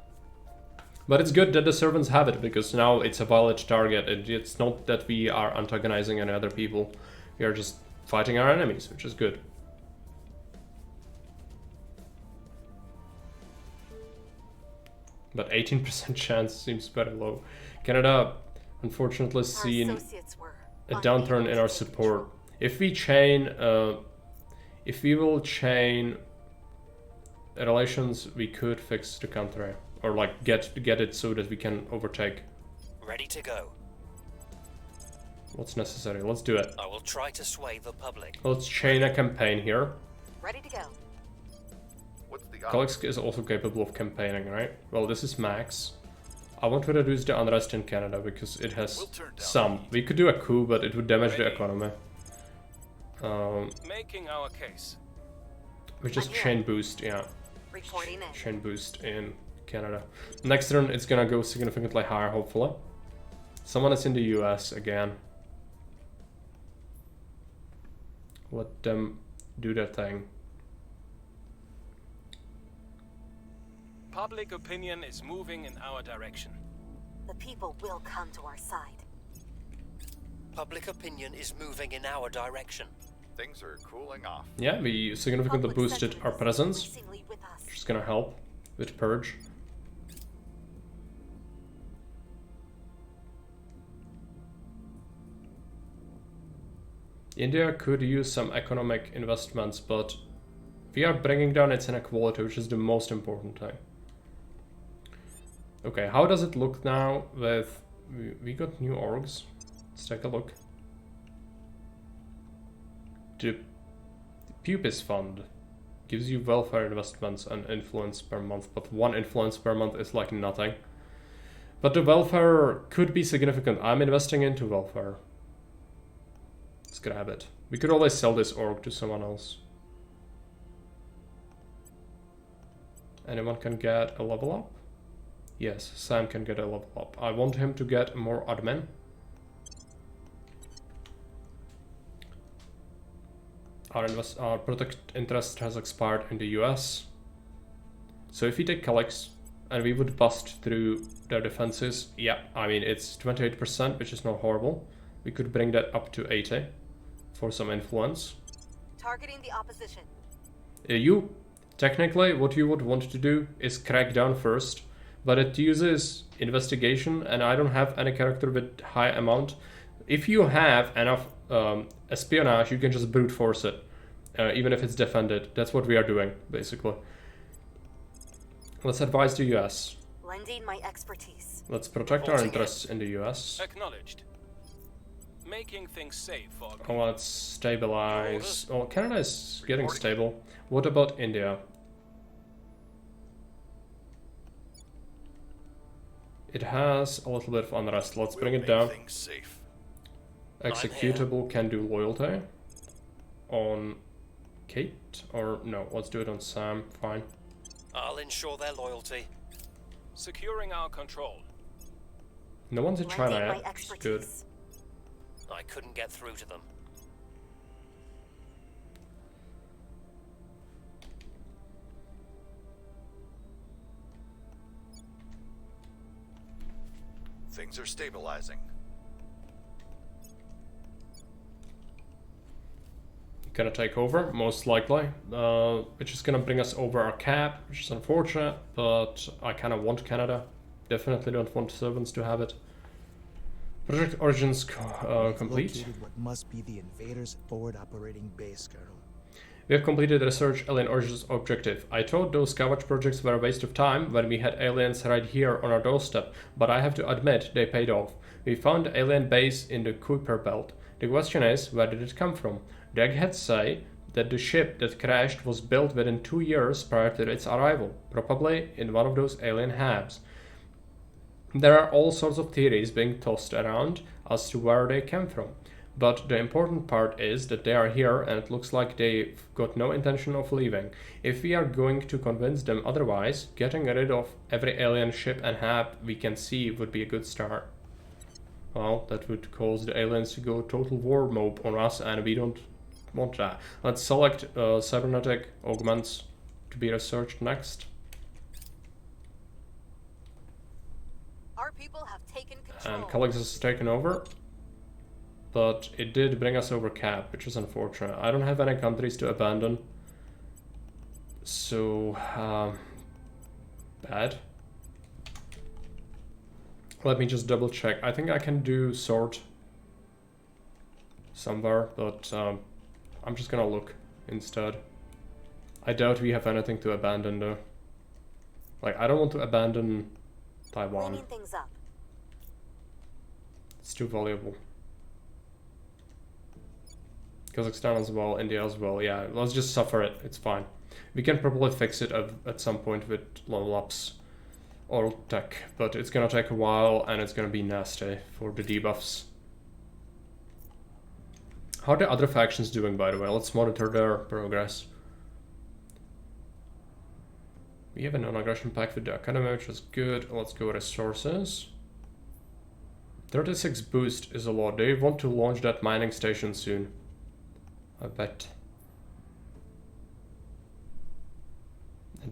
But it's good that the servants have it, because now it's a valid target. It's not that we are antagonizing any other people. We are just fighting our enemies, which is good. But 18% chance seems very low. Canada, unfortunately, seen a downturn in our support. If we chain, if we will chain relations, we could fix the country, or like get it so that we can overtake. Ready to go. What's necessary? Let's do it. I will try to sway the public. Let's chain a campaign here. Ready to go. Calix is also capable of campaigning, right? Well, this is max. I want to reduce the unrest in Canada because it has some. We could do a coup, but it would damage the economy. Making our case. We just chain boost, yeah. Reporting in. chain boost in Canada. Next turn, it's gonna go significantly higher, hopefully. Someone is in the US again. Let them do their thing. Public opinion is moving in our direction. The people will come to our side. Public opinion is moving in our direction. Things are cooling off. Yeah, we significantly Public boosted sentiment our is presence, increasingly with us. which is gonna help with Purge. India could use some economic investments, but we are bringing down its inequality, which is the most important thing. Okay, how does it look now with... We got new orgs. Let's take a look. The Pupis Fund gives you welfare investments and influence per month, but 1 influence per month is like nothing. But the welfare could be significant. I'm investing into welfare. Let's grab it. We could always sell this org to someone else. Anyone can get a level up? Yes, Sam can get a level up. I want him to get more admin. Our product interest has expired in the US. So if we take Calyx and we would bust through their defenses, yeah, I mean it's 28%, which is not horrible. We could bring that up to 80 for some influence. Targeting the opposition. Technically, what you would want to do is crack down first, but it uses investigation, and I don't have any character with high amount. If you have enough espionage, you can just brute force it, even if it's defended. That's what we are doing, basically. Let's advise the US. Lending my expertise. Let's protect our interests in the US. Acknowledged. Making things safe for... Let's stabilize. Oh, Canada is getting stable. What about India? It has a little bit of unrest. Let's bring it down. Executable can do loyalty on Kate, or no, let's do it on Sam. Fine. I'll ensure their loyalty. Securing our control. No one's in China yet, which is good. I couldn't get through to them. Things are stabilizing. Gonna take over, most likely, which is gonna bring us over our cap, which is unfortunate, but I kind of want Canada. Definitely don't want servants to have it. Project Origins complete. Located what must be the invaders' forward operating base, Colonel. We have completed research Alien Origins objective. I thought those scavenge projects were a waste of time when we had aliens right here on our doorstep, but I have to admit they paid off. We found the alien base in the Kuiper belt. The question is, where did it come from? The eggheads say that the ship that crashed was built within 2 years prior to its arrival, probably in one of those alien habs. There are all sorts of theories being tossed around as to where they came from. But the important part is that they are here, and it looks like they've got no intention of leaving. If we are going to convince them otherwise, getting rid of every alien ship and hab we can see would be a good start. Well, that would cause the aliens to go total war mode on us, and we don't want that. Let's select cybernetic augments to be researched next. Our people have taken control. And Calyx has taken over. But it did bring us over cap, which is unfortunate. I don't have any countries to abandon. So, bad. Let me just double check. I think I can do sort somewhere, but I'm just gonna look instead. I doubt we have anything to abandon though. Like, I don't want to abandon Taiwan. Cleaning things up. It's too valuable. Kazakhstan as well, India as well, yeah, let's just suffer it, it's fine. We can probably fix it at some point with level ups or tech, but it's gonna take a while and it's gonna be nasty for the debuffs. How are the other factions doing, by the way? Let's monitor their progress. We have a non-aggression pact with the Academy, which is good. Let's go resources. 36 boost is a lot. They want to launch that mining station soon, I bet.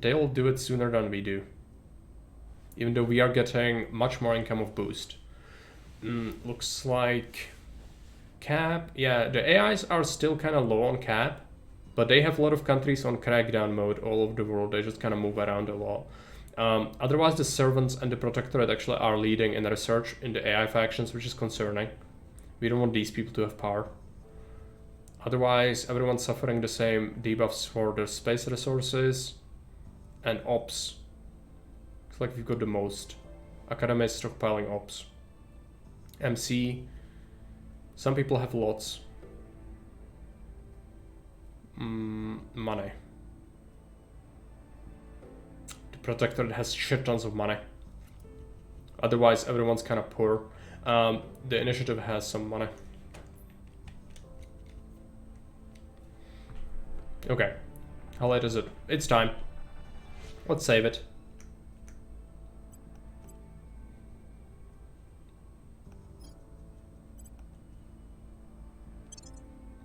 They'll do it sooner than we do. Even though we are getting much more income of boost. Looks like cap. Yeah, the AIs are still kind of low on cap, but they have a lot of countries on crackdown mode all over the world. They just kind of move around a lot. Otherwise, the servants and the protectorate actually are leading in the research in the AI factions, which is concerning. We don't want these people to have power. Otherwise, everyone's suffering the same debuffs for the space resources and ops. Looks like we've got the most. Academy is stockpiling ops. MC. Some people have lots. Money. The protectorate has shit tons of money. Otherwise, everyone's kind of poor. The initiative has some money. Okay. How late is it? It's time. Let's save it.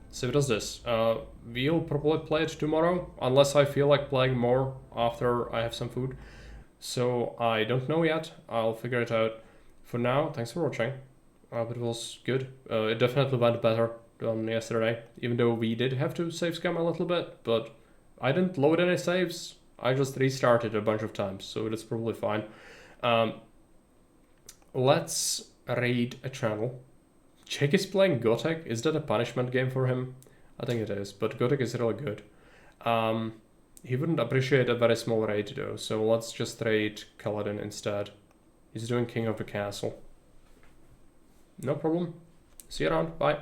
So it does this. We'll probably play it tomorrow, unless I feel like playing more after I have some food. So I don't know yet. I'll figure it out. For now, thanks for watching. It was good. It definitely went better than yesterday, even though we did have to save scam a little bit, but I didn't load any saves. I just restarted a bunch of times, so it's probably fine. Let's raid a channel. Jake is playing Gothic. Is that a punishment game for him? I think it is, but Gothic is really good. He wouldn't appreciate a very small raid though, so let's just raid Kaladin instead. He's doing King of the Castle. No problem. See you around. Bye.